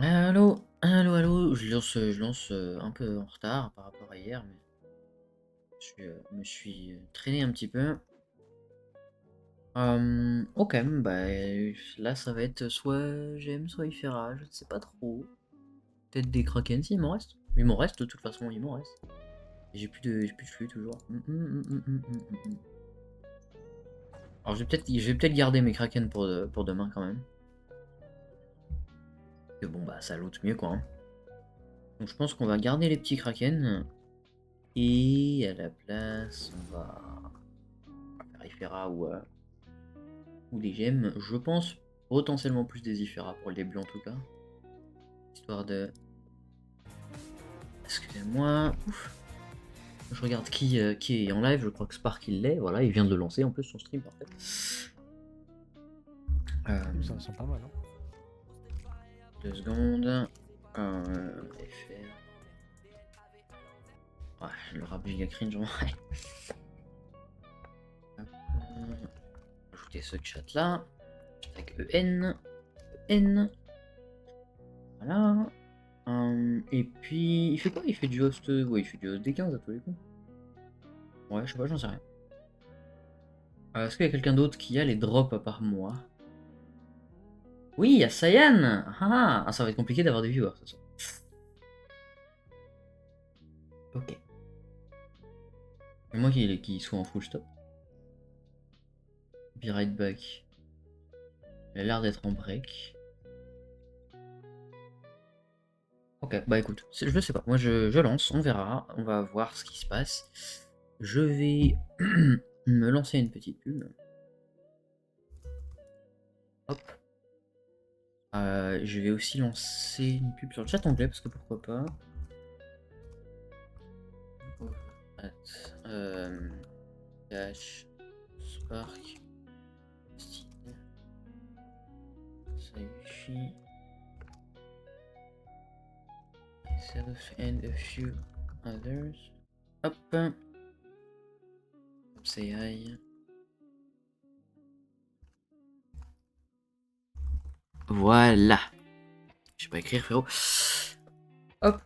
Allô, allô, allô, je lance un peu en retard par rapport à hier, mais me suis traîné un petit peu. Ok, bah là ça va être soit j'aime, soit Iferas, je ne sais pas trop. Peut-être des Kraken, si, il m'en reste. Il m'en reste, de toute façon, il m'en reste. Et j'ai plus de flux toujours. Alors je vais peut-être garder mes Kraken pour demain quand même. Que bon bah ça loot mieux quoi, hein. Donc je pense qu'on va garder les petits Kraken. Et à la place, on va faire Ifera ou des gemmes. Je pense potentiellement plus des Ifera pour le début en tout cas. Histoire de... Excusez-moi. Ouf. Je regarde qui est en live, je crois que Spark il l'est. Voilà, il vient de le lancer en plus son stream parfait. Ça me semble pas mal, hein. 2 secondes. FR. Ouais, le rap giga cringe, ouais. Hop, ajouter ce chat là. Avec EN. EN. Voilà. Et puis, il fait quoi? Il fait du host. Ouais, il fait du host D15 à tous les coups. Ouais, je sais pas, j'en sais rien. Est-ce qu'il y a quelqu'un d'autre qui a les drops à part moi? Oui, il y a Cyan! Ça va être compliqué d'avoir des viewers, ça. Ok. Mais moi qui soit en full stop. Be right back. Il a l'air d'être en break. Ok, bah écoute, je sais pas. Moi je lance, on verra. On va voir ce qui se passe. Je vais me lancer une petite pub. Hop. Je vais aussi lancer une pub sur le chat anglais parce que pourquoi pas. Dash Spark Style Saifi myself and a few others. Hop. Say hi. Voilà. Je sais pas écrire frérot. Hop.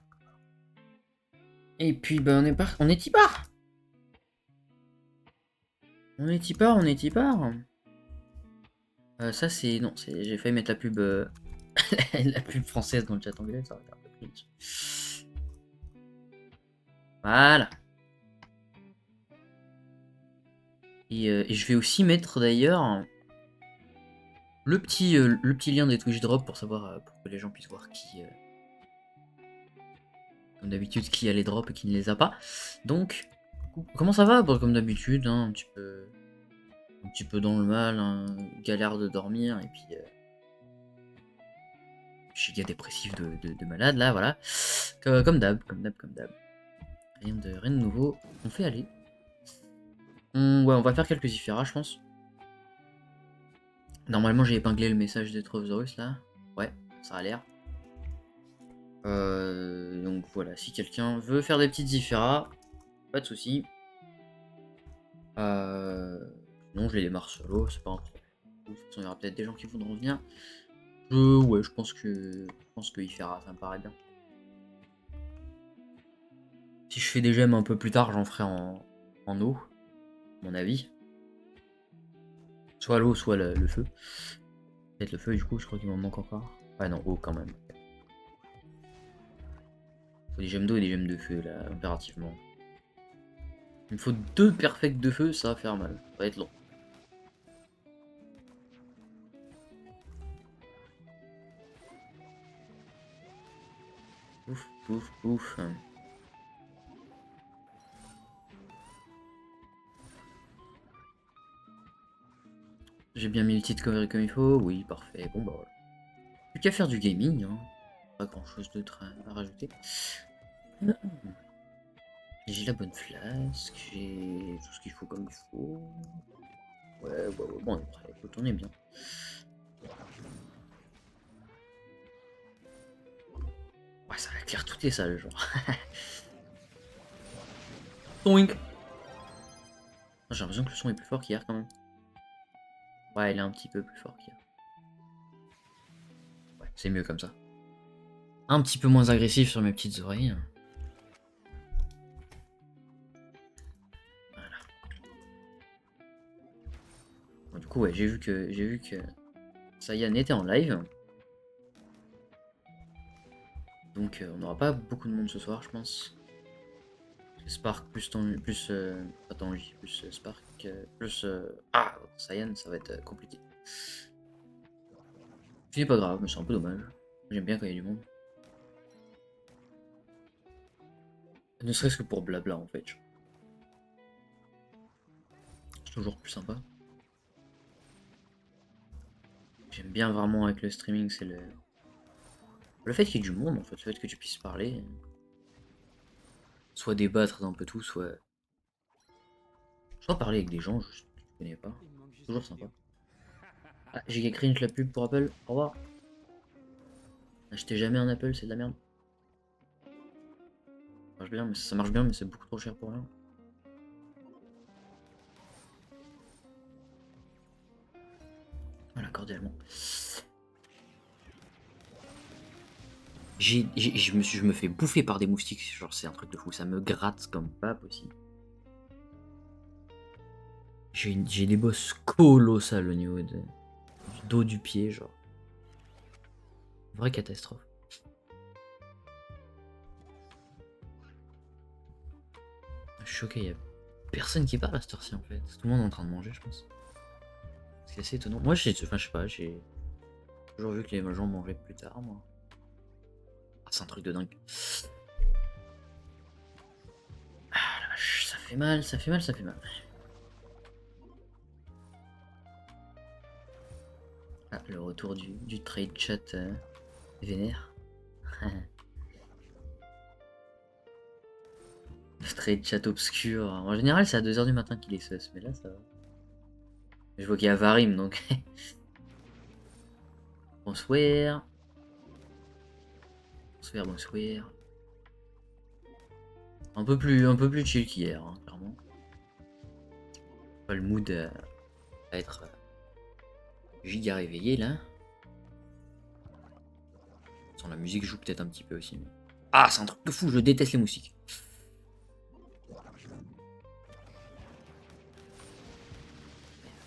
Et puis bah on est tipard. On est tipard, on est tipard. Ça c'est... Non, j'ai failli mettre la pub... la pub française dans le chat anglais, ça va faire un peu cringe. Voilà. Et je vais aussi mettre d'ailleurs le petit lien des Twitch Drop pour savoir, pour que les gens puissent voir qui... comme d'habitude, qui a les drops et qui ne les a pas. Donc, comment ça va? Bon, comme d'habitude, hein, un petit peu dans le mal, hein, galère de dormir, et puis... giga dépressif de malade là, voilà. Comme d'hab, comme d'hab, comme d'hab. Rien de nouveau. On fait aller. Ouais, on va faire quelques Iferas, je pense. Normalement, j'ai épinglé le message des Trophsaurus là. Ouais, ça a l'air. Donc voilà, si quelqu'un veut faire des petites Iferas, pas de soucis. Non, je les démarre solo, c'est pas un problème. De toute façon, il y aura peut-être des gens qui voudront venir. Ouais, je pense que Ifera, ça me paraît bien. Si je fais des gemmes un peu plus tard, j'en ferai en eau, à mon avis. Soit l'eau, soit le feu. Peut-être le feu, du coup, je crois qu'il m'en manque encore. Ouais, non, eau quand même. Faut des gemmes d'eau et des gemmes de feu, là, impérativement. Il me faut 2 perfects de feu, ça va faire mal. Ça va être long. Ouf, ouf, ouf. J'ai bien mis le titre comme il faut. Oui, parfait. Bon, bah voilà. Plus qu'à faire du gaming, hein. Pas grand chose d'autre à rajouter. J'ai la bonne flasque, j'ai tout ce qu'il faut comme il faut. Ouais, bon, on est prêt. Écoute, on est bien. Ouais, ça va clear toutes les salles, genre. Toink. J'ai l'impression que le son est plus fort qu'hier quand même. Ouais, il est un petit peu plus fort qu'hier. Ouais, c'est mieux comme ça. Un petit peu moins agressif sur mes petites oreilles. Voilà. Bon, du coup, ouais, j'ai vu que Sayan était en live. Donc on n'aura pas beaucoup de monde ce soir, je pense. Spark plus pas Tangy, plus Spark, plus Saiyan, ça va être compliqué. Ce n'est pas grave, mais c'est un peu dommage. J'aime bien quand il y a du monde. Ne serait-ce que pour blabla en fait. C'est toujours plus sympa. J'aime bien vraiment avec le streaming, c'est le fait qu'il y ait du monde en fait, le fait que tu puisses parler. Soit débattre d'un peu tout, soit parler avec des gens juste que tu connais pas. Toujours sympa. Ah, j'ai cringe la pub pour Apple. Au revoir. Achetez jamais un Apple, c'est de la merde. Ça marche bien, mais c'est beaucoup trop cher pour rien. Voilà, cordialement. Je me fais bouffer par des moustiques, genre c'est un truc de fou, ça me gratte comme pas possible. J'ai des bosses colossales au niveau du dos du pied, genre. Vraie catastrophe. Je suis choqué, y a personne qui parle à cette heure-ci en fait. Tout le monde est en train de manger, je pense. C'est assez étonnant. Moi, je sais pas, j'ai toujours vu que les gens mangeaient plus tard, moi. Ah, c'est un truc de dingue. Ah la vache, ça fait mal, ça fait mal, ça fait mal. Ah, le retour du trade chat vénère. Le trade chat obscur. En général, c'est à 2 h du matin qu'il est sus, mais là, ça va. Je vois qu'il y a Varim, donc. Bonsoir. Bonsoir. Un peu plus chill qu'hier, hein, clairement. Pas le mood à être giga réveillé là. Sans la musique joue peut-être un petit peu aussi. Mais... Ah, c'est un truc de fou, je déteste les moustiques.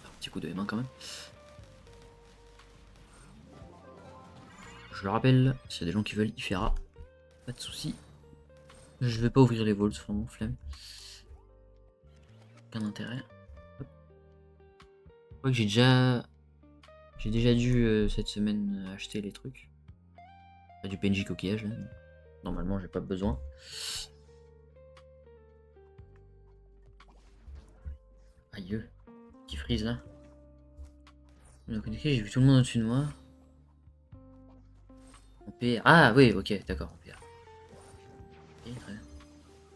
Un petit coup de main quand même. Je le rappelle, s'il y a des gens qui veulent Iferas, pas de soucis. Je vais pas ouvrir les vols, vraiment, flemme. Aucun intérêt. Hop. Je crois que j'ai déjà dû cette semaine acheter les trucs. Pas du PNJ coquillage là. Normalement j'ai pas besoin. Aïe, qui freeze là. Donc, ok, j'ai vu tout le monde au-dessus de moi. En PR. Ah oui, ok, d'accord, en PR. Ok, très bien.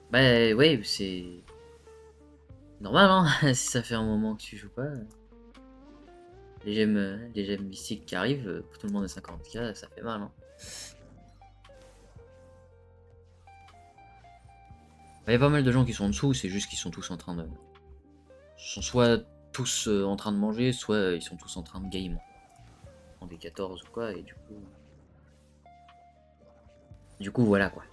Bah ouais, c'est normal hein, si ça fait un moment que tu joues pas. Les gemmes mystiques qui arrivent, pour tout le monde à 50k, ça fait mal hein. Il y a pas mal de gens qui sont en dessous, c'est juste qu'ils sont tous en train de... Ils sont soit tous en train de manger, soit ils sont tous en train de game. En des 14 ou quoi, et du coup... Du coup, voilà quoi.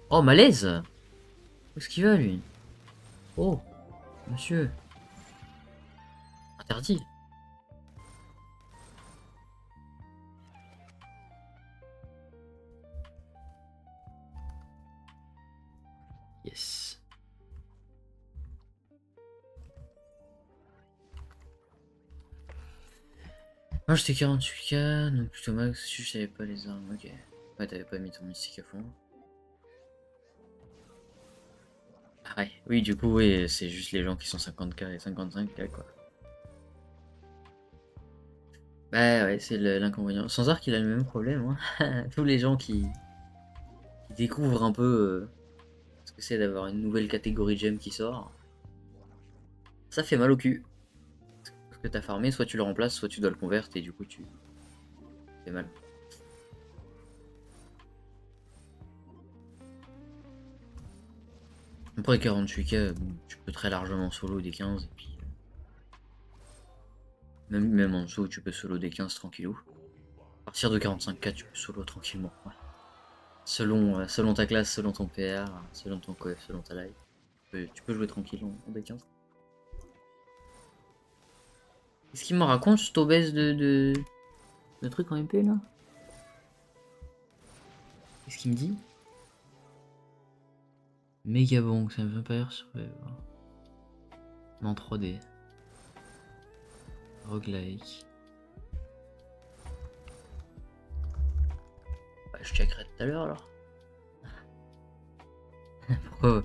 Oh, malaise! Où est-ce qu'il va, lui? Oh, monsieur. Interdit. Yes. Moi, j'étais 48k, donc plutôt max, si je savais pas les armes, ok. Ouais, t'avais pas mis ton mystique à fond. Ah ouais, oui, du coup, oui, c'est juste les gens qui sont 50k et 55k, quoi. Bah ouais, c'est l'inconvénient. Sans arc, il a le même problème, hein. Tous les gens qui découvrent un peu ce que c'est d'avoir une nouvelle catégorie de gemme qui sort, ça fait mal au cul. Parce que t'as farmé, soit tu le remplaces, soit tu dois le convertir et du coup tu fais mal. Après 48k, bon, tu peux très largement solo des 15 et puis Même en dessous, tu peux solo des 15 tranquillou. À partir de 45k, tu peux solo tranquillement. Ouais. Selon ta classe, selon ton PR, selon ton coef, selon ta life. Tu peux jouer tranquille en D15. Qu'est-ce qu'il me raconte, cette obèse de truc en MP là? Qu'est-ce qu'il me dit? Méga bon, ça me fait pas rire sur en 3D. Roguelike. Bah, je checkerai tout à l'heure alors. Pourquoi?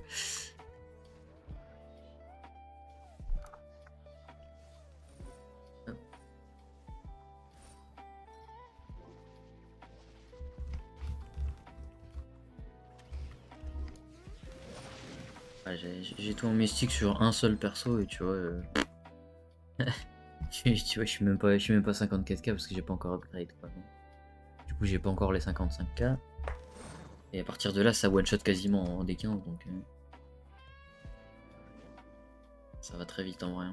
Ouais, j'ai tout en mystique sur un seul perso et tu vois. Tu vois, je suis même pas 54k parce que j'ai pas encore upgrade quoi. Du coup, j'ai pas encore les 55k. Et à partir de là, ça one shot quasiment en D15 donc. Ça va très vite en vrai.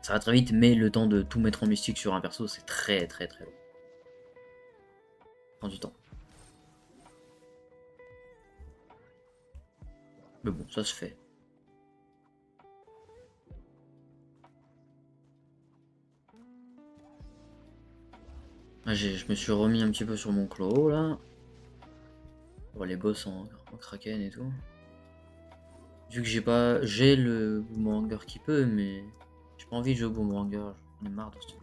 Ça va très vite, mais le temps de tout mettre en mystique sur un perso, c'est très très très long. Ça prend du temps. Mais bon, ça se fait. Je me suis remis un petit peu sur mon clo là. Pour les boss en kraken et tout. Vu que j'ai le boomerang qui peut, mais j'ai pas envie de jouer au boomerang, j'en ai marre de ce truc.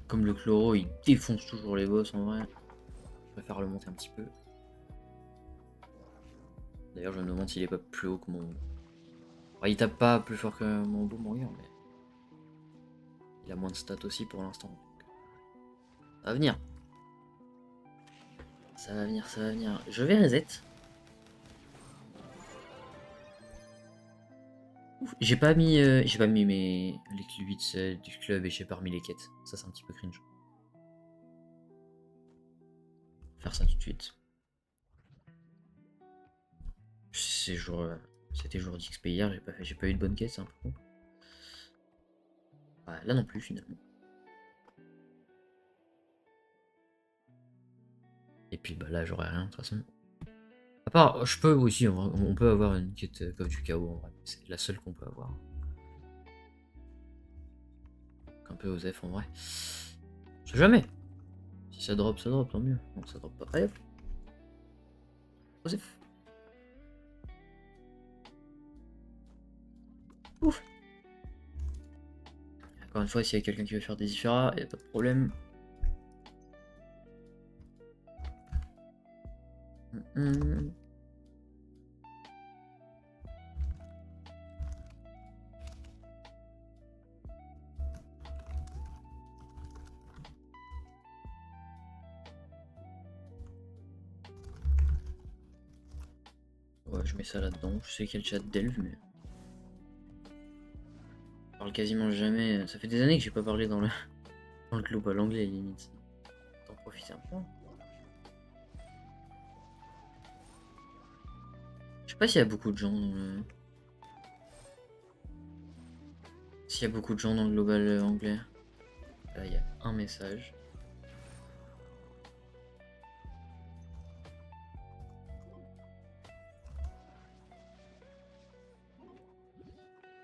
Comme le chloro, il défonce toujours les boss en vrai. Je préfère le monter un petit peu. D'ailleurs, je me demande s'il est pas plus haut que mon. Enfin, il tape pas plus fort que mon boomerang, mais il a moins de stats aussi pour l'instant. Ça va venir. Ça va venir, ça va venir. Je vais reset. J'ai pas mis les clubits du club et j'ai pas remis les quêtes. Ça c'est un petit peu cringe. Faire ça tout de suite. C'était jour d'XP hier, j'ai pas eu de bonne quête, hein, par contre. Ouais, là non plus finalement. Et puis bah là j'aurai rien de toute façon. À part, je peux aussi, on peut avoir une quête comme du chaos en vrai. C'est la seule qu'on peut avoir. Un peu osef en vrai. Je sais jamais. Si ça drop, tant mieux. Non, ça drop pas. Allez hop. Osef. Ouf. Encore une fois, s'il y a quelqu'un qui veut faire des Iferas, y a pas de problème. Ouais, je mets ça là-dedans. Je sais qu'il y a le chat d'Elf, mais. Je parle quasiment jamais. Ça fait des années que j'ai pas parlé dans le global anglais, limite. T'en profiter un peu. Je sais pas s'il y a beaucoup de gens dans le. S'il y a beaucoup de gens dans le global anglais. Là, il y a un message.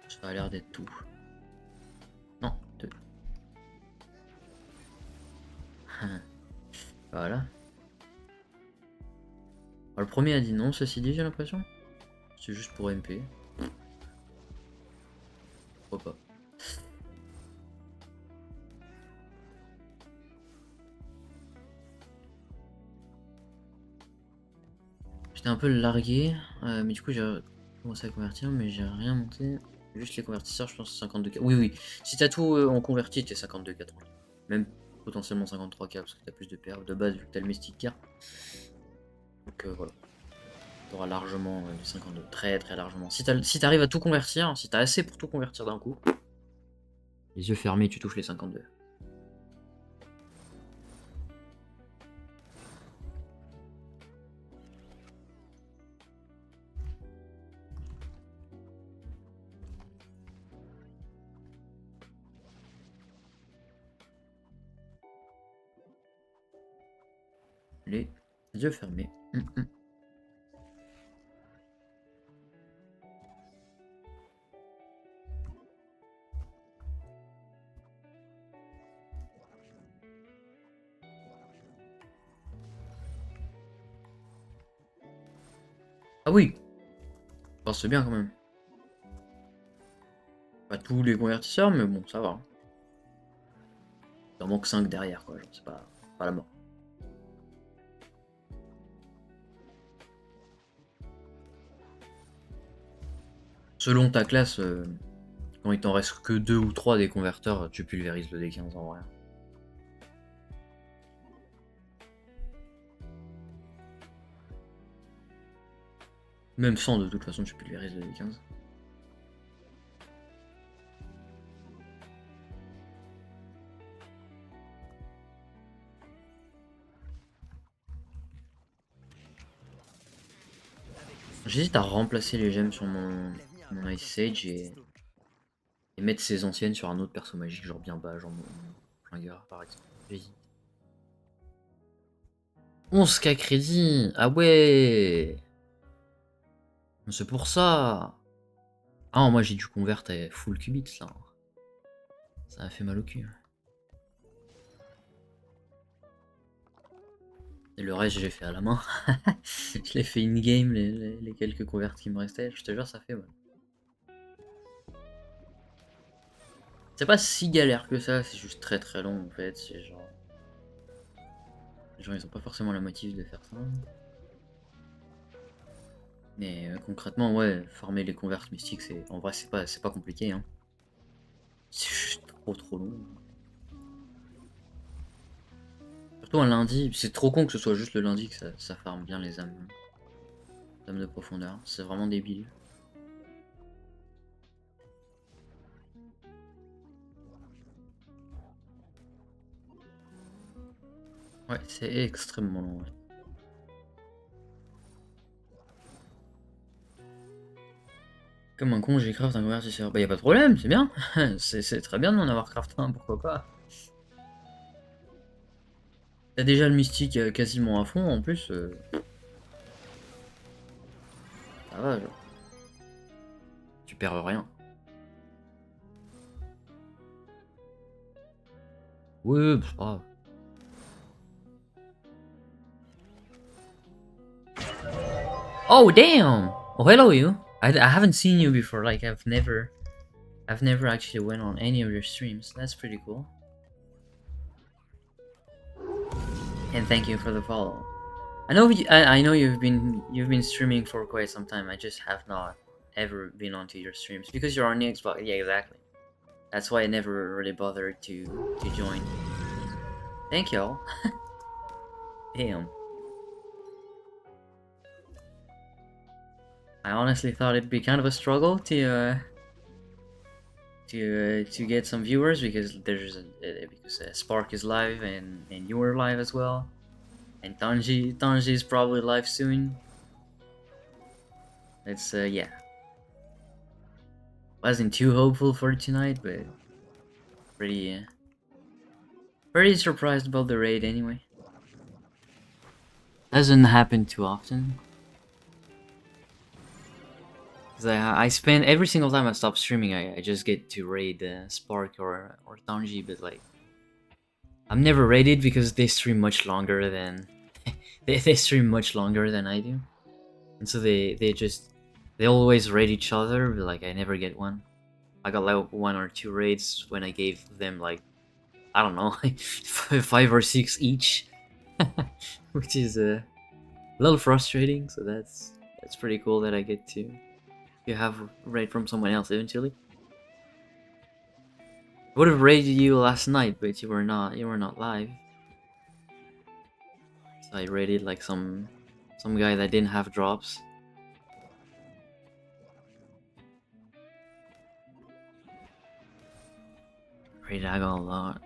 Ça a l'air d'être tout. Non, deux. Voilà. Alors, le premier a dit non, ceci dit, j'ai l'impression. C'est juste pour MP. Pourquoi pas. J'étais un peu largué, mais du coup j'ai commencé à convertir, mais j'ai rien monté. Juste les convertisseurs, je pense 52K. Oui, oui. Si t'as tout en converti, t'es 52K tranquille. Même potentiellement 53K parce que t'as plus de PR de base vu que t'as le Mystic Car. Donc voilà. T'auras largement les 52. Très très largement. Si t'arrives à tout convertir, si t'as assez pour tout convertir d'un coup, les yeux fermés, tu touches les 52. Les yeux fermés. Ah oui, oh, c'est bien quand même. Pas tous les convertisseurs, mais bon, ça va. Il en manque 5 derrière, quoi. C'est pas la mort. Selon ta classe, quand il t'en reste que 2 ou 3 des converteurs, tu pulvérises le D15 en vrai. Même sans, de toute façon, tu pulvérises le D15. J'hésite à remplacer les gemmes sur mon Ice Sage et mettre ses anciennes sur un autre perso magique, genre bien bas, genre mon flingueur par exemple. J'hésite. 11K crédit. Ah ouais. C'est pour ça. Ah, moi j'ai dû convertir full qubits là. Ça a fait mal au cul. Et le reste, j'ai fait à la main. Je l'ai fait in-game, les quelques converts qui me restaient. Je te jure, ça fait mal. C'est pas si galère que ça, c'est juste très très long en fait. C'est genre. Les gens, ils ont pas forcément la motive de faire ça. Mais concrètement, ouais, farmer les converts mystiques, en vrai, c'est pas compliqué. Hein. C'est juste trop long. Surtout un lundi, c'est trop con que ce soit juste le lundi que ça farme bien les âmes de profondeur. C'est vraiment débile. Ouais, c'est extrêmement long. Ouais. Comme un con, j'ai craft un convertisseur. Bah, y a pas de problème, c'est bien. c'est très bien de m'en avoir craft un, pourquoi pas. T'as déjà le mystique quasiment à fond, en plus. Ça va, genre. Tu perds rien. Oui, c'est pas grave. Oh, damn! Oh, hello, you. I haven't seen you before. Like, I've never actually went on any of your streams. That's pretty cool. And thank you for the follow. I know you've been streaming for quite some time. I just have not ever been onto your streams because you're on the Xbox. Yeah, exactly. That's why I never really bothered to join. Thank y'all. Damn. I honestly thought it'd be kind of a struggle to get some viewers because Spark is live and you're live as well, and Tanji is probably live soon. It's yeah. Wasn't too hopeful for tonight, but pretty surprised about the raid anyway. Doesn't happen too often. Cause I spend every single time I stop streaming, I just get to raid Spark or Tanji, but like I'm never raided because they stream much longer than they stream much longer than I do, and so they always raid each other. But like I never get one. I got like 1 or 2 raids when I gave them like I don't know, like 5 or 6 each, which is a little frustrating. So that's pretty cool that I get to have a raid from someone else eventually. I would have raided you last night, but you were not live. So I raided like some guy that didn't have drops. Raided I got a lot.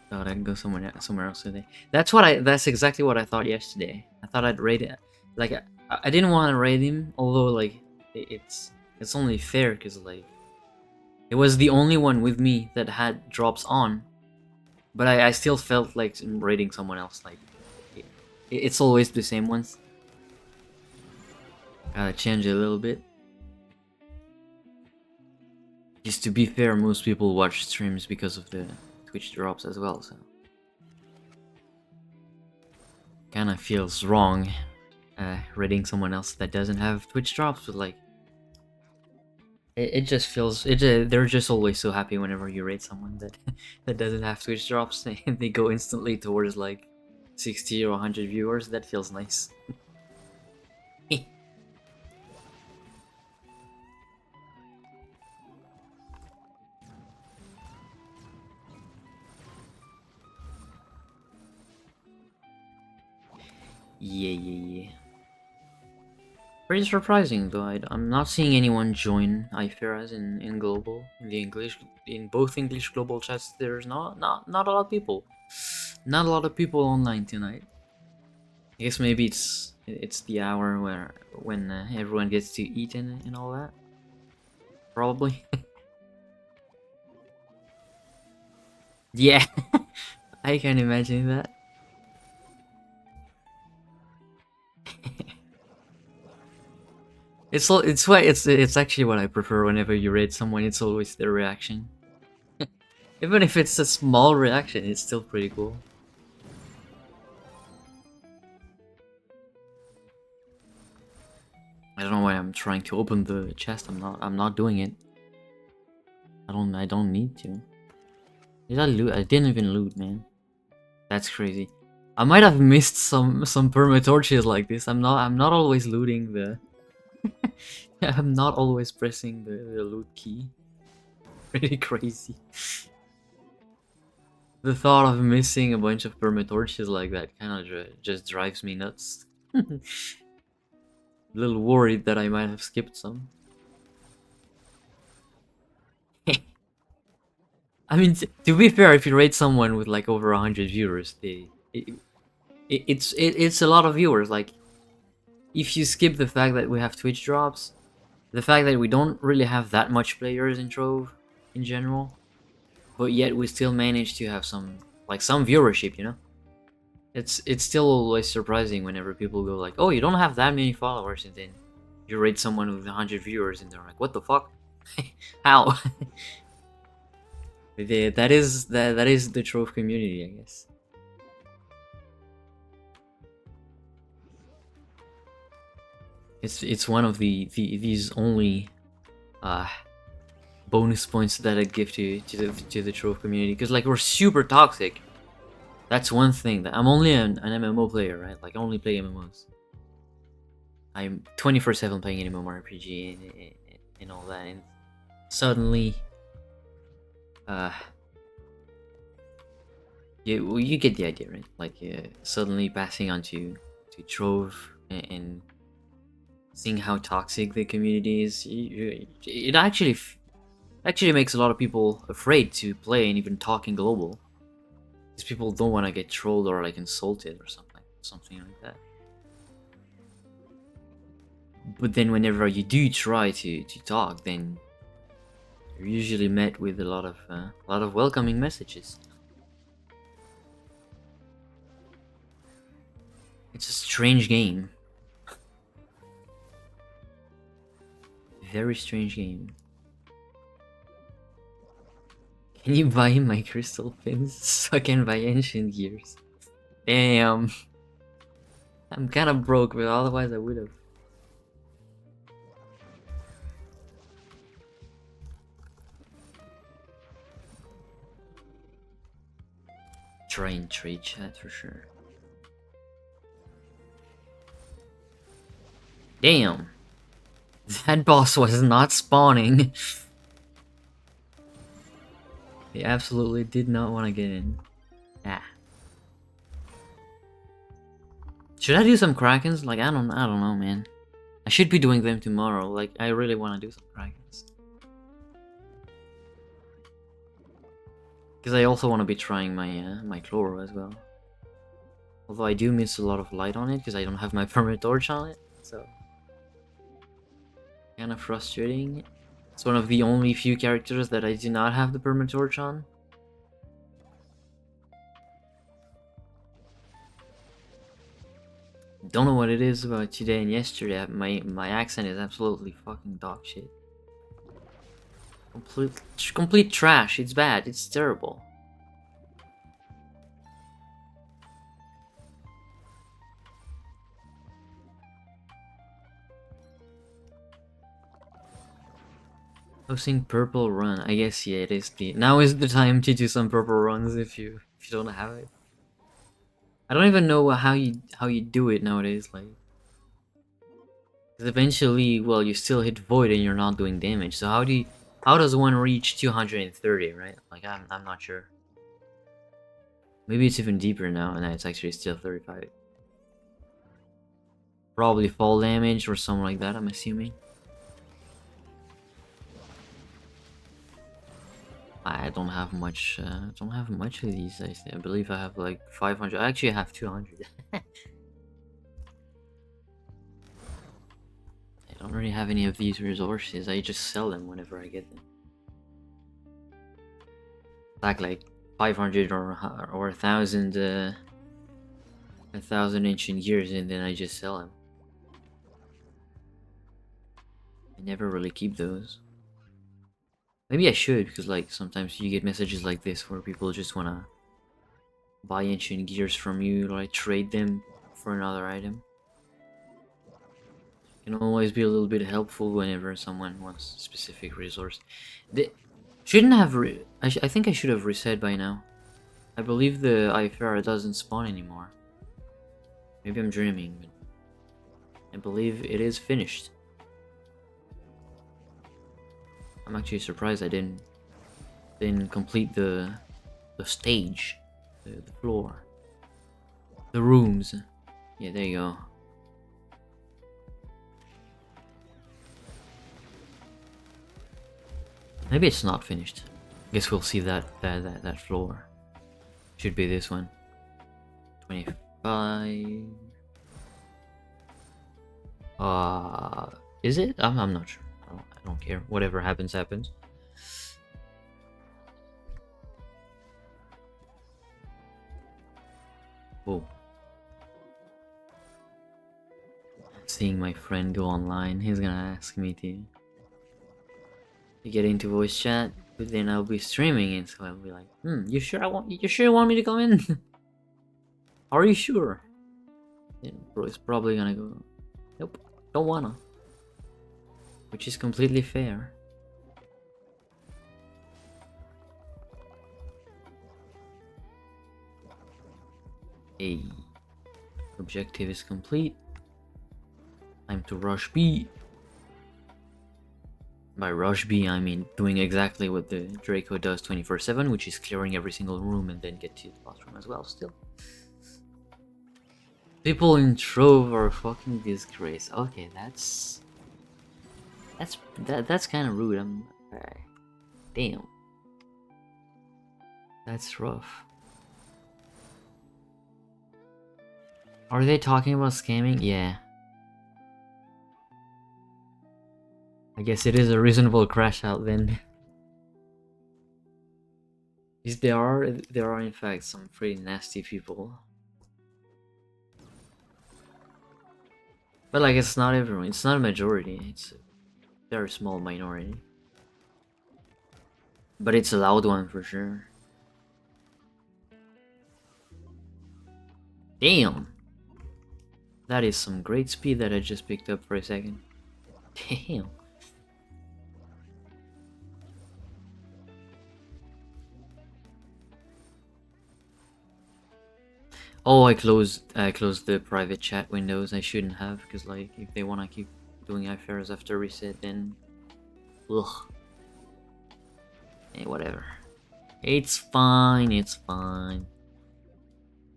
Thought I'd go somewhere else today. That's exactly what I thought yesterday. I thought I'd raid it. Like I didn't want to raid him, although like it's only fair because like it was the only one with me that had drops on, but I still felt like raiding someone else. Like It's always the same ones. Gotta change it a little bit. Just to be fair, most people watch streams because of the Twitch drops as well, so kinda feels wrong rating someone else that doesn't have Twitch drops, but like it just feels they're just always so happy whenever you rate someone that that doesn't have Twitch drops and they go instantly towards like 60 or 100 viewers. That feels nice. Yeah. Pretty surprising though. I'm not seeing anyone join Iferas in global in both English global chats. There's not a lot of people. Not a lot of people online tonight. I guess maybe it's the hour when everyone gets to eat and all that. Probably. Yeah, I can imagine that. It's actually what I prefer whenever you rate someone. It's always their reaction. Even if it's a small reaction, it's still pretty cool. I don't know why I'm trying to open the chest. I'm not doing it. I don't need to. Did I loot? I didn't even loot, man. That's crazy. I might have missed some perma torches like this. I'm not always looting the I'm not always pressing the loot key. Pretty crazy. The thought of missing a bunch of perma torches like that kind of just drives me nuts. A little worried that I might have skipped some. I mean, to be fair, if you rate someone with like over 100 viewers, it's a lot of viewers. Like, if you skip the fact that we have Twitch drops, the fact that we don't really have that much players in Trove in general, but yet we still manage to have some viewership, you know? It's still always surprising whenever people go like, "Oh, you don't have that many followers," and then you rate someone with 100 viewers, and they're like, "What the fuck? How?" That is the Trove community, I guess. It's one of these only bonus points that I give to the Trove community, because like we're super toxic. That's one thing. That I'm only an MMO player, right? Like I only play MMOs. I'm 24/7 playing an MMORPG and all that, and suddenly, you get the idea, right? Like suddenly passing on to Trove and seeing how toxic the community is, it actually makes a lot of people afraid to play and even talk in global. Because people don't want to get trolled or like insulted or something like that. But then whenever you do try to talk, then you're usually met with a lot of welcoming messages. It's a strange game. Very strange game. Can you buy my crystal pins so I can buy ancient gears? Damn. I'm kind of broke, but otherwise I would have. Try and trade chat for sure. Damn. That boss was not spawning. He absolutely did not want to get in. Ah. Should I do some Krakens? Like I don't know, man. I should be doing them tomorrow. Like I really want to do some Krakens. Because I also want to be trying my my Chloro as well. Although I do miss a lot of light on it because I don't have my permanent torch on it, so kind of frustrating. It's one of the only few characters that I do not have the permanent torch on. don't know what it is about today and yesterday. My accent is absolutely fucking dog shit. Complete trash. It's bad. It's terrible. Hosting purple run. I guess yeah, it is the now is the time to do some purple runs if you don't have it. I don't even know how you do it nowadays. Like, 'cause eventually, well, you still hit void and you're not doing damage. So how does one reach 230? Right? Like I'm not sure. Maybe it's even deeper now, and it's actually still 35. Probably fall damage or something like that. I'm assuming. I don't have much. Don't have much of these. I believe I have like 500. I actually have 200. I don't really have any of these resources. I just sell them whenever I get them. Like 500 or 1,000. 1,000 ancient years, and then I just sell them. I never really keep those. Maybe I should, because like sometimes you get messages like this where people just wanna buy ancient gears from you, like trade them for another item. Can always be a little bit helpful whenever someone wants a specific resource. They shouldn't have I think I should have reset by now. I believe the Ifera doesn't spawn anymore. Maybe I'm dreaming, but I believe it is finished. I'm actually surprised I didn't complete the stage, the floor, the rooms. Yeah, there you go. Maybe it's not finished. Guess we'll see that floor. Should be this one. 25. Is it? I'm not sure. I don't care. Whatever happens, happens. Oh. Seeing my friend go online, he's gonna ask me to get into voice chat, but then I'll be streaming it, so I'll be like, you sure you want me to come in? Are you sure? And bro is probably gonna go, nope, don't wanna. Which is completely fair. Hey, objective is complete. Time to rush B. By rush B, I mean doing exactly what the Draco does 24/7, which is clearing every single room and then get to the last room as well. Still, people in Trove are fucking disgrace. Okay, that's kind of rude. Damn, that's rough. Are they talking about scamming? Yeah. I guess it is a reasonable crash out then. There are in fact some pretty nasty people. But like, it's not everyone, it's not a majority, it's a very small minority. But it's a loud one for sure. Damn! That is some great speed that I just picked up for a second. Damn. Oh, I closed the private chat windows. I shouldn't have, because like if they wanna keep doing Iferas after reset, then ugh. Hey, whatever. It's fine. It's fine.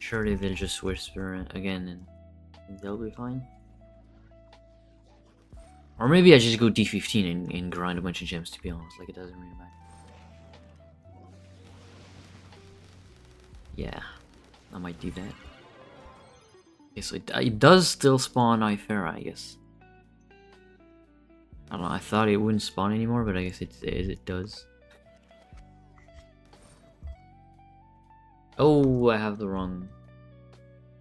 Surely they'll just whisper again, and they'll be fine. Or maybe I just go D15 and grind a bunch of gems. To be honest, like it doesn't really matter. Yeah. I might do that. Okay, so it does still spawn Ifera, I guess. I don't know, I thought it wouldn't spawn anymore, but I guess it does. Oh, I have the wrong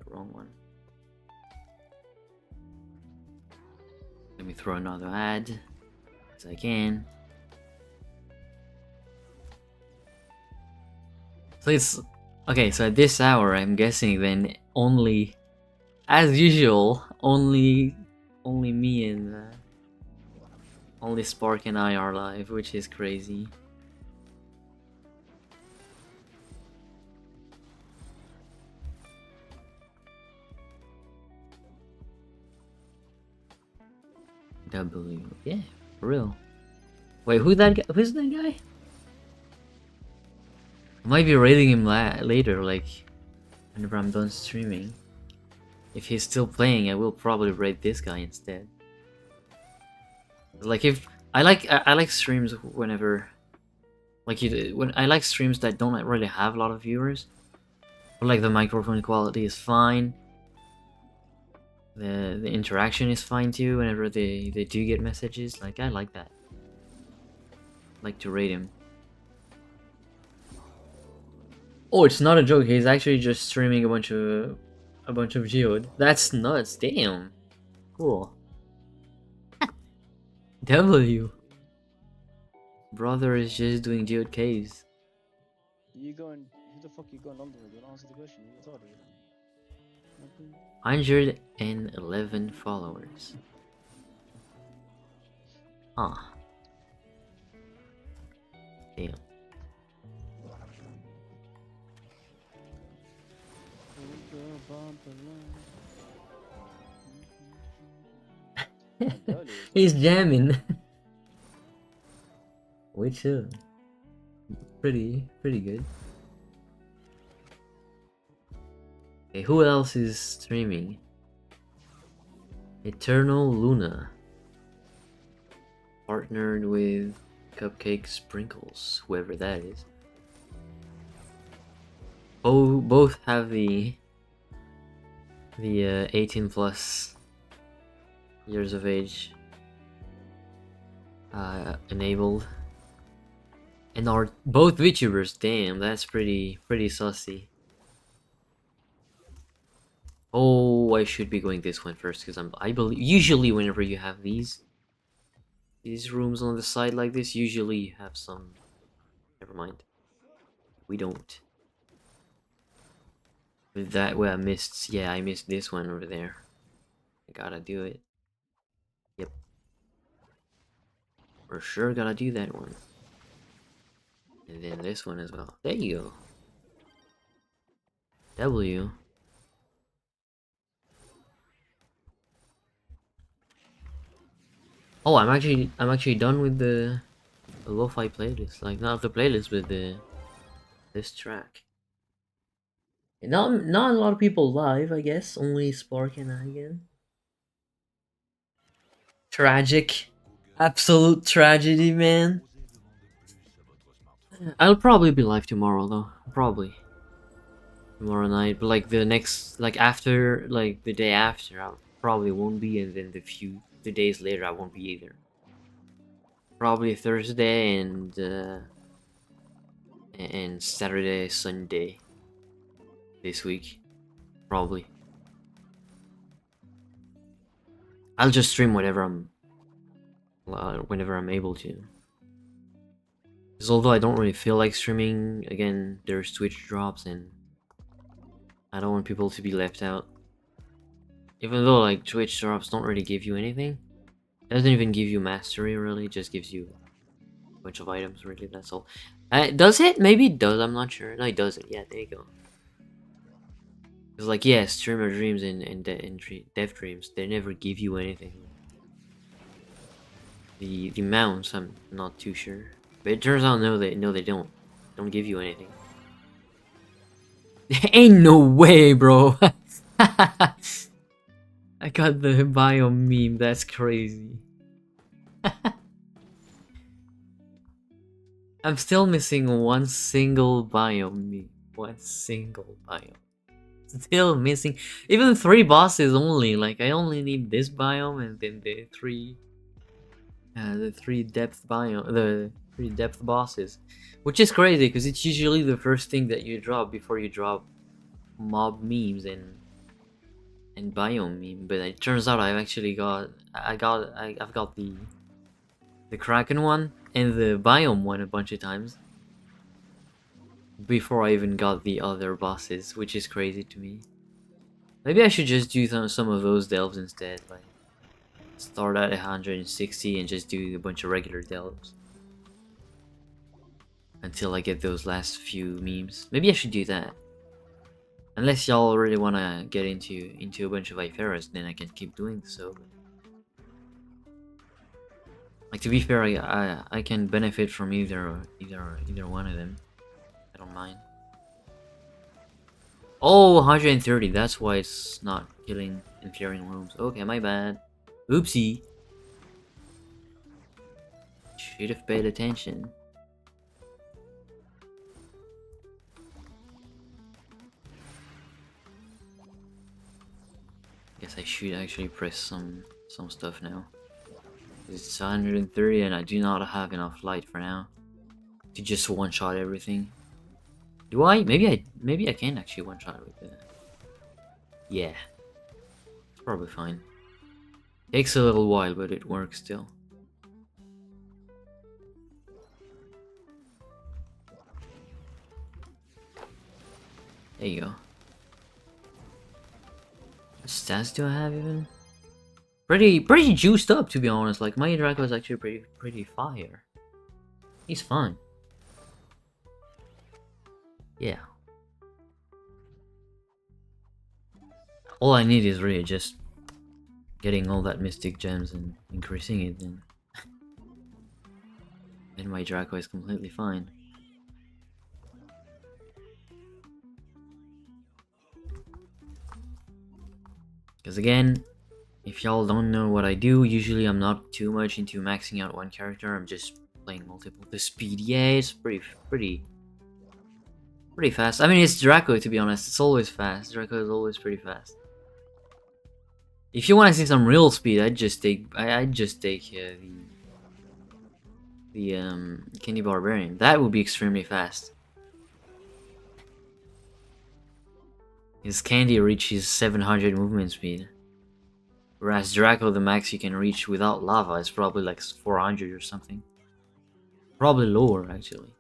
one. Let me throw another ad as I can. So it's okay. So at this hour, I'm guessing then only, as usual, only me and only Spark and I are live, which is crazy. W, yeah, for real. Wait, who's that guy? I might be raiding him later, like whenever I'm done streaming. If he's still playing, I will probably raid this guy instead. Like if I like streams whenever, like when I like streams that don't really have a lot of viewers, but like the microphone quality is fine. The interaction is fine too. Whenever they do get messages, like I like that. I like to rate him. Oh, it's not a joke. He's actually just streaming a bunch of VOD. That's nuts. Damn. Cool. W. Brother is just doing geode caves. You going? Who the fuck you going under? Don't answer the question. You retarded. 111 followers. Huh. Damn. He's jamming. Which pretty good. Okay, who else is streaming? Eternal Luna. Partnered with Cupcake Sprinkles, whoever that is. Both have the 18 plus years of age enabled, and are both VTubers. Damn, that's pretty saucy. Oh, I should be going this one first because I believe usually whenever you have these rooms on the side like this, usually you have some. Never mind. We don't. With that, well, I missed this one over there. I gotta do it. Yep. For sure gotta do that one. And then this one as well. There you go. W. Oh, I'm actually done with the lo-fi playlist. Like not the playlist, but this track. And not a lot of people live, I guess. Only Spark and I again. Tragic. Absolute tragedy, man. I'll probably be live tomorrow though. Probably. Tomorrow night. But like the next, like after, like the day after, I probably won't be, and then the days later I won't be either. Probably Thursday and Saturday, Sunday this week. Probably. I'll just stream whenever I'm able to. Because although I don't really feel like streaming, again, there's Twitch drops and I don't want people to be left out. Even though like Twitch drops don't really give you anything. It doesn't even give you mastery really, it just gives you a bunch of items really, that's all. Does it? Maybe it does, I'm not sure. No, it doesn't. Yeah, there you go. It's like, yeah, streamer dreams and dev dreams, they never give you anything. The mounts, I'm not too sure. But it turns out no they don't. Don't give you anything. Ain't no way, bro. I got the biome meme, that's crazy. I'm still missing one single biome meme. One single biome. Still missing. Even 3 bosses only. Like I only need this biome and then the three depth biome, the 3 depth bosses, which is crazy because it's usually the first thing that you drop before you drop mob memes and and biome meme, but it turns out I've actually got I've got the Kraken one and the biome one a bunch of times before I even got the other bosses, which is crazy to me. Maybe I should just do some of those delves instead, like start at 160 and just do a bunch of regular delves until I get those last few memes. Maybe I should do that. Unless y'all really want to get into a bunch of Iferas, then I can keep doing so. Like, to be fair, I can benefit from either one of them. I don't mind. Oh, 130. That's why it's not killing and clearing rooms. Okay, my bad. Oopsie. Should have paid attention. Guess I should actually press some stuff now. It's 130 and I do not have enough light for now to just one-shot everything. Do I? Maybe I can actually one-shot it with that. Yeah. It's probably fine. Takes a little while, but it works still. There you go. What stats do I have even? Pretty juiced up, to be honest. Like, my Draco is actually pretty fire. He's fun. Yeah. All I need is really just getting all that mystic gems and increasing it, then my Draco is completely fine. Because again, if y'all don't know what I do, usually I'm not too much into maxing out one character. I'm just playing multiple. The speed, yeah, it's pretty fast. I mean, it's Draco, to be honest. It's always fast. Draco is always pretty fast. If you want to see some real speed, I'd just take the Candy Barbarian. That would be extremely fast. His Candy reaches 700 movement speed. Whereas Draco, the max you can reach without lava is probably like 400 or something. Probably lower, actually.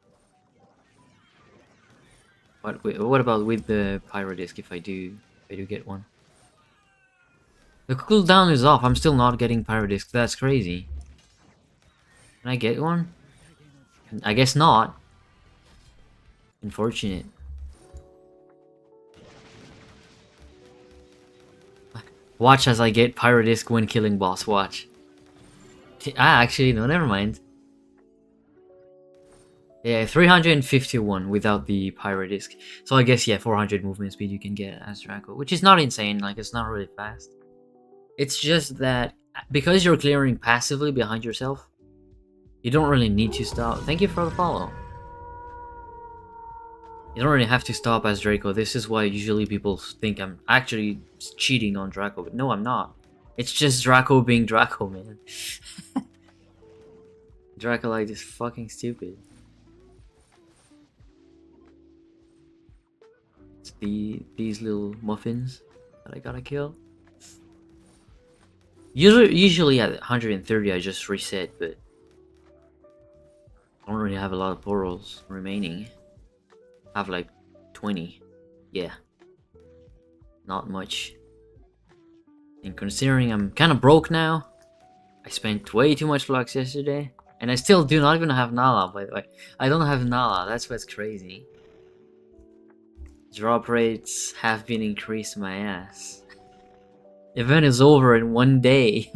What about with the Pyro Disc if I do get one? The cooldown is off. I'm still not getting Pyro Disc. That's crazy. Can I get one? I guess not. Unfortunate. Watch as I get Pyro Disc when killing boss. Watch. Actually, no, never mind. Yeah, 351 without the Pyro Disc. So I guess, yeah, 400 movement speed you can get as Draco, which is not insane. Like, it's not really fast. It's just that because you're clearing passively behind yourself, you don't really need to stop. Thank you for the follow. You don't really have to stop as Draco. This is why usually people think I'm actually cheating on Draco, but no, I'm not. It's just Draco being Draco, man. Draco like is fucking stupid. It's these little muffins that I gotta kill. Usually at 130 I just reset, but I don't really have a lot of portals remaining. I have like 20. Yeah. Not much. And considering I'm kind of broke now, I spent way too much flux yesterday, and I still do not even have Nala, by the way. I don't have Nala, that's what's crazy. Drop rates have been increased my ass. Event is over in 1 day.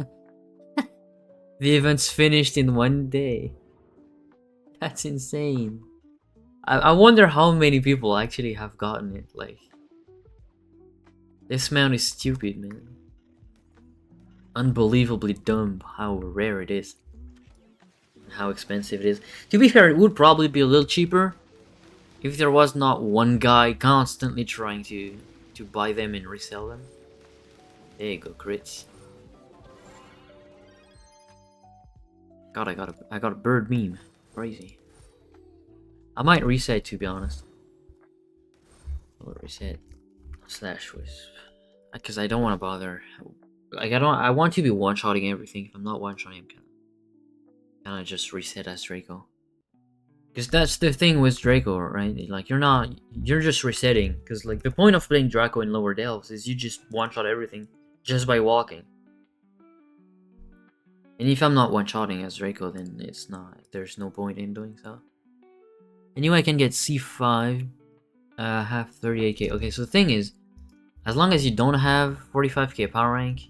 The event's finished in 1 day. That's insane. I wonder how many people actually have gotten it. Like, this amount is stupid, man. Unbelievably dumb how rare it is. And how expensive it is. To be fair, it would probably be a little cheaper if there was not one guy constantly trying to buy them and resell them. There you go, crits. God, I got a bird meme. Crazy. I might reset, to be honest. I'll reset. Slash was. because I don't want to bother. Like I want to be one-shotting everything. If I'm not one-shotting, I'm kind of just reset as Draco. Because that's the thing with Draco, right? Like you're just resetting. Because like the point of playing Draco in lower delves is you just one-shot everything just by walking. And if I'm not one-shotting as Draco, then there's no point in doing so. Anyway, I can get C5, have 38k. Okay, so the thing is, as long as you don't have 45k power rank,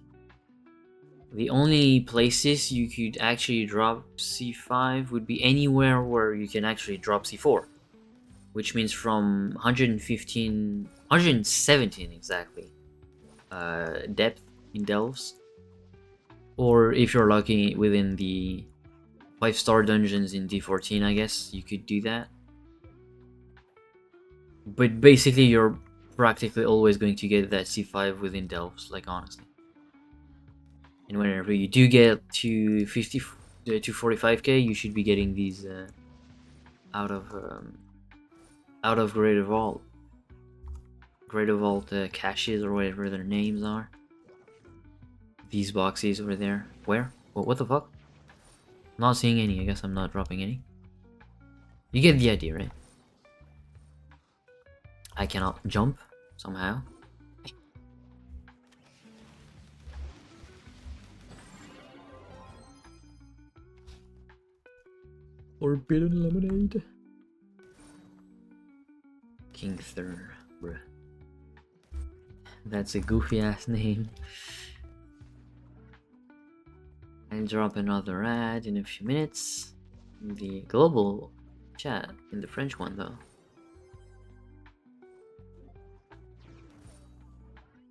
the only places you could actually drop C5 would be anywhere where you can actually drop C4. Which means from 115, 117 exactly, depth in delves. Or if you're lucky within the 5-star dungeons in D14, I guess, you could do that. But basically, you're practically always going to get that C5 within delves, like honestly. And whenever you do get to 50 to 45k, you should be getting these out of Greater Vault. Greater Vault caches or whatever their names are. These boxes over there. Where? What the fuck? Not seeing any. I guess I'm not dropping any. You get the idea, right? I cannot jump somehow. Forbidden lemonade. King Thur, bruh. That's a goofy ass name. I'll drop another ad in a few minutes. In the global chat, in the French one though.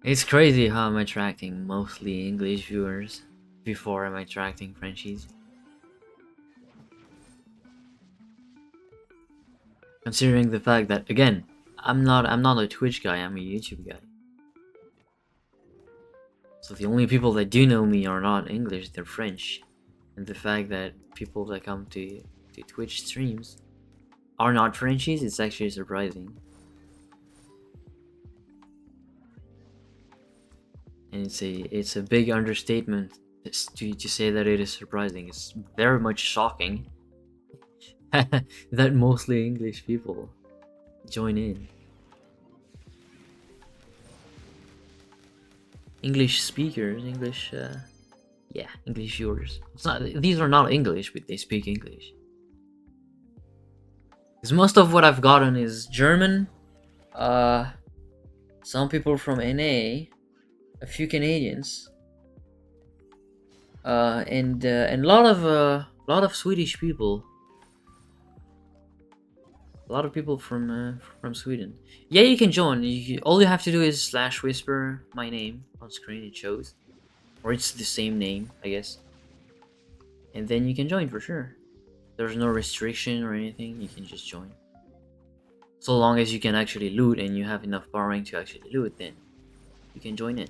It's crazy how I'm attracting mostly English viewers before I'm attracting Frenchies. Considering the fact that, again, I'm not a Twitch guy, I'm a YouTube guy. So the only people that do know me are not English, they're French. And the fact that people that come to Twitch streams are not Frenchies, it's actually surprising. And it's a big understatement to say that it is surprising. It's very much shocking that mostly English people join in. English speakers, English viewers. These are not English, but they speak English. Because most of what I've gotten is German, some people from NA, a few Canadians, and a lot of Swedish people. A lot of people from Sweden. Yeah, you can join. All you have to do is /whisper my name on screen. It shows, or it's the same name, I guess. And then you can join for sure. There's no restriction or anything. You can just join. So long as you can actually loot and you have enough power rank to actually loot, then you can join in.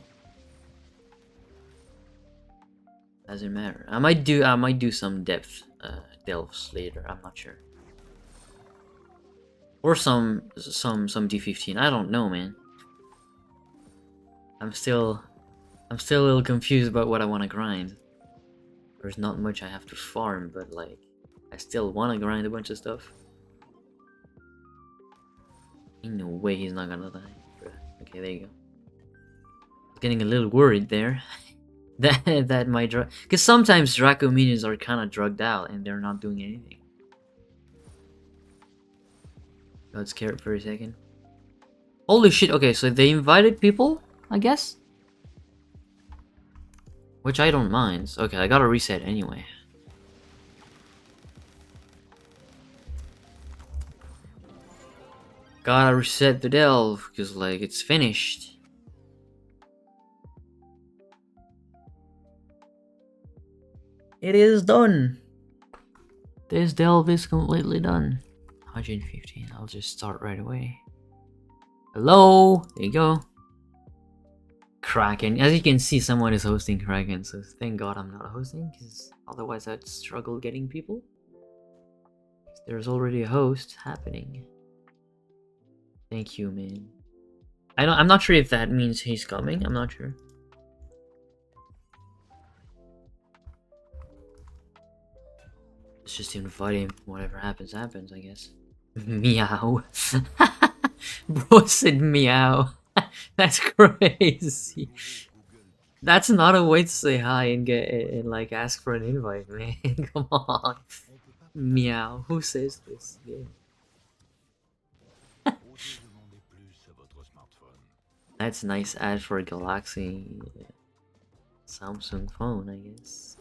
Doesn't matter. I might do some delves later. I'm not sure. Or some D15. I don't know, man. I'm still a little confused about what I want to grind. There's not much I have to farm, but like I still want to grind a bunch of stuff. Ain't no way he's not gonna die. Okay, there you go. Getting a little worried there. that my because sometimes Draco minions are kind of drugged out and they're not doing anything. Got scared for a second. Holy shit, okay, so they invited people, I guess? Which I don't mind. Okay, I gotta reset anyway. Gotta reset the delve, because, like, it's finished. It is done! This delve is completely done. 115, I'll just start right away. Hello! There you go. Kraken. As you can see, someone is hosting Kraken, so thank God I'm not hosting, because otherwise I'd struggle getting people. There's already a host happening. Thank you, man. I'm not sure if that means he's coming. I'm not sure. Let's just invite him. Whatever happens, happens, I guess. Meow. Bro said meow. That's crazy. That's not a way to say hi and get and like ask for an invite, man. Come on. Meow. Who says this? Yeah. That's a nice ad for a Galaxy Samsung phone, I guess.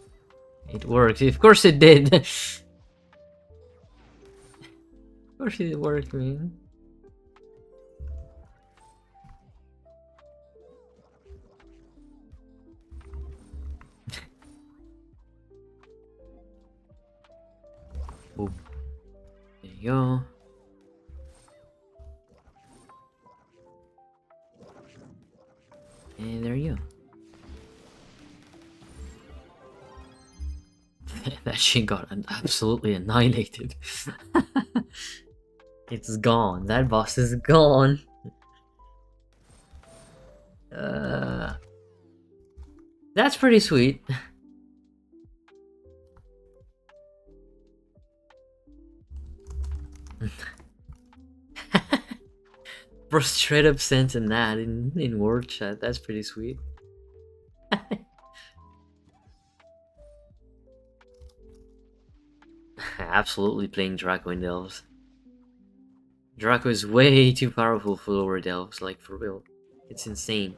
It worked. Of course it did. Of course it worked, man. Boom. There you go. And there you go. That shit got absolutely annihilated. It's gone. That boss is gone. That's pretty sweet. Bro straight up sent an ad in word chat. That's pretty sweet. Absolutely playing Draco in Delves. Draco is way too powerful for lower Delves, like for real. It's insane.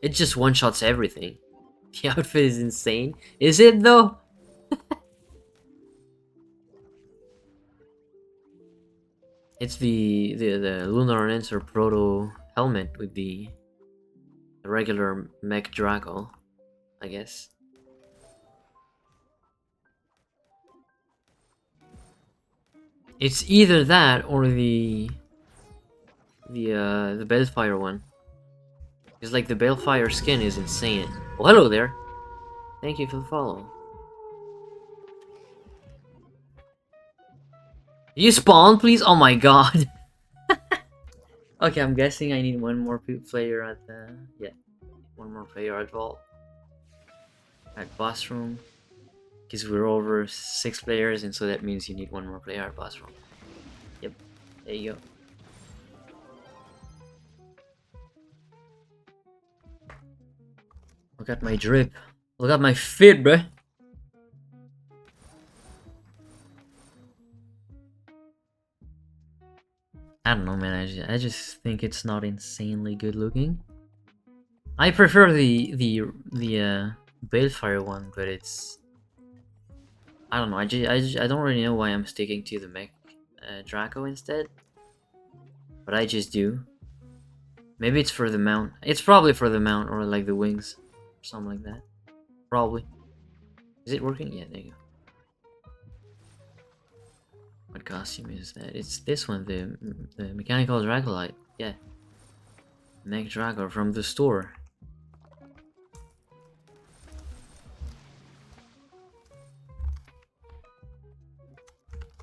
It just one-shots everything. The outfit is insane. Is it though? It's the Lunar Lancer Proto helmet with the regular mech Draco, I guess. It's either that or the Balefire one. Because like the Balefire skin is insane. Well, hello there. Thank you for the follow. You spawn, please? Oh my god. Okay, I'm guessing I need one more player at the... Yeah. One more player at Vault. At boss room. Because we're over 6 players, and so that means you need one more player at boss room. Yep. There you go. Look at my drip. Look at my fit, bruh. I don't know, man. I just think it's not insanely good looking. I prefer the Balefire one, but it's... I don't know. I don't really know why I'm sticking to the mech Draco instead. But I just do. Maybe it's for the mount. It's probably for the mount or like the wings. Or something like that. Probably. Is it working? Yeah, there you go. What costume is that? It's this one, the mechanical Dracolite. Yeah. Mech Draco from the store.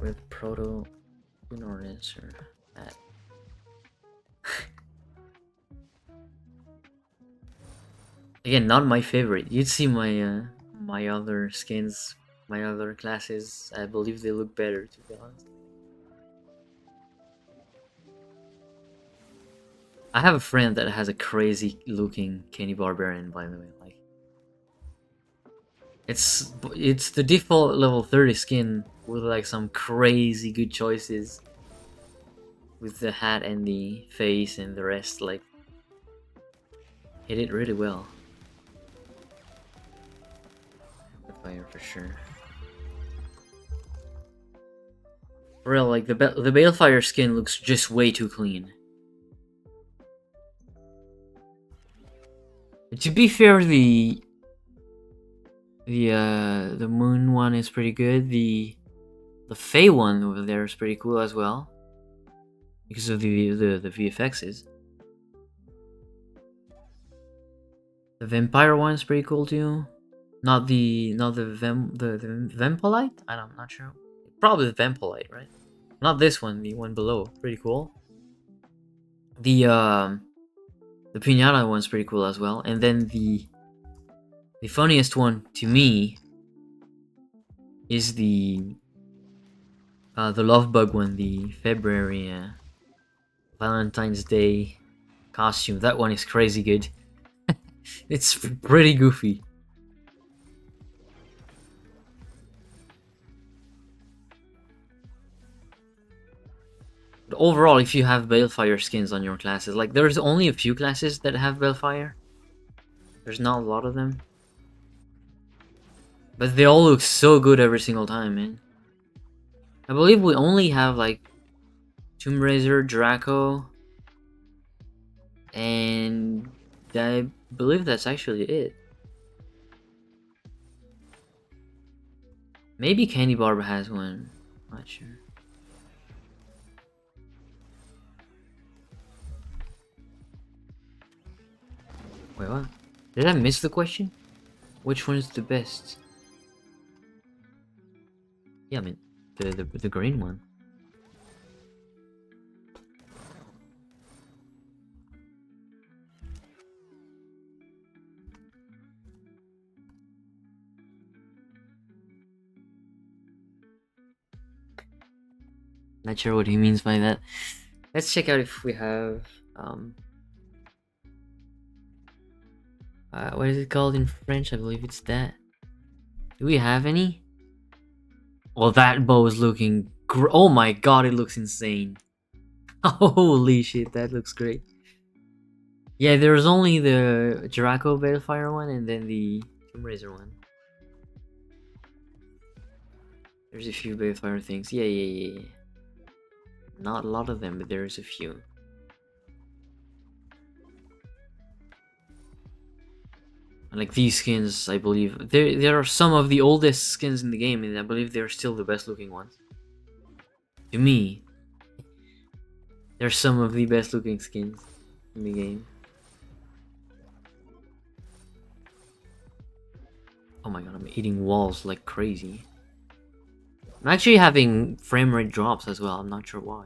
With Proto Lunar Lancer hat. Again, not my favorite. You'd see my my other skins, my other classes. I believe they look better, to be honest. I have a friend that has a crazy looking Kenny Barbarian, by the way. Like, it's the default level 30 skin with like some crazy good choices with the hat and the face and the rest. Like, he did really well. Fire for sure. For real, like the Balefire skin looks just way too clean. But to be fair, the Moon one is pretty good. The Fae one over there is pretty cool as well, because of the VFXs. The Vampire one is pretty cool too. Not the Vampolite? I'm not sure. Probably the Vampolite, right? Not this one, the one below. Pretty cool. The The Pinata one's pretty cool as well. And then the funniest one to me is the Love Bug one, the February Valentine's Day costume. That one is crazy good. It's pretty goofy. But overall, if you have Balefire skins on your classes, like there's only a few classes that have Balefire. There's not a lot of them. But they all look so good every single time, man. I believe we only have like Tomb Raider, Draco, and I believe that's actually it. Maybe Candy Barber has one. Not sure. Wait, what? Did I miss the question? Which one is the best? Yeah, I mean, the green one. Not sure what he means by that. Let's check out if we have what is it called in French? I believe it's that. Do we have any? Well, that bow is looking oh my god, it looks insane. Holy shit, that looks great. Yeah, there's only the Draco Balefire one and then the Tomb Raider one. There's a few Balefire things. Yeah. Not a lot of them, but there's a few. Like these skins, I believe there are some of the oldest skins in the game, and I believe they're still the best looking ones. To me, they're some of the best looking skins in the game. Oh my god, I'm eating walls like crazy. I'm actually having frame rate drops as well. I'm not sure why.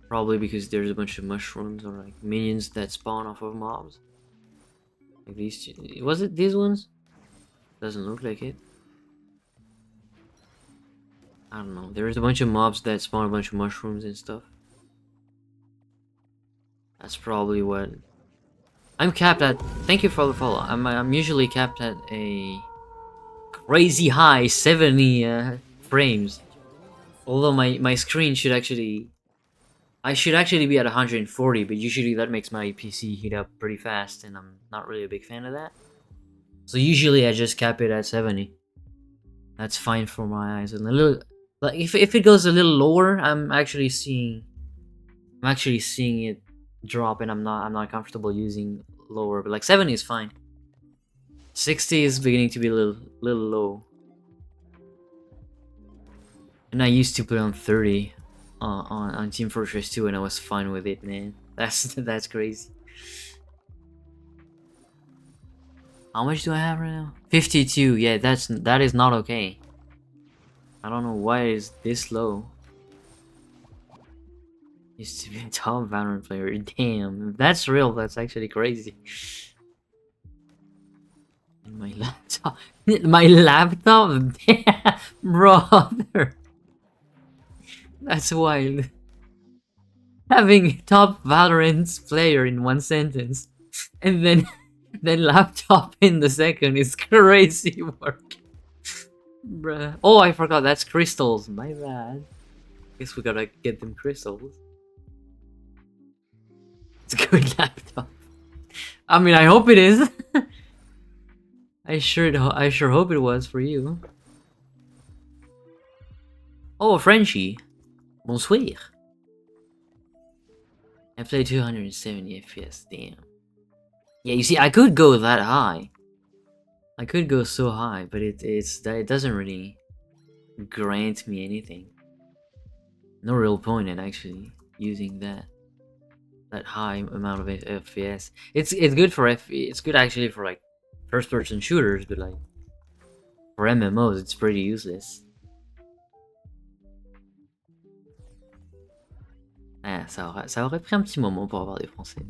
Probably because there's a bunch of mushrooms or like minions that spawn off of mobs. Like these two. Was it these ones? Doesn't look like it. I don't know. There's a bunch of mobs that spawn a bunch of mushrooms and stuff. That's probably what. I'm capped at. Thank you for the follow. I'm usually capped at a crazy high 70 frames. Although my screen should actually. I should actually be at 140, but usually that makes my PC heat up pretty fast, and I'm not really a big fan of that. So usually I just cap it at 70. That's fine for my eyes. And a little, like if it goes a little lower, I'm actually seeing it drop, and I'm not comfortable using lower. But like 70 is fine. 60 is beginning to be a little low. And I used to play on 30 on Team Fortress 2, and I was fine with it, man. That's crazy. How much do I have right now? 52. Yeah, that is not okay. I don't know why it's this low. Used to be a top Valorant player. Damn, if that's real, that's actually crazy. And my laptop, my laptop, damn, brother. That's wild. Having top Valorant player in one sentence, and then laptop in the second is crazy work. Bruh. Oh, I forgot, that's crystals. My bad. Guess we gotta get them crystals. It's a good laptop. I mean, I hope it is. I sure hope it was for you. Oh, Frenchie. Bonsoir. I play 270 FPS, damn. Yeah, you see, I could go that high. I could go so high, but it doesn't really grant me anything. No real point in actually using that high amount of FPS. It's good for it's good actually for like first person shooters, but like for MMOs it's pretty useless. Ah, ça aurait pris un petit moment pour avoir des français.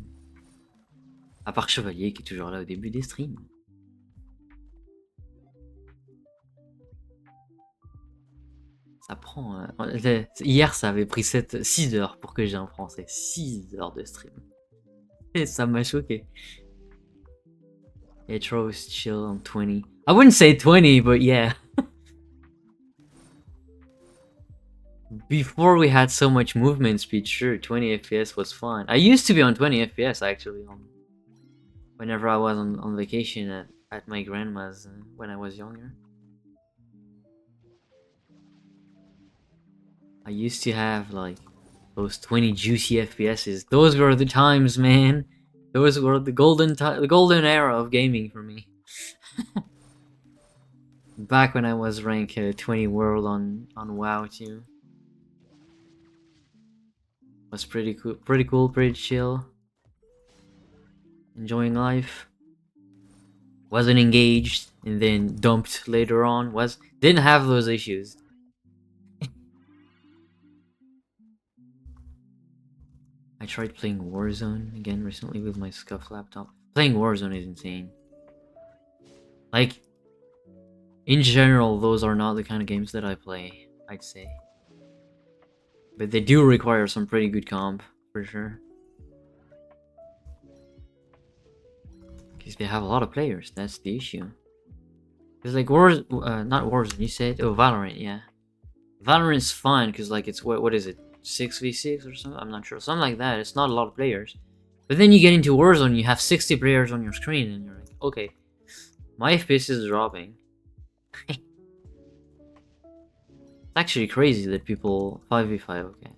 À part Chevalier qui est toujours là au début des streams. Ça prend... Hier, ça avait pris 6 heures pour que j'ai un français. 6 heures de stream. Et ça m'a choqué. Intro is chill on 20. I wouldn't say 20, but yeah. Before we had so much movement speed, sure, 20 FPS was fun. I used to be on 20 FPS actually, whenever I was on vacation at my grandma's when I was younger. I used to have like those 20 juicy FPSs. Those were the times, man. Those were the golden era of gaming for me. Back when I was rank 20 world on WoW too. Was pretty cool, pretty chill. Enjoying life. Wasn't engaged and then dumped later on. Didn't have those issues. I tried playing Warzone again recently with my scuffed laptop. Playing Warzone is insane. Like, in general, those are not the kind of games that I play, I'd say. But they do require some pretty good comp, for sure. Because they have a lot of players, that's the issue. Because like not Warzone, you said? Oh, Valorant, yeah. Valorant's fun, because like it's, what is it? 6v6 or something? I'm not sure. Something like that. It's not a lot of players. But then you get into Warzone, you have 60 players on your screen, and you're like, okay, my FPS is dropping. It's actually crazy that people... 5v5, okay.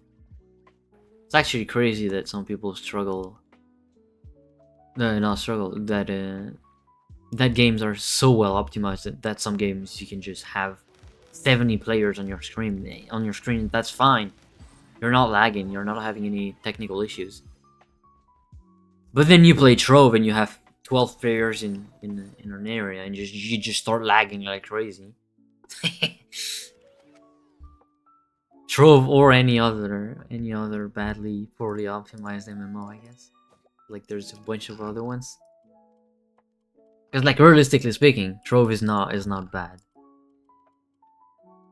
It's actually crazy that some people struggle... No, not struggle. That games are so well optimized that some games you can just have 70 players on your screen. That's fine. You're not lagging, you're not having any technical issues. But then you play Trove and you have 12 players in an area and you just start lagging like crazy. Trove or any other poorly optimized MMO, I guess. Like there's a bunch of other ones. Because like realistically speaking, Trove is not bad.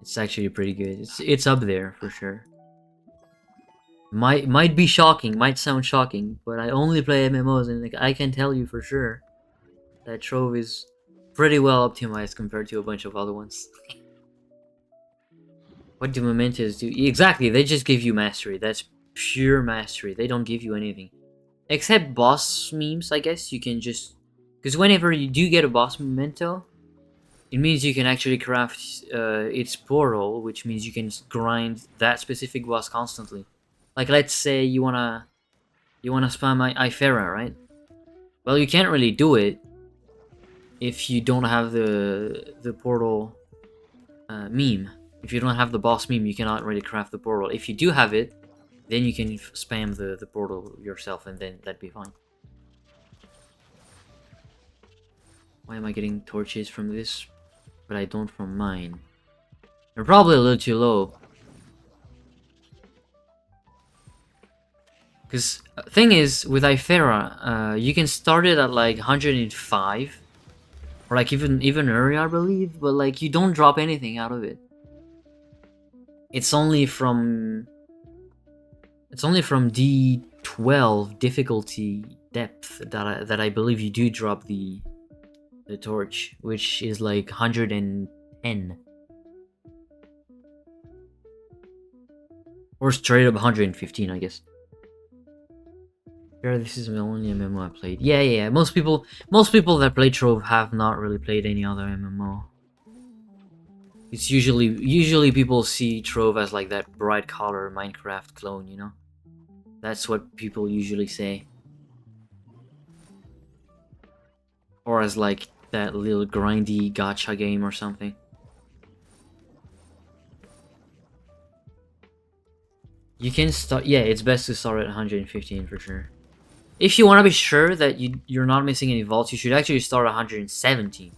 It's actually pretty good. It's up there for sure. Might be shocking, might sound shocking, but I only play MMOs and like I can tell you for sure that Trove is pretty well optimized compared to a bunch of other ones. What do Mementos do? Exactly, they just give you mastery. That's pure mastery. They don't give you anything. Except boss memes, I guess. You can just... Because whenever you do get a boss memento, it means you can actually craft its portal, which means you can grind that specific boss constantly. Like, let's say you wanna spam Ifera, right? Well, you can't really do it if you don't have the portal meme. If you don't have the boss meme, you cannot really craft the portal. If you do have it, then you can spam the portal yourself, and then that'd be fine. Why am I getting torches from this, but I don't from mine? They're probably a little too low. Because thing is, with Ifera, you can start it at like 105, or like even earlier, I believe. But like you don't drop anything out of it. It's only from D12 difficulty depth that I believe you do drop the torch, which is like 110. Or straight up 115, I guess. Sure, this is the only MMO I played. Yeah. Most people that play Trove have not really played any other MMO. It's usually people see Trove as like that bright color Minecraft clone, you know? That's what people usually say. Or as like that little grindy gacha game or something. You can start, yeah, it's best to start at 115 for sure. If you want to be sure that you're not missing any vaults, you should actually start at 117.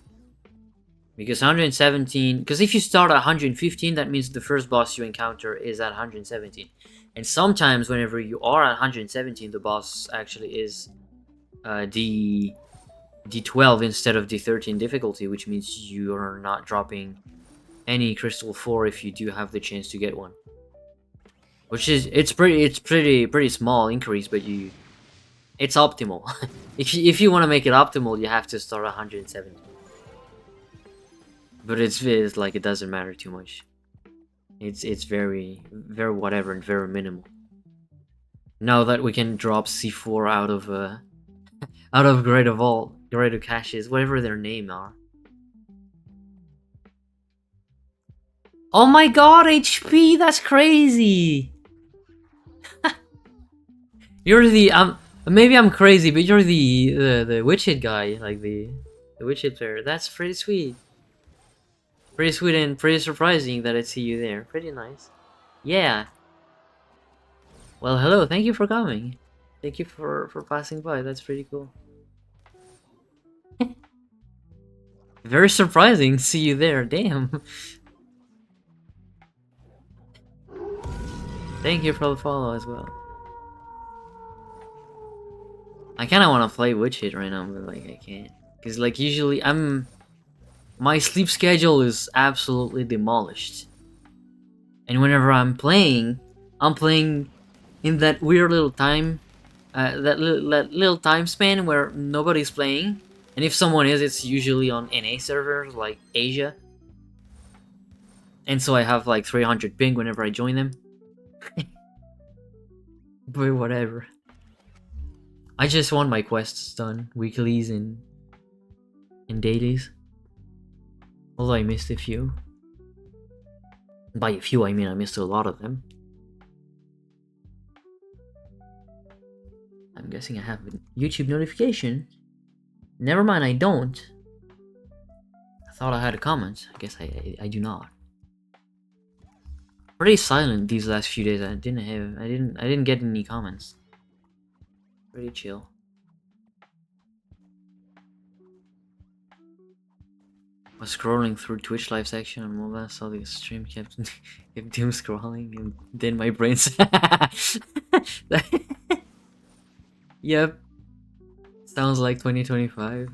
Because 117, because if you start at 115, that means the first boss you encounter is at 117. And sometimes whenever you are at 117, the boss actually is D12 instead of D13 difficulty, which means you are not dropping any crystal 4 if you do have the chance to get one. Which is pretty small increase, but it's optimal. if you want to make it optimal, you have to start 170. But it's like it doesn't matter too much. It's very whatever and very minimal. Now that we can drop C4 out of greater vault, greater caches, whatever their name are. Oh my god, HP, that's crazy. You're the maybe I'm crazy, but you're the witch hit guy, like the witch hit player. That's pretty sweet. Pretty sweet and pretty surprising that I see you there. Pretty nice. Yeah. Well, hello. Thank you for coming. Thank you for passing by. That's pretty cool. Very surprising to see you there. Damn. Thank you for the follow as well. I kind of want to play Witch Hit right now, but like I can't. Cause like usually my sleep schedule is absolutely demolished. And whenever I'm playing in that weird little time, that little time span where nobody's playing. And if someone is, it's usually on NA servers like Asia. And so I have like 300 ping whenever I join them. But whatever. I just want my quests done, weeklies and dailies. Although I missed a few. By a few, I mean I missed a lot of them. I'm guessing I have a YouTube notification. Never mind, I don't. I thought I had a comment. I guess I do not. Pretty silent these last few days. I didn't get any comments. Pretty chill. I was scrolling through Twitch live section on mobile, saw the stream kept doom scrolling, and then my brain Yep. Sounds like 2025.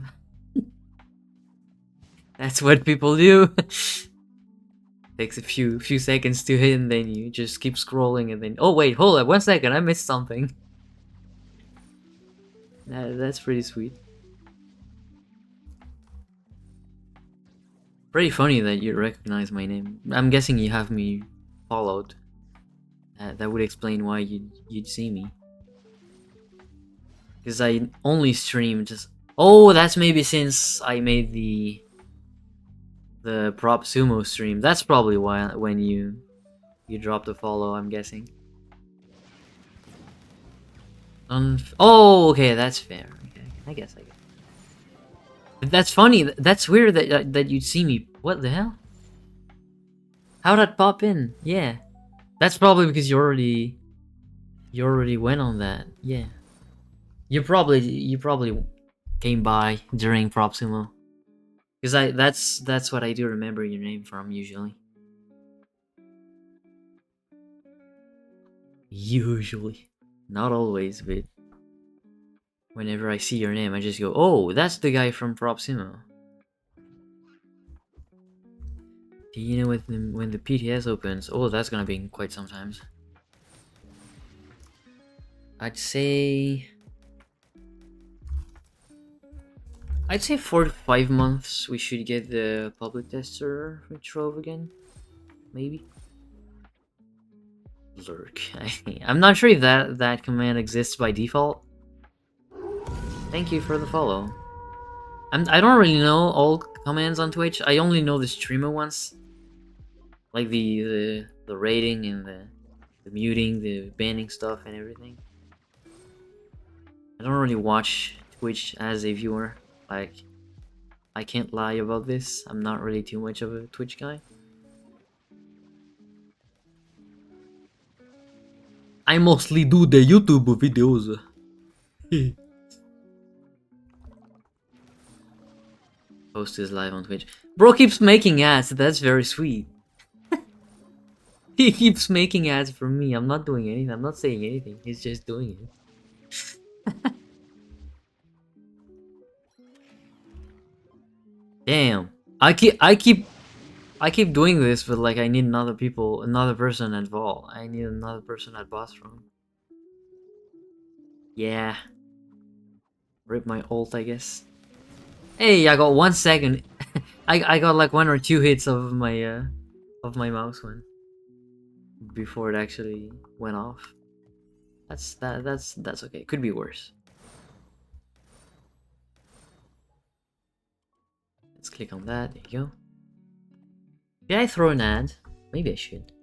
That's what people do. Takes a few seconds to hit, and then you just keep scrolling, and then oh wait, hold up, 1 second, I missed something. That's pretty sweet. Pretty funny that you recognize my name. I'm guessing you have me followed. That would explain why you'd see me. Because I only stream just... Oh, that's maybe since I made the prop sumo stream. That's probably why when you dropped a follow, I'm guessing. Oh, okay, that's fair. Okay, I guess. That's funny. That's weird that you'd see me. What the hell? How'd that pop in? Yeah, that's probably because you already went on that. Yeah, you probably came by during prop sumo. Because that's what I do remember your name from usually. Usually, not always, but whenever I see your name, I just go, "Oh, that's the guy from Prop Sumo." Do you know when the PTS opens? Oh, that's gonna be in quite some times. I'd say 4 to 5 months we should get the public tester with Trove again. Maybe. Lurk. I'm not sure if that command exists by default. Thank you for the follow. I don't really know all commands on Twitch. I only know the streamer ones. Like the rating and the muting, the banning stuff and everything. I don't really watch Twitch as a viewer. Like, I can't lie about this. I'm not really too much of a Twitch guy. I mostly do the YouTube videos. Post is live on Twitch. Bro keeps making ads. That's very sweet. He keeps making ads for me. I'm not doing anything. I'm not saying anything. He's just doing it. I keep doing this, but like I need another person at Vol. I need another person at boss room. Yeah. Rip my ult, I guess. Hey, I got 1 second. I got like 1 or 2 hits of my mouse when before it actually went off. That's okay. Could be worse. Let's click on that. There you go. Did I throw an ad? Maybe I should.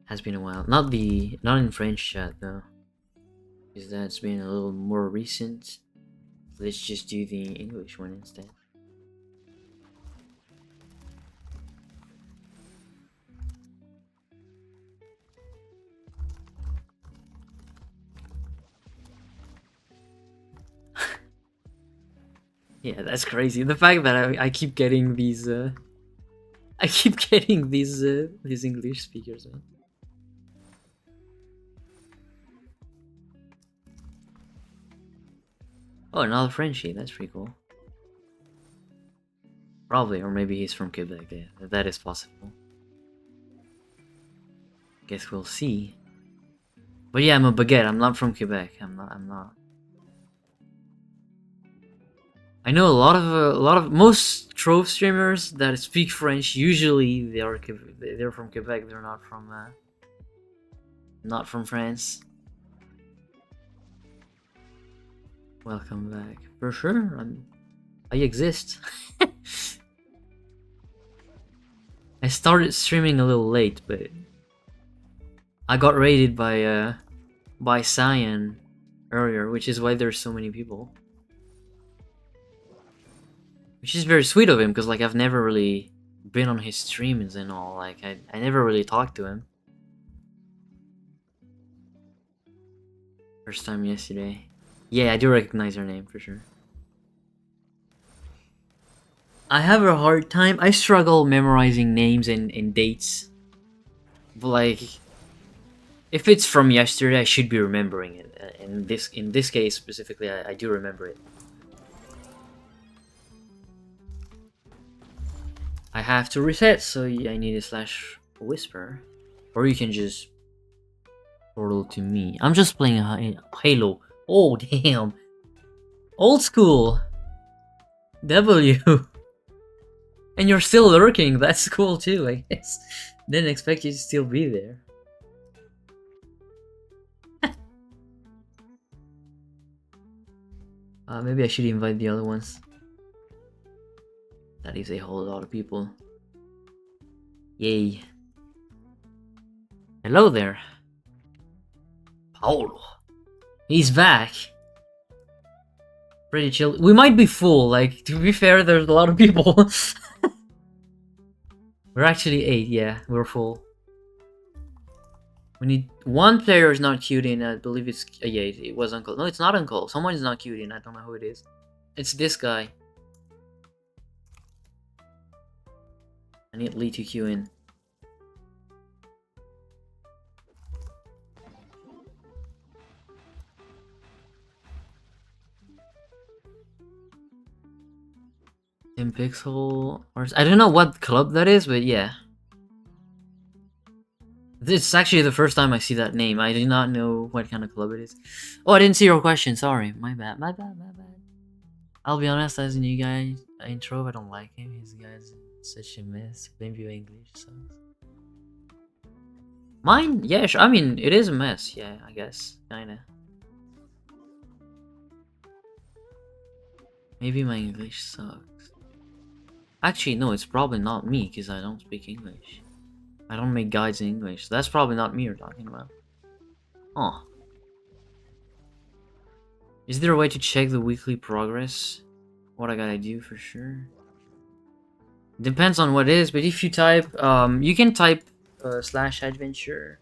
Has been a while. Not in French chat though. Because that's been a little more recent. Let's just do the English one instead. Yeah, that's crazy. The fact that I keep getting these these English speakers, man. Oh, another Frenchie. That's pretty cool. Probably, or maybe he's from Quebec. Yeah, that is possible. Guess we'll see. But yeah, I'm a baguette. I'm not from Quebec. I'm not. I know a lot of most Trove streamers that speak French. Usually they're from Quebec. They're not from France. Welcome back. For sure, I exist. I started streaming a little late, but I got raided by Cyan earlier, which is why there's so many people. Which is very sweet of him, because like I've never really been on his streams and all. Like I never really talked to him. First time yesterday. Yeah, I do recognize her name for sure. I have a hard time. I struggle memorizing names and dates. But like, if it's from yesterday, I should be remembering it. In this case specifically, I do remember it. I have to reset, so I need a slash whisper, or you can just portal to me. I'm just playing Halo. Oh damn, old school. W. And you're still lurking. That's cool too, I guess. Didn't expect you to still be there. Maybe I should invite the other ones. That is a whole lot of people. Yay. Hello there. Paolo. He's back. Pretty chill. We might be full, like, to be fair, there's a lot of people. We're actually 8, yeah, we're full. We need one player is not queued in. I believe it's yeah, it was Uncle. No, it's not Uncle. Someone is not queued in. I don't know who it is. It's this guy. I need Lee to queue in. In Pixel, or I don't know what club that is, but yeah. This is actually the first time I see that name. I do not know what kind of club it is. Oh, I didn't see your question. Sorry. My bad. My bad. My bad. I'll be honest, as a new guy, intro, I don't like him. His guy's such a mess. Maybe your English sucks. Mine? Yeah, sure. I mean, it is a mess. Yeah, I guess. Kinda. Maybe my English sucks. Actually, no, it's probably not me, because I don't speak English. I don't make guides in English. So that's probably not me you're talking about. Oh. Is there a way to check the weekly progress? What I gotta do for sure? Depends on what it is, but if you type, you can type slash adventure.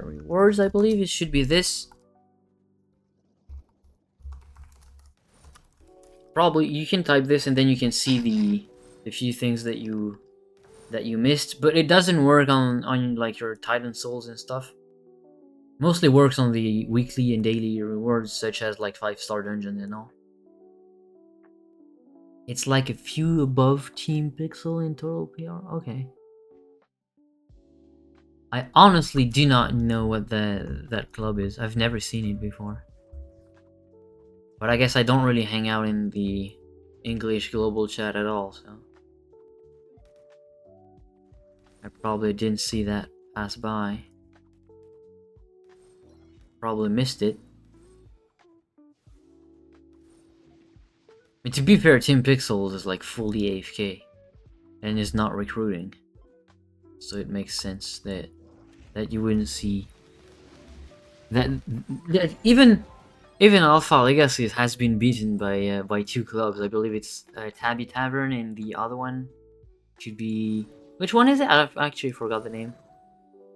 Rewards, I believe it should be this. Probably you can type this and then you can see the few things that you missed, but it doesn't work on like your Titan souls and stuff. Mostly works on the weekly and daily rewards, such as like 5-star dungeon and all. It's like a few above Team Pixel in total PR. Okay. I honestly do not know what that club is. I've never seen it before. But I guess I don't really hang out in the English global chat at all, so I probably didn't see that pass by. Probably missed it. I mean, to be fair, Team Pixels is like fully AFK and is not recruiting, so it makes sense that you wouldn't see that even Alpha Legacy has been beaten by two clubs. I believe it's Tabby Tavern and the other one should be, which one is it? I actually forgot the name.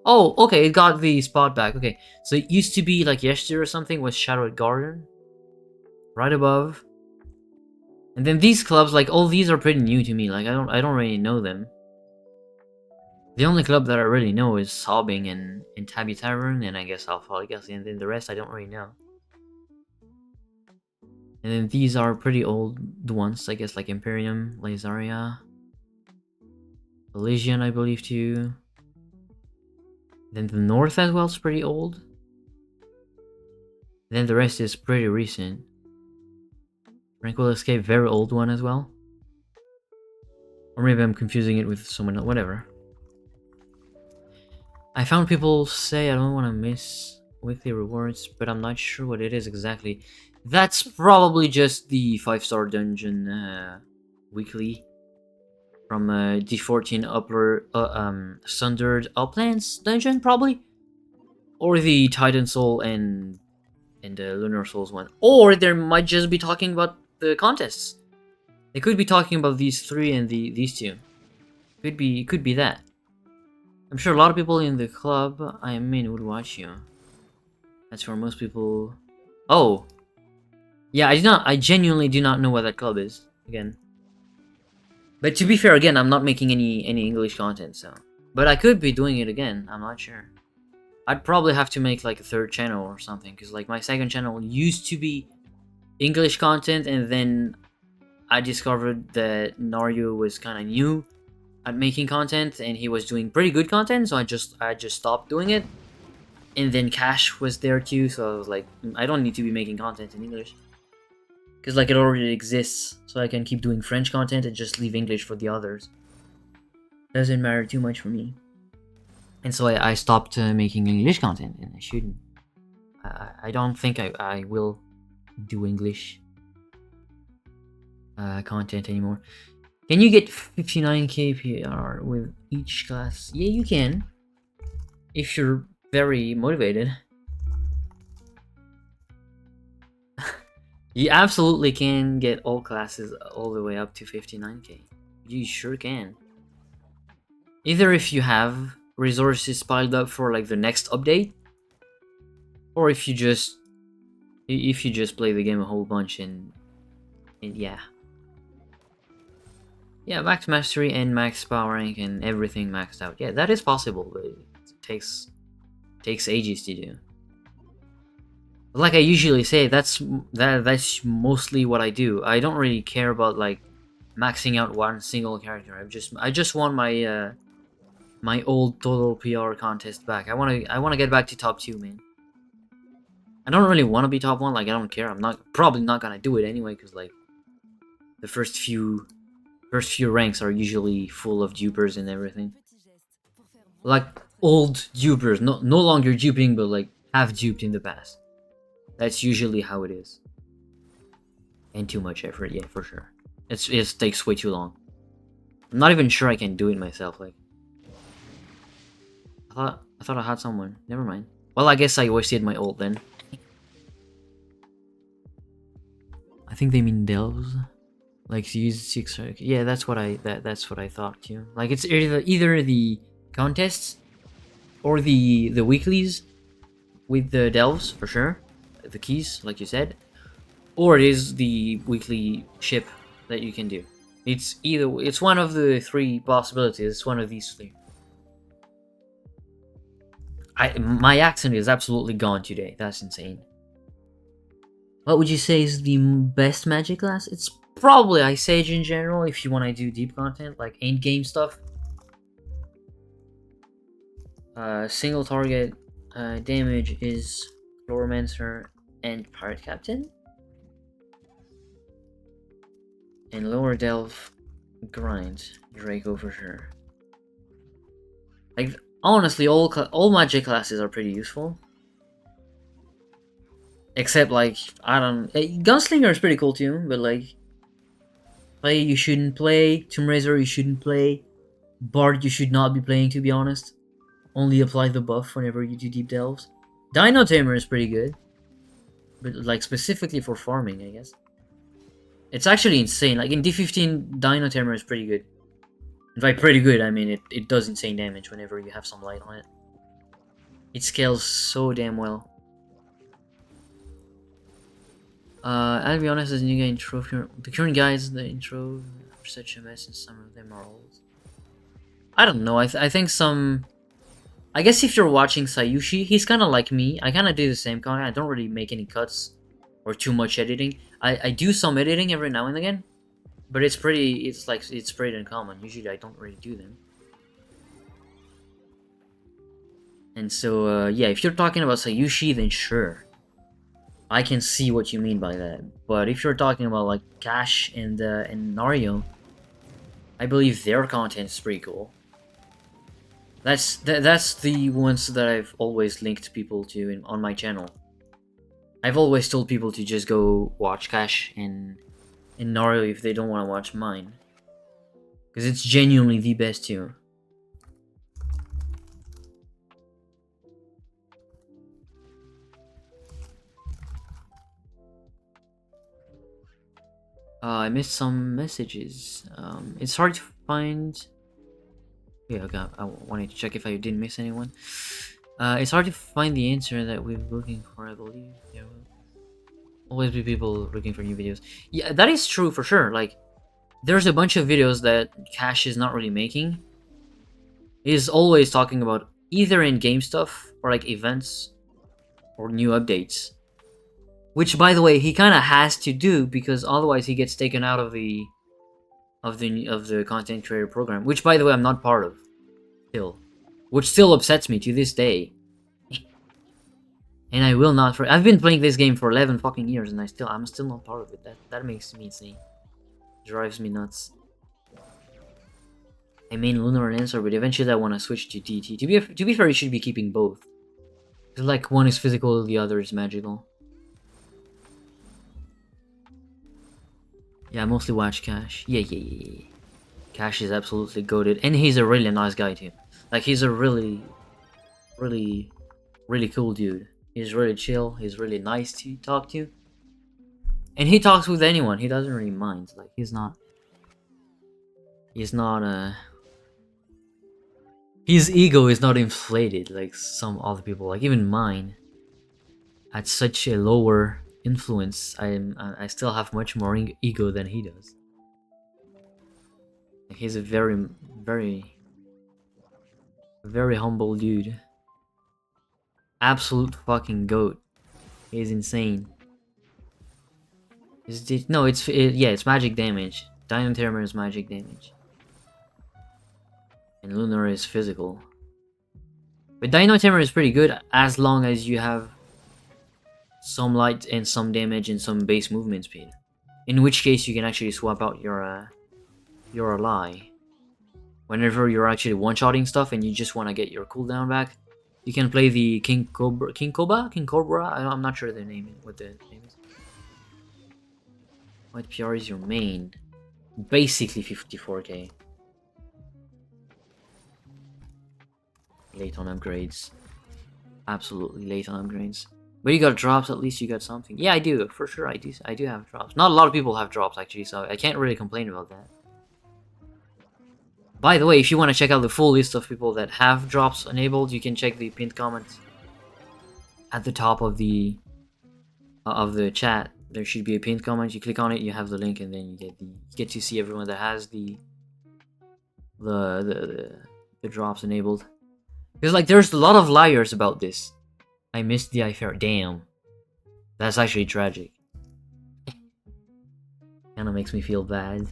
Oh, okay, it got the spot back. Okay, so it used to be like yesterday or something was Shadowed Garden, right above. And then these clubs, like all these are pretty new to me. Like I don't really know them. The only club that I really know is Sobbing and Tabby Tavern, and I guess Alpha Legacy, and then the rest I don't really know. And then these are pretty old ones, I guess, like Imperium, Lazaria, Elysian, I believe too. Then the North as well is pretty old. And then the rest is pretty recent. Tranquil Escape, very old one as well. Or maybe I'm confusing it with someone else, whatever. I found people say I don't want to miss weekly rewards, but I'm not sure what it is exactly. That's probably just the 5-star dungeon weekly from D14 Upper Sundered Uplands dungeon, probably, or the Titan Soul and the Lunar Souls one, or they might just be talking about the contests. They could be talking about these three and these two. Could be that. I'm sure a lot of people in the club I am in would watch you. That's for most people. Oh, yeah, I genuinely do not know what that club is. Again, but to be fair, again, I'm not making any English content, so. But I could be doing it again. I'm not sure. I'd probably have to make like a third channel or something, because like my second channel used to be English content, and then I discovered that Nario was kind of new at making content, and he was doing pretty good content, so I just stopped doing it. And then Cash was there too, so I was like, I don't need to be making content in English, because like it already exists, so I can keep doing French content and just leave English for the others. Doesn't matter too much for me. And so I stopped making English content, and I shouldn't. I don't think I will do English content anymore. Can you get 59k PR with each class? Yeah, you can. If you're very motivated. You absolutely can get all classes all the way up to 59k. You sure can. Either if you have resources piled up for like the next update, or if you just play the game a whole bunch and yeah. Yeah, max mastery and max power rank and everything maxed out. Yeah, that is possible, but it takes ages to do. Like I usually say, that's mostly what I do. I don't really care about like maxing out one single character. I just want my my old total PR contest back. I wanna get back to top 2, man. I don't really want to be top 1. Like I don't care. I'm probably not gonna do it anyway, because like the first few ranks are usually full of dupers and everything. Like old dupers, no longer duping, but like have duped in the past. That's usually how it is. And too much effort, yeah, for sure. It takes way too long. I'm not even sure I can do it myself. Like, I thought I had someone. Never mind. Well, I guess I wasted my ult then. I think they mean delves. Like to use 6. Yeah, that's what I thought too. Like it's either the contests or the weeklies with the delves for sure, the keys like you said, or it is the weekly ship that you can do. It's one of the 3 possibilities. It's one of these 3. My accent is absolutely gone today. That's insane. What would you say is the best magic class? It's probably Ice Age in general if you want to do deep content, like end game stuff. Single target damage is Chloromancer and Pirate Captain. And lower delve grind Draco for sure. Like honestly, all magic classes are pretty useful. Except like Gunslinger is pretty cool too, but like Play you shouldn't play, Tomb Raiser you shouldn't play, Bard you should not be playing, to be honest. Only apply the buff whenever you do deep delves. Dino Tamer is pretty good, but like specifically for farming, I guess. It's actually insane. Like in D15, Dino Tamer is pretty good. In fact, pretty good. I mean, it does insane damage whenever you have some light on it. It scales so damn well. I'll be honest, as a new guy intro, the current guys, the intro are such a mess, and some of them are old. I don't know. I think some. I guess if you're watching Sayushi, he's kind of like me. I kind of do the same content. I don't really make any cuts or too much editing. I do some editing every now and again, but it's pretty uncommon. Usually I don't really do them. And so yeah, if you're talking about Sayushi, then sure, I can see what you mean by that. But if you're talking about like Cash and Nario, I believe their content is pretty cool. That's the ones that I've always linked people to on my channel. I've always told people to just go watch Cash and Nario if they don't want to watch mine, because it's genuinely the best too. I missed some messages. It's hard to find. Yeah, okay. I wanted to check if I didn't miss anyone. It's hard to find the answer that we're looking for, I believe. There will always be people looking for new videos. Yeah, that is true for sure. Like, there's a bunch of videos that Cash is not really making. He's always talking about either in-game stuff or like events or new updates. Which, by the way, he kind of has to do because otherwise he gets taken out of the content creator program. Which, by the way, I'm not part of. Still, which still upsets me to this day. And I will not. I've been playing this game for 11 fucking years, and I'm still not part of it. That makes me insane. Drives me nuts. I mean Lunar and Answer, but eventually I want to switch to DT. To be fair, you should be keeping both. Like one is physical, the other is magical. Yeah, I mostly watch Cash. Yeah. Cash is absolutely goated, and he's a really nice guy too. Like he's a really cool dude. He's really chill. He's really nice to talk to, and he talks with anyone. He doesn't really mind. Like he's not. His ego is not inflated like some other people. Like even mine. At such a lower influence, I still have much more ego than he does. He's a very humble dude. Absolute fucking goat. He's insane. It's magic damage. Dino Terror is magic damage. And Lunar is physical. But Dino Terror is pretty good as long as you have some light and some damage and some base movement speed. In which case you can actually swap out your ally. Whenever you're actually one-shotting stuff and you just want to get your cooldown back, you can play the King Cobra? I'm not sure what the name is. White PR is your main. Basically 54k. Late on upgrades. Absolutely late on upgrades. But you got drops, at least you got something. Yeah, I do, for sure, I do have drops. Not a lot of people have drops, actually, so I can't really complain about that. By the way, if you want to check out the full list of people that have drops enabled, you can check the pinned comment at the top of the chat. There should be a pinned comment. You click on it, you have the link, and then you get to see everyone that has the drops enabled. Because like there's a lot of liars about this. I missed the Iferas. Damn, that's actually tragic. And Kind of makes me feel bad.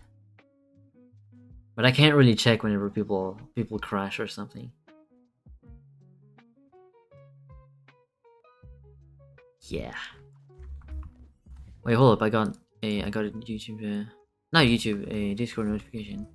But I can't really check whenever people crash or something. Yeah. Wait, hold up! I got a YouTube, not YouTube, a Discord notification.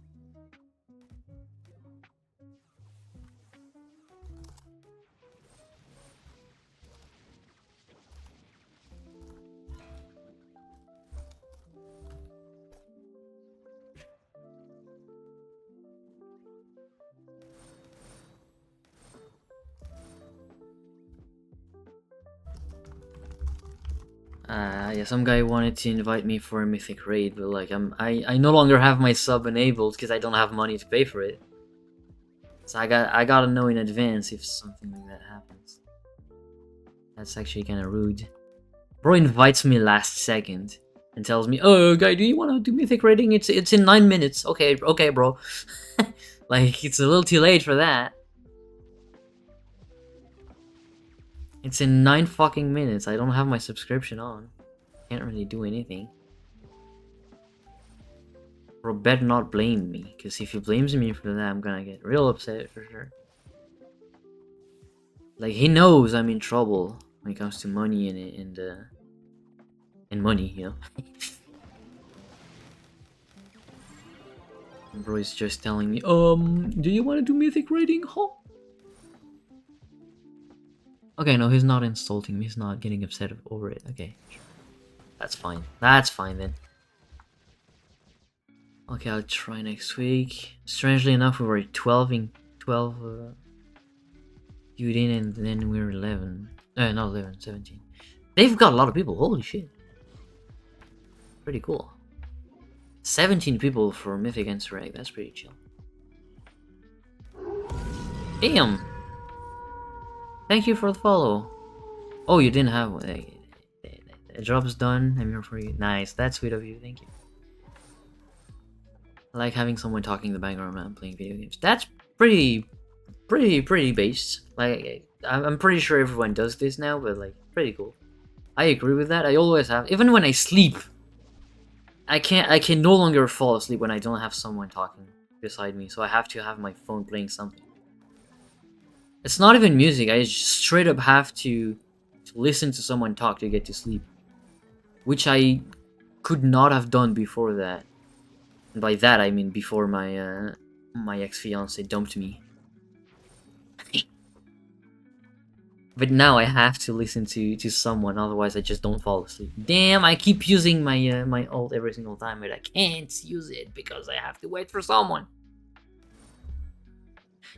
Yeah, some guy wanted to invite me for a mythic raid, but like I no longer have my sub enabled because I don't have money to pay for it. So I gotta know in advance if something like that happens. That's actually kind of rude. Bro invites me last second and tells me, "Oh, guy, do you want to do mythic raiding? It's in 9 minutes." Okay, bro. Like it's a little too late for that. It's in 9 fucking minutes. I don't have my subscription on. Can't really do anything. Bro, better not blame me, because if he blames me for that, I'm gonna get real upset for sure. Like, he knows I'm in trouble when it comes to money and money, you know? Bro is just telling me, do you want to do mythic raiding, huh? Okay, no, he's not insulting me. He's not getting upset over it. Okay. That's fine. That's fine then. Okay, I'll try next week. Strangely enough, we were 12 viewed in, and then we were 11. Not 11, 17. They've got a lot of people. Holy shit. Pretty cool. 17 people for Mythic and Surreg. That's pretty chill. Damn! Thank you for the follow. Oh, you didn't have one. The job's done. I'm here for you. Nice. That's sweet of you. Thank you. I like having someone talking in the background when I'm playing video games. That's pretty based. Like, I'm pretty sure everyone does this now, but like, pretty cool. I agree with that. I always have. Even when I sleep, I can no longer fall asleep when I don't have someone talking beside me. So I have to have my phone playing something. It's not even music. I just straight up have to listen to someone talk to get to sleep, which I could not have done before that. And by that I mean before my my ex-fiance dumped me. But now I have to listen to someone, otherwise I just don't fall asleep. Damn, I keep using my my ult every single time, but I can't use it because I have to wait for someone.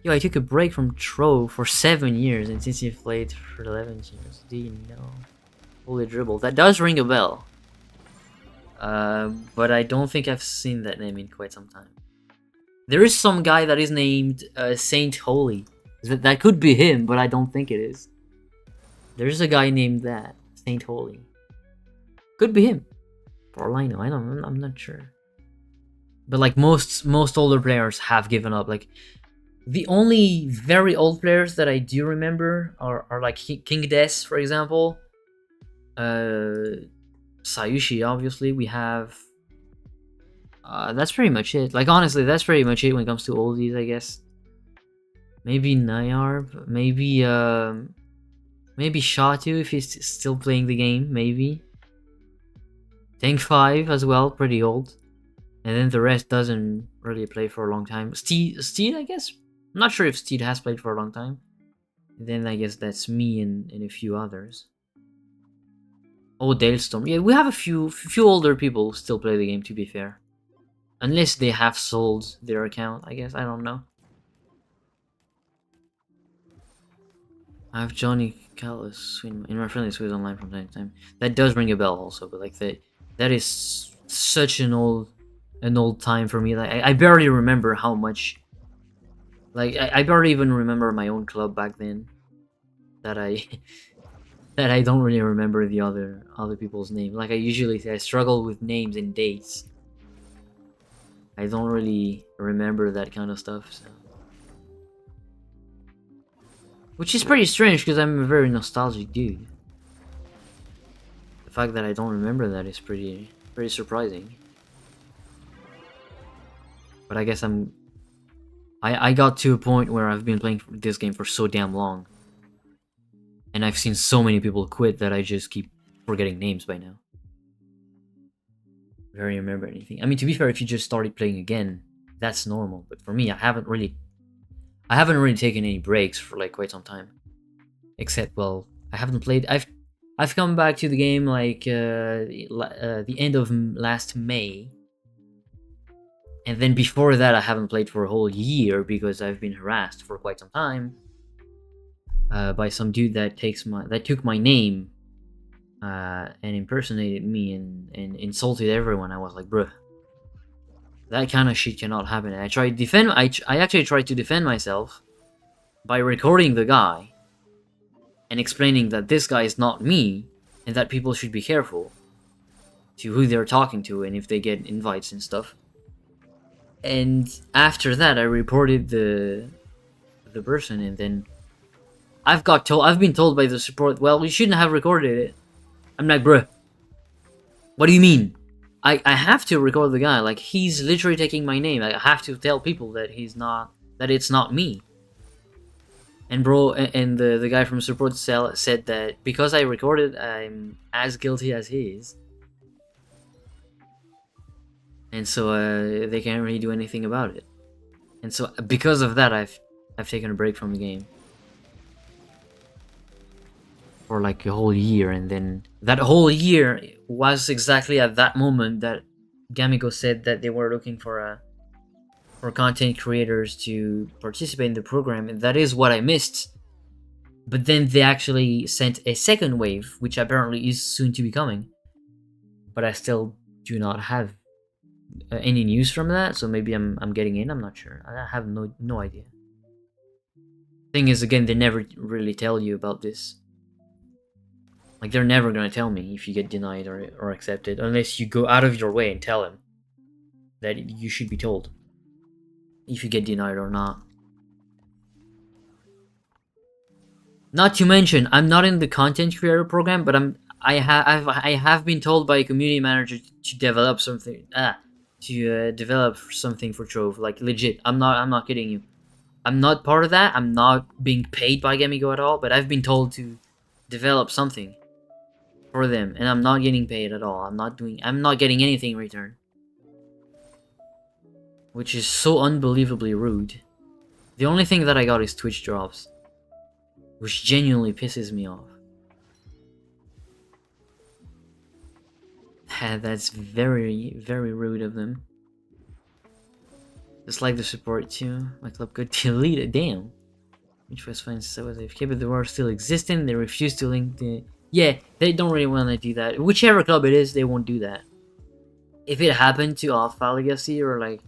Yo, I took a break from Tro for 7 years, and since you've played for 11 years, do you know? Holy dribble, that does ring a bell. But I don't think I've seen that name in quite some time. There is some guy that is named Saint Holy. That could be him, but I don't think it is. There's a guy named that, Saint Holy. Could be him. For all I know, I'm not sure. But like most older players have given up. Like the only very old players that I do remember are like King Des, for example. Sayushi, obviously. We have. That's pretty much it. Like honestly, that's pretty much it when it comes to oldies, I guess. Maybe Nayarb, maybe Shatu if he's still playing the game, maybe. Tank 5 as well, pretty old. And then the rest doesn't really play for a long time. Steed, I guess? I'm not sure if Steed has played for a long time. And then I guess that's me and a few others. Oh, Dalestorm. Yeah, we have a few older people who still play the game, to be fair. Unless they have sold their account, I guess. I don't know. I have Johnny Callis in my friendly Swiss online from time to time. That does ring a bell also, but like that is such an old time for me. Like I barely remember how much. Like I barely even remember my own club back then. That I don't really remember the other people's names. Like I struggle with names and dates. I don't really remember that kind of stuff. So. Which is pretty strange because I'm a very nostalgic dude. The fact that I don't remember that is pretty surprising. But I guess I got to a point where I've been playing this game for so damn long. And I've seen so many people quit that I just keep forgetting names by now. I don't remember anything. I mean, to be fair, if you just started playing again, that's normal. But for me, I haven't really taken any breaks for like quite some time. Except, well, I haven't played. I've come back to the game like the end of last May. And then before that, I haven't played for a whole year because I've been harassed for quite some time by some dude that took my name and impersonated me and insulted everyone. I was like, bruh, that kind of shit cannot happen. And I actually tried to defend myself by recording the guy and explaining that this guy is not me and that people should be careful to who they're talking to and if they get invites and stuff. And after that, I reported the person, and then I've been told by the support, well, you shouldn't have recorded it. I'm like, bruh, what do you mean? I have to record the guy. Like, he's literally taking my name. I have to tell people that it's not me. And bro, and the guy from support said that because I recorded, I'm as guilty as he is. And so they can't really do anything about it. And so because of that, I've taken a break from the game for like a whole year, and then that whole year was exactly at that moment that Gamigo said that they were looking for content creators to participate in the program, and that is what I missed. But then they actually sent a second wave, which apparently is soon to be coming. But I still do not have any news from that, so maybe I'm getting in. I'm not sure. I have no idea. Thing is, again, they never really tell you about this. Like, they're never gonna tell me if you get denied or accepted, unless you go out of your way and tell them that you should be told if you get denied or not. Not to mention, I'm not in the content creator program, but I have been told by a community manager to develop something. Develop something for Trove. Like, legit. I'm not kidding you. I'm not part of that. I'm not being paid by Gamigo at all, but I've been told to develop something for them, and I'm not getting paid at all. I'm not getting anything in return. Which is so unbelievably rude. The only thing that I got is Twitch drops, which genuinely pisses me off. That's very, very rude of them. Just like the support too. My club got deleted. Damn. Which was fine, so was AFK, but the war still existing. They refuse to link the... Yeah, they don't really want to do that. Whichever club it is, they won't do that. If it happened to Alpha Legacy or like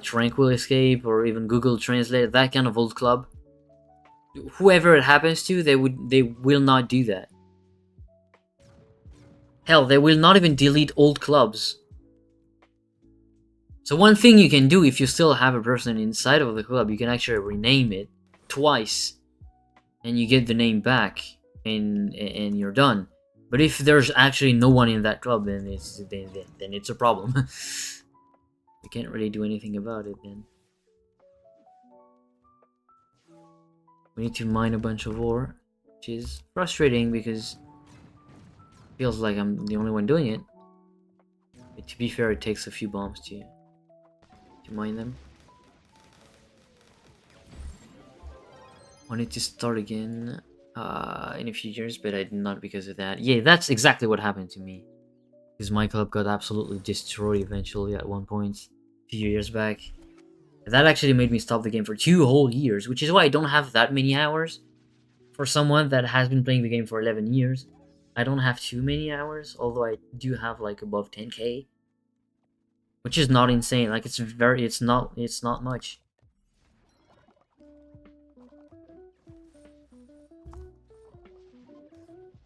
Tranquil Escape or even Google Translate, that kind of old club, whoever it happens to, they will not do that. Hell, they will not even delete old clubs. So one thing you can do if you still have a person inside of the club, you can actually rename it twice, and you get the name back, and you're done. But if there's actually no one in that club, then it's a problem. You can't really do anything about it then. We need to mine a bunch of ore, which is frustrating because it feels like I'm the only one doing it. But to be fair, it takes a few bombs to mine them. Wanted to start again in a few years, but I did not because of that. Yeah, that's exactly what happened to me. Because my club got absolutely destroyed eventually at one point, a few years back. That actually made me stop the game for 2 whole years, which is why I don't have that many hours. For someone that has been playing the game for 11 years, I don't have too many hours, although I do have like above 10k. Which is not insane, like it's not much.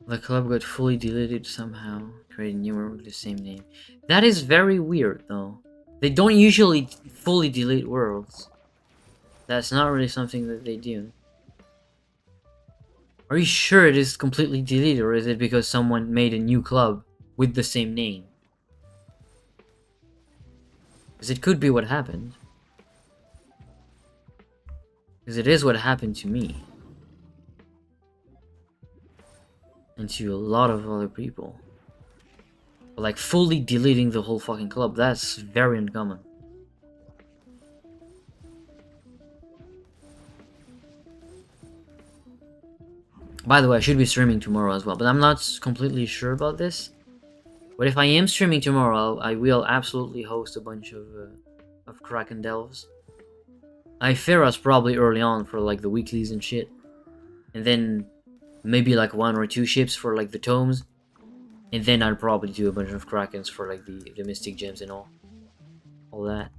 The club got fully deleted somehow, creating new one with the same name. That is very weird though. They don't usually fully delete worlds. That's not really something that they do. Are you sure it is completely deleted, or is it because someone made a new club with the same name? Because it could be what happened. Because it is what happened to me. And to a lot of other people. But like fully deleting the whole fucking club, that's very uncommon. By the way, I should be streaming tomorrow as well, but I'm not completely sure about this. But if I am streaming tomorrow, I will absolutely host a bunch of Kraken delves. Iferas probably early on for like the weeklies and shit. And then maybe like 1 or 2 ships for like the tomes. And then I'll probably do a bunch of Krakens for like the Mystic Gems and all that.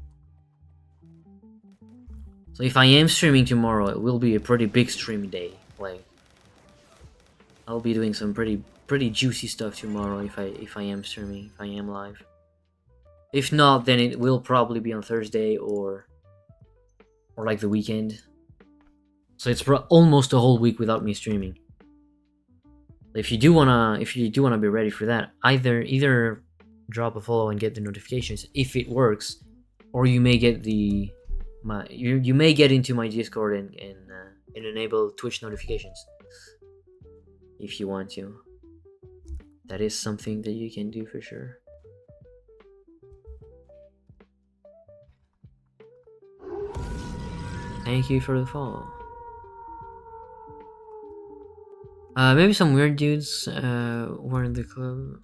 So if I am streaming tomorrow, it will be a pretty big stream day. Like I'll be doing some pretty juicy stuff tomorrow if I am streaming, if I am live. If not, then it will probably be on Thursday or like the weekend. So it's almost a whole week without me streaming. If you do wanna be ready for that, either drop a follow and get the notifications if it works, or you may get you may get into my Discord and enable Twitch notifications if you want to. That is something that you can do for sure. Thank you for the follow. Maybe some weird dudes were in the club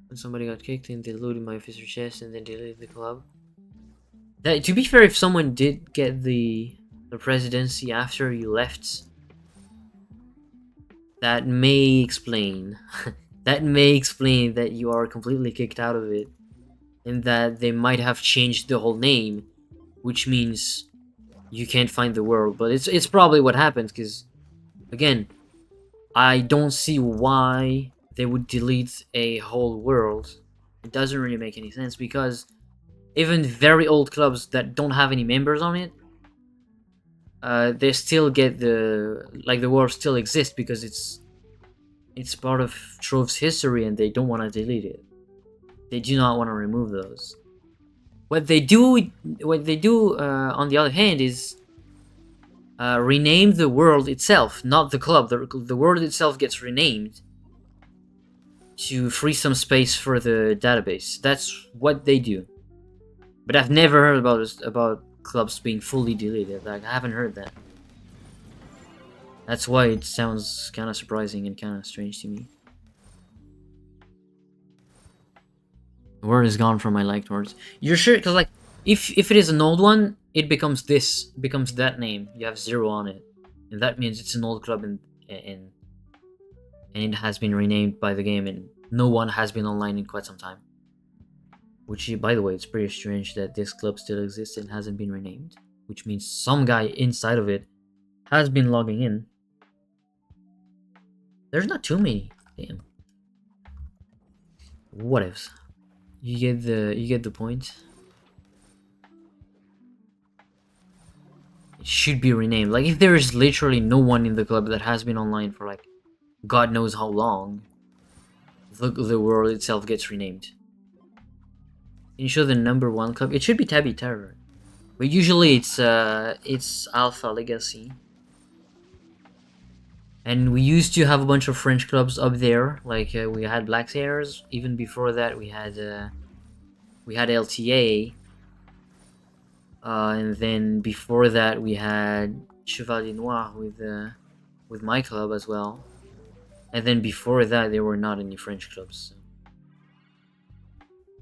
and somebody got kicked and they looted my officer chest and then deleted the club. That, to be fair, if someone did get the presidency after you left, that may explain that may explain that you are completely kicked out of it, and that they might have changed the whole name, which means you can't find the world. But it's probably what happened, because again, I don't see why they would delete a whole world. It doesn't really make any sense, because even very old clubs that don't have any members on it, they still get the world still exists because it's part of Trove's history and they don't want to delete it. They do not want to remove those. What they do on the other hand is rename the world itself, not the club. The world itself gets renamed to free some space for the database. That's what they do. But I've never heard about clubs being fully deleted. Like, I haven't heard that. That's why it sounds kind of surprising and kind of strange to me. The word is gone from my liked words. You're sure? Because like, if it is an old one, it becomes that name. You have 0 on it, and that means it's an old club, and it has been renamed by the game, and no one has been online in quite some time. Which, by the way, it's pretty strange that this club still exists and hasn't been renamed. Which means some guy inside of it has been logging in. There's not too many. Damn. What ifs? You get the point. It should be renamed. Like, if there is literally no one in the club that has been online for like God knows how long, the world itself gets renamed. Can you show the number 1 club? It should be Tabby Terror, but usually it's Alpha Legacy. And we used to have a bunch of French clubs up there, like we had Black Hairs. Even before that, we had LTA, and then before that we had Chevalier Noir with my club as well. And then before that, there were not any French clubs.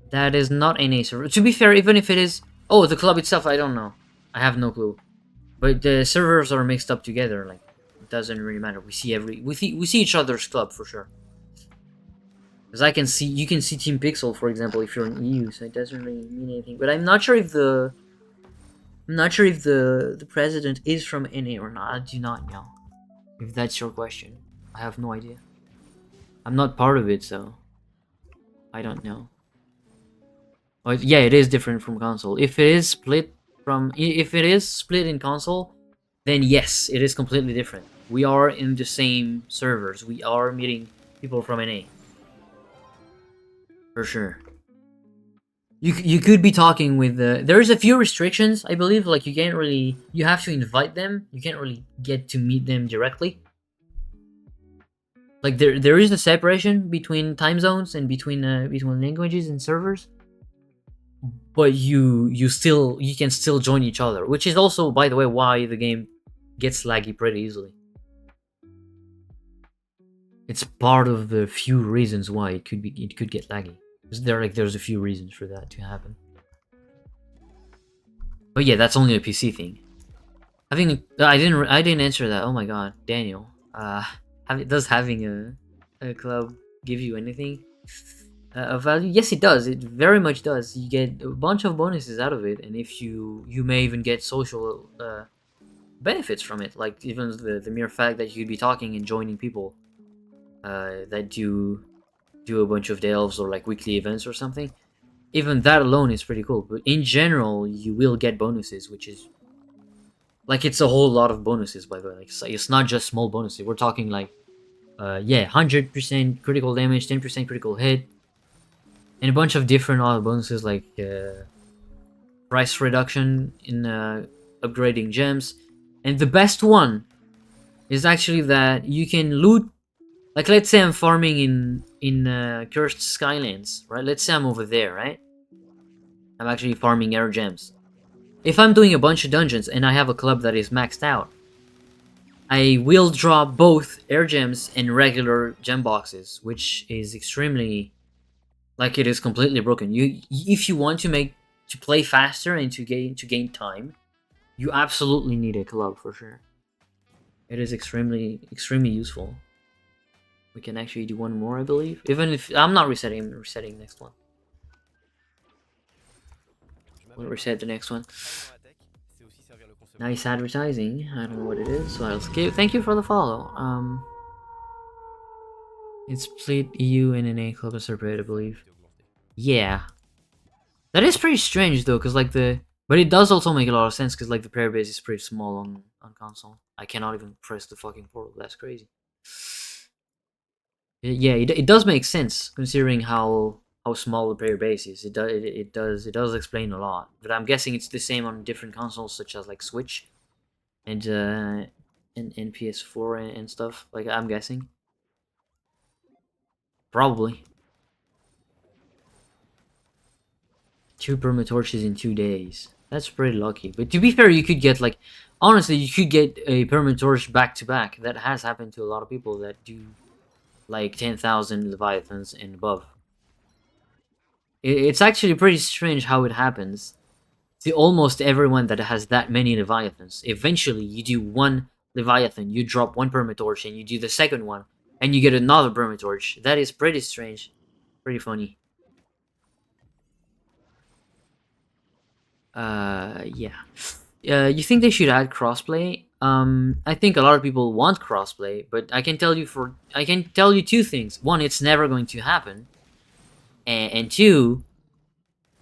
That is not NA server. To be fair, even if it is... Oh, the club itself, I don't know. I have no clue. But the servers are mixed up together, like, it doesn't really matter. We see each other's club for sure. Because you can see Team Pixel, for example, if you're in EU, so it doesn't really mean anything. But I'm not sure if the president is from NA or not. I do not know. If that's your question. I have no idea. I'm not part of it, so I don't know. Oh, yeah, it is different from console. If it is split in console, then yes, it is completely different. We are in the same servers. We are meeting people from NA. For sure. You could be talking with there's a few restrictions, I believe, like you can't really, you have to invite them, you can't really get to meet them directly. Like there is a separation between time zones and between languages and servers, but you can still join each other, which is also, by the way, why the game gets laggy pretty easily. It's part of the few reasons why it could get laggy. There's a few reasons for that to happen. But yeah, that's only a PC thing. I didn't answer that. Oh my god, Daniel. Does having a club give you anything of value? Yes, it does. It very much does. You get a bunch of bonuses out of it, and if you may even get social benefits from it, like even the mere fact that you'd be talking and joining people that do a bunch of delves or like weekly events or something. Even that alone is pretty cool. But in general, you will get bonuses, which is like it's a whole lot of bonuses. By the way, like it's not just small bonuses. We're talking like, yeah, 100% critical damage, 10% critical hit, and a bunch of different other bonuses like price reduction in upgrading gems. And the best one is actually that you can loot. Like, let's say I'm farming in Cursed Skylands, right? Let's say I'm over there, right? I'm actually farming air gems. If I'm doing a bunch of dungeons and I have a club that is maxed out, I will drop both air gems and regular gem boxes, which is extremely, like, it is completely broken. If you want to play faster and to gain time, you absolutely need a club for sure. It is extremely useful. We can actually do one more, I believe. Even if I'm not resetting, I'm resetting next one. We'll reset the next one. Nice advertising. I don't know what it is, so I'll skip. Thank you for the follow. It's split EU and NA club are separate, I believe. Yeah. That is pretty strange though, because like but it does also make a lot of sense because like the player base is pretty small on console. I cannot even press the fucking portal. That's crazy. Yeah, it does make sense considering how small the player base is. It does explain a lot. But I'm guessing it's the same on different consoles such as like Switch and PS4 and stuff. Like I'm guessing. Probably. 2 perma torches in 2 days. That's pretty lucky. But to be fair, you could get like, honestly, you could get a perma torch back to back. That has happened to a lot of people that do like 10,000 Leviathans and above. It's actually pretty strange how it happens to almost everyone that has that many Leviathans. Eventually, you do one Leviathan, you drop one permatorch, and you do the second one, and you get another permatorch. That is pretty strange. Pretty funny. Yeah. You think they should add crossplay? I think a lot of people want crossplay, but I can tell you two things. One, it's never going to happen, and two,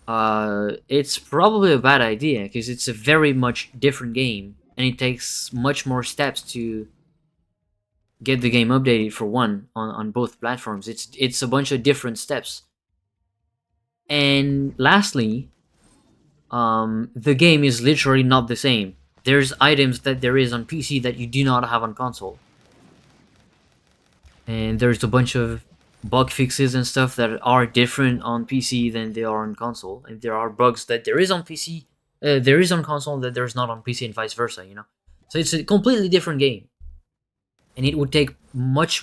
it's probably a bad idea because it's a very much different game, and it takes much more steps to get the game updated. For one, on both platforms, it's a bunch of different steps. And lastly, the game is literally not the same. There's items that there is on PC that you do not have on console. And there's a bunch of bug fixes and stuff that are different on PC than they are on console. And there are bugs that there is on PC, there is on console that there's not on PC and vice versa, you know? So it's a completely different game. And it would take much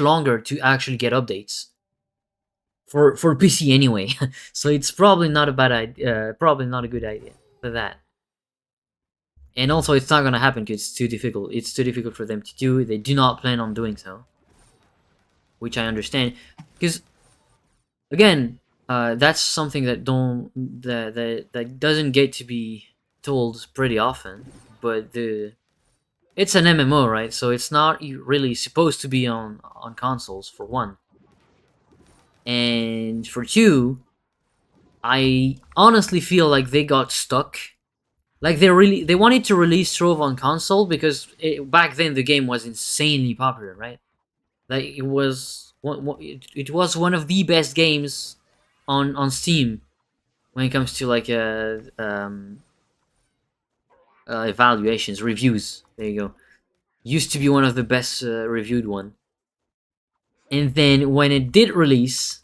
longer to actually get updates. For PC anyway. So it's probably not a bad idea, probably not a good idea for that. And also, it's not gonna happen because it's too difficult. It's too difficult for them to do. They do not plan on doing so, which I understand. Because again, that's something that doesn't get to be told pretty often. But it's an MMO, right? So it's not really supposed to be on consoles for one, and for two, I honestly feel like they got stuck. Like they wanted to release Trove on console because back then the game was insanely popular, right? Like it was one of the best games on Steam when it comes to like evaluations, reviews. There you go. Used to be one of the best reviewed one. And then when it did release,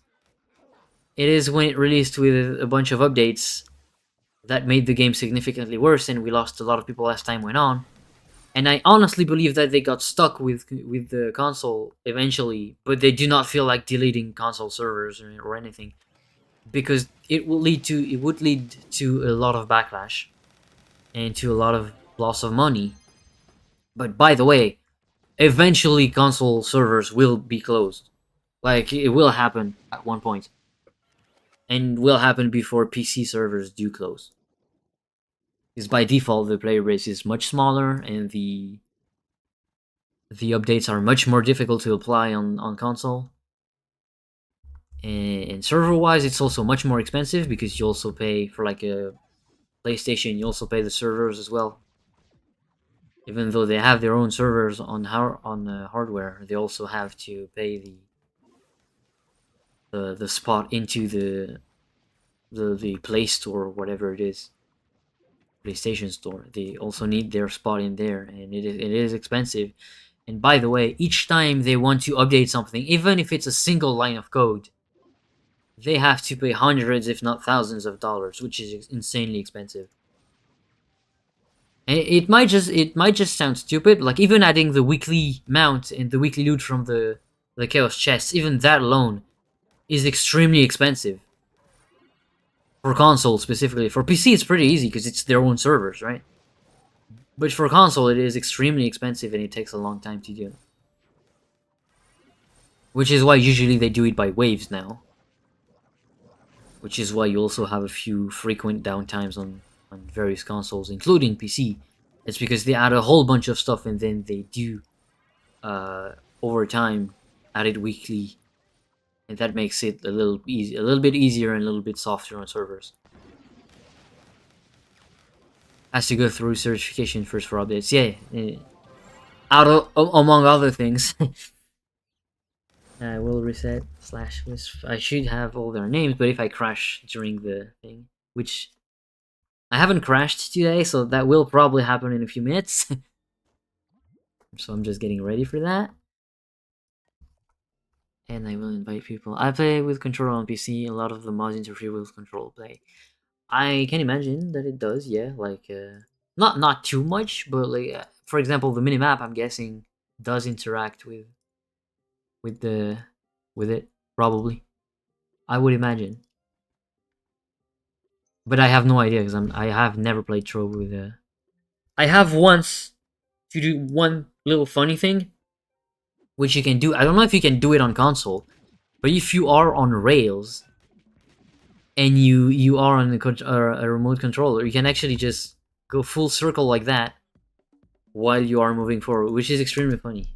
it is when it released with a bunch of updates that made the game significantly worse, and we lost a lot of people as time went on. And I honestly believe that they got stuck with the console eventually, but they do not feel like deleting console servers or anything, because it would lead to a lot of backlash and to a lot of loss of money. But by the way, eventually console servers will be closed. Like, it will happen at one point, and will happen before PC servers do close. Because by default the player base is much smaller, and the updates are much more difficult to apply on console. And server wise, it's also much more expensive because you also pay for like a PlayStation. You also pay the servers as well. Even though they have their own servers on hardware, they also have to pay the spot into the Play Store, whatever it is, PlayStation Store. They also need their spot in there, and it is expensive. And by the way, each time they want to update something, even if it's a single line of code, they have to pay hundreds, if not thousands of dollars, which is insanely expensive. And it might just sound stupid, like even adding the weekly mount and the weekly loot from the Chaos chests, even that alone is extremely expensive. For console specifically. For PC it's pretty easy because it's their own servers, right? But for console it is extremely expensive, and it takes a long time to do. Which is why usually they do it by waves now. Which is why you also have a few frequent downtimes on various consoles, including PC. It's because they add a whole bunch of stuff, and then they do, over time, add it weekly, and that makes it a little bit easier and a little bit softer on servers. Has to go through certification first for updates. Yeah, among other things. I will reset /list. I should have all their names, but if I crash during the thing, which I haven't crashed today, so that will probably happen in a few minutes. So I'm just getting ready for that. And I will invite people. I play with control on PC. A lot of the mods interfere with control play. I can imagine that it does, yeah. Like, not too much, but like, for example, the minimap, I'm guessing, does interact with it, probably. I would imagine. But I have no idea because I have never played Trove with I have once to do one little funny thing, which you can do. I don't know if you can do it on console, but if you are on rails and you are on a remote controller, you can actually just go full circle like that while you are moving forward, which is extremely funny.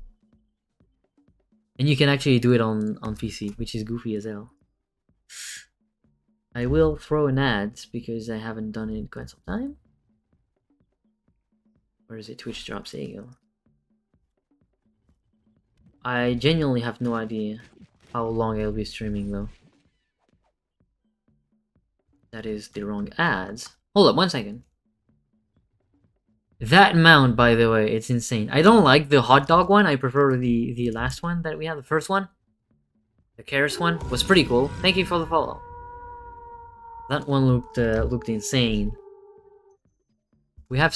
And you can actually do it on PC, which is goofy as hell. I will throw an ad because I haven't done it in quite some time. Where is it? Twitch drops. There you go. I genuinely have no idea how long I'll be streaming though. That is the wrong ads. Hold up, 1 second. That mount, by the way, it's insane. I don't like the hot dog one. I prefer the last one that we had, the first one. The Karis one was pretty cool. Thank you for the follow. That one looked insane. We have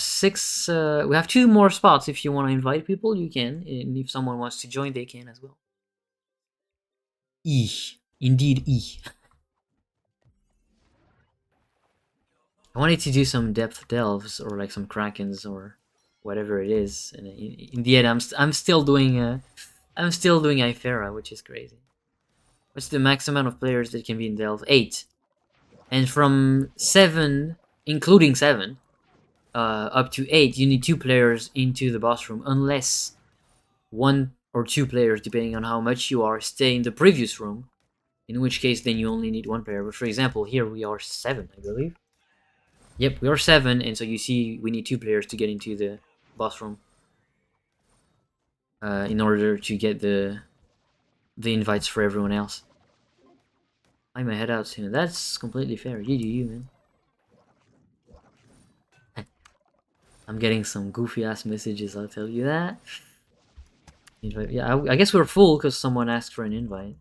we have 2 more spots. If you want to invite people, you can. And if someone wants to join, they can as well. Indeed. I wanted to do some depth delves or like some krakens or whatever it is. And in the end, I'm still doing Ifera, which is crazy. What's the max amount of players that can be in delve? 8. And from 7, including 7, up to 8, you need 2 players into the boss room, unless 1 or 2 players, depending on how much you are, stay in the previous room. In which case, then you only need 1 player. But for example, here we are 7, I believe. Yep, we are 7, and so you see we need 2 players to get into the boss room. In order to get the invites for everyone else. I might head out soon. That's completely fair. You do you, man. I'm getting some goofy ass messages, I'll tell you that. Invite, yeah, I guess we're full because someone asked for an invite.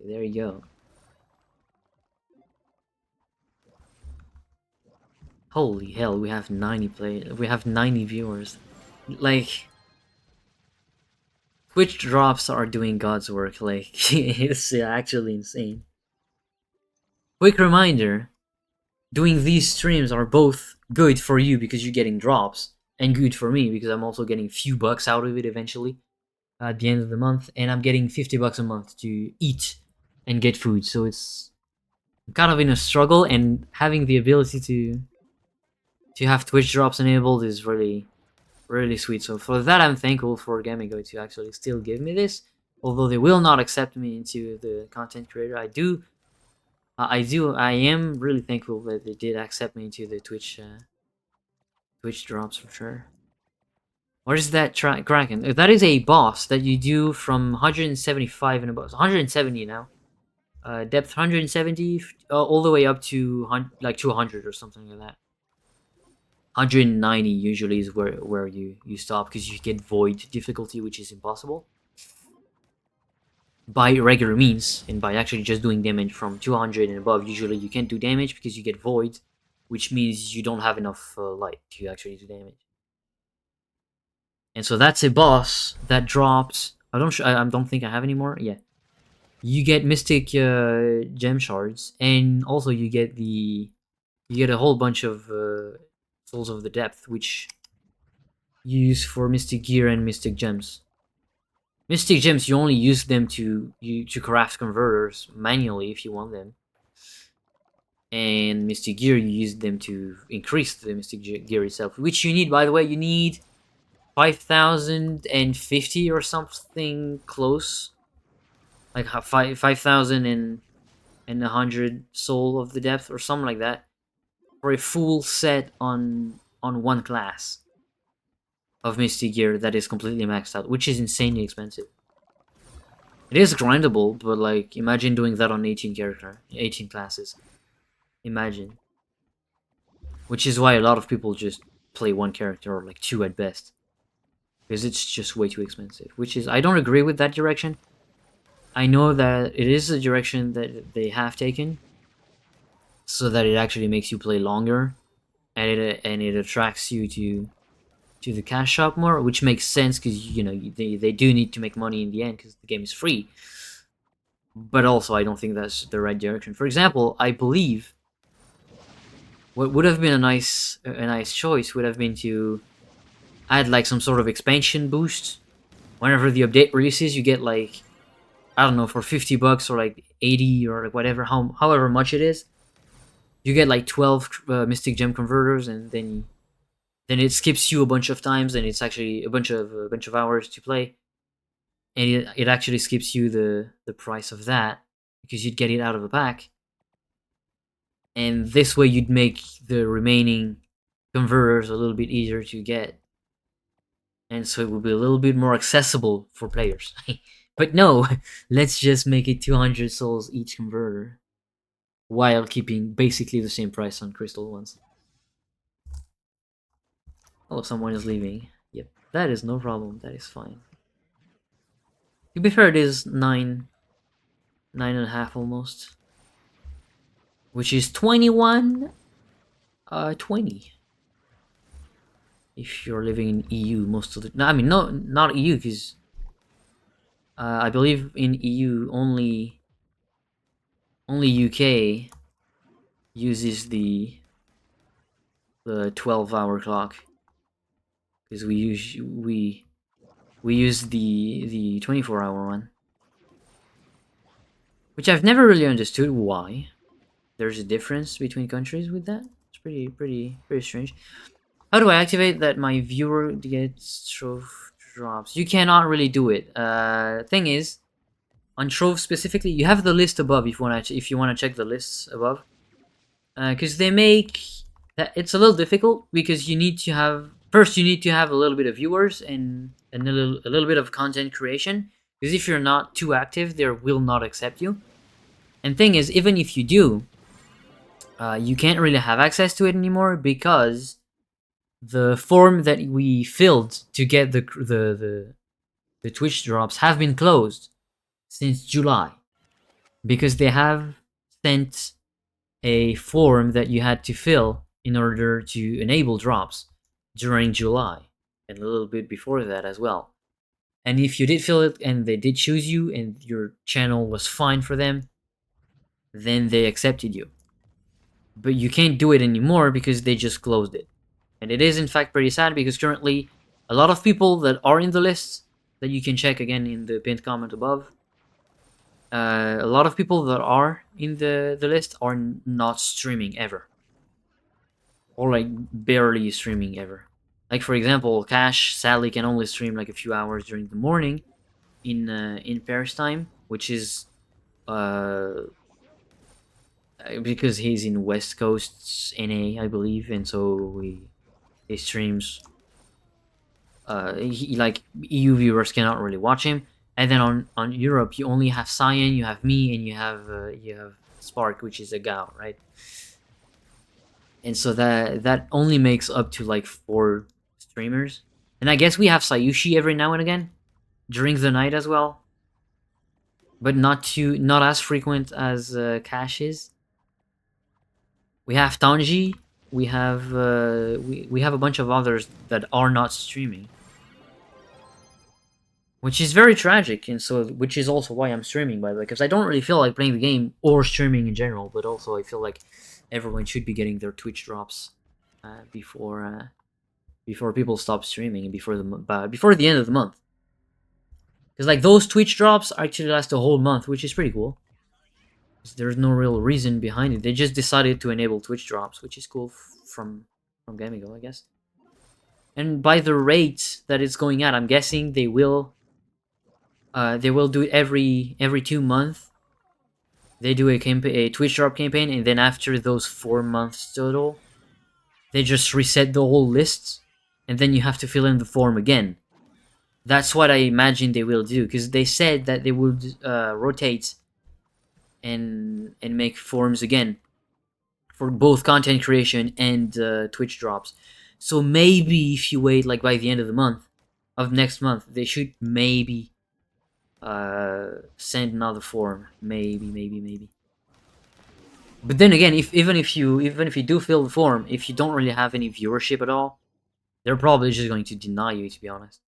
There you go. Holy hell, we have 90 viewers. Like, Twitch drops are doing God's work. Like, it's actually insane. Quick reminder, doing these streams are both good for you because you're getting drops, and good for me because I'm also getting a few bucks out of it eventually at the end of the month, and I'm getting $50 a month to eat and get food. So it's kind of in a struggle, and having the ability to have Twitch drops enabled is really sweet. So for that, I'm thankful for Gamigo to actually still give me this, although they will not accept me into the content creator. I am really thankful that they did accept me into the Twitch drops for sure. What is that Kraken? That is a boss that you do from 175 and above. 170 now. Depth 170 all the way up to like 200 or something like that. 190 usually is where you stop because you get void difficulty, which is impossible by regular means, and by actually just doing damage from 200 and above. Usually you can't do damage because you get void, which means you don't have enough light to actually do damage. And so that's a boss that drops. I don't think I have any more. Yeah, you get mystic gem shards, and also you get a whole bunch of souls of the depth, which you use for mystic gear and mystic gems. Mystic gems, you only use them to craft converters manually if you want them. And mystic gear, you use them to increase the mystic gear itself, which you need, by the way. You need 5,050 or something close, like 5,100 soul of the depth or something like that, for a full set on one class of mystic gear that is completely maxed out, which is insanely expensive. It is grindable, but like, imagine doing that on 18 classes. Imagine. Which is why a lot of people just play one character, or like two at best, because it's just way too expensive. Which is, I don't agree with that direction. I know that it is a direction that they have taken, so that it actually makes you play longer, and it attracts you to the cash shop more, which makes sense because they do need to make money in the end because the game is free. But also, I don't think that's the right direction. For example, I believe what would have been a nice choice would have been to add like some sort of expansion boost. Whenever the update releases, you get like, I don't know, for $50 or like 80 or like whatever, however much it is, you get like 12 mystic gem converters, and then it skips you a bunch of times, and it's actually a bunch of hours to play, and it actually skips you the price of that because you'd get it out of a pack, and this way you'd make the remaining converters a little bit easier to get, and so it will be a little bit more accessible for players. But no, let's just make it 200 souls each converter, while keeping basically the same price on crystal ones. Oh, someone is leaving. Yep, that is no problem. That is fine. To be fair, it is 9.5 almost, which is 21, 20. If you're living in EU, most of the, no, I mean, no, not EU, because I believe in EU only UK uses the 12-hour clock, because we use the 24-hour one, which I've never really understood why there's a difference between countries with that. It's pretty strange. How do I activate that my viewer gets Trove drops? You cannot really do it. Thing is, on Trove specifically, you have the list above if you wanna check the lists above, because they make that it's a little difficult, because you need to have a little bit of viewers and a little bit of content creation, because if you're not too active, they will not accept you. And thing is, even if you do, you can't really have access to it anymore, because the form that we filled to get the Twitch drops have been closed since July because they have sent a form that you had to fill in order to enable drops during July and a little bit before that as well. And if you did fill it and they did choose you and your channel was fine for them, then they accepted you. But you can't do it anymore because they just closed it. And it is in fact pretty sad because currently a lot of people that are in the list that you can check again in the pinned comment above, a lot of people that are in the list are not streaming ever. Or like barely streaming ever. Like for example, Cash sadly can only stream like a few hours during the morning in Paris time, which is because he's in West Coast NA, I believe, and so he streams. Like EU viewers cannot really watch him, and then on Europe you only have Cyan, you have me, and you have Spark, which is a Gao, right? And so that only makes up to like 4 streamers, and I guess we have Sayushi every now and again during the night as well, but not as frequent as Cash is. We have Tanji. We have we have a bunch of others that are not streaming, which is very tragic, and so which is also why I'm streaming, by the way, because I don't really feel like playing the game or streaming in general, but also I feel like everyone should be getting their Twitch drops before people stop streaming and before the end of the month, because like those Twitch drops actually last a whole month, which is pretty cool. There's no real reason behind it. They just decided to enable Twitch drops, which is cool from Gamigo, I guess. And by the rate that it's going at, I'm guessing they will do it every 2 months. They do a Twitch drop campaign, and then after those 4 months total, they just reset the whole list, and then you have to fill in the form again. That's what I imagine they will do, because they said that they would rotate and make forms again for both content creation and Twitch drops. So maybe if you wait like by the end of the month, of next month, they should maybe send another form. Maybe. But then again, even if you do fill the form, if you don't really have any viewership at all, they're probably just going to deny you, to be honest,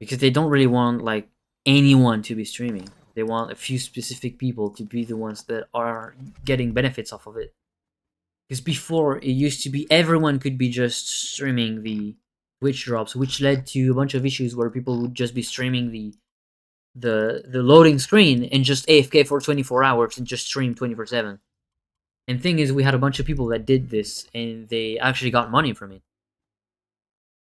because they don't really want like anyone to be streaming. They want a few specific people to be the ones that are getting benefits off of it. Because before, it used to be everyone could be just streaming the Twitch drops, which led to a bunch of issues where people would just be streaming the loading screen and just AFK for 24 hours and just stream 24/7. And thing is, we had a bunch of people that did this, and they actually got money from it.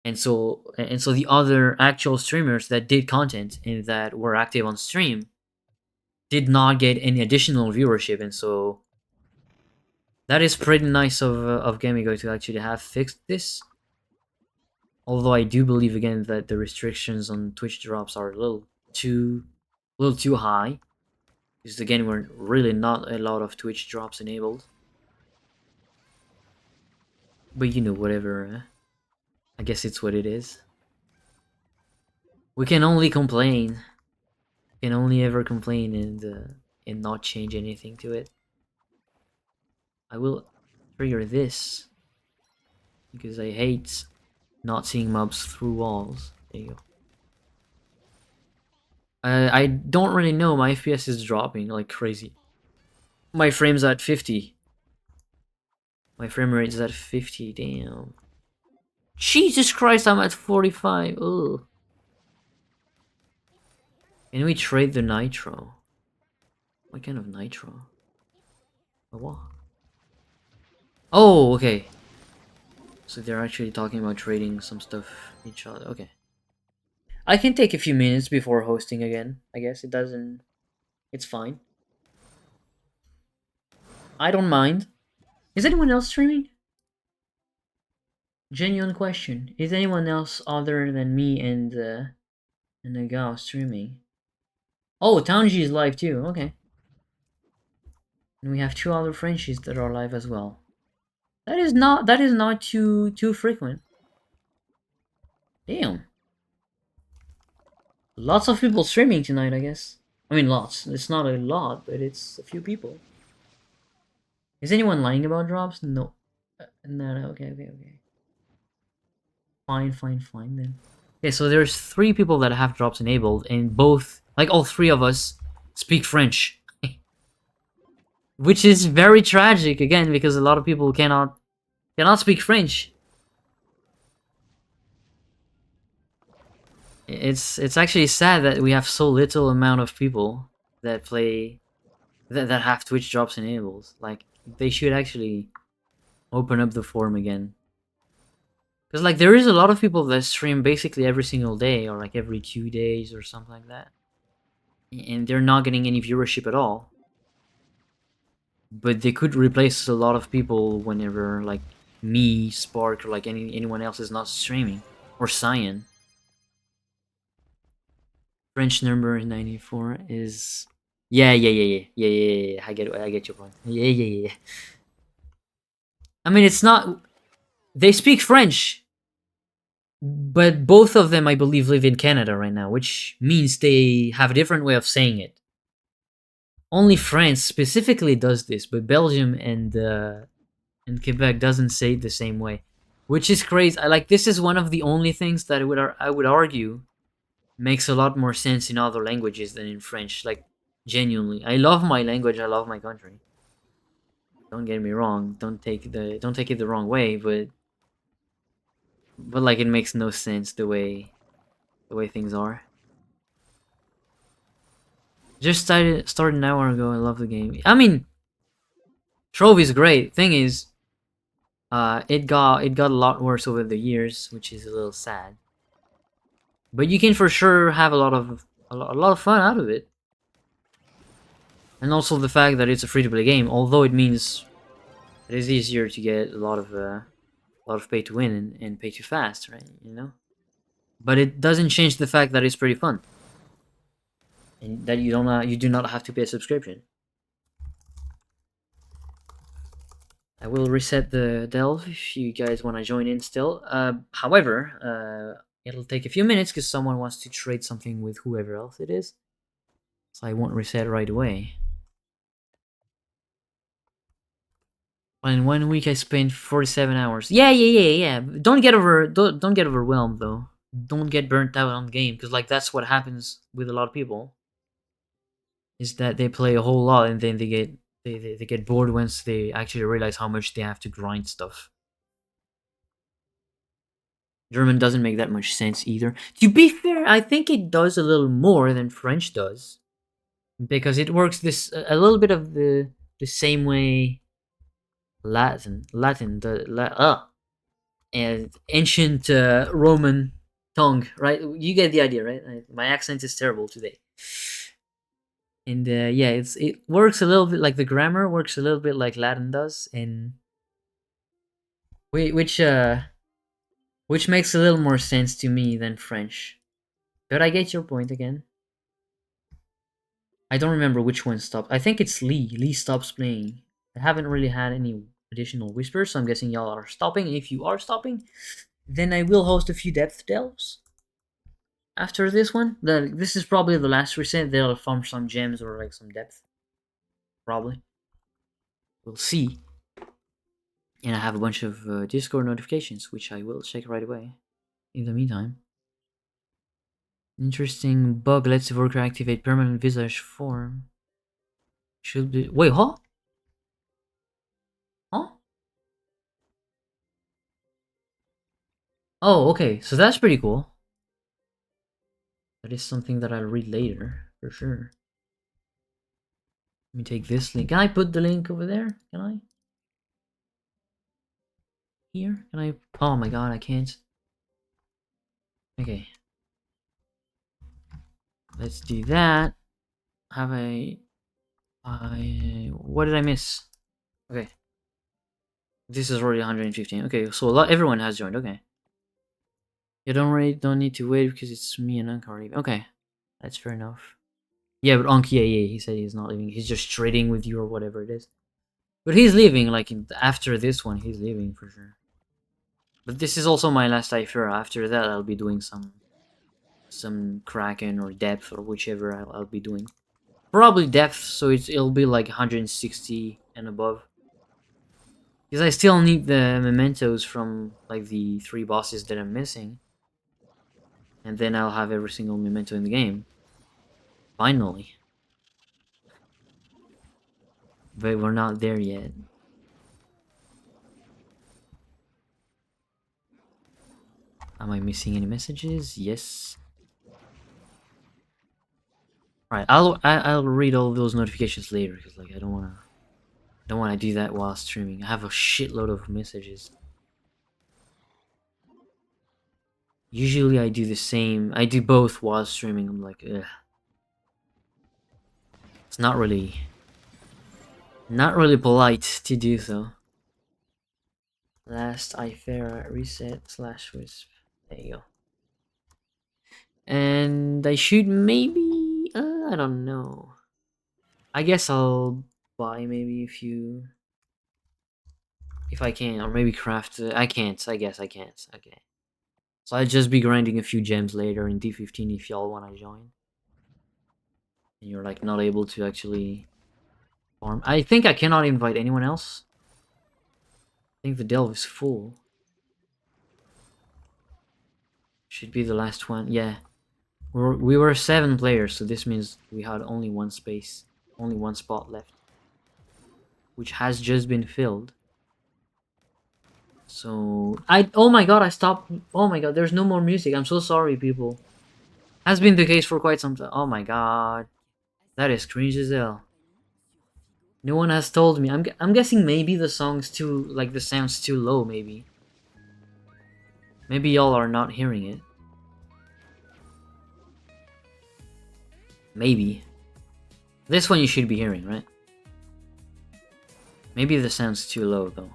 And so the other actual streamers that did content and that were active on stream did not get any additional viewership, and so that is pretty nice of Gamigo to actually have fixed this. Although I do believe again that the restrictions on Twitch drops are a little too high, because again we're really not a lot of Twitch drops enabled. But you know, whatever. I guess it's what it is. We can only complain. We can only ever complain and not change anything to it. I will trigger this because I hate not seeing mobs through walls. There you go. I don't really know. My FPS is dropping like crazy. My frame's at 50. My frame rate is at 50. Damn. Jesus Christ, I'm at 45. Ugh. Can we trade the nitro? What kind of nitro? What? Oh, okay. So they're actually talking about trading some stuff each other. Okay. I can take a few minutes before hosting again. I guess it doesn't... It's fine. I don't mind. Is anyone else streaming? Genuine question. Is anyone else other than me and the gal streaming? Oh, Tanji is live too. Okay. And we have 2 other Frenchies that are live as well. That is not too frequent. Damn. Lots of people streaming tonight, I guess. I mean, lots. It's not a lot, but it's a few people. Is anyone lying about drops? No. No, okay. Fine then. Okay, so there's 3 people that have drops enabled, and both, like all 3 of us, speak French. Which is very tragic, again, because a lot of people cannot speak French. It's actually sad that we have so little amount of people that play that have Twitch drops enabled. Like, they should actually open up the forum again. Because, like, there is a lot of people that stream basically every single day, or like every 2 days, or something like that. And they're not getting any viewership at all. But they could replace a lot of people whenever, like, me, Spark, or like anyone else is not streaming. Or Cyan. French number 94 is... Yeah. I get your point. Yeah. I mean, it's not... They speak French, but both of them, I believe, live in Canada right now, which means they have a different way of saying it. Only France specifically does this, but Belgium and Quebec doesn't say it the same way, which is crazy. This is one of the only things that I would argue makes a lot more sense in other languages than in French. Like, genuinely, I love my language. I love my country. Don't get me wrong. Don't take it the wrong way, but like, it makes no sense the way things are. Just started an hour ago. I love the game. I mean, Trove is great. Thing is, it got a lot worse over the years, which is a little sad. But you can for sure have a lot of fun out of it. And also the fact that it's a free-to-play game, although it means it is easier to get a lot of pay to win and pay too fast, right? You know. But it doesn't change the fact that it's pretty fun, and that you do not have to pay a subscription. I will reset the delve if you guys want to join in still. However, it'll take a few minutes because someone wants to trade something with whoever else it is, so I won't reset right away. In 1 week, I spent 47 hours. Yeah. Don't get overwhelmed though. Don't get burnt out on the game, because like that's what happens with a lot of people. Is that they play a whole lot and then they get bored once they actually realize how much they have to grind stuff. German doesn't make that much sense either. To be fair, I think it does a little more than French does, because it works a little bit of the same way Latin and ancient Roman tongue, right? You get the idea, right? My accent is terrible today. And yeah, it works a little bit like the grammar works a little bit like Latin does, and which makes a little more sense to me than French. But I get your point again. I don't remember which one stopped. I think it's Lee. Lee stops playing. I haven't really had any additional whispers, so I'm guessing y'all are stopping. If you are stopping, then I will host a few depth delves after this one. This is probably the last reset. They'll farm some gems or like some depth. Probably. We'll see. And I have a bunch of Discord notifications, which I will check right away. In the meantime. Interesting bug lets the worker activate permanent visage form. Should be... Wait, huh? Huh? Oh, okay. So that's pretty cool. That is something that I'll read later, for sure. Let me take this link. Can I put the link over there? Can I? Here? Can I? Oh my god, I can't. Okay. Let's do that. Have what did I miss? Okay. This is already 115. Okay, so everyone has joined. Okay. You don't need to wait because it's me and Ankh already. Okay. That's fair enough. Yeah, but Ankh, yeah, he said he's not leaving. He's just trading with you or whatever it is. But he's leaving, like, after this one, he's leaving for sure. But this is also my last Ifera. After that, I'll be doing some Kraken or Depth or whichever I'll be doing. Probably Depth, so it'll be like 160 and above. Because I still need the mementos from like the 3 bosses that I'm missing. And then I'll have every single memento in the game. Finally. But we're not there yet. Am I missing any messages? Yes. Alright, I'll read all those notifications later because like I don't wanna do that while streaming. I have a shitload of messages. Usually I do the same. I do both while streaming. I'm like, ugh. It's not really polite to do so. Last Ifera reset / wisp. There you go. And I should maybe I don't know. I guess I'll buy maybe a few if I can, or maybe craft. I can't. I guess I can't. Okay. So I'll just be grinding a few gems later in D15 if y'all want to join. And you're like not able to actually farm. I think I cannot invite anyone else. I think the delve is full. Should be the last one. Yeah. We were 7 players, so this means we had only one space. Only one spot left. Which has just been filled. So oh my god, I stopped. Oh my god, there's no more music. I'm so sorry, people. Has been the case for quite some time. Oh my god. That is cringe as hell. No one has told me. I'm guessing maybe the song's too, like, the sound's too low, maybe. Maybe y'all are not hearing it. Maybe. This one you should be hearing, right? Maybe the sound's too low, though.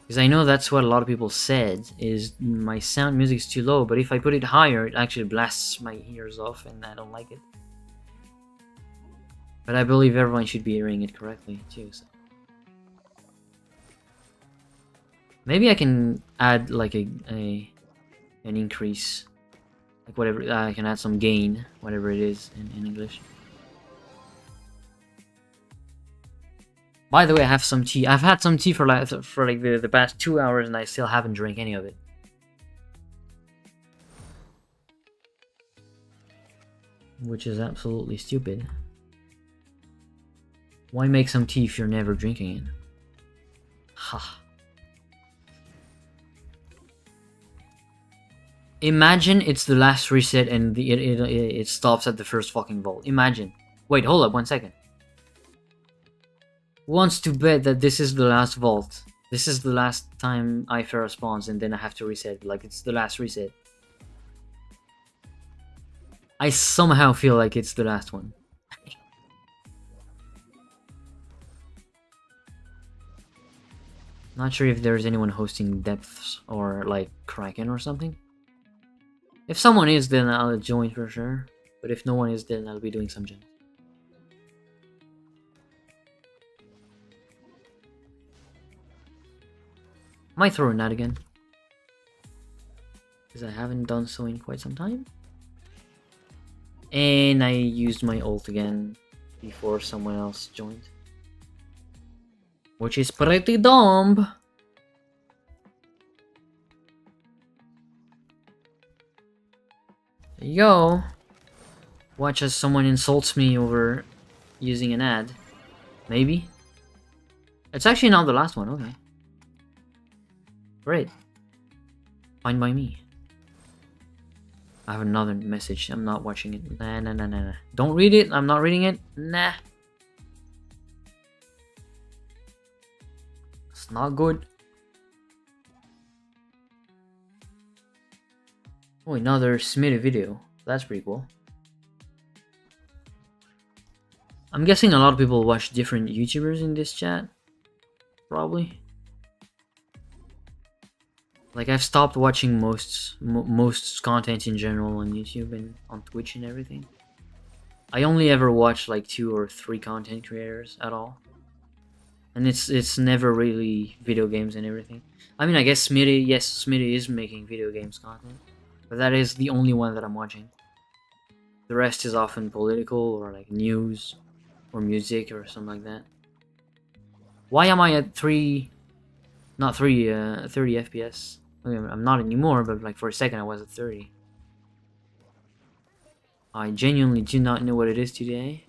Because I know that's what a lot of people said, is my sound music's too low, but if I put it higher, it actually blasts my ears off, and I don't like it. But I believe everyone should be hearing it correctly, too, so. Maybe I can add, like, an increase. Like, whatever, I can add some gain, whatever it is in English. By the way, I have some tea. I've had some tea for like the past 2 hours, and I still haven't drank any of it. Which is absolutely stupid. Why make some tea if you're never drinking it? Ha. Imagine it's the last reset and it stops at the first fucking vault. Imagine. Wait, hold up 1 second. Wants to bet that this is the last vault. This is the last time Iferas spawns, and then I have to reset. Like, it's the last reset. I somehow feel like it's the last one. Not sure if there's anyone hosting depths or like Kraken or something. If someone is, then I'll join for sure. But if no one is, then I'll be doing some gems. Might throw a nut again. Because I haven't done so in quite some time. And I used my ult again before someone else joined. Which is pretty dumb. There you go. Watch as someone insults me over using an ad. Maybe. It's actually not the last one, okay. Great. Fine by me. I have another message. I'm not watching it. Nah. Don't read it. I'm not reading it. Nah. It's not good. Oh, another Smitty video. That's pretty cool. I'm guessing a lot of people watch different YouTubers in this chat. Probably. Like, I've stopped watching most content in general on YouTube and on Twitch and everything. I only ever watch like 2 or 3 content creators at all. and it's never really video games and everything. I mean, I guess Smitty is making video games content, but that is the only one that I'm watching. The rest is often political or like news or music or something like that. Why am I at 30 FPS? I mean, I'm not anymore, but like for a second I was at 30. I genuinely do not know what it is today.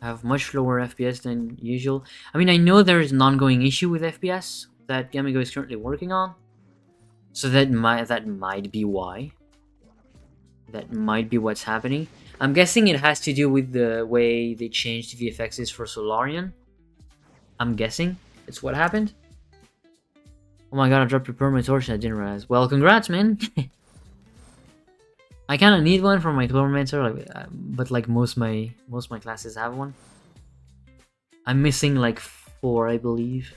I have much lower FPS than usual. I mean, I know there is an ongoing issue with FPS that Gamigo is currently working on, so that might be why. That might be what's happening. I'm guessing it has to do with the way they changed the VFXs for Solarian. I'm guessing it's what happened. Oh my god, I dropped your permanent torch and I didn't realize. Well, congrats, man. I kind of need one for my Chloromancer, like, but like most my classes have one. I'm missing like 4, I believe,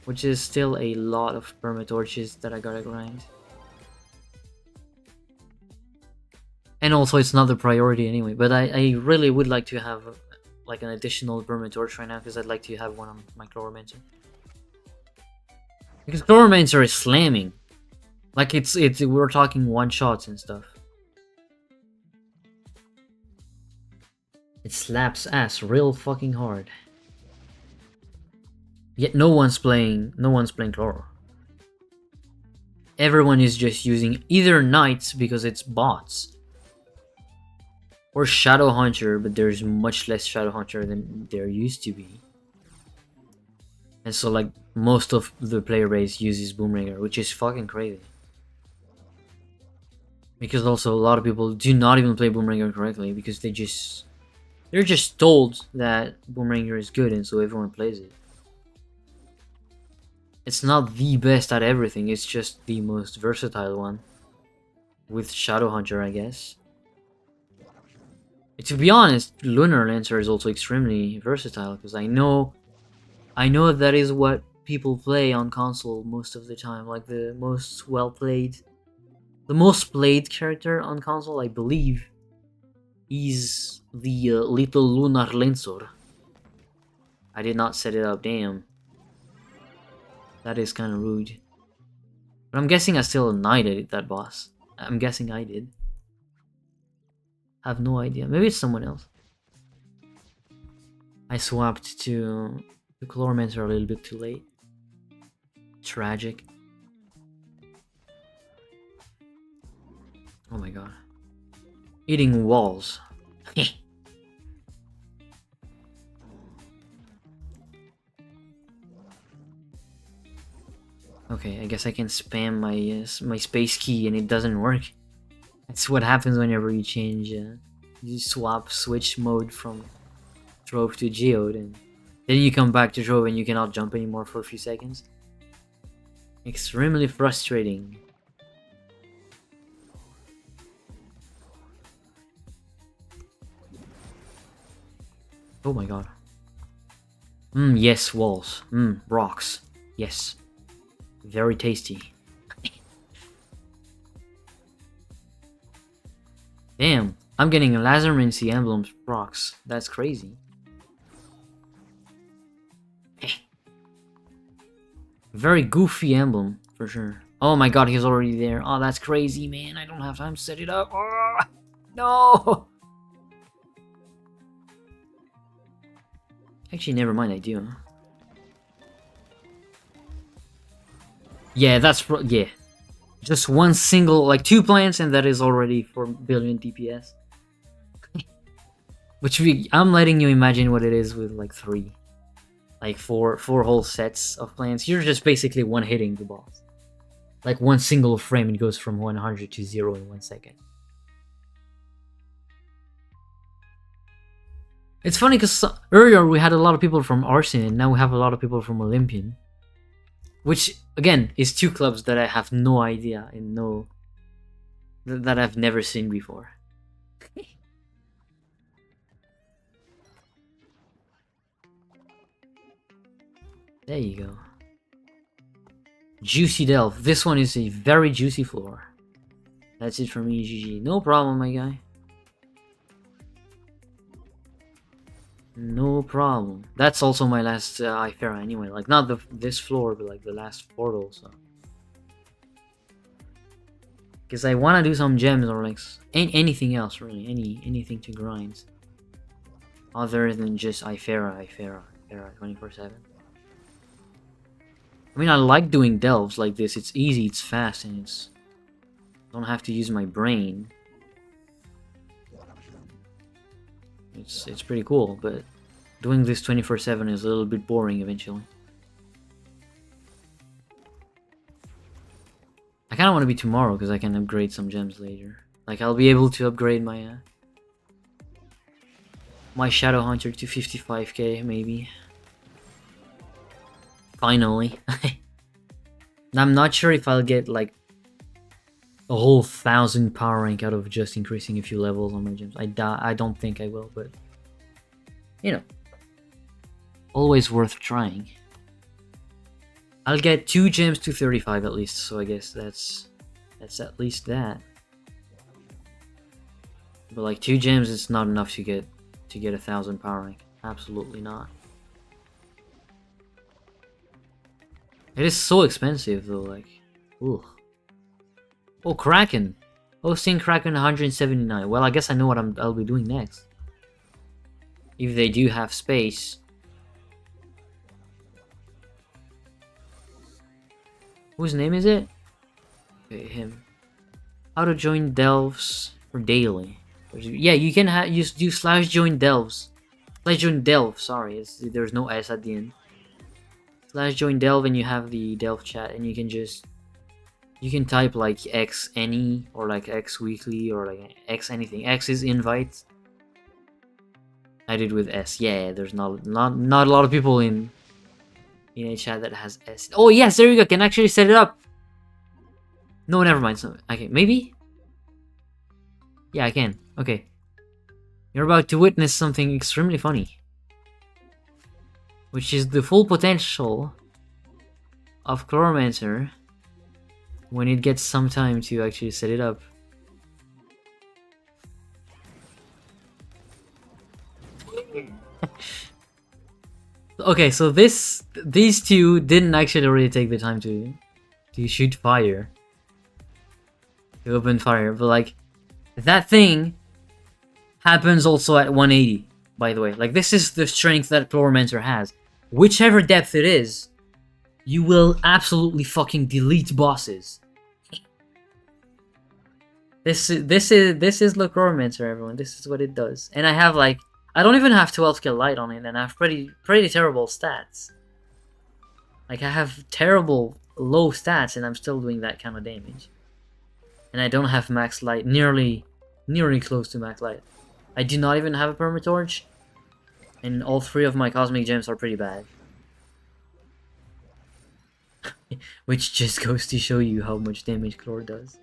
which is still a lot of perma torches that I gotta grind. And also, it's not the priority anyway. But I really would like to have like an additional perma torch right now because I'd like to have one on my Chloromancer. Because Chloromancer is slamming. Like we're talking one shots and stuff. It slaps ass real fucking hard. Yet no one's playing Chloro. Everyone is just using either Knights because it's bots, or Shadow Hunter, but there's much less Shadow Hunter than there used to be. And so like most of the player base uses Boomringer, which is fucking crazy. Because also a lot of people do not even play Boomringer correctly because they're just told that Boomringer is good and so everyone plays it. It's not the best at everything, it's just the most versatile one. With Shadow Hunter, I guess. To be honest, Lunar Lancer is also extremely versatile because I know that is what people play on console most of the time. Like the most played character on console, I believe, is the little Lunar Lancer. I did not set it up, damn. That is kind of rude. But I'm guessing I still knighted that boss. I'm guessing I did. I have no idea. Maybe it's someone else. I swapped to the Chloromancer a little bit too late. Tragic. Oh my god. Eating walls. Okay, I guess I can spam my space key and it doesn't work. That's what happens whenever you change, you switch mode from Trove to Geode, and then you come back to Trove and you cannot jump anymore for a few seconds. Extremely frustrating. Oh my god. Yes, walls. Rocks. Yes. Very tasty. Damn, I'm getting Lazarency emblems rocks. That's crazy. Very goofy emblem, for sure. Oh my god, he's already there. Oh, that's crazy, man. I don't have time to set it up. Oh, no! Actually, never mind, I do. Yeah, yeah. Just one single, like 2 plants, and that is already 4 billion DPS. Which I'm letting you imagine what it is with like 3. Like four whole sets of plants. You're just basically one-hitting the boss. Like one single frame, it goes from 100 to 0 in 1 second. It's funny because earlier we had a lot of people from Arsen, and now we have a lot of people from Olympian. Which, again, is 2 clubs that I have no idea and that I've never seen before. There you go. Juicy Delve. This one is a very juicy floor. That's it for me, GG. No problem, my guy. No problem. That's also my last Ifera anyway. Like, not this floor, but like the last portal, so. Because I want to do some gems or like anything else, really. Anything to grind. Other than just Ifera 24/7. I mean, I like doing delves like this. It's easy, it's fast, and it's... I don't have to use my brain. It's pretty cool, but doing this 24/7 is a little bit boring eventually. I kind of want to be tomorrow because I can upgrade some gems later. Like, I'll be able to upgrade my my Shadow Hunter to 55k maybe. Finally. I'm not sure if I'll get like a whole 1000 power rank out of just increasing a few levels on my gems. I don't think I will, but you know, always worth trying. I'll get 2 gems to 35 at least, so I guess that's at least that. But like 2 gems is not enough to get 1000 power rank. Absolutely not. It is so expensive though, like, ooh. Oh, Kraken! Hosting Kraken 179. Well, I guess I know what I'll be doing next. If they do have space. Whose name is it? Okay, him. How to join delves for daily. Yeah, you can use /join delves. /join delve, sorry, there's no S at the end. /join delve and you have the delve chat and you can type like X any or like X weekly or like X anything. X is invite. I did with S. Yeah, there's not a lot of people in a chat that has S. Oh yes, there you go. I can actually set it up. No, never mind. So, okay, maybe. Yeah, I can. Okay. You're about to witness something extremely funny, which is the full potential of Chloromancer when it gets some time to actually set it up. Okay, so these two didn't actually really take the time to shoot fire, to open fire, but like that thing happens also at 180. By the way, like this is the strength that Chloromancer has. Whichever depth it is, you will absolutely fucking delete bosses. This is the Chloromancer, everyone. This is what it does, and I have like. I don't even have 12 skill light on it, and I have pretty terrible stats. Like, I have terrible low stats, and I'm still doing that kind of damage. And I don't have max light, nearly close to max light. I do not even have a permatorch, and all 3 of my cosmic gems are pretty bad. Which just goes to show you how much damage Chlor does.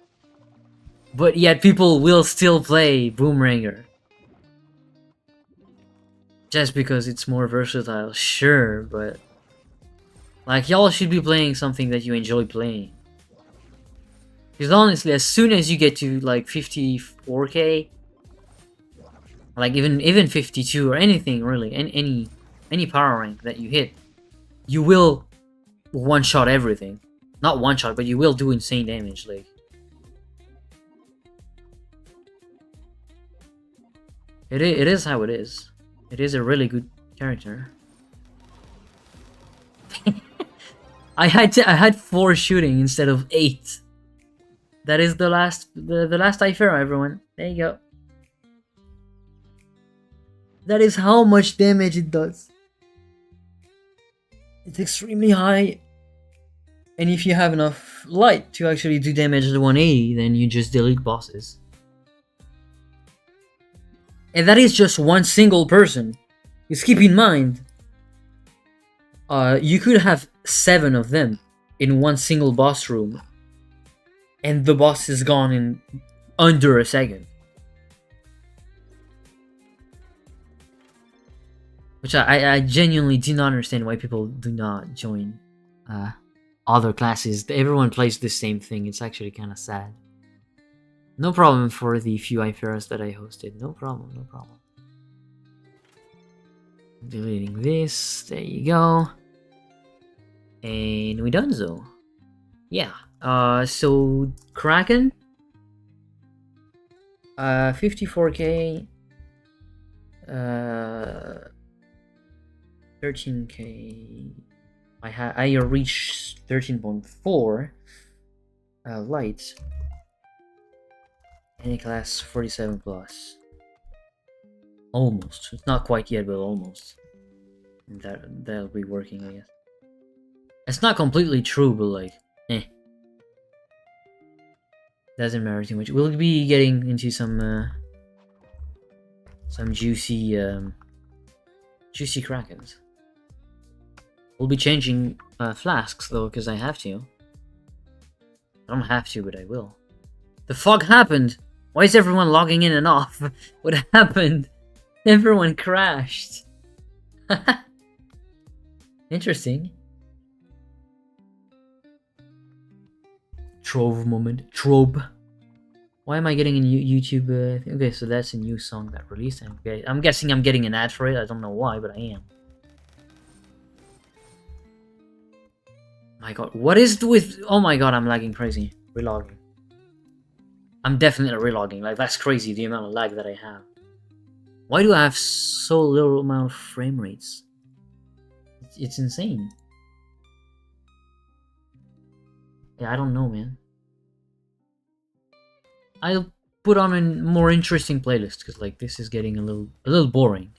But yet people will still play Boomranger. Just because it's more versatile, sure, but... like, y'all should be playing something that you enjoy playing. Because honestly, as soon as you get to, like, 54k... like, even 52 or anything, really, any power rank that you hit, you will one-shot everything. Not one-shot, but you will do insane damage, like... It is how it is. It is a really good character. I had 4 shooting instead of 8. That is the last Ifera, everyone. There you go. That is how much damage it does. It's extremely high. And if you have enough light to actually do damage at 180, then you just delete bosses. And that is just one single person. Because keep in mind, you could have 7 of them in one single boss room. And the boss is gone in under a second. Which I genuinely do not understand why people do not join other classes. Everyone plays the same thing. It's actually kind of sad. No problem for the few Iferas that I hosted. No problem, no problem. Deleting this. There you go. And we done so. Yeah. So Kraken. 54k. 13k. I reached 13.4 lights. Any class 47 plus. Almost. It's not quite yet, but almost. That'll be working, I guess. It's not completely true, but like, doesn't matter too much. We'll be getting into some juicy juicy krakens. We'll be changing flasks though, because I have to. I don't have to, but I will. The fuck happened? Why is everyone logging in and off? What happened? Everyone crashed. Interesting. Trove moment. Trobe. Why am I getting a new YouTube? Okay, so that's a new song that released. Okay, I'm guessing I'm getting an ad for it. I don't know why, but I am. My god, what is with... Oh my god, I'm lagging crazy. Relogging. I'm definitely relogging. Like, that's crazy, the amount of lag that I have. Why do I have so little amount of frame rates? It's insane. Yeah, I don't know, man. I'll put on a more interesting playlist, because like this is getting a little boring.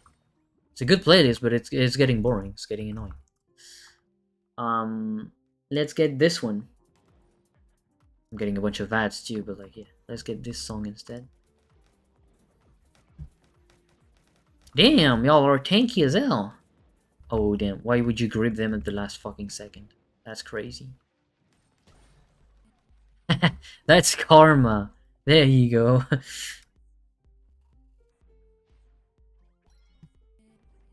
It's a good playlist, but it's getting boring. It's getting annoying. Let's get this one. I'm getting a bunch of ads too, but like, yeah, let's get this song instead. Damn, y'all are tanky as hell. Oh damn, why would you grip them at the last fucking second? That's crazy. That's karma. There you go. There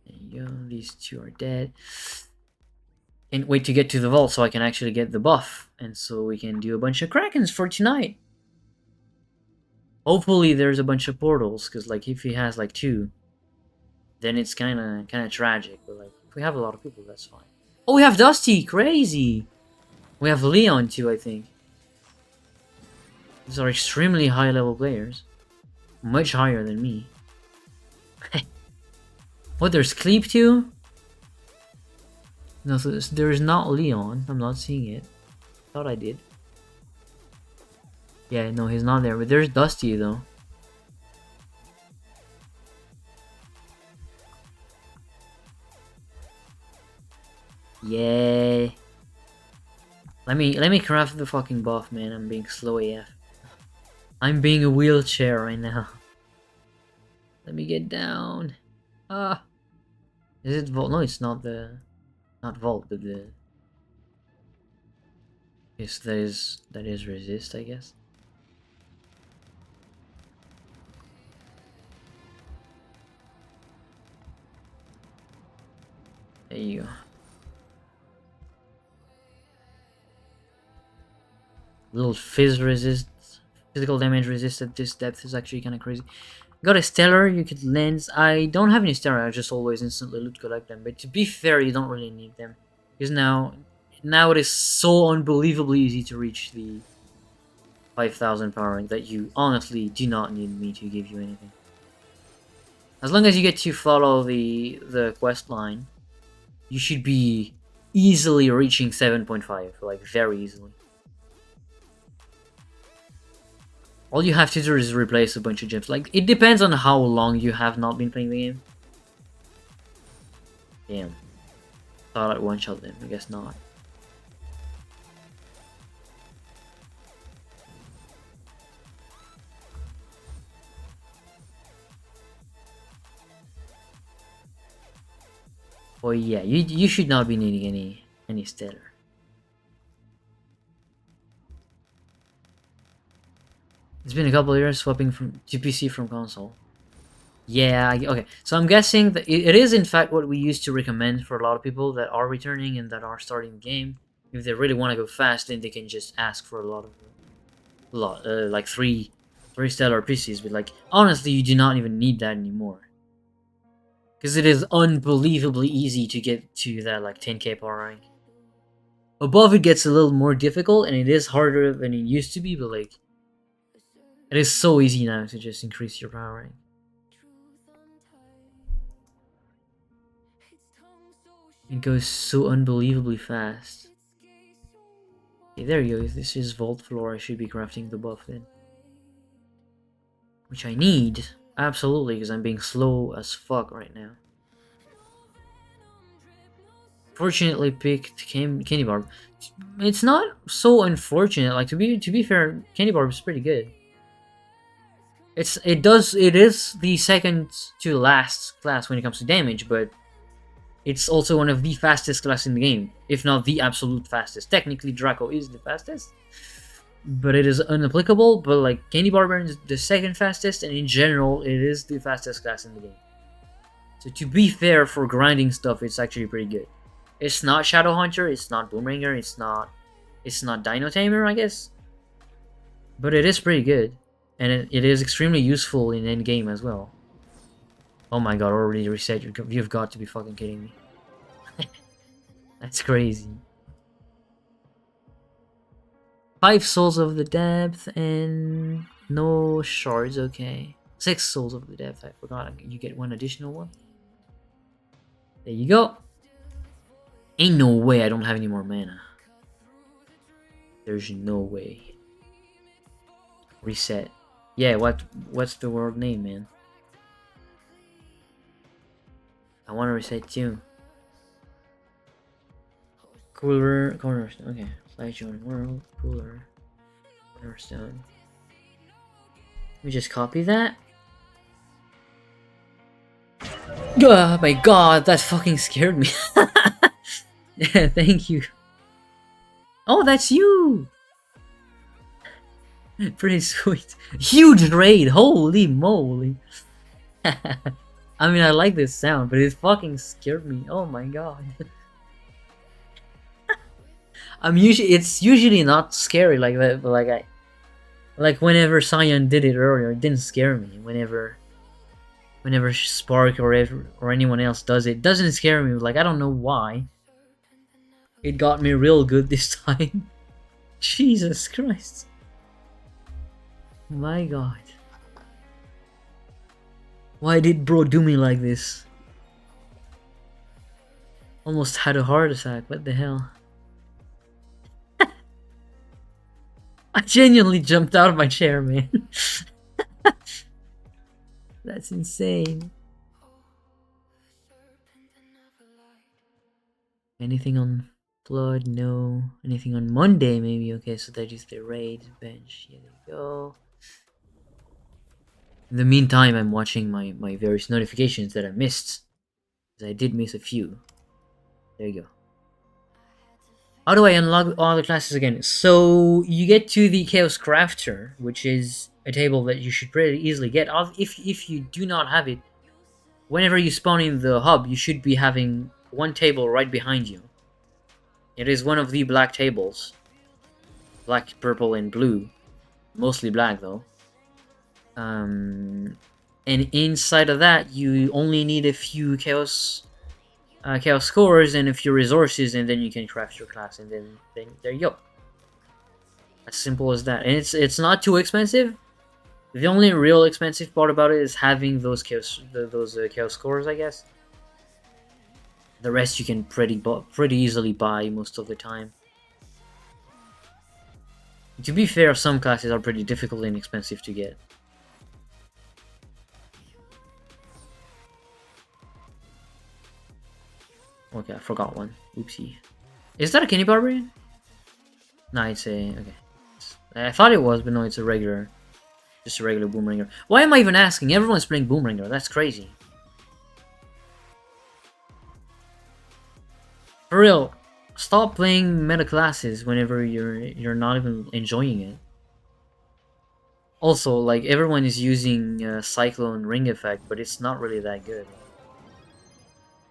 you go, these two are dead. Can't wait to get to the vault so I can actually get the buff. And so we can do a bunch of krakens for tonight. Hopefully there's a bunch of portals, because like if he has like 2, then it's kinda tragic. But like if we have a lot of people, that's fine. Oh, we have Dusty! Crazy! We have Leon too, I think. These are extremely high level players. Much higher than me. What, there's Cleep too? No, so there is not Leon. I'm not seeing it. Thought I did. Yeah, no, he's not there. But there's Dusty though. Yay. Let me craft the fucking buff, man. I'm being slow AF. I'm being a wheelchair right now. Let me get down. Ah. Is it vault? No, it's not the... Not vault, but the... Yes, that is resist, I guess. There you go. Little fizz resist. Physical damage resist at this depth is actually kind of crazy. Got a stellar, you could lens. I don't have any stellar, I just always instantly loot collect them. But to be fair, you don't really need them. Because now it is so unbelievably easy to reach the 5,000 power rank that you honestly do not need me to give you anything. As long as you get to follow the quest line, you should be easily reaching 7.5, like very easily. All you have to do is replace a bunch of gems. Like, it depends on how long you have not been playing the game. Damn. Thought I'd one-shot them. I guess not. Oh yeah, you should not be needing any stellar. It's been a couple of years swapping to PC from console. Yeah, okay. So I'm guessing that it is in fact what we used to recommend for a lot of people that are returning and that are starting the game. If they really want to go fast, then they can just ask for a lot, like three stellar PCs. But like honestly, you do not even need that anymore. Because it is unbelievably easy to get to that like 10k power rank. Above it gets a little more difficult and it is harder than it used to be, but like it is so easy now to just increase your power rank. It goes so unbelievably fast. Okay, there you go. If this is vault floor, I should be crafting the buff then. Which I need, absolutely, because I'm being slow as fuck right now. Fortunately picked Candy Barb. It's not so unfortunate, like to be fair, Candy Barb is pretty good. It is the second to last class when it comes to damage, but it's also one of the fastest class in the game, if not the absolute fastest. Technically, Draco is the fastest, but it is unapplicable. But like Candy Barbarian is the second fastest, and in general, it is the fastest class in the game. So to be fair, for grinding stuff, it's actually pretty good. It's not Shadow Hunter, it's not Boomringer, it's not Dino Tamer, I guess, but it is pretty good, and it is extremely useful in end game as well. Oh my god, already reset. You've got to be fucking kidding me. That's crazy. 5 Souls of the Depth and no shards, okay. 6 Souls of the Depth, I forgot. You get one additional one. There you go. Ain't no way I don't have any more mana. There's no way. Reset. Yeah, what's the world name, man? I want to reset too. Cooler cornerstone. Okay, slide join world. Cooler cornerstone. Let me just copy that. Oh my god, that fucking scared me. Yeah, thank you. Oh, that's you. Pretty sweet. Huge raid. Holy moly. I mean, I like this sound, but it fucking scared me. Oh my god. It's usually not scary like that, but like whenever Cyan did it earlier, it didn't scare me. Whenever Spark or anyone else does it, doesn't scare me. Like I don't know why. It got me real good this time. Jesus Christ. My god. Why did bro do me like this? Almost had a heart attack, what the hell? I genuinely jumped out of my chair, man. That's insane. Anything on Blood? No. Anything on Monday, maybe? Okay, so that is the raid bench. Here they go. In the meantime, I'm watching my various notifications that I missed. Because I did miss a few. There you go. How do I unlock all the classes again? So, you get to the Chaos Crafter, which is a table that you should pretty easily get. If you do not have it, whenever you spawn in the hub, you should be having one table right behind you. It is one of the black tables. Black, purple, and blue. Mostly black, though. And inside of that, you only need a few chaos cores and a few resources, and then you can craft your class, and then there you go. As simple as that. And it's not too expensive. The only real expensive part about it is having those chaos cores, I guess. The rest you can pretty easily buy most of the time. To be fair, some classes are pretty difficult and expensive to get. Okay, I forgot one. Oopsie. Is that a Candy Barbarian? No, it's a... okay. I thought it was, but no, it's a regular... just a regular Boomringer. Why am I even asking? Everyone's playing Boomringer. That's crazy. For real, stop playing meta classes whenever you're not even enjoying it. Also, like, everyone is using Cyclone Ring Effect, but it's not really that good.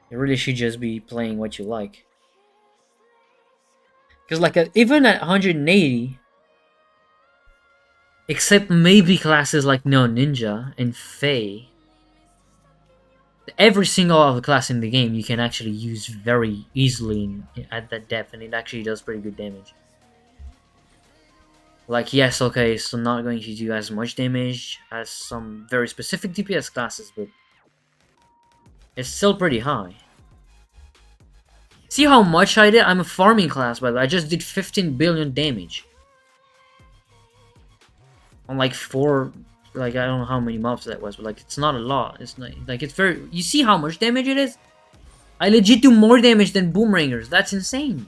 You really should just be playing what you like. Because like even at 180, except maybe classes like No Ninja and Fae, every single other class in the game you can actually use very easily at that depth, and it actually does pretty good damage. Like, yes, okay, so not going to do as much damage as some very specific DPS classes, but it's still pretty high. See how much I did? I'm a farming class, by the way. I just did 15 billion damage. On like 4, like, I don't know how many mobs that was, but like, it's not a lot. It's not, like, it's very, you see how much damage it is? I legit do more damage than boomerangers. That's insane.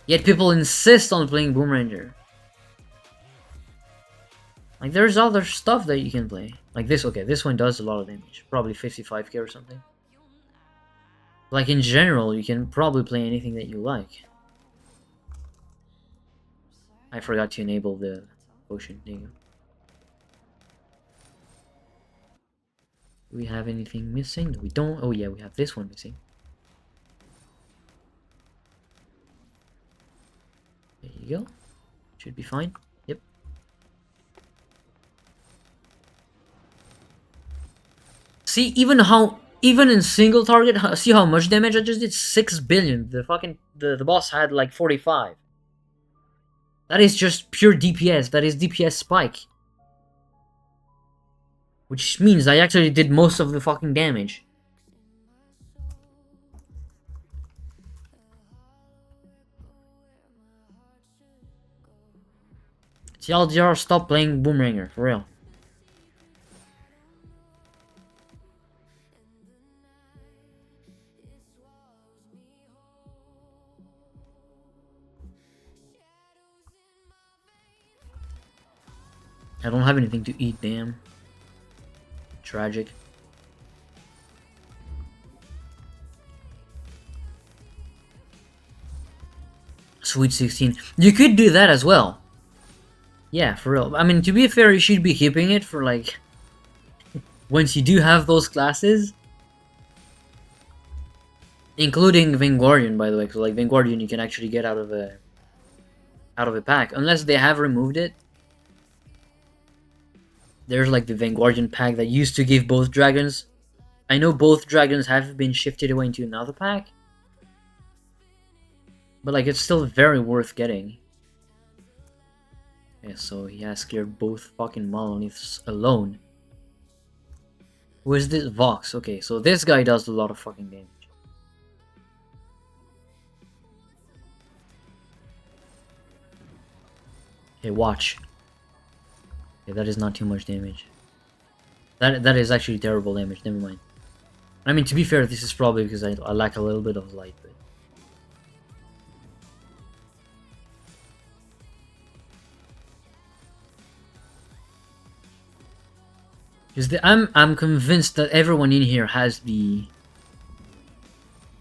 Yet people insist on playing boomeranger. Like, there's other stuff that you can play. Like this, okay, this one does a lot of damage. Probably 55k or something. Like, in general, you can probably play anything that you like. I forgot to enable the potion. There you go. Do we have anything missing? No, we don't. Oh yeah, we have this one missing. There you go. Should be fine. Yep. See, even in single target, see how much damage I just did? 6 billion. The fucking the boss had like 45. That is just pure DPS. That is DPS spike. Which means I actually did most of the fucking damage. TLDR, stop playing Boomranger, for real. I don't have anything to eat, damn. Tragic. Sweet 16. You could do that as well. Yeah, for real. I mean, to be fair, you should be keeping it for like... once you do have those classes. Including Vanguardian, by the way. Because like Vanguardian you can actually get out of a pack. Unless they have removed it. There's like the Vanguardian pack that used to give both dragons. I know both dragons have been shifted away into another pack. But like, it's still very worth getting. Yeah, so he has cleared both fucking monoliths alone. Who is this? Vox. Okay, so this guy does a lot of fucking damage. Okay, watch. Okay, that is not too much damage. That is actually terrible damage, never mind. I mean, to be fair, this is probably because I lack a little bit of light, but... Because I'm convinced that everyone in here has the...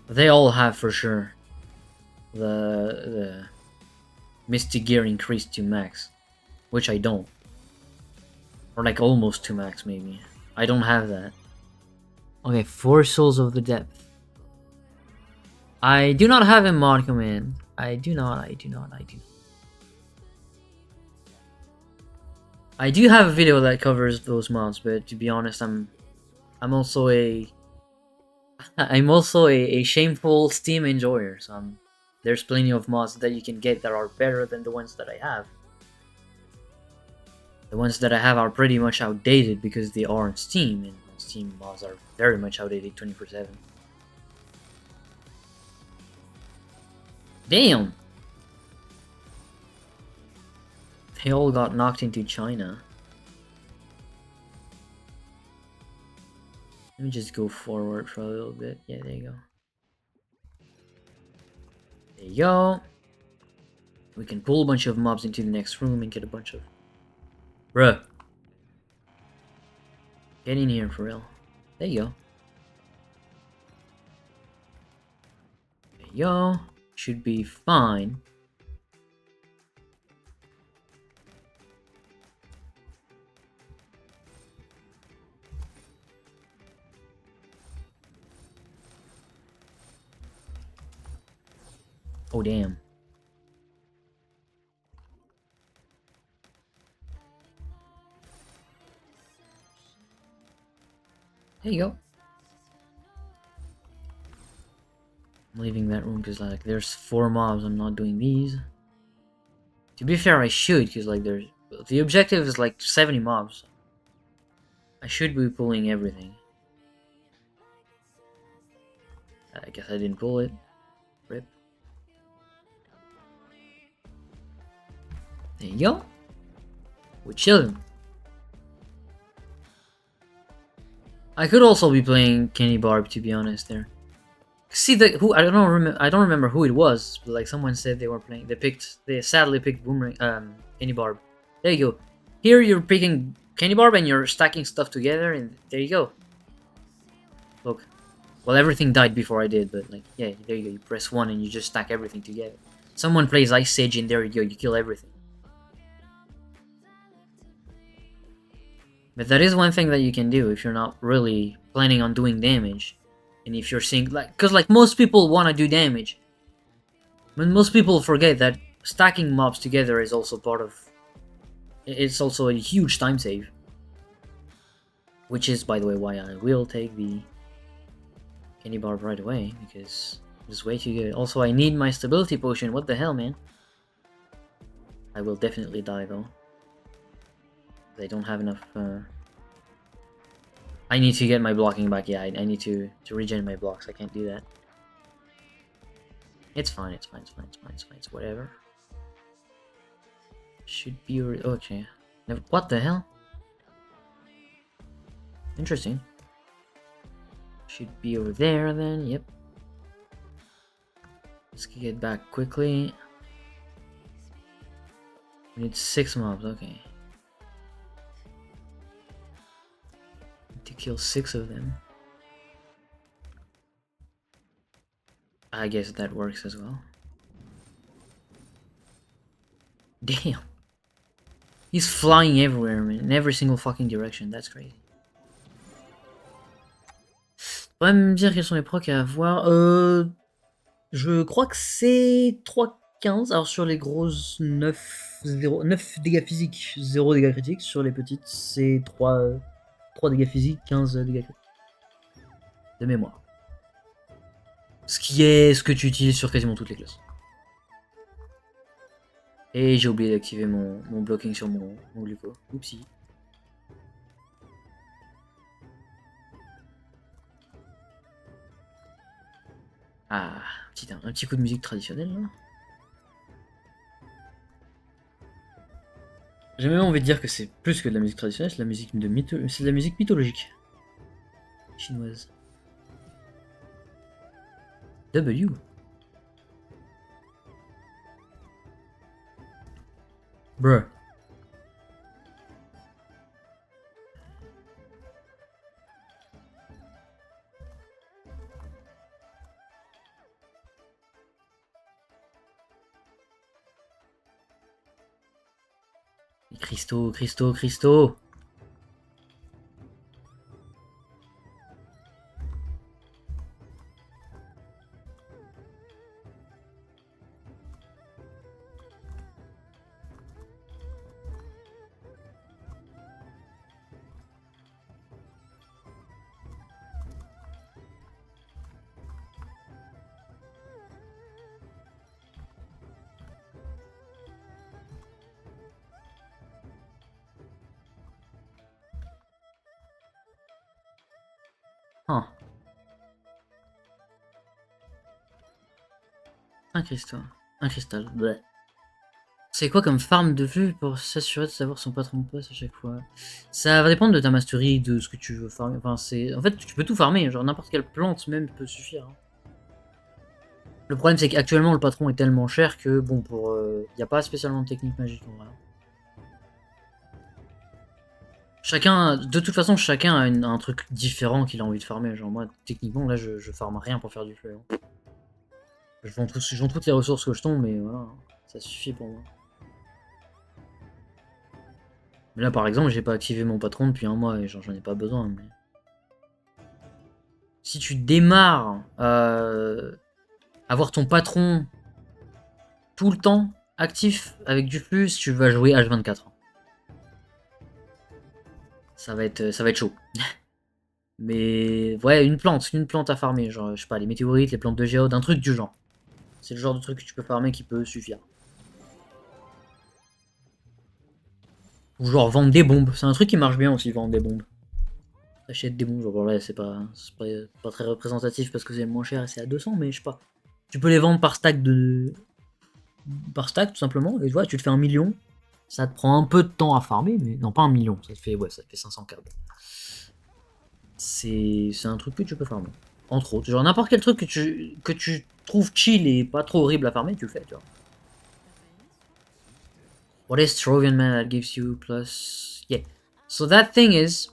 They all have for sure the Mystic Gear increased to max, which I don't. Or like almost to max, maybe. I don't have that. Okay, 4 Souls of the Depth. I do not have a mod command. I do not. I do have a video that covers those mods, but to be honest, I'm also a shameful Steam enjoyer. So there's plenty of mods that you can get that are better than the ones that I have. The ones that I have are pretty much outdated because they are on Steam, and on Steam mods are very much outdated 24/7. Damn! They all got knocked into China. Let me just go forward for a little bit. Yeah, there you go. There you go. We can pull a bunch of mobs into the next room and get a bunch of... Bruh. Get in here for real. There you go. There you go. Should be fine. Oh, damn. There you go. I'm leaving that room because like there's 4 mobs. I'm not doing these. To be fair, I should because like there's the objective is like 70 mobs. I should be pulling everything. I guess I didn't pull it. Rip. There you go. We're chilling. I could also be playing Kenny Barb, to be honest. There. See who I don't know. I don't remember who it was, but like someone said they were playing. They sadly picked Boomerang. Kenny Barb. There you go. Here you're picking Kenny Barb and you're stacking stuff together, and there you go. Look. Well, everything died before I did, but like, yeah, there you go. You press 1 and you just stack everything together. Someone plays Ice Sage and there you go. You kill everything. But that is one thing that you can do if you're not really planning on doing damage. And if you're seeing, like, because like most people want to do damage. But most people forget that stacking mobs together is also part of, it's also a huge time save. Which is, by the way, why I will take the Kenny Barb right away, because it's way too good. Also, I need my stability potion. What the hell, man? I will definitely die, though. I don't have enough, I need to get my blocking back. Yeah, I need to regen my blocks. I can't do that. It's fine, it's fine, it's fine, it's fine, it's fine, it's whatever. Should be... okay. What the hell? Interesting. Should be over there, then. Yep. Let's get back quickly. We need 6 mobs, okay. To kill 6 of them. I guess that works as well. Damn. He's flying everywhere, man. In every single fucking direction. That's crazy. On va me dire quels sont les procs à avoir. Je crois que c'est 3,15. Alors sur les grosses 9 dégâts physiques, 0 dégâts critiques. Sur les petites, c'est 3 dégâts physiques, 15 dégâts critiques. De mémoire. Ce qui est ce que tu utilises sur quasiment toutes les classes. Et j'ai oublié d'activer mon blocking sur mon gluco. Oupsie. Ah, un petit coup de musique traditionnelle là. J'ai même envie de dire que c'est plus que de la musique traditionnelle, c'est de la musique c'est de la musique mythologique. Chinoise. W. Bruh. Christo, Christo, Christo. Ah. Un cristal. Bleh. C'est quoi comme farm de vue pour s'assurer de savoir son patron de poste à chaque fois? Ça va dépendre de ta mastery, de ce que tu veux farmer. Enfin, en fait, tu peux tout farmer, genre n'importe quelle plante même peut suffire. Hein. Le problème, c'est qu'actuellement, le patron est tellement cher que, bon, y a pas spécialement de technique magique en vrai. De toute façon, chacun a un truc différent qu'il a envie de farmer. Genre, moi, techniquement, là, je farme rien pour faire du feu. Hein. Je vends toutes les ressources que je tombe, mais voilà, ça suffit pour moi. Mais là, par exemple, j'ai pas activé mon patron depuis 1 mois et j'en ai pas besoin. Mais... Si tu démarres avoir ton patron tout le temps actif avec du plus, tu vas jouer H24. Ça va être chaud. Mais ouais, une plante à farmer, genre je sais pas, les météorites, les plantes de géode, un truc du genre. C'est le genre de truc que tu peux farmer qui peut suffire. Ou genre vendre des bombes, c'est un truc qui marche bien aussi, vendre des bombes. T'achètes des bombes, genre là c'est pas très représentatif parce que c'est moins cher et c'est à 200, mais je sais pas. Tu peux les vendre par stack par stack tout simplement, et tu te fais 1 million. Ça te prend un peu de temps à farmer, mais non pas 1 million, ça te fait 500 k. C'est un truc que tu peux farmer. Entre autres, genre n'importe quel truc que tu trouves chill et pas trop horrible à farmer, tu le fais, tu vois. What is Trojan Man that gives you plus? Yeah. So that thing is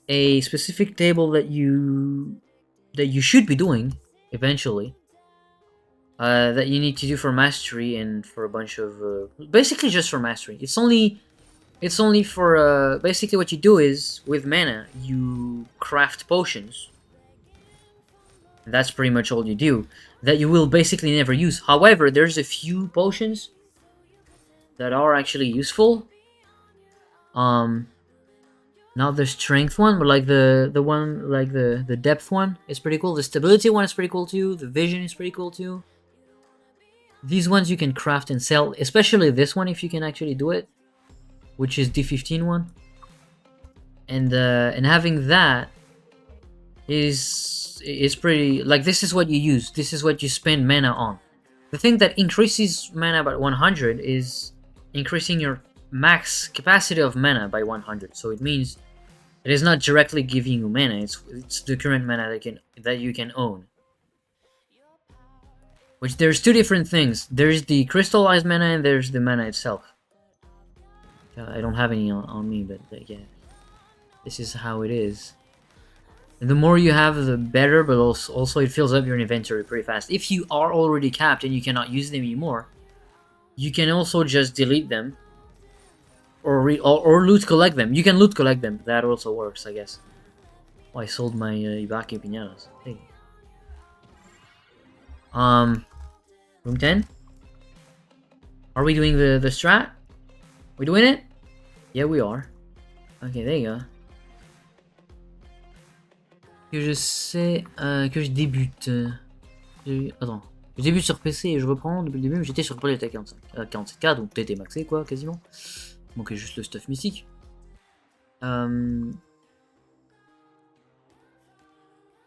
a specific table that you should be doing eventually. That you need to do for mastery and for a bunch of basically just for mastery. It's only for basically what you do is with mana you craft potions. That's pretty much all you do. That you will basically never use. However, there's a few potions that are actually useful. Not the strength one, but like the one like the depth one is pretty cool. The stability one is pretty cool too. The vision is pretty cool too. These ones you can craft and sell, especially this one if you can actually do it, which is D15 one. And having that is pretty, like, this is what you use. This is what you spend mana on. The thing that increases mana by 100 is increasing your max capacity of mana by 100. So it means it is not directly giving you mana. It's the current mana that you can own. Which there's two different things. There's the crystallized mana and there's the mana itself. I don't have any on me, but yeah, this is how it is. And the more you have, the better, but also it fills up your inventory pretty fast. If you are already capped and you cannot use them anymore, you can also just delete them or loot collect them. You can loot collect them. That also works, I guess. Oh, I sold my Ibaki Pinatas. Hey. Room 10? Are we doing the strat? We doing it? Yeah, we are. Okay, there you go. Que je sais que je débute. Attends. Je débute sur PC et je reprends depuis le début, mais j'étais sur le à 47k, donc t'étais maxé quoi, quasiment. Donc juste le stuff mystique.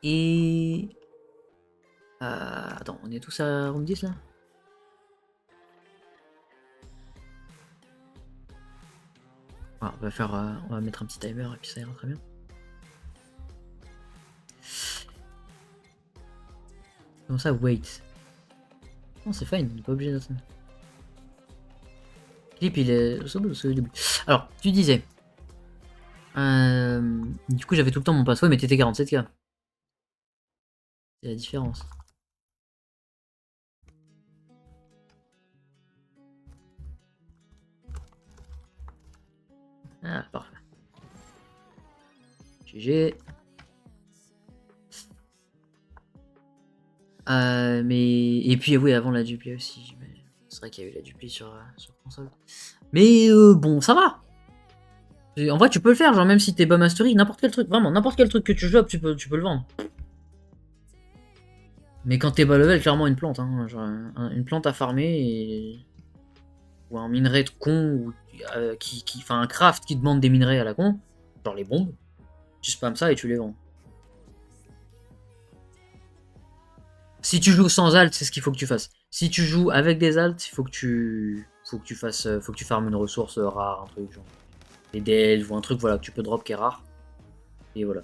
Et... attends, on est tous à room 10 là? Ah, on va mettre un petit timer et puis ça ira très bien. Comment ça, wait? Non, c'est fine, on n'est pas obligé d'attendre. Clip, il est au début. Alors, tu disais. Du coup, j'avais tout le temps mon password, mais t'étais 47k. C'est la différence. Ah, parfait. GG. Mais... Et puis, oui, avant la dupli aussi. C'est vrai qu'il y a eu la dupli sur console. Mais bon, ça va. En vrai, tu peux le faire, genre même si t'es bas mastery, n'importe quel truc, vraiment, n'importe quel truc que tu joues, tu peux le vendre. Mais quand t'es bas level, clairement une plante, hein, genre une plante à farmer ou un minerai de con ou enfin un craft qui demande des minerais à la con, genre les bombes, tu spams ça et tu les vends. Si tu joues sans alt, c'est ce qu'il faut que tu fasses. Si tu joues avec des alts, il faut que tu farmes une ressource rare, un truc genre des delves ou un truc voilà que tu peux drop qui est rare. Et voilà.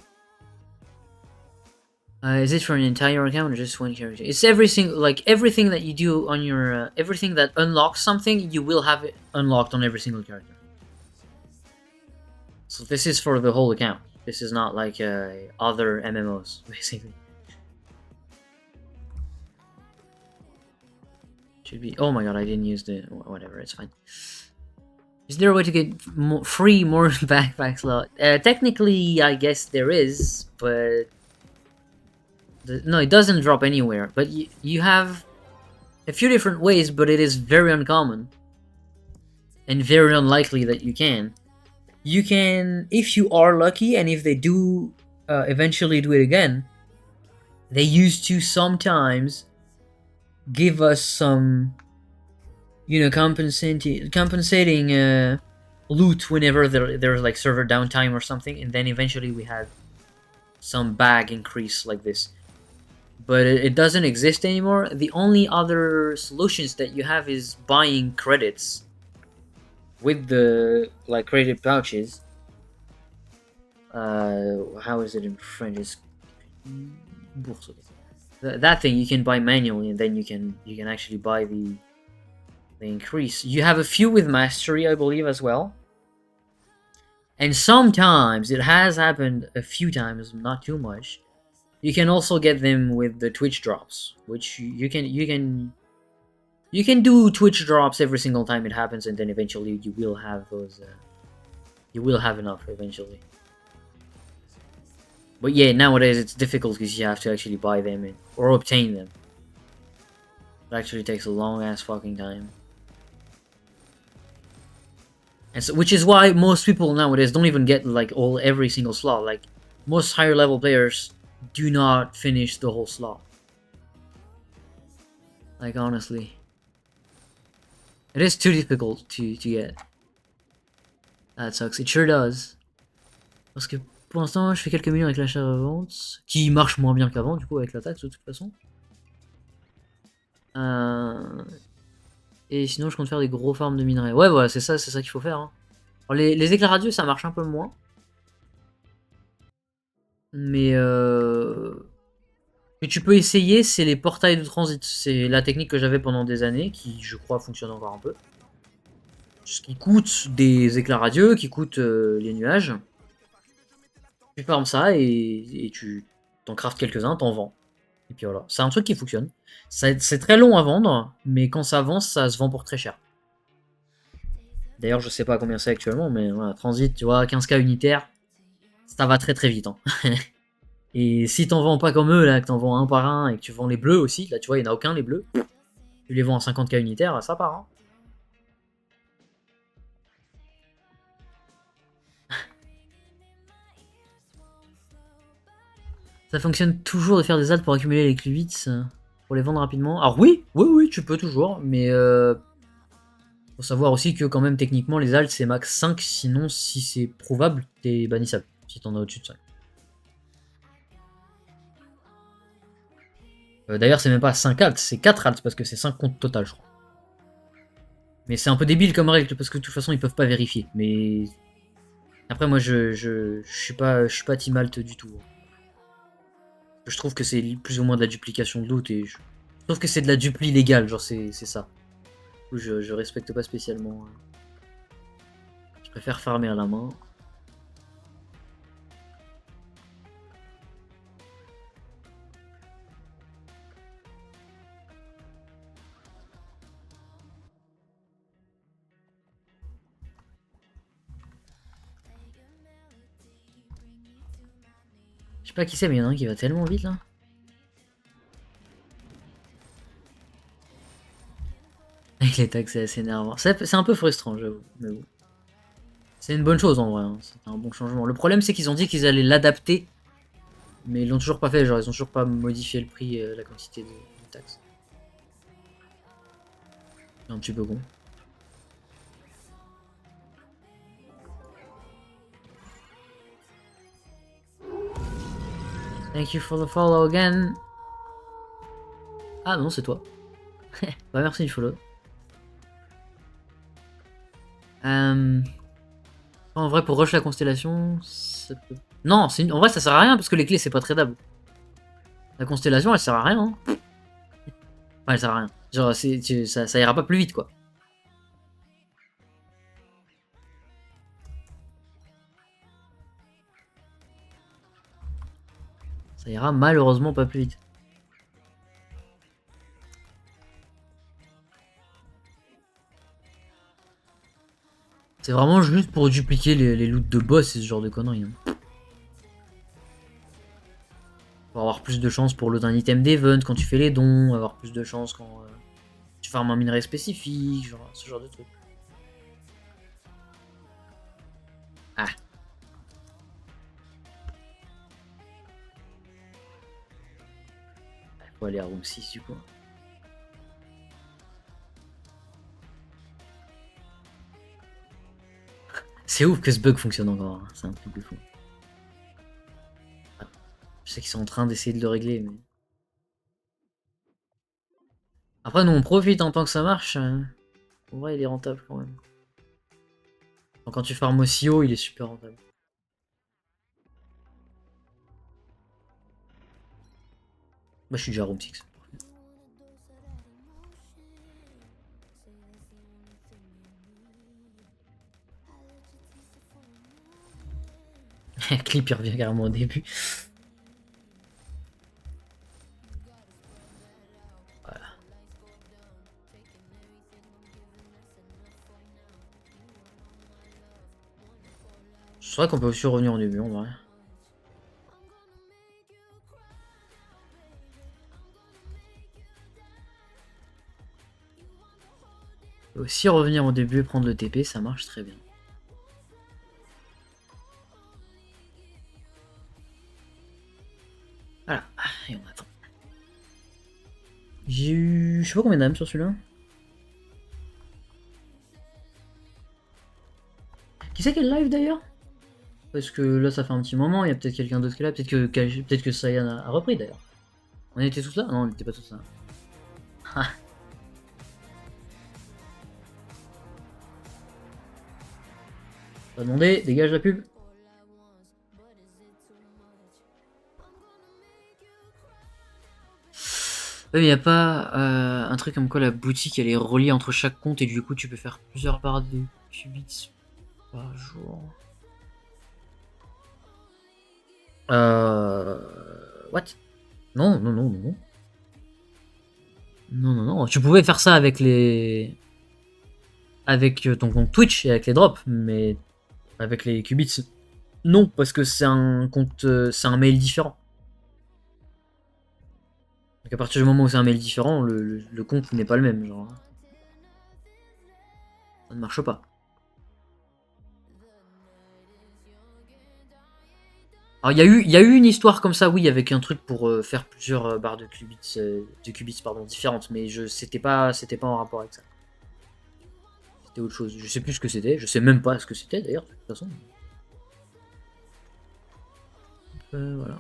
Is it for an entire account or just one character? It's everything that you do on your everything that unlocks something, you will have it unlocked on every single character. So this is for the whole account. This is not like other MMOs, basically. Should be. Oh my god, I didn't use the whatever. It's fine. Is there a way to get more backpack slot? Technically, I guess there is, but no, it doesn't drop anywhere. But you have a few different ways, but it is very uncommon and very unlikely that you can. You can, if you are lucky, and if they do eventually do it again, they used to sometimes give us some, compensating loot whenever there's like server downtime or something, and then eventually we had some bag increase like this. But it doesn't exist anymore. The only other solutions that you have is buying credits with the like credit pouches. How is it in French? It's bourse. That thing you can buy manually, and then you can actually buy the increase. You have a few with mastery, I believe, as well. And sometimes it has happened a few times, not too much. You can also get them with the Twitch drops, which you can do Twitch drops every single time it happens, and then eventually you will have those. You will have enough eventually. But yeah, nowadays it's difficult because you have to actually buy them or obtain them. It actually takes a long ass fucking time. And so, which is why most people nowadays don't even get like every single slot. Like most higher level players do not finish the whole slot. Like honestly, it is too difficult to get. That sucks. It sure does. Parce que pour l'instant, je fais quelques millions avec l'achat-revente, qui marche moins bien qu'avant, du coup, avec la taxe, de toute façon. Et sinon, je compte faire des gros farms de minerais. Ouais, voilà, c'est ça qu'il faut faire. Hein. Alors, les éclairs radieux, ça marche un peu moins. Mais ce que tu peux essayer, c'est les portails de transit. C'est la technique que j'avais pendant des années, qui, je crois, fonctionne encore un peu. Ce qui coûte des éclairs radieux, qui coûte les nuages. Tu farmes ça et tu t'en craftes quelques-uns, t'en vends. Et puis voilà, c'est un truc qui fonctionne. C'est très long à vendre, mais quand ça avance, ça se vend pour très cher. D'ailleurs, je sais pas combien c'est actuellement, mais voilà, Transit, tu vois, 15K unitaire, ça va très très vite. Hein. Et si t'en vends pas comme eux, là, que t'en vends un par un et que tu vends les bleus aussi, là tu vois, il n'y en a aucun les bleus, tu les vends à 50K unitaire, ça part. Hein. Ça fonctionne toujours de faire des alts pour accumuler les qubits, pour les vendre rapidement. Alors oui, tu peux toujours, mais faut savoir aussi que quand même techniquement les alts c'est max 5, sinon si c'est prouvable, t'es bannissable, si t'en as au-dessus de 5. D'ailleurs c'est même pas 5 alts, c'est 4 alts parce que c'est 5 comptes total je crois. Mais c'est un peu débile comme règle parce que de toute façon ils peuvent pas vérifier. Mais après moi je suis pas team alt du tout. Je trouve que c'est plus ou moins de la duplication de loot et je trouve que c'est de la dupli légale, genre c'est ça. Du coup je respecte pas spécialement. Je préfère farmer à la main. Je sais pas qui c'est, mais il y en a un qui va tellement vite là. Avec les tags, c'est assez énervant. C'est un peu frustrant, j'avoue. Mais bon. C'est une bonne chose en vrai. Hein. C'est un bon changement. Le problème, c'est qu'ils ont dit qu'ils allaient l'adapter. Mais ils l'ont toujours pas fait. Genre, ils ont toujours pas modifié le prix, la quantité de taxes. C'est un petit peu con. Thank you for the follow again. Ah non, c'est toi. Bah merci du follow. En vrai, pour rush la constellation, ça peut... Non, en vrai, ça sert à rien parce que les clés, c'est pas tradable. La constellation, elle sert à rien. Hein. Enfin, elle sert à rien. Genre, ça ira pas plus vite, quoi. Ça ira malheureusement pas plus vite. C'est vraiment juste pour dupliquer les loots de boss et ce genre de conneries. Hein. Pour avoir plus de chance pour loot un item d'event quand tu fais les dons, avoir plus de chance quand tu farmes un minerai spécifique, genre, ce genre de truc. Ah. Faut aller à room 6 du coup. C'est ouf que ce bug fonctionne encore, hein. C'est un truc de fou. Je sais qu'ils sont en train d'essayer de le régler, mais... Après, nous on profite en tant que ça marche. En vrai, il est rentable quand même. Donc, quand tu farmes aussi haut, il est super rentable. Moi, je suis déjà room 6. Clip, il revient carrément au début. Voilà. C'est vrai qu'on peut aussi revenir au début, en vrai. On peut aussi revenir au début et prendre le TP, ça marche très bien. Voilà, et on attend. J'ai eu... Je sais pas combien d'âmes sur celui-là. Qui c'est qui est live d'ailleurs? Parce que là ça fait un petit moment, il y a peut-être quelqu'un d'autre qui est là, peut-être que Sayan a repris d'ailleurs. On était tous là? Non, on n'était pas tous là. Ah. Pas demandé, dégage la pub. Oui, il n'y a pas un truc comme quoi la boutique elle est reliée entre chaque compte et du coup tu peux faire plusieurs barres de qubits par jour. What? Non, non, non, non. Non, non, non. Tu pouvais faire ça avec les... Avec ton compte Twitch et avec les drops, mais avec les qubits, non, parce que c'est un compte... c'est un mail différent. Donc à partir du moment où c'est un mail différent, le compte n'est pas le même, genre. Ça ne marche pas. Alors il y a eu une histoire comme ça, oui, avec un truc pour faire plusieurs barres de qubits pardon, différentes, mais c'était pas en rapport avec ça. C'était autre chose. Je sais plus ce que c'était, je sais même pas ce que c'était d'ailleurs, de toute façon. Voilà.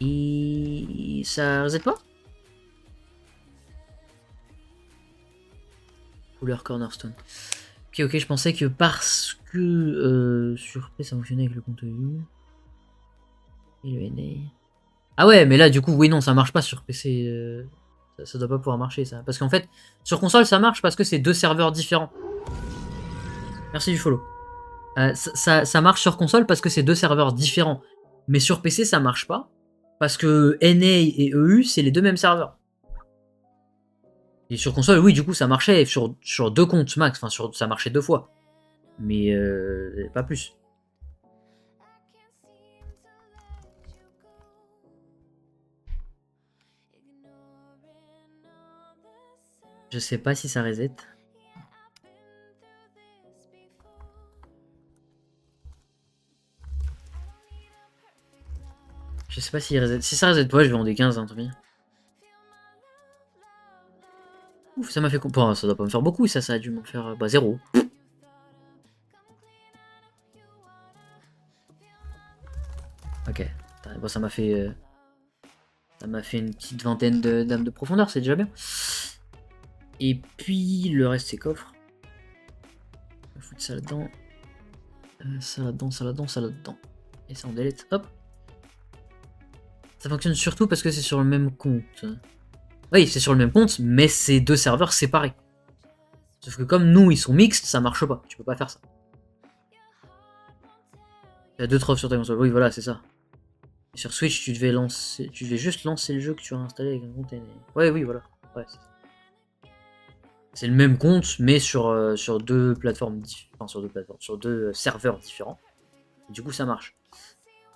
Et ça reset pas? Couleur cornerstone. Ok, ok, je pensais que parce que sur P ça fonctionnait avec le contenu. Et le NA. Ah ouais, mais là du coup, oui, non, ça marche pas sur PC. Ça doit pas pouvoir marcher ça. Parce qu'en fait, sur console ça marche parce que c'est deux serveurs différents. Merci du follow. Ça marche sur console parce que c'est deux serveurs différents. Mais sur PC ça marche pas. Parce que NA et EU c'est les deux mêmes serveurs. Et sur console, oui, du coup, ça marchait sur deux comptes max. Enfin, ça marchait deux fois. Mais pas plus. Je sais pas si ça reset. Je sais pas si reset. Si ça reset pas, je vais en D15, hein, tant pis. Ouf, ça m'a fait... Bon, ça doit pas me faire beaucoup, ça a dû m'en faire... Bah, 0. Ok. Bon, ça m'a fait... Ça m'a fait une petite vingtaine d'âmes de profondeur, c'est déjà bien. Et puis, le reste, c'est coffre. On va foutre ça là-dedans. Ça là-dedans, ça là-dedans, ça là-dedans. Et ça, on delete. Hop. Ça fonctionne surtout parce que c'est sur le même compte. Oui, c'est sur le même compte, mais c'est deux serveurs séparés. Sauf que comme nous, ils sont mixtes, ça marche pas. Tu peux pas faire ça. Il y a deux tropes sur ta console. Oui, voilà, c'est ça. Et sur Switch, tu devais juste lancer le jeu que tu as installé avec un compte. Ouais, oui, voilà. Ouais, c'est le même compte, mais sur deux plateformes, enfin sur deux plateformes, sur deux serveurs différents. Et du coup, ça marche.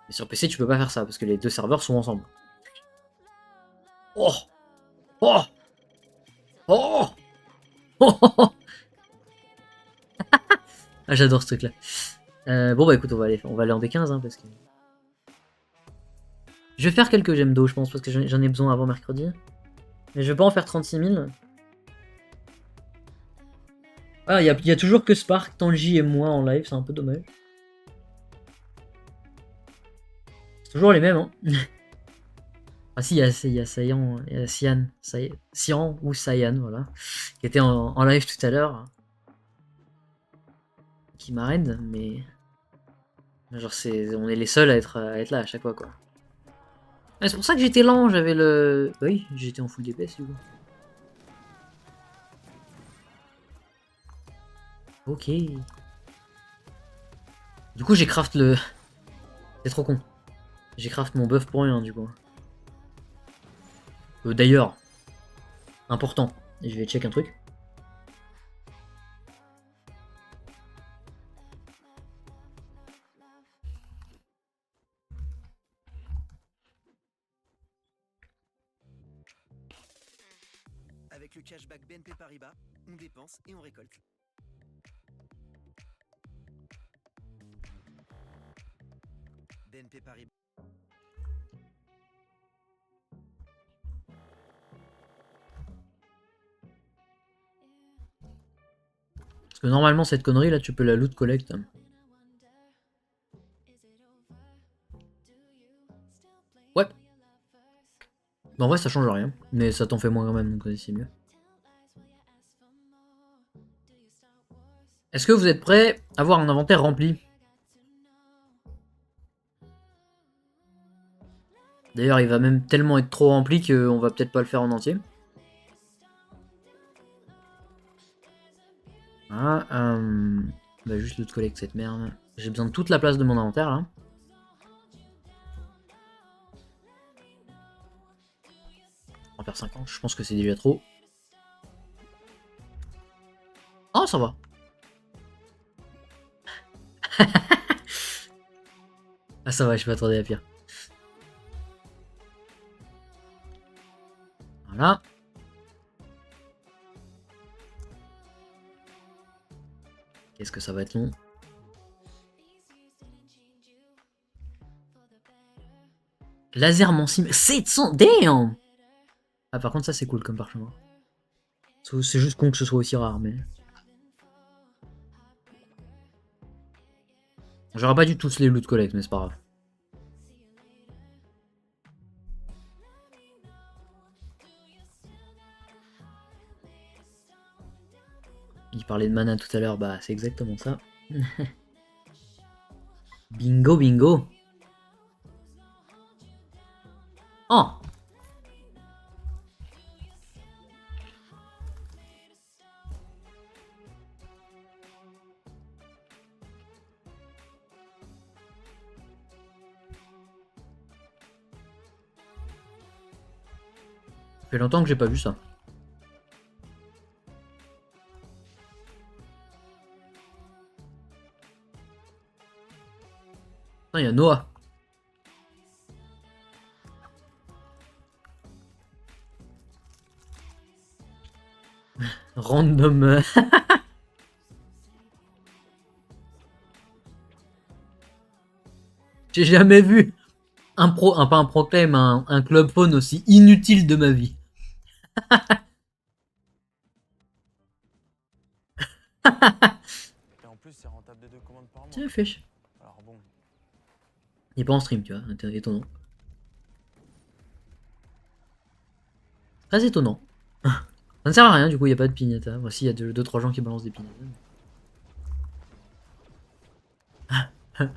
Mais sur PC, tu peux pas faire ça parce que les deux serveurs sont ensemble. Oh, oh, oh, oh, oh. Ah, j'adore ce truc-là. Bon bah écoute, on va aller en D15 hein, parce que Je vais faire quelques gemmes d'eau, je pense, parce que j'en ai besoin avant mercredi. Mais je vais pas en faire 36 000. Ah, il y a toujours que Spark, Tanji et moi en live, c'est un peu dommage. C'est toujours les mêmes, hein. Ah si, il y a Cyan, il y a Cyan ou Cyan, voilà, qui était en live tout à l'heure, qui m'arrête, mais genre on est les seuls à être là à chaque fois, quoi. Ah, c'est pour ça que j'étais lent, j'avais le... Bah oui, j'étais en full DPS du coup. Ok. Du coup j'ai craft le... C'est trop con. J'ai craft mon buff pour rien du coup. D'ailleurs, important, je vais check un truc. Avec le cashback BNP Paribas, on dépense et on récolte. BNP Paribas. Parce que normalement cette connerie là tu peux la loot collect. Ouais. Bah, en vrai ça change rien, mais ça t'en fait moins quand même, donc c'est mieux. Est-ce que vous êtes prêts à avoir un inventaire rempli? D'ailleurs il va même tellement être trop rempli qu'on va peut-être pas le faire en entier. Ah, bah juste loot collect cette merde. J'ai besoin de toute la place de mon inventaire là. On va faire 50, je pense que c'est déjà trop. Oh ça va. Ah ça va, je vais attendre à pire. Voilà. Qu'est-ce que ça va être long. Laser Mancime 700, damn. Ah par contre ça c'est cool comme parchemin. C'est juste con que ce soit aussi rare, mais... J'aurais pas dû tous les loot collect, mais c'est pas grave. Il parlait de mana tout à l'heure, bah c'est exactement ça. Bingo bingo. Oh. Ça fait longtemps que j'ai pas vu ça. Il y a Noah. Random. J'ai jamais vu pas un proclaim, un club phone aussi inutile de ma vie. Et en plus, c'est rentable de 2 commandes par mois. Tiens, fiche. Alors bon. Il est pas en stream, tu vois, étonnant. Très étonnant. Ça ne sert à rien, du coup, il n'y a pas de pignata. Voici, il y a 2-3 gens qui balancent des pignatas.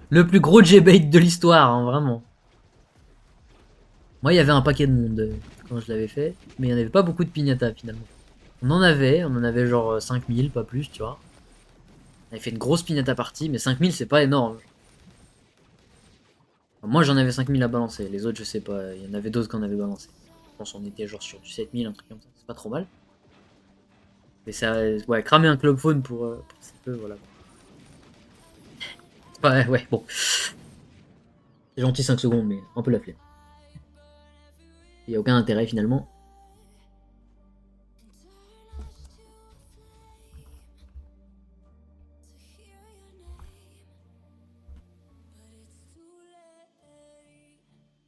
Le plus gros J-bait de l'histoire, hein, vraiment. Moi, il y avait un paquet de monde quand je l'avais fait, mais il n'y en avait pas beaucoup de pignata finalement. On en avait genre 5000, pas plus, tu vois. On avait fait une grosse pignata partie, mais 5000 c'est pas énorme. Enfin, moi j'en avais 5000 à balancer, les autres je sais pas, il y en avait d'autres qu'on avait balancé. Je pense qu'on était genre sur du 7000, un truc comme ça, c'est pas trop mal. Mais ça, ouais, cramer un club phone pour si peu, voilà. C'est pas, ouais, bon. C'est gentil 5 secondes, mais un peu la flemme. Il n'y a aucun intérêt finalement.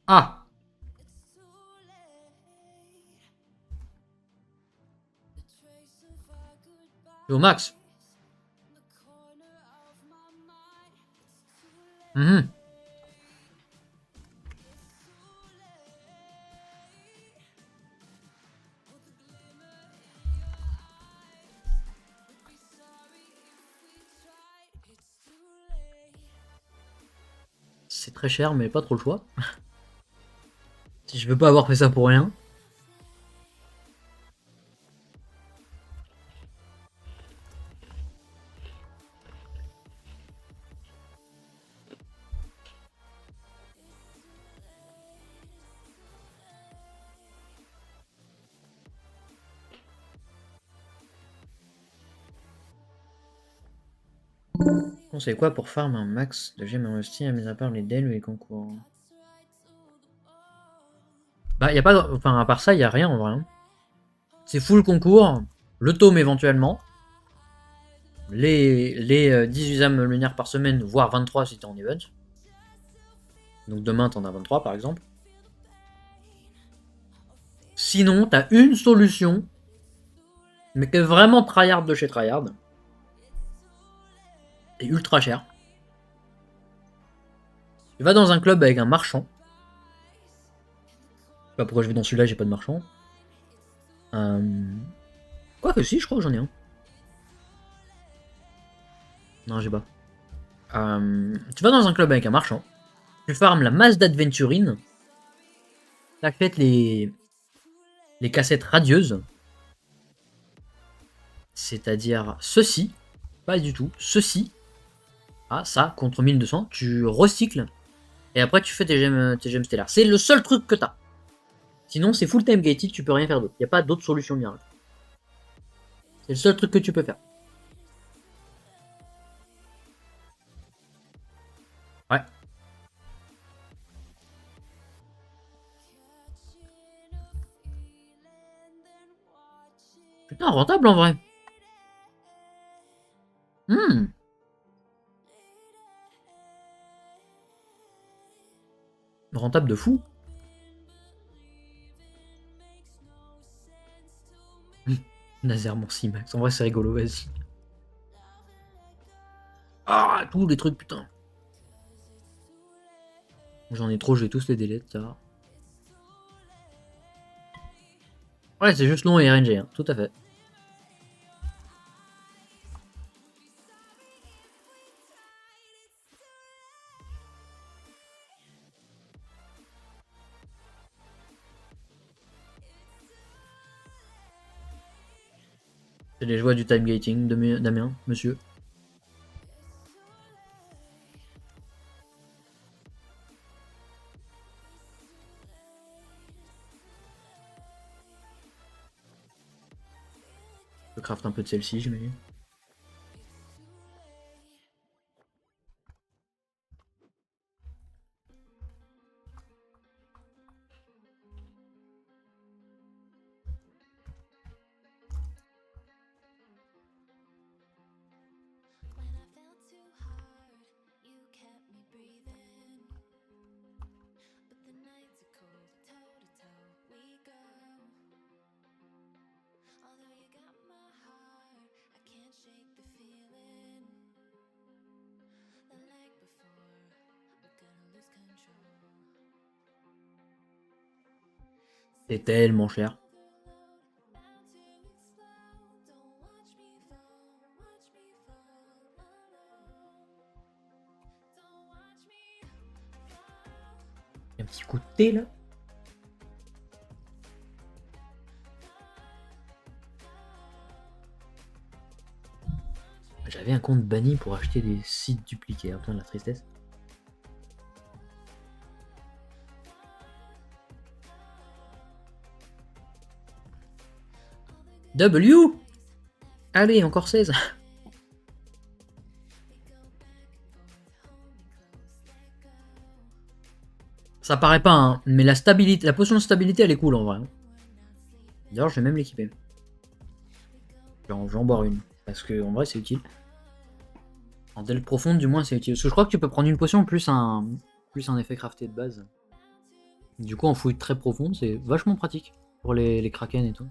Ah! au max. Mhm. C'est très cher, mais pas trop le choix. Si je veux pas avoir fait ça pour rien. On sait quoi pour farm un max de gemmes investies, à mis à part les DEL ou les concours? Bah, y a pas. Enfin, à part ça, y a rien en vrai. Hein. C'est full concours, le tome éventuellement, les 18 âmes lunaires par semaine, voire 23 si t'es en event. Donc demain, t'en as 23 par exemple. Sinon, t'as une solution, mais qui est vraiment tryhard de chez tryhard. Et ultra cher. Tu vas dans un club avec un marchand. Je sais pas pourquoi je vais dans celui-là, j'ai pas de marchand. Quoi que si, je crois que j'en ai un. Non, j'ai pas. Tu vas dans un club avec un marchand. Tu farmes la masse d'adventurine. T'achètes les cassettes radieuses. C'est-à-dire ceci. Pas du tout. Ceci. Ah, ça, contre 1200. Tu recycles. Et après, tu fais tes gemmes stellaires. C'est le seul truc que t'as. Sinon, c'est full time gated, tu peux rien faire d'autre. Il n'y a pas d'autre solution miracle. C'est le seul truc que tu peux faire. Ouais. Putain, rentable en vrai. Rentable de fou. Nazer Morsi Max. En vrai, c'est rigolo, vas-y. Ah, tous les trucs, putain. J'en ai trop, je vais tous les délai, ça. Ouais, c'est juste long et RNG, hein, tout à fait. C'est les joies du time gating, Damien, monsieur. Je craft un peu de celle-ci, j'imagine. C'est tellement cher. Un petit coup de thé là. J'avais un compte banni pour acheter des sites dupliqués, putain la tristesse. W. Allez, encore 16. Ça paraît pas, hein, mais la stabilité, la potion de stabilité, elle est cool en vrai. D'ailleurs, je vais même l'équiper. Je vais en boire une, parce que en vrai, c'est utile. En delve profonde, du moins, c'est utile. Parce que je crois que tu peux prendre une potion plus un effet crafté de base. Du coup, en fouille très profonde, c'est vachement pratique pour les kraken et tout.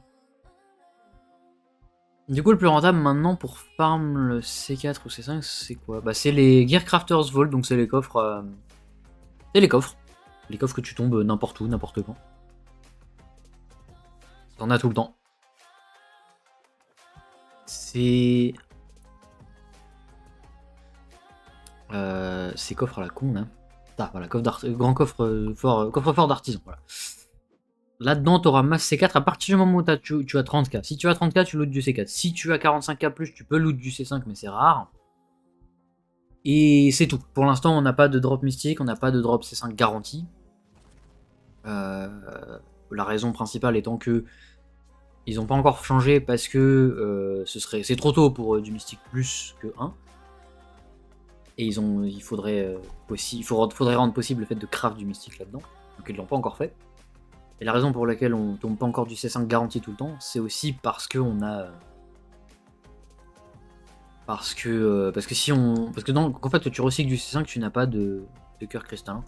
Du coup, le plus rentable maintenant pour farm le C4 ou C5, c'est quoi? Bah, c'est les Gearcrafters Vault, donc c'est les coffres. C'est les coffres. Les coffres que tu tombes n'importe où, n'importe quand. T'en as tout le temps. C'est. Ces coffres à la con là. Ah, voilà, grand coffre fort d'artisan. Voilà. Là-dedans, tu auras masse C4 à partir du moment où tu as 30k. Si tu as 30k, tu lootes du C4. Si tu as 45k plus, tu peux loot du C5, mais c'est rare. Et c'est tout. Pour l'instant, on n'a pas de drop mystique, on n'a pas de drop C5 garanti. La raison principale étant que ils n'ont pas encore changé parce que c'est trop tôt pour du mystique plus que 1. Et il faudrait rendre possible le fait de craft du mystique là-dedans. Donc ils l'ont pas encore fait. Et la raison pour laquelle on tombe pas encore du C5 garanti tout le temps, c'est aussi parce que on a. Parce que si on. Parce que en fait, tu recycles du C5, tu n'as pas de cœur cristallin.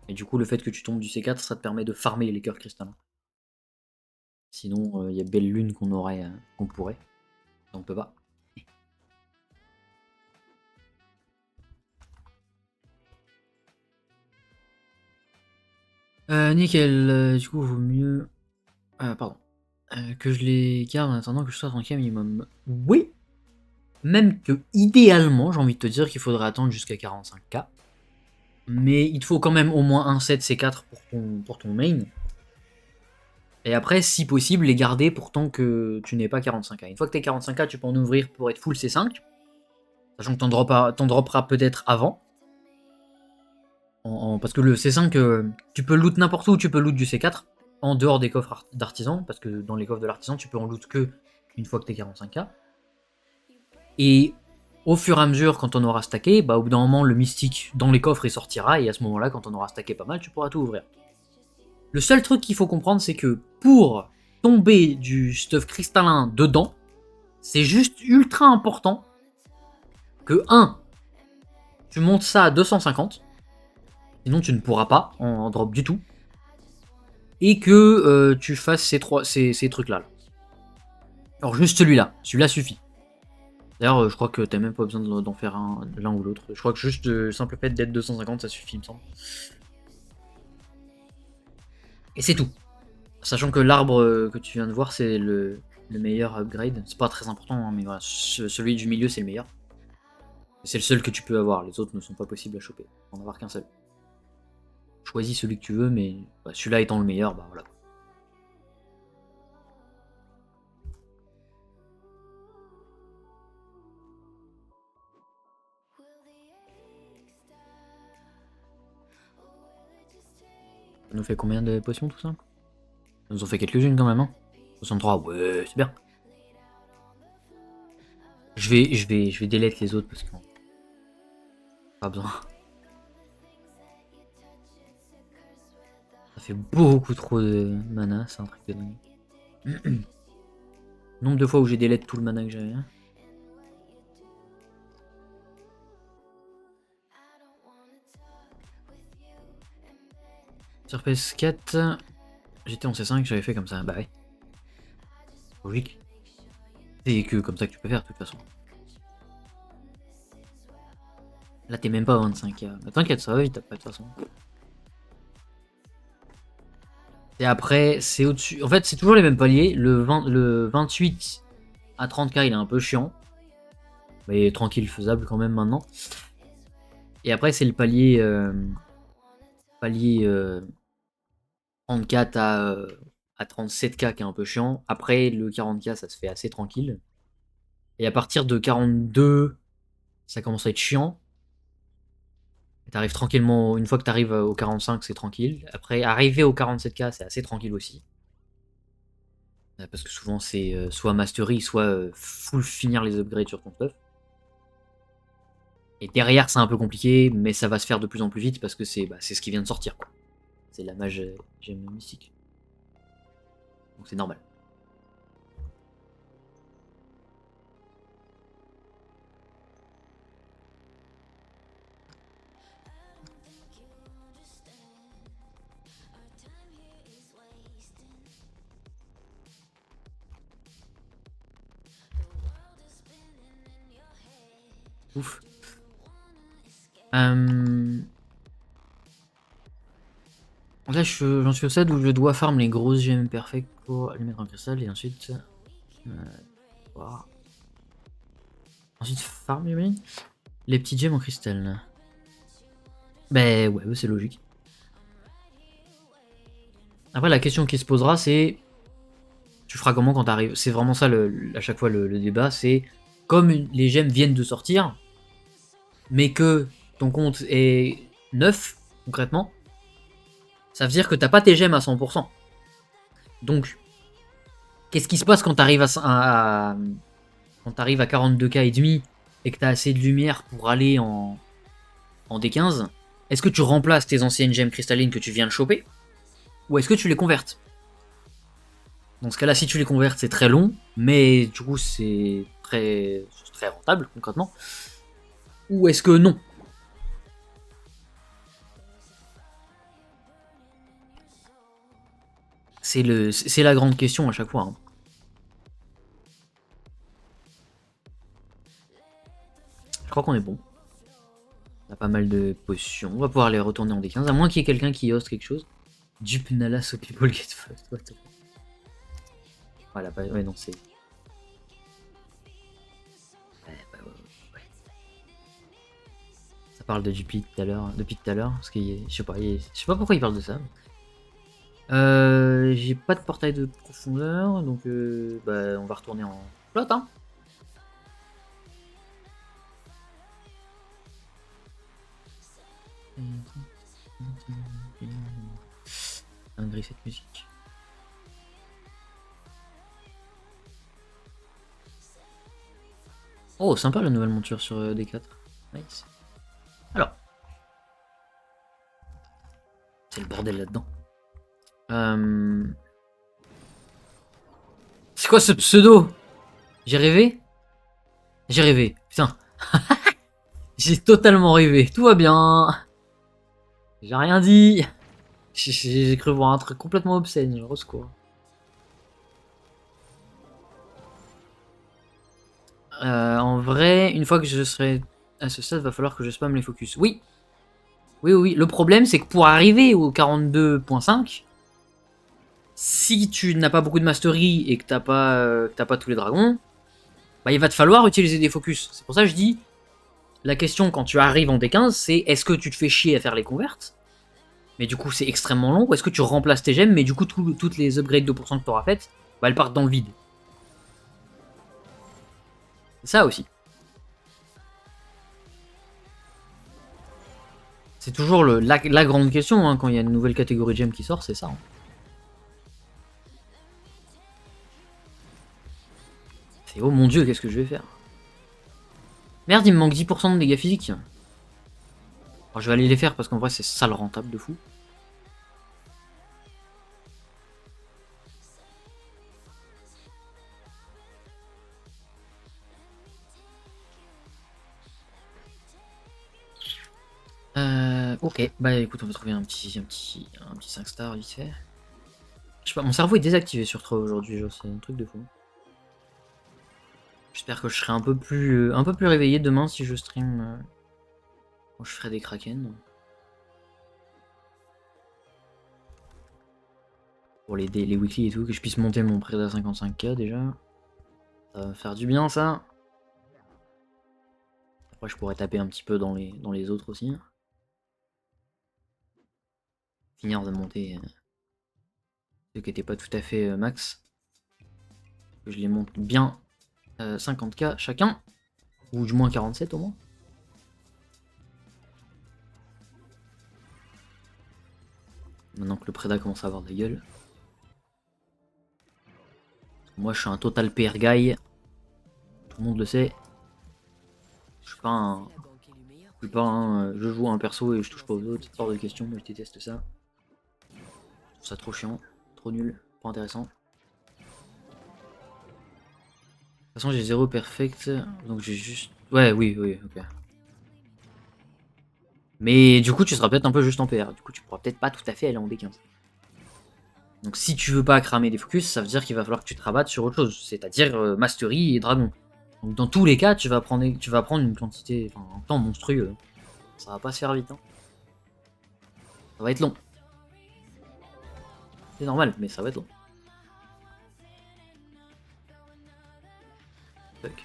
Et du coup, le fait que tu tombes du C4, ça te permet de farmer les cœurs cristallins. Sinon, il y a belle lune qu'on pourrait. On peut pas. Nickel. Du coup, vaut mieux. Pardon. Que je les garde en attendant que je sois tranquille minimum. Oui. Même que idéalement, j'ai envie de te dire qu'il faudrait attendre jusqu'à 45k. Mais il te faut quand même au moins un set C4 pour ton main. Et après, si possible, les garder pour tant que tu n'aies pas 45k. Une fois que tu es 45k, tu peux en ouvrir pour être full C5. Sachant que t'en dropperas peut-être avant. Parce que le C5, tu peux loot n'importe où, tu peux loot du C4. En dehors des coffres d'artisan. Parce que dans les coffres de l'artisan, tu peux en loot que une fois que tu es 45k. Et au fur et à mesure, quand on aura stacké, bah, au bout d'un moment, le mystique dans les coffres il sortira. Et à ce moment-là, quand on aura stacké pas mal, tu pourras tout ouvrir. Le seul truc qu'il faut comprendre, c'est que pour tomber du stuff cristallin dedans, c'est juste ultra important que 1, tu montes ça à 250, sinon tu ne pourras pas en drop du tout, et que tu fasses ces trucs-là. Alors juste celui-là suffit. D'ailleurs, je crois que t'as même pas besoin d'en faire l'un ou l'autre. Je crois que juste le simple fait d'être 250, ça suffit, il me semble. Et c'est tout. Sachant que l'arbre que tu viens de voir, c'est le meilleur upgrade. C'est pas très important, hein, mais voilà, celui du milieu, c'est le meilleur. C'est le seul que tu peux avoir, les autres ne sont pas possibles à choper. Faut en avoir qu'un seul. Choisis celui que tu veux, mais bah, celui-là étant le meilleur, bah voilà. Ça nous fait combien de potions tout ça? Ça nous en fait quelques-unes quand même, hein. 63, ouais, c'est bien. Je vais delete les autres parce que pas besoin. Ça fait beaucoup trop de mana, c'est un truc de dingue. Nombre de fois où j'ai delete tout le mana que j'avais. Sur PS4, j'étais en C5, j'avais fait comme ça. Bah ouais. Logique. C'est que comme ça que tu peux faire de toute façon. Là t'es même pas à 25k. Mais t'inquiète, ça va vite après de toute façon. Et après, c'est au-dessus. En fait, c'est toujours les mêmes paliers. Le 28 à 30k, il est un peu chiant. Mais tranquille, faisable quand même maintenant. Et après, c'est le palier. Palier 34 à 37k qui est un peu chiant. Après, le 40k, ça se fait assez tranquille. Et à partir de 42, ça commence à être chiant. T'arrives tranquillement, une fois que t'arrives au 45, c'est tranquille. Après, arriver au 47k, c'est assez tranquille aussi. Parce que souvent, c'est soit mastery, soit full finir les upgrades sur ton stuff. Et derrière, c'est un peu compliqué, mais ça va se faire de plus en plus vite parce que c'est ce qui vient de sortir, quoi. C'est la mage gemme mystique. Donc c'est normal. Ouf. Là, j'en suis au stade où je dois farm les grosses gemmes perfectes pour les mettre en cristal et ensuite. Voilà. Ensuite, farm, j'imagine. Les petites gemmes en cristal. Ben ouais, c'est logique. Après, la question qui se posera, c'est. Tu feras comment quand t'arrives? C'est vraiment ça, à chaque fois, le débat. C'est comme les gemmes viennent de sortir, mais que ton compte est neuf, concrètement, ça veut dire que t'as pas tes gemmes à 100%. Donc, qu'est-ce qui se passe quand t'arrives quand t'arrives à 42K et demi et que t'as assez de lumière pour aller en D15? Est-ce que tu remplaces tes anciennes gemmes cristallines que tu viens de choper? Ou est-ce que tu les convertes? Dans ce cas-là, si tu les convertes, c'est très long, mais du coup, c'est très rentable, concrètement. Ou est-ce que non? C'est la grande question à chaque fois. Hein. Je crois qu'on est bon. On a pas mal de potions. On va pouvoir les retourner en D15, à moins qu'il y ait quelqu'un qui hoste quelque chose. Dupe Nala so people get fucked. What the fuck. Voilà, bah, ouais, non, c'est. Ouais. Ça parle de Dupi depuis tout à l'heure, parce que je sais pas pourquoi il parle de ça. J'ai pas de portail de profondeur, donc bah, on va retourner en flotte, hein. Malgré cette musique. Oh, sympa la nouvelle monture sur D4. Nice. Alors. C'est le bordel là-dedans. C'est quoi ce pseudo? J'ai rêvé? J'ai rêvé. Putain. J'ai totalement rêvé. Tout va bien. J'ai rien dit. J'ai cru voir un truc complètement obscène. Au secours. En vrai, une fois que je serai à ce stade, va falloir que je spam les focus. Oui. Oui. Le problème, c'est que pour arriver au 42.5, si tu n'as pas beaucoup de mastery et que t'as pas tous les dragons, bah, il va te falloir utiliser des focus. C'est pour ça que je dis, la question quand tu arrives en D15, c'est est-ce que tu te fais chier à faire les converts? Mais du coup, c'est extrêmement long. Ou est-ce que tu remplaces tes gemmes, mais du coup, toutes les upgrades de % que tu auras faites, bah, elles partent dans le vide. C'est ça aussi. C'est toujours la grande question hein, quand il y a une nouvelle catégorie de gemmes qui sort, c'est ça. Hein. C'est oh mon dieu, qu'est-ce que je vais faire? Merde, il me manque 10% de dégâts physiques. Alors, je vais aller les faire parce qu'en vrai, c'est sale rentable de fou. Ok, bah écoute, on va trouver un petit 5 stars vite fait. Je sais pas, mon cerveau est désactivé sur 3 aujourd'hui, c'est un truc de fou. J'espère que je serai un peu plus réveillé demain si je stream quand je ferai des kraken. Pour les weekly et tout, que je puisse monter mon prêt à 55K déjà. Ça va faire du bien ça. Après je pourrais taper un petit peu dans les autres aussi. Finir de monter ceux qui n'étaient pas tout à fait max. Que je les monte bien 50K chacun. Ou du moins 47 au moins. Maintenant que le Preda commence à avoir de la gueule. Moi je suis un total PR guy. Tout le monde le sait. Je suis pas un... je joue un perso et je touche pas aux autres, hors de question, moi je déteste ça. Je trouve ça trop chiant, trop nul, pas intéressant. De toute façon j'ai 0 perfect, donc j'ai juste... Ouais, oui, ok. Mais du coup tu seras peut-être un peu juste en PR, du coup tu pourras peut-être pas tout à fait aller en D15. Donc si tu veux pas cramer des focus, ça veut dire qu'il va falloir que tu te rabattes sur autre chose, c'est-à-dire Mastery et Dragon. Donc dans tous les cas, tu vas prendre une quantité, enfin, un temps monstrueux. Ça va pas se faire vite. Hein. Ça va être long. C'est normal, mais ça va être long. Tac.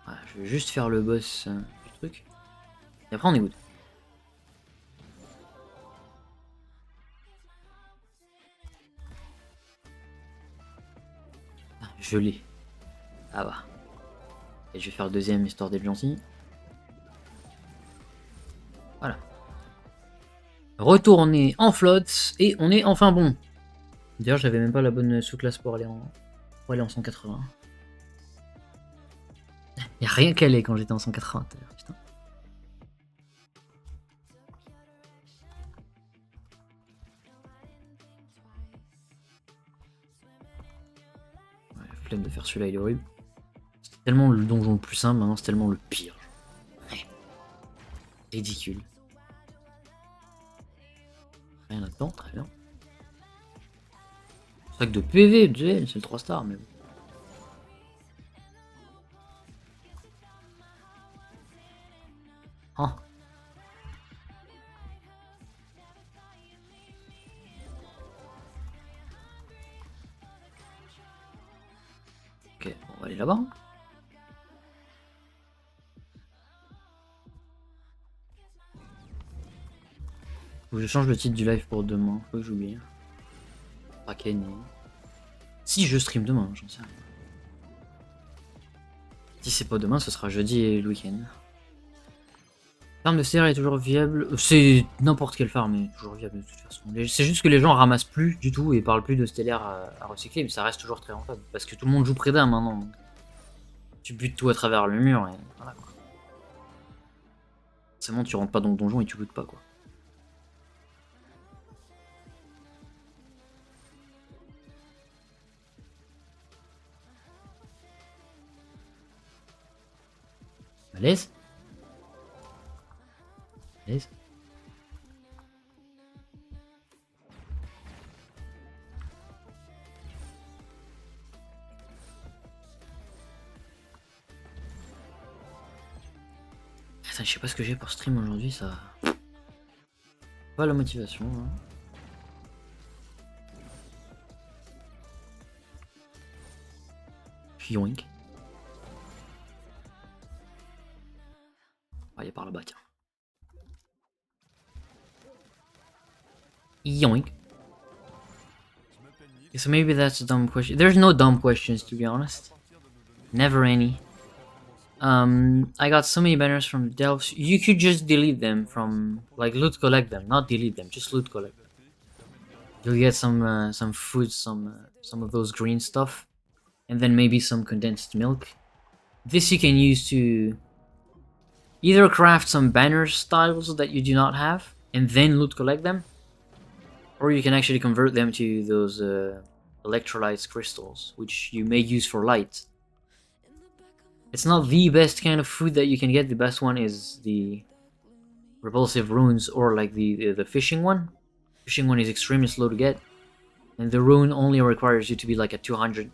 Voilà, je vais juste faire le boss du truc. Et après on est good. Ah, je l'ai. Ah bah. Et je vais faire le deuxième histoire d'être gentil. Voilà. Retourner en flotte et on est enfin bon. D'ailleurs j'avais même pas la bonne sous-classe pour aller en 180. Y'a rien calé quand j'étais en 180 putain. Ouais, flemme de faire celui-là, il est horrible. C'est tellement le donjon le plus simple, maintenant c'est tellement le pire. Ouais. Ridicule. Rien là-dedans, très bien. Sac de PV, c'est le 3 stars, mais bon. Ah. Ok, on va aller là-bas. Faut que je change le titre du live pour demain, faut que j'oublie. Kraken. Si je stream demain, j'en sais rien. Si c'est pas demain, ce sera jeudi et le week-end. Farm de CR est toujours viable. C'est n'importe quelle farm est toujours viable de toute façon. C'est juste que les gens ramassent plus du tout et parlent plus de stellaire à recycler, mais ça reste toujours très rentable. Parce que tout le monde joue Préda maintenant. Donc. Tu butes tout à travers le mur et voilà quoi. C'est bon, tu rentres pas dans le donjon et tu butes pas quoi. Malaise. Malaise. Attends, je sais pas ce que j'ai pour stream aujourd'hui, ça... Pas la motivation. Hein. Yoink. Ah, il est par là-bas, tiens. Yoink. So maybe that's a dumb question. There's no dumb questions, to be honest. Never any. I got so many banners from Delves. You could just delete them from, like, loot collect them, not delete them, just loot collect them. You'll get some food, some of those green stuff, and then maybe some condensed milk. This you can use to either craft some banner styles that you do not have, and then loot collect them, or you can actually convert them to those electrolytes crystals, which you may use for light. It's not the best kind of food that you can get. The best one is the repulsive runes or like the fishing one. Fishing one is extremely slow to get, and the rune only requires you to be like a 200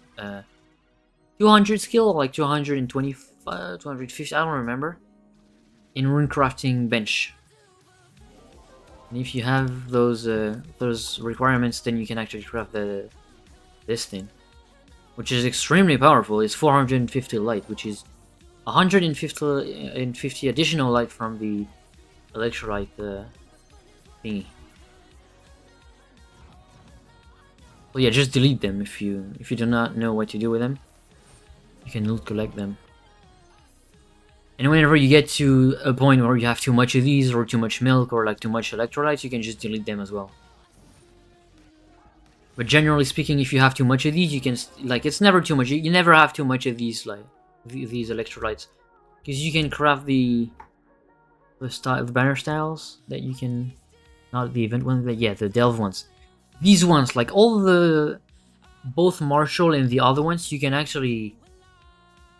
skill, like 225, 250, I don't remember, in rune crafting bench. And if you have those requirements, then you can actually craft this thing, which is extremely powerful. It's 450 light, which is 150 additional light from the electrolyte thingy. Well, yeah, just delete them if you do not know what to do with them. You can loot collect them. And whenever you get to a point where you have too much of these, or too much milk, or like too much electrolytes, you can just delete them as well. But generally speaking, if you have too much of these, you can, like, it's never too much. You never have too much of these, like, these electrolytes. Because you can craft the banner styles that you can, not the event ones, but yeah, the delve ones. These ones, like all the, both Marshall and the other ones, you can actually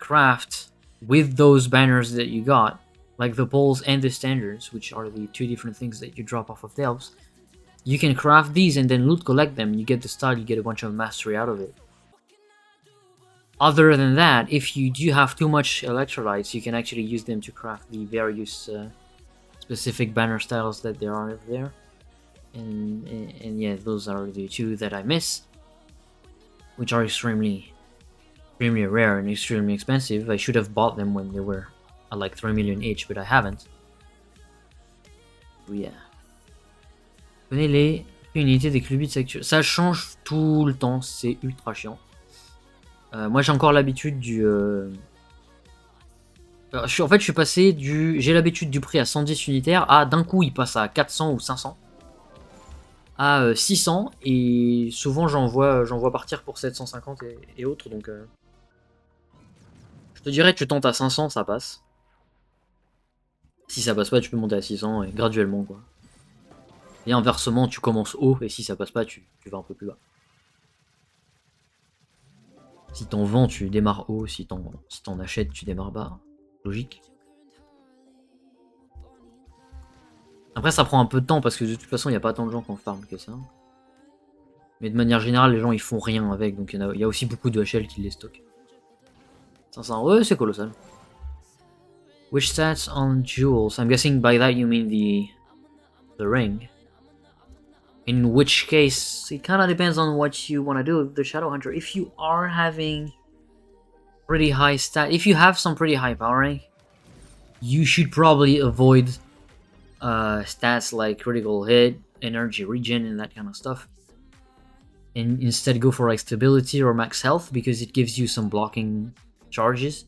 craft with those banners that you got, like the poles and the standards, which are the two different things that you drop off of delves. you can craft these and then loot collect them. You get the style, you get a bunch of mastery out of it. Other than that, if you do have too much electrolytes, you can actually use them to craft the various specific banner styles that there are there. And yeah, those are the two that I miss, which are extremely rare and extremely expensive. I should have bought them when they were at like 3 million each, but I haven't. So yeah. Prenez les unités des clubits actuels. Ça change tout le temps, c'est ultra chiant. Moi j'ai encore l'habitude du... en fait je suis passé du... J'ai l'habitude du prix à 110 unitaires à d'un coup il passe à 400 ou 500. À 600 et souvent j'en vois partir pour 750 et autres, donc... Je te dirais tu tentes à 500, ça passe. Si ça passe pas, tu peux monter à 600 et graduellement quoi. Et inversement, tu commences haut et si ça passe pas, tu vas un peu plus bas. Si t'en vends, tu démarres haut, si t'en achètes, tu démarres bas. Logique. Après, ça prend un peu de temps parce que de toute façon, il n'y a pas tant de gens qui en farment que ça. Mais de manière générale, les gens ils font rien avec, donc il y a aussi beaucoup de HL qui les stockent. 500, ouais, c'est colossal. Which stats on jewels? I'm guessing by that you mean the ring. In which case, it kind of depends on what you want to do with the Shadow Hunter. If you are having pretty high stat, if you have some pretty high power rank, you should probably avoid stats like critical hit, energy regen, and that kind of stuff. And instead go for like stability or max health because it gives you some blocking charges.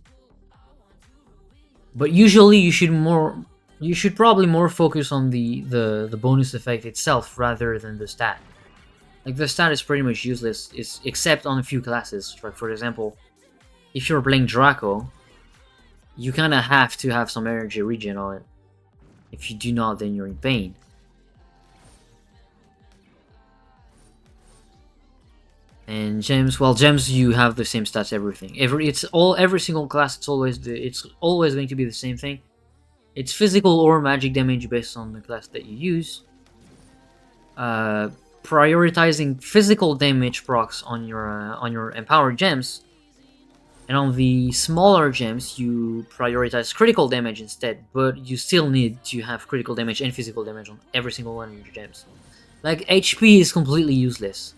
But usually you should probably more focus on the bonus effect itself rather than the stat. Like the stat is pretty much useless, except on a few classes. Like for example, if you're playing Draco, you kind of have to have some energy regen on it. If you do not, then you're in pain. And gems, well, gems you have the same stats, everything. Every single class, it's always going to be the same thing. It's physical or magic damage based on the class that you use. Prioritizing physical damage procs on your empowered gems, and on the smaller gems you prioritize critical damage instead. But you still need to have critical damage and physical damage on every single one of your gems. Like HP is completely useless.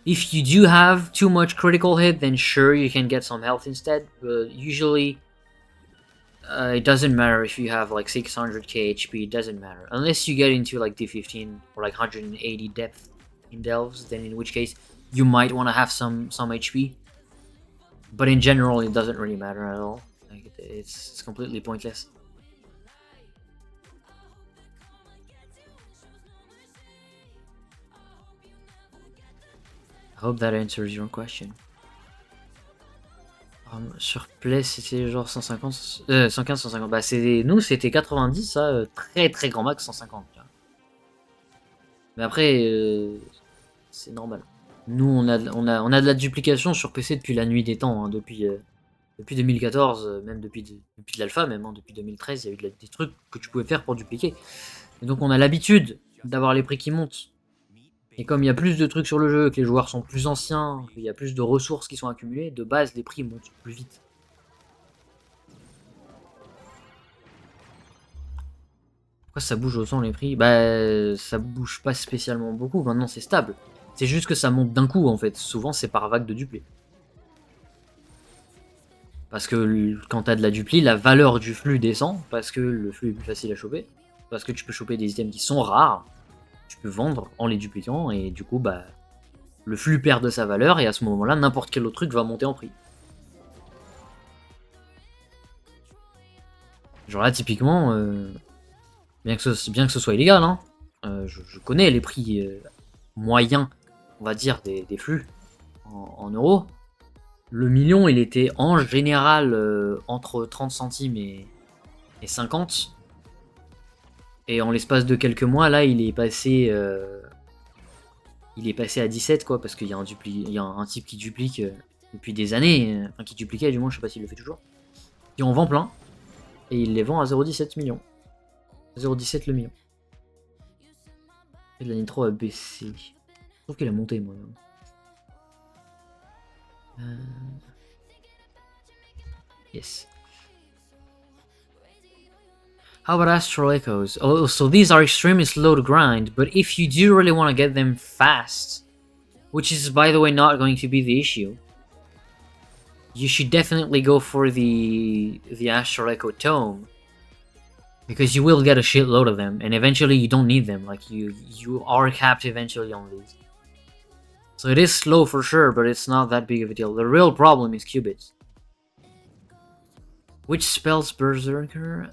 If you do have too much critical hit, then sure you can get some health instead. But usually. It doesn't matter if you have like 600k HP, it doesn't matter. Unless you get into like D15 or like 180 depth in delves, then in which case you might want to have some HP. But in general it doesn't really matter at all. Like it's completely pointless. I hope that answers your question. Sur Play c'était genre 150, 115, 150. Bah nous c'était 90, ça, très grand max 150. Mais après c'est normal. Nous on a de la duplication sur PC depuis la nuit des temps, hein, depuis 2014, même depuis l'alpha même, hein, depuis 2013 il y a eu des trucs que tu pouvais faire pour dupliquer. Et donc on a l'habitude d'avoir les prix qui montent. Et comme il y a plus de trucs sur le jeu, que les joueurs sont plus anciens, qu'il y a plus de ressources qui sont accumulées, de base les prix montent plus vite. Pourquoi ça bouge autant les prix? Bah ça bouge pas spécialement beaucoup, maintenant c'est stable. C'est juste que ça monte d'un coup en fait, souvent c'est par vague de dupli. Parce que quand t'as de la dupli, la valeur du flux descend, parce que le flux est plus facile à choper, parce que tu peux choper des items qui sont rares, tu peux vendre en les dupliquant et du coup bah le flux perd de sa valeur et à ce moment-là n'importe quel autre truc va monter en prix. Genre là typiquement, bien que ce soit illégal, hein, je connais les prix moyens, on va dire, des flux en euros. Le million il était en général entre 30 centimes et 50. Et en l'espace de quelques mois, là, il est passé à 17, quoi, parce qu'il y a un type qui duplique depuis des années, enfin qui dupliquait, du moins, je sais pas s'il le fait toujours. Et on vend plein, et il les vend à 0,17 millions. 0,17 le million. La nitro a baissé. Je trouve qu'elle a monté, moi. Yes. How about Astral Echoes? Oh, so these are extremely slow to grind, but if you do really want to get them fast, which is, by the way, not going to be the issue, you should definitely go for the Astral Echo Tome, because you will get a shitload of them, and eventually you don't need them. Like, you are capped eventually on these. So it is slow for sure, but it's not that big of a deal. The real problem is qubits. Which spells Berserker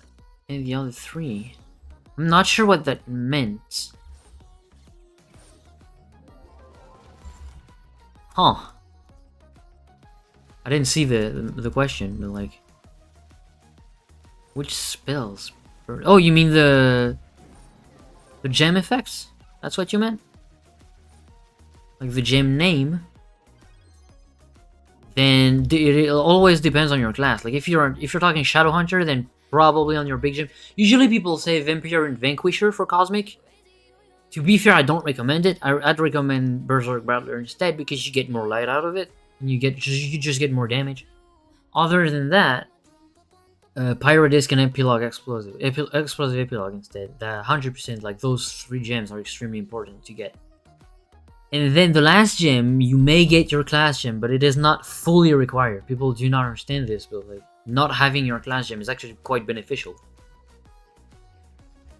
and the other three? I'm not sure what that meant. Huh. I didn't see the question, but like... Which spells? Oh, you mean the gem effects? That's what you meant? Like the gem name? Then it always depends on your class. Like if you're talking Shadow Hunter, then probably on your big gem. Usually people say Vampire and Vanquisher for Cosmic. To be fair, I don't recommend it. I'd recommend Berserk Battler instead because you get more light out of it, and you just get more damage. Other than that, Pyrodisc and Epilogue Explosive Epilogue instead. 100%, like those 3 gems are extremely important to get. And then the last gem, you may get your class gem, but it is not fully required. People do not understand this, but like not having your class gem is actually quite beneficial.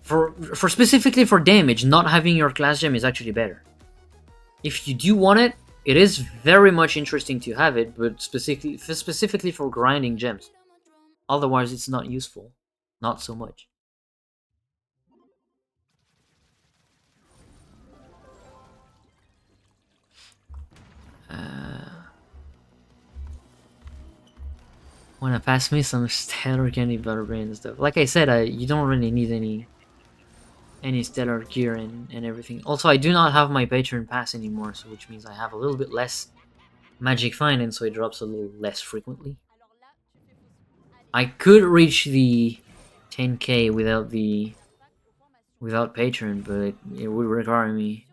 For specifically for damage, not having your class gem is actually better. If you do want it, it is very much interesting to have it, but specifically for grinding gems. Otherwise, it's not useful. Not so much. Wanna pass me some stellar candy butterbrain and stuff. Like I said, you don't really need any stellar gear and everything. Also, I do not have my patron pass anymore, so which means I have a little bit less magic finance, so it drops a little less frequently. I could reach the 10k without patron, but it would require me.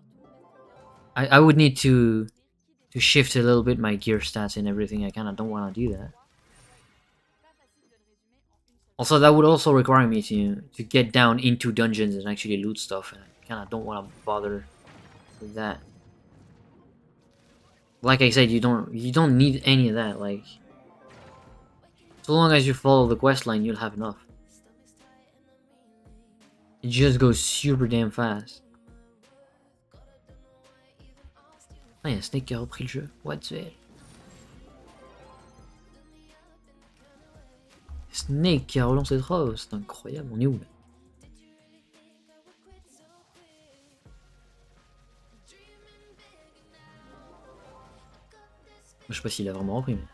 I would need to shift a little bit my gear stats and everything. I kind of don't want to do that. Also, that would also require me to get down into dungeons and actually loot stuff, and I kind of don't want to bother with that. Like I said, you don't need any of that. Like, so long as you follow the quest line, you'll have enough. It just goes super damn fast. Ah, y'a Snake qui a repris le jeu. What the hell? Snake qui a relancé le draw, c'est incroyable, on est où là? Je sais pas s'il a vraiment repris, mais...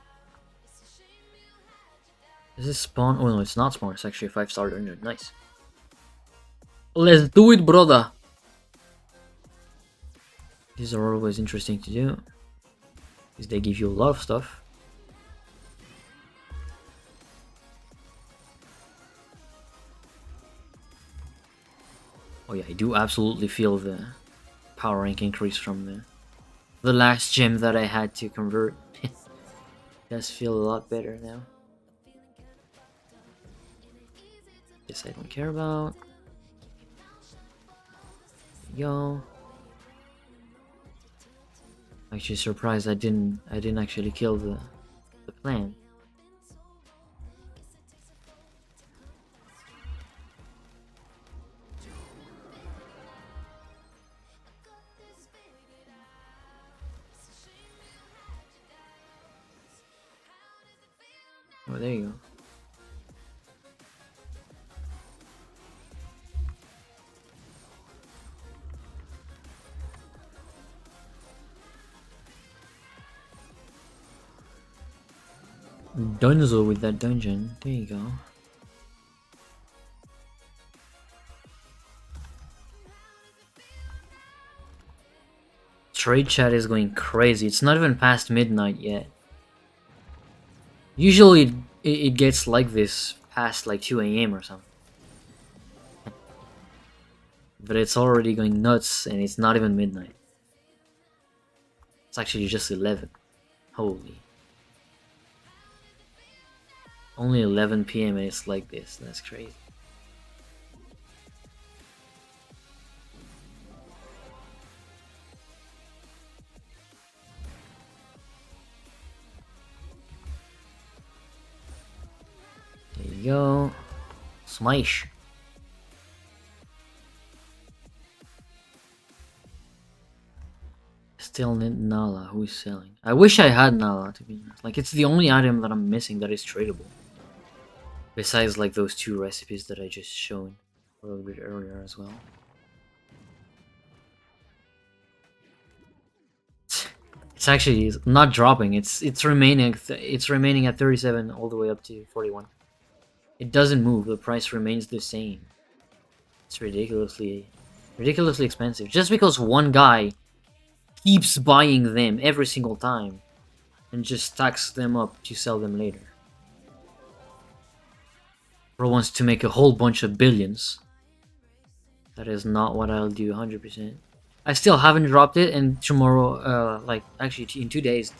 Is this spawn? Oh no, it's not spawn, it's actually a 5-star dungeon, nice. Let's do it, brother! These are always interesting to do, because they give you a lot of stuff. Oh yeah, I do absolutely feel the power rank increase from the last gem that I had to convert. It does feel a lot better now. This I don't care about. There you go. Actually surprised I didn't actually kill the plant. Oh, there you go. Dunzo with that dungeon. There you go. Trade chat is going crazy. It's not even past midnight yet. Usually it gets like this past like 2 AM or something. But it's already going nuts and it's not even midnight. It's actually just 11. Holy. Only 11 PM and it's like this. That's crazy. There you go. Smash. Still need Nala. Who is selling? I wish I had Nala, to be honest. Like, it's the only item that I'm missing that is tradable. Besides, like, those 2 recipes that I just shown a little bit earlier as well. It's actually not dropping. It's remaining at 37 all the way up to 41. It doesn't move. The price remains the same. It's ridiculously expensive. Just because one guy keeps buying them every single time and just stacks them up to sell them later. Bro wants to make a whole bunch of billions. That is not what I'll do 100%. I still haven't dropped it, and tomorrow, like actually in 2 days,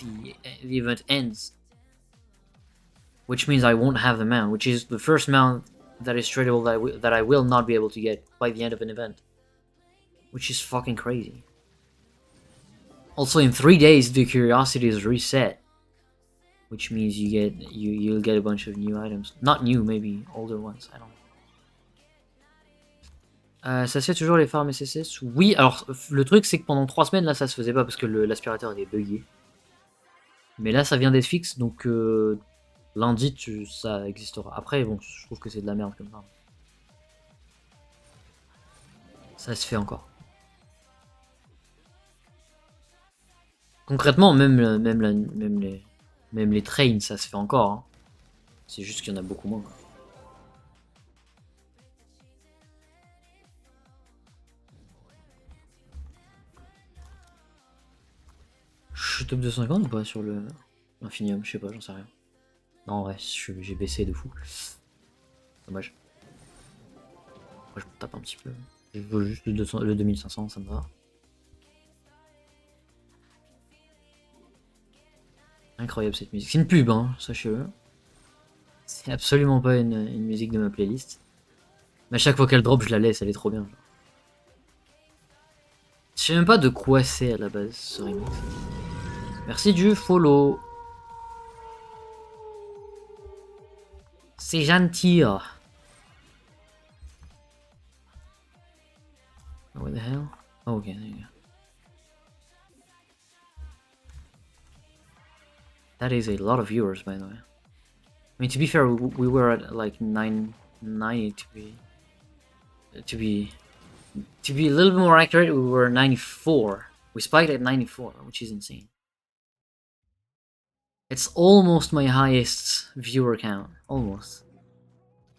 the event ends. Which means I won't have the mount, which is the first mount that is tradable that I will not be able to get by the end of an event. Which is fucking crazy. Also, in 3 days, the curiosity is reset, which means you'll get a bunch of new items. Not new, maybe older ones. I don't know. Ça se fait toujours les farms SSS? Oui, alors le truc c'est que pendant 3 semaines là ça se faisait pas parce que l'aspirateur il est bugué. Mais là ça vient d'être fixe donc lundi ça existera. Après bon, je trouve que c'est de la merde comme ça. Ça se fait encore. Concrètement, même les trains, ça se fait encore. Hein. C'est juste qu'il y en a beaucoup moins. Je suis top 250 ou pas sur l'Infinium? Je sais pas, j'en sais rien. Non, ouais, j'ai baissé de fou. Dommage. Moi, je me tape un petit peu. Je veux juste le 2500, ça me va. Incroyable cette musique. C'est une pub, hein, sachez-le. C'est absolument pas une musique de ma playlist. Mais à chaque fois qu'elle drop, je la laisse, elle est trop bien. Genre. Je sais même pas de quoi c'est à la base ce remix. Merci du follow. C'est gentil. Oh, what the hell? Oh, okay, there you go. That is a lot of viewers, by the way. I mean, to be fair, we were at like 990 to be a little bit more accurate. We were 94. We spiked at 94, which is insane. It's almost my highest viewer count, almost.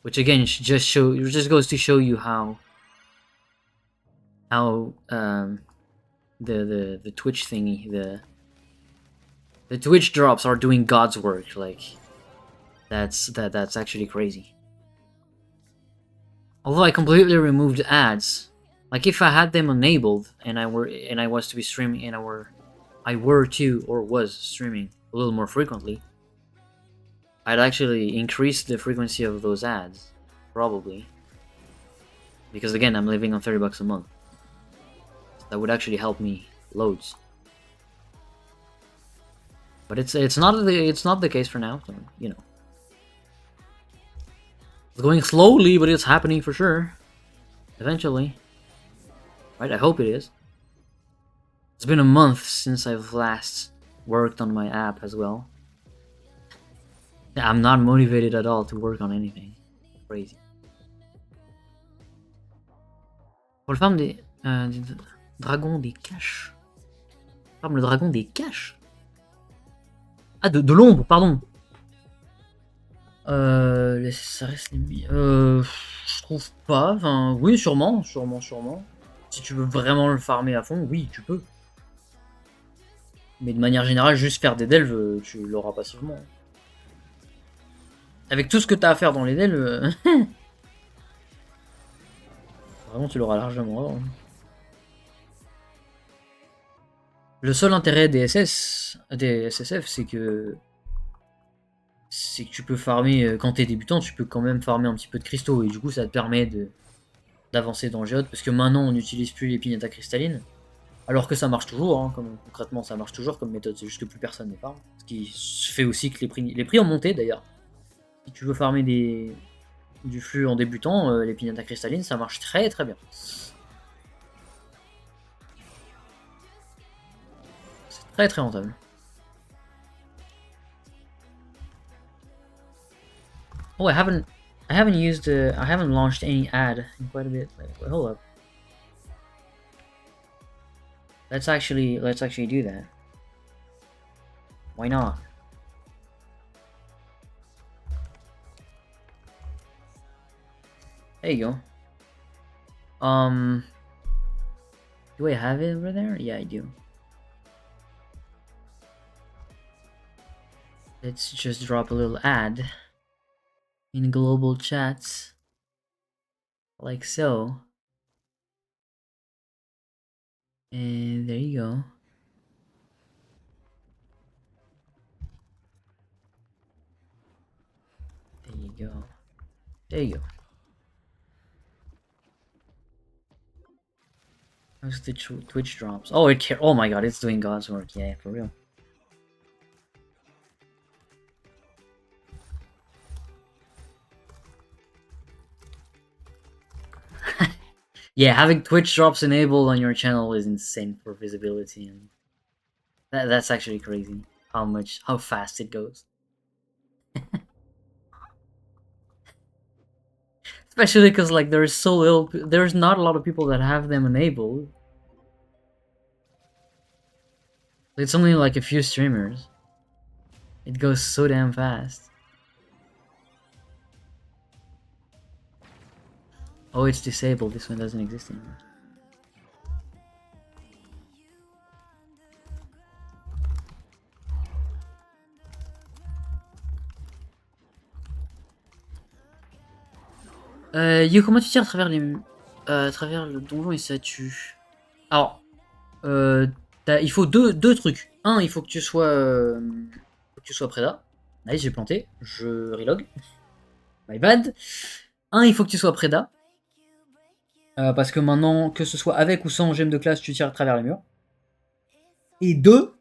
Which again just goes to show you how the Twitch thingy, the Twitch drops are doing God's work. Like that's actually crazy. Although I completely removed ads, like if I had them enabled and I was to be streaming and I was streaming a little more frequently, I'd actually increase the frequency of those ads, probably. Because again, I'm living on $30 a month. So that would actually help me loads. But it's not the case for now, so, you know. It's going slowly, but it's happening for sure. Eventually. Right, I hope it is. It's been a month since I've last worked on my app as well. I'm not motivated at all to work on anything. Crazy. Pour le farm des dragons des caches. Farm le dragon des caches. Ah, de l'ombre, pardon. Ça reste les... je trouve pas. Enfin, oui, sûrement. Si tu veux vraiment le farmer à fond, oui, tu peux. Mais de manière générale, juste faire des delves, tu l'auras passivement. Avec tout ce que t'as à faire dans les delves... Vraiment, tu l'auras largement. Le seul intérêt des SSF, c'est que tu peux farmer, quand t'es débutant, tu peux quand même farmer un petit peu de cristaux, et du coup ça te permet d'avancer dans le géode, parce que maintenant on n'utilise plus les pignatas cristallines, alors que ça marche toujours, hein, concrètement ça marche toujours comme méthode, c'est juste que plus personne ne farme, ce qui fait aussi que les prix ont monté d'ailleurs. Si tu veux farmer du flux en débutant, les pignatas cristallines ça marche très très bien. C'est très très rentable. Oh, I haven't launched any ad in quite a bit. Wait, hold up. Let's actually do that. Why not? There you go. Do I have it over there? Yeah, I do. Let's just drop a little ad in global chats, like so. And there you go. There you go. There you go. How's the Twitch drops? Oh, oh my god, it's doing God's work. Yeah, for real. Yeah, having Twitch drops enabled on your channel is insane for visibility, and that's actually crazy. How fast it goes. Especially because like there's not a lot of people that have them enabled. It's only like a few streamers. It goes so damn fast. Oh, it's disabled. This one doesn't exist anymore. Yo, comment tu tires à travers le donjon et ça tue? Alors, il faut deux trucs. Un, il faut que tu sois Preda. Nice, j'ai planté. Je relog. My bad. Un, il faut que tu sois Preda. Parce que maintenant, que ce soit avec ou sans gemme de classe, tu tires à travers les murs. Et deux,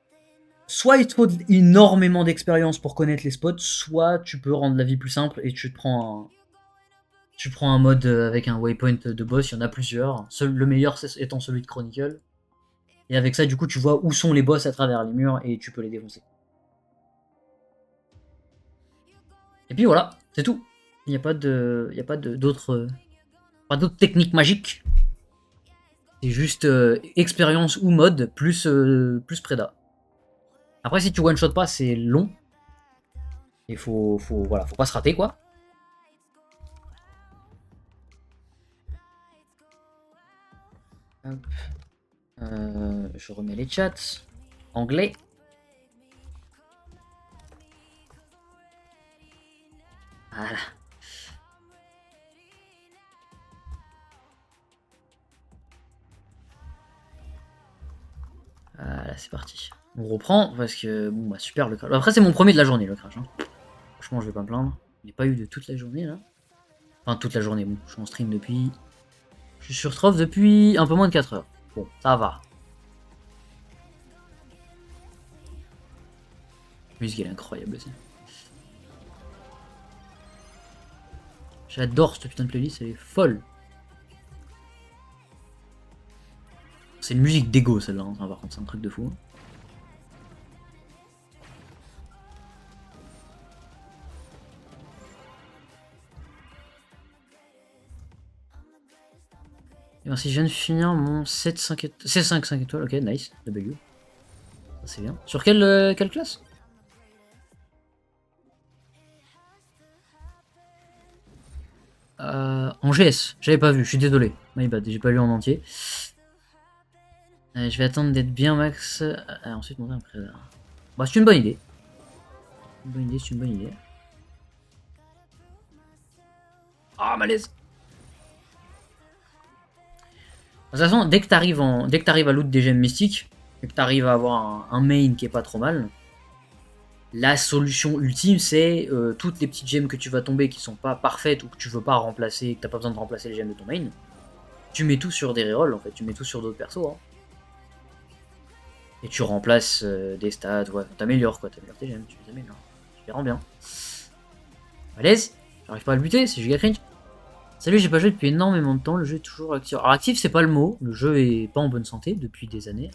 soit il te faut énormément d'expérience pour connaître les spots, soit tu peux rendre la vie plus simple et tu prends un mode avec un waypoint de boss, il y en a plusieurs. Le meilleur étant celui de Chronicle. Et avec ça, du coup, tu vois où sont les boss à travers les murs et tu peux les défoncer. Et puis voilà, c'est tout. Il n'y a pas d'autres techniques magiques. C'est juste expérience ou mode plus préda. Après, si tu one shot pas, c'est long. Et faut pas se rater quoi. Hop. Je remets les chats. Anglais. Voilà. Voilà, c'est parti. On reprend parce que bon bah super le crash. Après c'est mon premier de la journée le crash. Hein. Franchement je vais pas me plaindre. Il n'y a pas eu de toute la journée là. Enfin toute la journée, bon, je suis en stream depuis. Je suis sur Trof depuis un peu moins de 4 heures. Bon, ça va. La musique elle est incroyable aussi. J'adore cette putain de playlist, elle est folle. C'est une musique d'ego celle-là, hein. Par contre c'est un truc de fou. Et merci, je viens de finir mon C5 5 étoiles, ok nice, W. Ça c'est bien. Sur quelle classe? En GS, j'avais pas vu, je suis désolé. My bad, j'ai pas lu en entier. Je vais attendre d'être bien max. Ensuite monter un prédat. Bah c'est une bonne idée. C'est une bonne idée. Ah malaise. toute façon, dès que t'arrives à loot des gemmes mystiques, et que t'arrives à avoir un main qui est pas trop mal, la solution ultime, c'est toutes les petites gemmes que tu vas tomber qui sont pas parfaites ou que tu veux pas remplacer, que t'as pas besoin de remplacer les gemmes de ton main, tu mets tout sur des rerolls en fait, tu mets tout sur d'autres persos. Hein. Et tu remplaces des stats, ouais, t'améliores quoi, t'améliores tes gemmes, tu les améliores. Tu les rends bien. À l'aise, j'arrive pas à le buter, c'est giga cringe. Salut, j'ai pas joué depuis énormément de temps, le jeu est toujours actif. Alors actif c'est pas le mot, le jeu est pas en bonne santé depuis des années.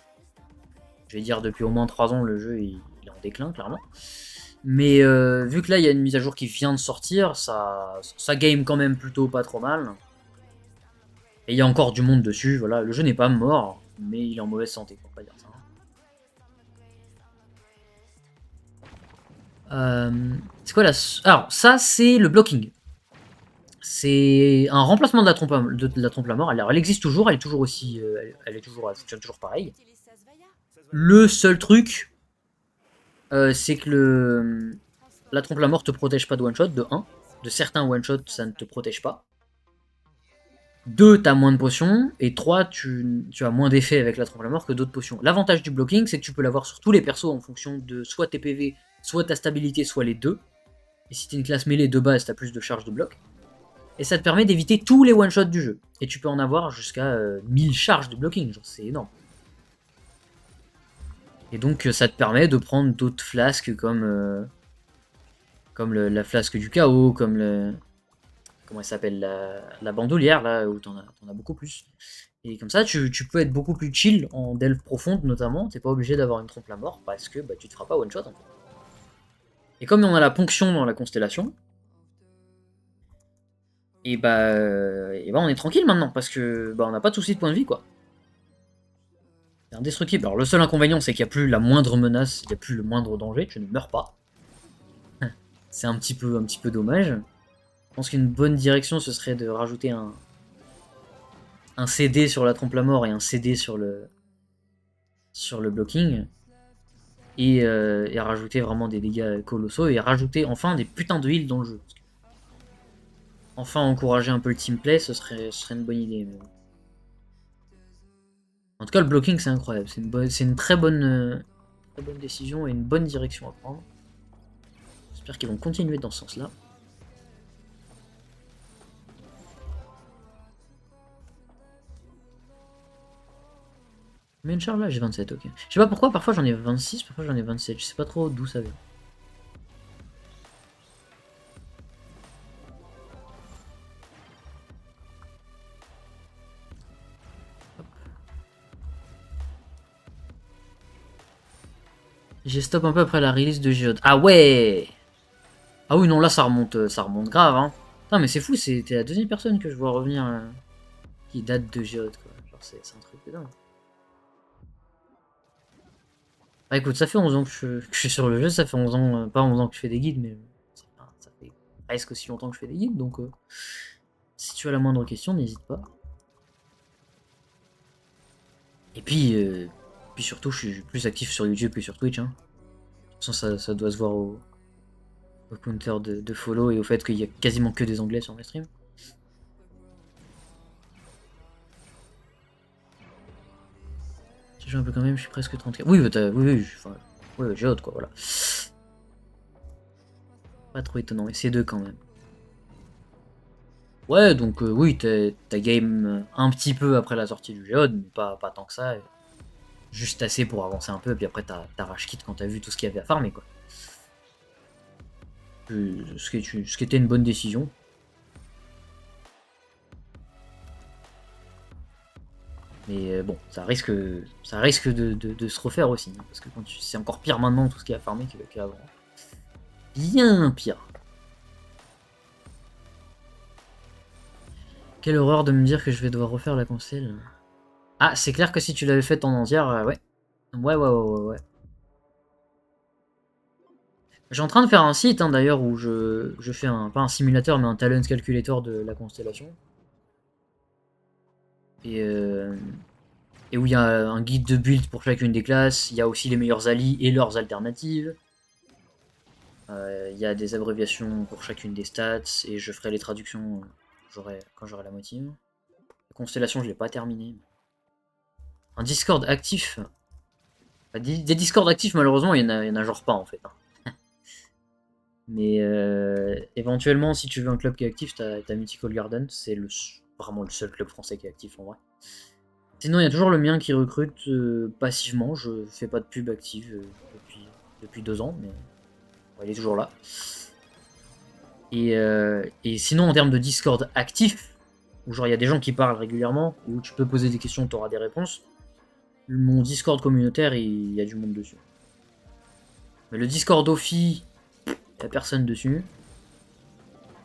Je vais dire depuis au moins 3 ans, le jeu il est en déclin clairement. Mais vu que là il y a une mise à jour qui vient de sortir, ça game quand même plutôt pas trop mal. Et il y a encore du monde dessus, voilà, le jeu n'est pas mort, mais il est en mauvaise santé, pour pas dire ça. C'est quoi la... Alors ça c'est le blocking. C'est un remplacement de la trompe à mort. Alors elle existe toujours, elle est toujours aussi, elle fonctionne toujours pareil. Le seul truc, c'est que la trompe à mort te protège pas de one shot, de 1. De certains one shot, ça ne te protège pas. 2, t'as moins de potions. Et 3, tu as moins d'effet avec la trompe à mort que d'autres potions. L'avantage du blocking, c'est que tu peux l'avoir sur tous les persos en fonction de soit tes PV, soit ta stabilité, soit les deux. Et si t'es une classe mêlée de base, t'as plus de charge de bloc. Et ça te permet d'éviter tous les one-shots du jeu. Et tu peux en avoir jusqu'à 1000 charges de blocking, genre c'est énorme. Et donc ça te permet de prendre d'autres flasques comme la flasque du chaos, comme le... Comment elle s'appelle, la bandoulière, là, où t'en as beaucoup plus. Et comme ça, tu peux être beaucoup plus chill en delve profonde, notamment. T'es pas obligé d'avoir une trompe la mort, parce que bah, tu te feras pas one-shot, en fait. Et comme on a la ponction dans la constellation, et bah on est tranquille maintenant, parce que bah, on n'a pas de soucis de point de vie, quoi. C'est indestructible. Alors le seul inconvénient, c'est qu'il n'y a plus la moindre menace, il n'y a plus le moindre danger, tu ne meurs pas. C'est un petit peu dommage. Je pense qu'une bonne direction, ce serait de rajouter un CD sur la trompe la mort et un CD sur le blocking. Et rajouter vraiment des dégâts colossaux et rajouter enfin des putains de heals dans le jeu. Enfin encourager un peu le teamplay, ce serait une bonne idée. Mais... En tout cas, le blocking, c'est incroyable. C'est une très bonne décision et une bonne direction à prendre. J'espère qu'ils vont continuer dans ce sens-là. Combien de charges là? J'ai 27, ok. Je sais pas pourquoi, parfois j'en ai 26, parfois j'en ai 27. Je sais pas trop d'où ça vient. J'ai stop un peu après la release de Géode. Ah ouais! Ah oui, non, là ça remonte grave, hein. Putain, mais c'est fou, c'était la deuxième personne que je vois revenir qui date de Géode, quoi. Genre, c'est un truc de dingue. Bah écoute, ça fait 11 ans que je suis sur le jeu, ça fait 11 ans, pas 11 ans que je fais des guides, mais ça fait presque aussi longtemps que je fais des guides, donc si tu as la moindre question, n'hésite pas. Et puis surtout, je suis plus actif sur YouTube que sur Twitch, hein. De toute façon, ça doit se voir au counter de follow et au fait qu'il y a quasiment que des anglais sur mes streams. Je joue un peu quand même, je suis presque 34. Oui, oui, j'ai hâte quoi, voilà. Pas trop étonnant, et c'est deux quand même. Ouais, donc oui, t'as game un petit peu après la sortie du Géode, mais pas tant que ça. Juste assez pour avancer un peu, et puis après t'as rage quitte quand t'as vu tout ce qu'il y avait à farmer, quoi. Ce qui était une bonne décision. Mais bon, ça risque de se refaire aussi, hein, parce que c'est encore pire maintenant tout ce qu'il y a à farmer qu'avant. Bien pire. Quelle horreur de me dire que je vais devoir refaire la console. Ah, c'est clair que si tu l'avais faite en entière, ouais. Ouais. Je suis en train de faire un site, hein, d'ailleurs, où je fais pas un simulateur, mais un talent calculator de la constellation. Et où il y a un guide de build pour chacune des classes, il y a aussi les meilleurs alliés et leurs alternatives. Il y a des abréviations pour chacune des stats, et je ferai les traductions quand j'aurai la moitié. La constellation, je l'ai pas terminée. Un Discord actif. Des Discord actifs, malheureusement, il y en a genre pas en fait. Hein. Mais éventuellement, si tu veux un club qui est actif, t'as Mythical Garden. C'est vraiment le seul club français qui est actif en vrai. Sinon, il y a toujours le mien qui recrute passivement. Je fais pas de pub active depuis 2 ans, mais ouais, il est toujours là. Et sinon, en termes de Discord actif, où genre il y a des gens qui parlent régulièrement, et où tu peux poser des questions, tu auras des réponses, mon Discord communautaire, il y a du monde dessus. Mais le Discord Offi, il n'y a personne dessus.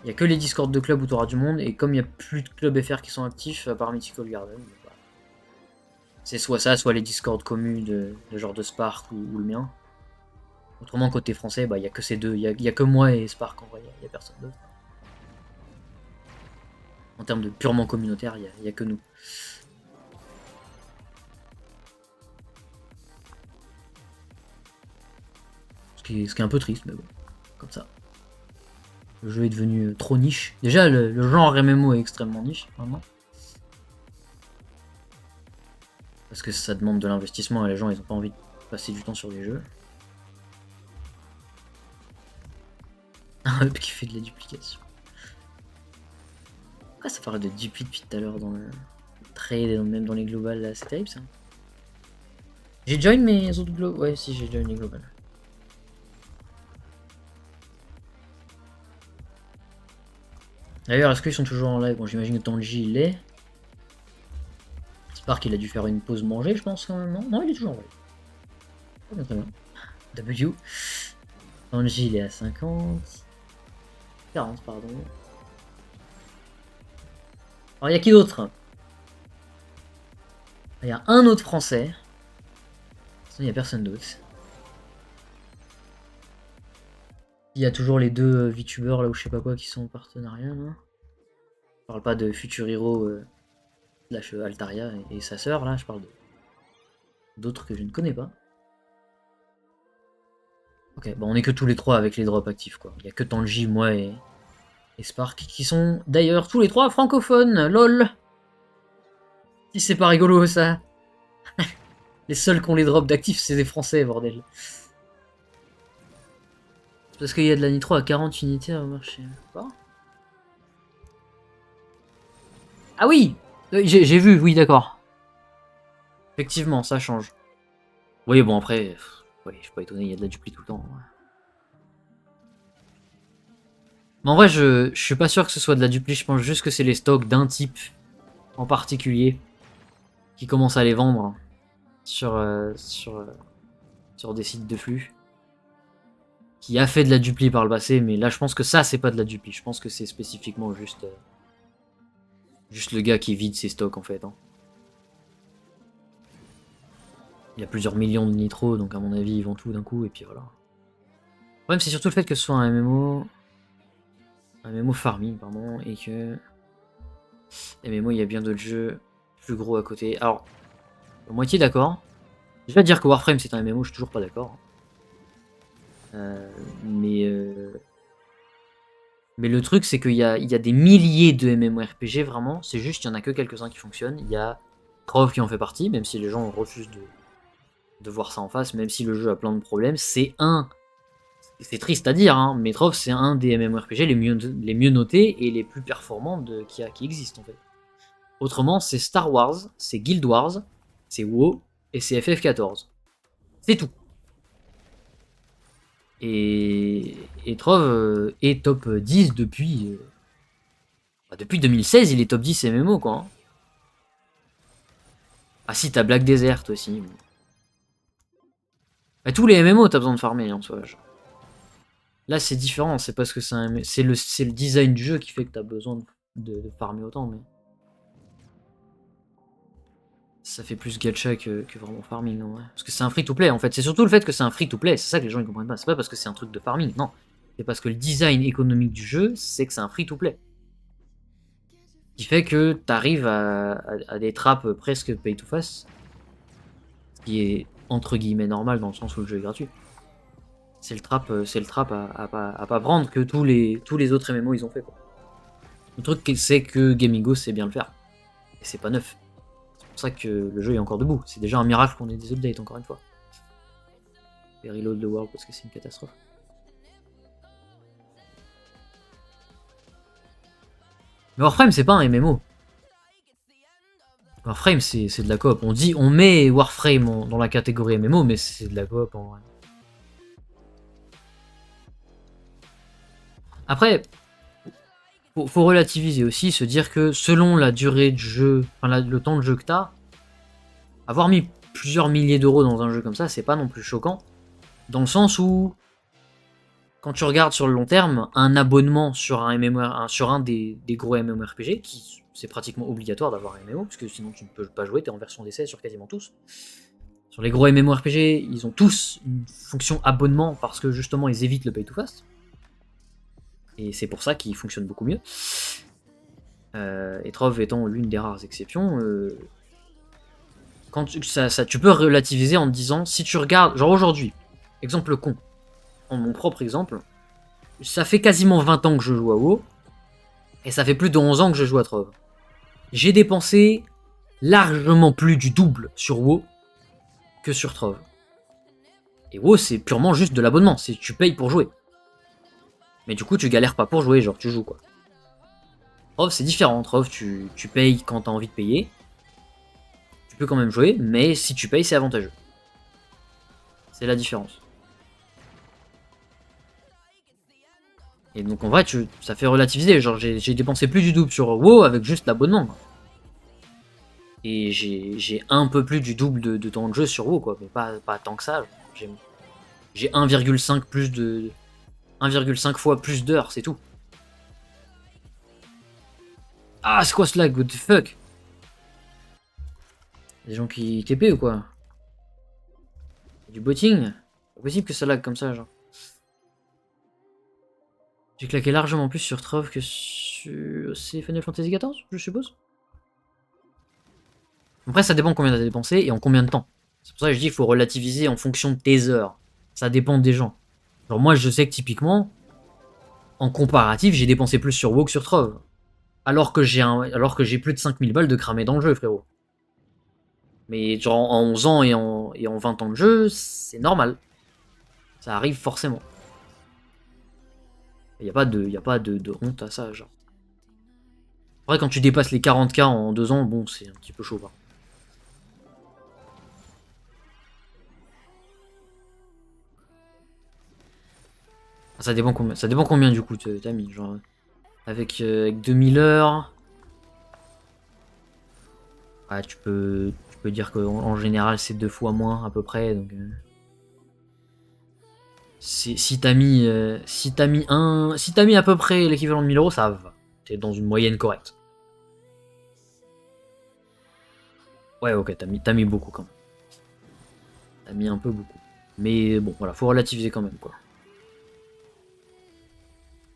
Il n'y a que les Discord de club où tu auras du monde, et comme il n'y a plus de clubs FR qui sont actifs, à part Mythical Garden, bah, c'est soit ça, soit les Discord communs de genre de Spark ou le mien. Autrement, côté français, bah, il n'y a que ces deux, il y a que moi et Spark en vrai, il n'y a personne d'autre. En termes de purement communautaire, il n'y a que nous. Ce qui est un peu triste, mais bon, comme ça. Le jeu est devenu trop niche. Déjà, le genre MMO est extrêmement niche, vraiment. Parce que ça demande de l'investissement et les gens, ils ont pas envie de passer du temps sur des jeux. Un hub qui fait de la duplication. Pourquoi ça parle de dupli depuis tout à l'heure dans le trade et même dans les globales là, c'est terrible ça. J'ai join mes autres globales. Ouais, si, j'ai join les globales. D'ailleurs, est-ce qu'ils sont toujours en live? Bon, j'imagine que Tanji il l'est. Spark il a dû faire une pause manger, je pense quand même. Non, il est toujours en live. Très bien, très bien. W. Tanji il est à 50. 40, pardon. Alors, il y a qui d'autre? Il y a un autre français. Sinon, il n'y a personne d'autre. Il y a toujours les deux VTubers là ou je sais pas quoi qui sont en partenariat là. Je parle pas de Future Hero slash Altaria et sa sœur là, je parle d'autres que je ne connais pas. Ok, bon on est que tous les trois avec les drops actifs quoi. Il y a que Tanji, moi et Spark qui sont d'ailleurs tous les trois francophones, lol. Si c'est pas rigolo ça. Les seuls qui ont les drops d'actifs c'est des français bordel. C'est parce qu'il y a de la nitro à 40 unités au marché. Quoi? Ah oui, j'ai vu, oui d'accord. Effectivement, ça change. Oui, bon après, ouais, je suis pas étonné, il y a de la dupli tout le temps. Mais en vrai, je suis pas sûr que ce soit de la dupli, je pense juste que c'est les stocks d'un type en particulier qui commence à les vendre sur des sites de flux. Qui a fait de la dupli par le passé, mais là je pense que ça c'est pas de la dupli, je pense que c'est spécifiquement juste le gars qui vide ses stocks en fait. Hein. Il y a plusieurs millions de nitro, donc à mon avis ils vont tout d'un coup et puis voilà. Le problème c'est surtout le fait que ce soit un MMO farming pardon, et que MMO il y a bien d'autres jeux plus gros à côté. Alors, à moitié d'accord. Je vais dire que Warframe c'est un MMO, je suis toujours pas d'accord. Mais le truc c'est qu'il y a des milliers de MMORPG vraiment, c'est juste qu'il y en a que quelques-uns qui fonctionnent. Il y a Trove qui en fait partie, même si les gens refusent de voir ça en face, même si le jeu a plein de problèmes. C'est triste à dire, hein, mais Trove c'est un des MMORPG les mieux notés et les plus performants qui existent en fait. Autrement, c'est Star Wars, c'est Guild Wars, c'est WoW et c'est FF14. C'est tout. Et Trove est top 10 depuis 2016, il est top 10 MMO quoi. Hein. Ah si, t'as Black Desert aussi. Bah, tous les MMO t'as besoin de farmer en soi. Là c'est différent, c'est parce que c'est le design du jeu qui fait que t'as besoin de farmer autant. Mais ça fait plus gacha que vraiment farming en vrai. Parce que c'est un free-to-play en fait. C'est surtout le fait que c'est un free-to-play, c'est ça que les gens ils comprennent pas. C'est pas parce que c'est un truc de farming, non. C'est parce que le design économique du jeu, c'est que c'est un free-to-play. Ce qui fait que t'arrives à des trappes presque pay-to-face. Ce qui est entre guillemets normal dans le sens où le jeu est gratuit. C'est le trap à pas prendre que tous les autres MMO ils ont fait. Quoi. Le truc c'est que Gamigo sait bien le faire. Et c'est pas neuf. pour ça que le jeu est encore debout. C'est déjà un miracle qu'on ait des updates, encore une fois. Et reload the world parce que c'est une catastrophe. Mais Warframe, c'est pas un MMO. Warframe, c'est de la coop. On met Warframe dans la catégorie MMO, mais c'est de la coop en vrai. Après, faut relativiser aussi, se dire que selon la durée de jeu, enfin le temps de jeu que t'as, avoir mis plusieurs milliers d'euros dans un jeu comme ça, c'est pas non plus choquant. Dans le sens où, quand tu regardes sur le long terme, un abonnement sur un MMO, sur un des gros MMORPG, qui c'est pratiquement obligatoire d'avoir un MMO, parce que sinon tu ne peux pas jouer, t'es en version d'essai sur quasiment tous. Sur les gros MMORPG, ils ont tous une fonction abonnement parce que justement ils évitent le pay to fast. Et c'est pour ça qu'ils fonctionnent beaucoup mieux. Et Trove étant l'une des rares exceptions, quand tu peux relativiser en te disant, si tu regardes, genre aujourd'hui, exemple con, en mon propre exemple, ça fait quasiment 20 ans que je joue à WoW, et ça fait plus de 11 ans que je joue à Trove. J'ai dépensé largement plus du double sur WoW que sur Trove. Et WoW, c'est purement juste de l'abonnement, c'est tu payes pour jouer. Mais du coup, tu galères pas pour jouer, genre tu joues quoi. Trove, c'est différent. Trove, tu payes quand t'as envie de payer. Tu peux quand même jouer, mais si tu payes, c'est avantageux. C'est la différence. Et donc en vrai, ça fait relativiser. Genre, j'ai dépensé plus du double sur WoW avec juste l'abonnement. Et j'ai un peu plus du double de temps de jeu sur WoW, quoi. Mais pas tant que ça. J'ai 1,5 plus de. 1,5 fois plus d'heures, c'est tout. Ah, c'est quoi ce lag? What the fuck? Des gens qui TP ou quoi? Du botting? Pas possible que ça lag comme ça, genre. J'ai claqué largement plus sur Trove que sur... C'est Final Fantasy XIV, je suppose? Après, ça dépend combien t'as dépensé et en combien de temps. C'est pour ça que je dis qu'il faut relativiser en fonction de tes heures. Ça dépend des gens. Genre moi, je sais que typiquement, en comparatif, j'ai dépensé plus sur WoW que sur Trove. Alors que j'ai plus de 5000 balles de cramé dans le jeu, frérot. Mais genre en 11 ans et en 20 ans de jeu, c'est normal. Ça arrive forcément. Il n'y a pas de honte à ça, genre. Après, quand tu dépasses les 40K en 2 ans, bon, c'est un petit peu chaud, quoi. Ça dépend combien du coup t'as mis, genre. Avec 2000 heures. Ouais, tu peux dire qu'en général c'est 2 fois moins à peu près, donc. Si t'as mis à peu près l'équivalent de 1000 euros, ça va. T'es dans une moyenne correcte. Ouais, ok, t'as mis beaucoup quand même. T'as mis un peu beaucoup. Mais bon, voilà, faut relativiser quand même, quoi.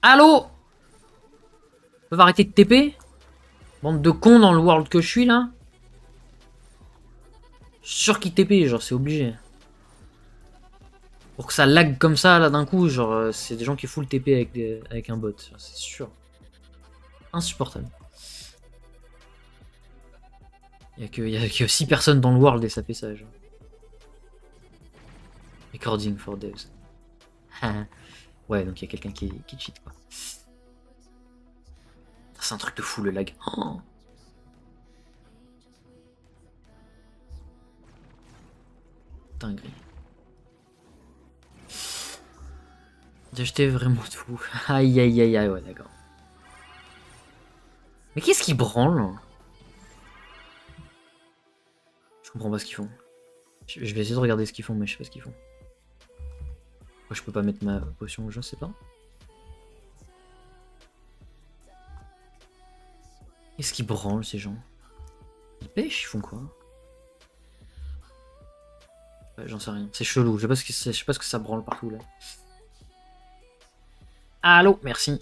Allô? Ils peuvent arrêter de TP? Bande de cons dans le world que je suis, là? Sûr qu'ils TP, genre, c'est obligé. Pour que ça lag comme ça, là, d'un coup, genre, c'est des gens qui full TP avec un bot, c'est sûr. Insupportable. Il y a que 6 personnes dans le world et ça fait ça, genre. Recording for devs. Ouais, donc il y a quelqu'un qui cheat, quoi. C'est un truc de fou, le lag. Oh. Dinguerie. J'ai acheté vraiment tout. Aïe aïe aïe aïe, ouais, d'accord. Mais qu'est-ce qu'ils branlent? Je comprends pas ce qu'ils font. Je vais essayer de regarder ce qu'ils font, mais je sais pas ce qu'ils font. Pourquoi je peux pas mettre ma potion, je sais pas. Qu'est-ce qu'ils branlent, ces gens? Ils pêchent, ils font quoi? Ouais, j'en sais rien. C'est chelou, je sais pas ce que ça branle partout, là. Allô, merci.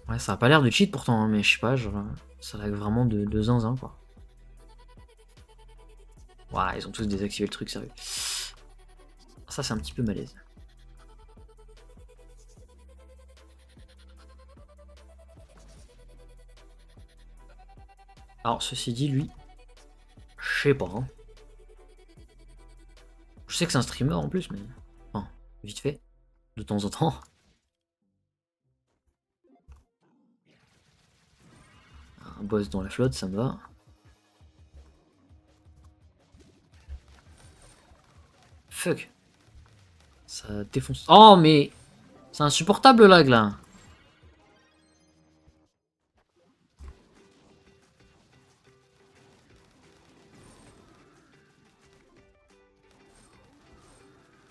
Ouais, ça a pas l'air de cheat pourtant, hein, mais je sais pas, genre, ça lag vraiment de zinzin, quoi. Ouais, ils ont tous désactivé le truc, sérieux. Ça, c'est un petit peu malaise. Alors, ceci dit, lui, je sais pas. Hein. Je sais que c'est un streamer en plus, mais. Enfin, vite fait, de temps en temps. Un boss dans la flotte, ça me va. Fuck. Ça défonce. Oh, mais. C'est insupportable le lag là.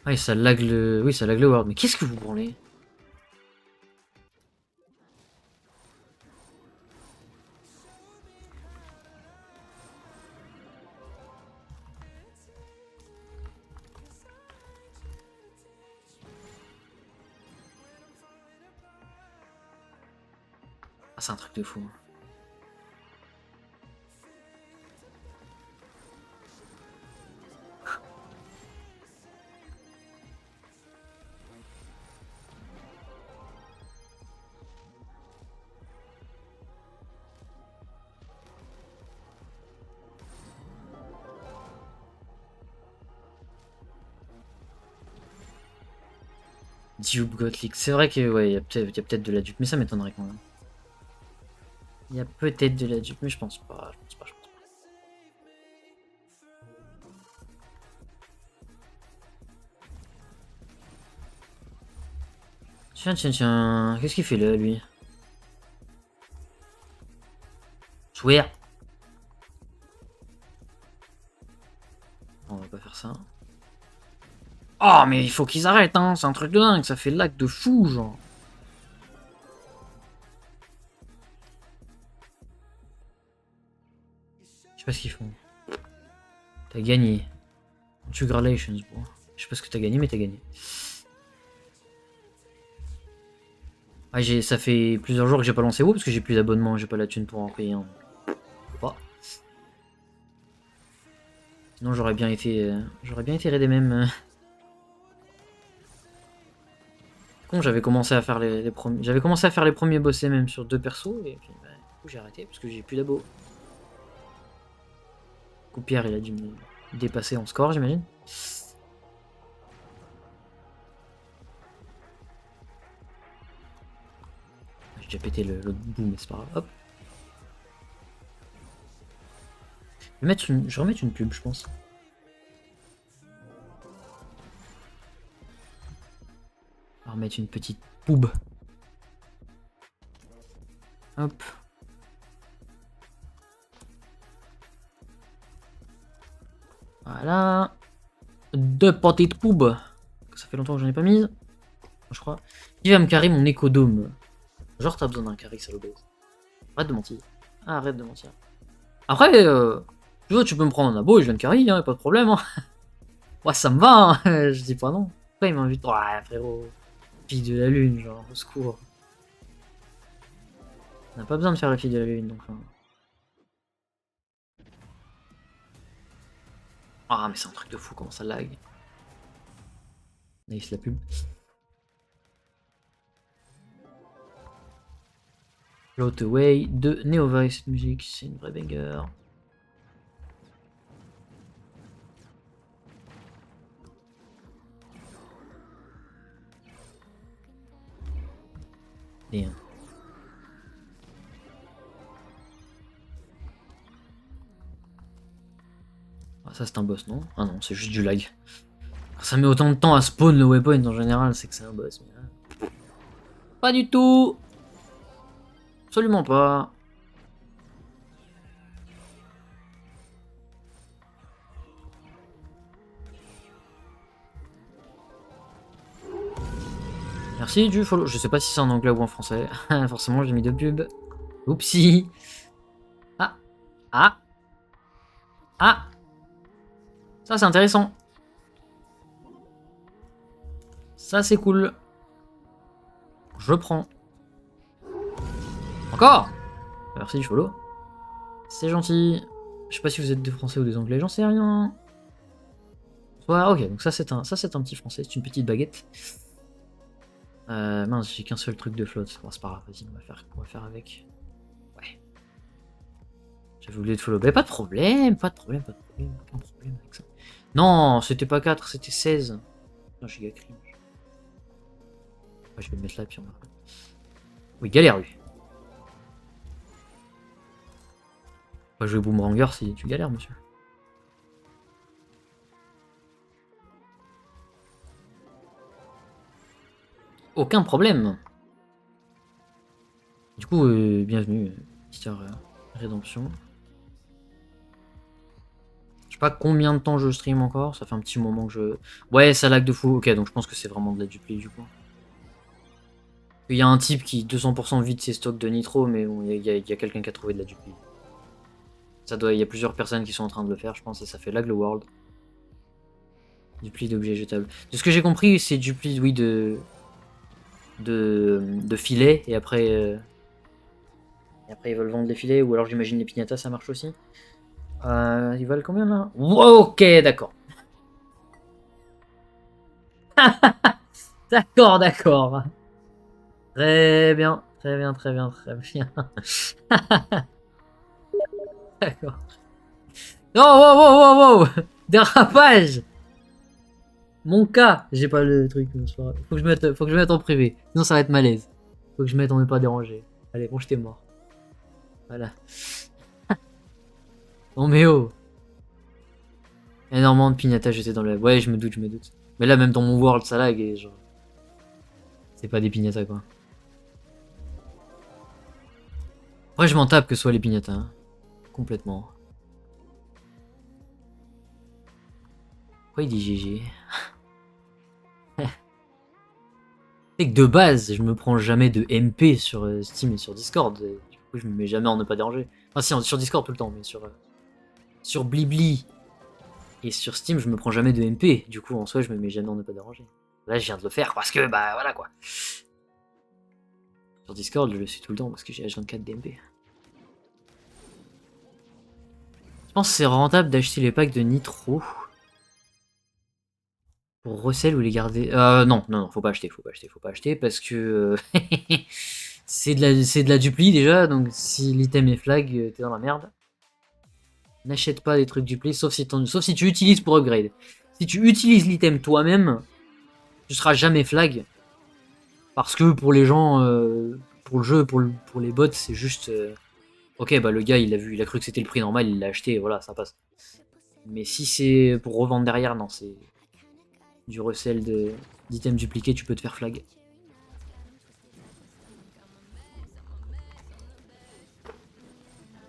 Ah, ça lag le. Oui, ça lag le world. Mais qu'est-ce que vous branlez? Ah, c'est un truc de fou. Dupe Gothic. C'est vrai que ouais, il y a peut-être de la dupe, mais ça m'étonnerait quand même. Il y a peut-être de la dupe, mais je pense pas. Je pense pas. Tiens. Qu'est-ce qu'il fait là, lui? Swear. On va pas faire ça. Oh, mais il faut qu'ils arrêtent, hein. C'est un truc de dingue. Ça fait lag de fou, genre. Je sais pas ce qu'ils font. T'as gagné. Congratulations, bro. Je sais pas ce que t'as gagné, mais t'as gagné. Ah, ça fait plusieurs jours que j'ai pas lancé WoW parce que j'ai plus d'abonnement, j'ai pas la thune pour en payer un. Pas. Sinon j'aurais bien été raidé même. Con, j'avais commencé à faire les premiers. J'avais commencé à faire les premiers bossés même sur 2 persos et puis bah, du coup j'ai arrêté parce que j'ai plus d'abo. Du coup Pierre il a dû me dépasser en score j'imagine. J'ai déjà pété l'autre bout mais c'est pas grave. Hop. Je vais remettre une pub je pense. On va remettre une petite pub. Hop. Voilà. 2 petites pubs. Ça fait longtemps que j'en ai pas mise. Je crois. Qui va me carrer mon écodome? Genre t'as besoin d'un carré salobase. Arrête de mentir. Ah, arrête de mentir. Après, tu vois, tu peux me prendre un abo et je viens de carry, hein, pas de problème. Hein. Ouais, ça me va, hein. Je dis pas non. Pourquoi il m'invite? Ouais, frérot. Fille de la lune, genre, au secours. On n'a pas besoin de faire la fille de la lune, donc. Hein. Ah, mais c'est un truc de fou, comment ça lag. Nice la pub. Float Away de Neovice, cette musique, c'est une vraie banger. Et ah, ça c'est un boss, non? Ah non, c'est juste du lag. Quand ça met autant de temps à spawn le waypoint en général, c'est que c'est un boss. Mais... pas du tout! Absolument pas. Merci du follow. Je sais pas si c'est en anglais ou en français. Forcément, j'ai mis 2 pubs. Oupsie. Ah. Ah. Ah. Ça, c'est intéressant. Ça, c'est cool. Je prends. Encore. Merci du follow. C'est gentil. Je sais pas si vous êtes des français ou des anglais, j'en sais rien. Ouais, ok, donc ça c'est un petit français, c'est une petite baguette. Mince, j'ai qu'un seul truc de flotte. Bon, c'est pas grave, vas-y, on va faire avec. Ouais. J'avais oublié de follow. Bah, pas de problème, pas de problème, pas de problème. Aucun problème avec ça. Non, c'était pas 4, c'était 16. Non, giga cringe. Ouais, je vais le mettre là, puis on va. Oui, galère lui. Pas jouer Boomerangers si tu galères, monsieur. Aucun problème. Du coup, bienvenue, Mister Rédemption. Je sais pas combien de temps je stream encore, ça fait un petit moment que je... Ouais, ça lag de fou, ok, donc je pense que c'est vraiment de la dupli du coup. Il y a un type qui 200% vide ses stocks de nitro, mais bon, il y a quelqu'un qui a trouvé de la dupli. Il y a plusieurs personnes qui sont en train de le faire, je pense, et ça fait lag le world. Dupli d'objets jetables. De ce que j'ai compris, c'est dupli, oui, de filets, et après ils veulent vendre les filets, ou alors j'imagine les piñatas, ça marche aussi. Ils valent combien là? Wow, ok, d'accord. D'accord, d'accord. Très bien, très bien, très bien, très bien. D'accord. Oh, wow, wow, wow, wow. Dérapage. Mon cas, j'ai pas le truc. Faut que je mette en privé. Sinon ça va être malaise. Faut que je mette en ne pas déranger. Allez, bon, j'étais mort. Voilà. Non mais oh. Énormément de piñata jeté dans le... Ouais, je me doute, je me doute. Mais là, même dans mon world, ça lag et genre... C'est pas des piñatas, quoi. Après, je m'en tape que ce soit les piñatas. Hein. Complètement. Pourquoi il dit GG? C'est que de base, je me prends jamais de MP sur Steam et sur Discord. Et du coup, je me mets jamais en ne pas déranger. Enfin, si, sur Discord tout le temps, mais sur Blibli et sur Steam, je me prends jamais de MP. Du coup, en soi, je me mets jamais en ne pas déranger. Là, je viens de le faire parce que, bah voilà quoi. Sur Discord, je le suis tout le temps parce que j'ai H24 DMP. Je pense que c'est rentable d'acheter les packs de Nitro. Pour recel ou les garder. Non, faut pas acheter, faut pas acheter parce que c'est de la dupli déjà, donc si l'item est flag, t'es dans la merde. N'achète pas des trucs dupli, sauf si tu utilises pour upgrade. Si tu utilises l'item toi-même, tu seras jamais flag. Parce que pour les gens, pour le jeu, pour les bots, c'est juste... ok, bah le gars, il a cru que c'était le prix normal, il l'a acheté, voilà, ça passe. Mais si c'est pour revendre derrière, non, c'est... Du recel d'items dupliqués, tu peux te faire flag.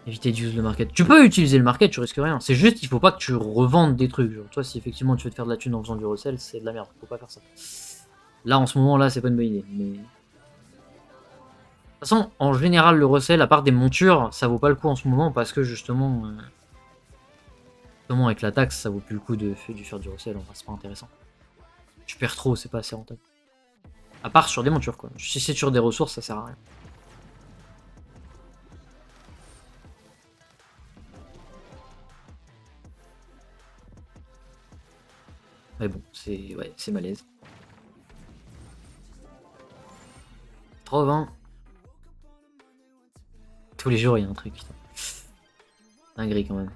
Éviter d'utiliser le market. Tu peux utiliser le market, tu risques rien. C'est juste qu'il faut pas que tu revendes des trucs. Genre, toi, si effectivement tu veux te faire de la thune en faisant du recel, c'est de la merde. Faut pas faire ça. Là, en ce moment, là, c'est pas une bonne idée. Mais... De toute façon, en général, le recel, à part des montures, ça vaut pas le coup en ce moment parce que justement, avec la taxe, ça vaut plus le coup de faire du recel. C'est pas intéressant. Tu perds trop, c'est pas assez rentable. À part sur des montures, quoi. Si c'est sur des ressources, ça sert à rien. Mais bon, c'est malaise. 80. Tous les jours, il y a un truc. Dinguerie quand même.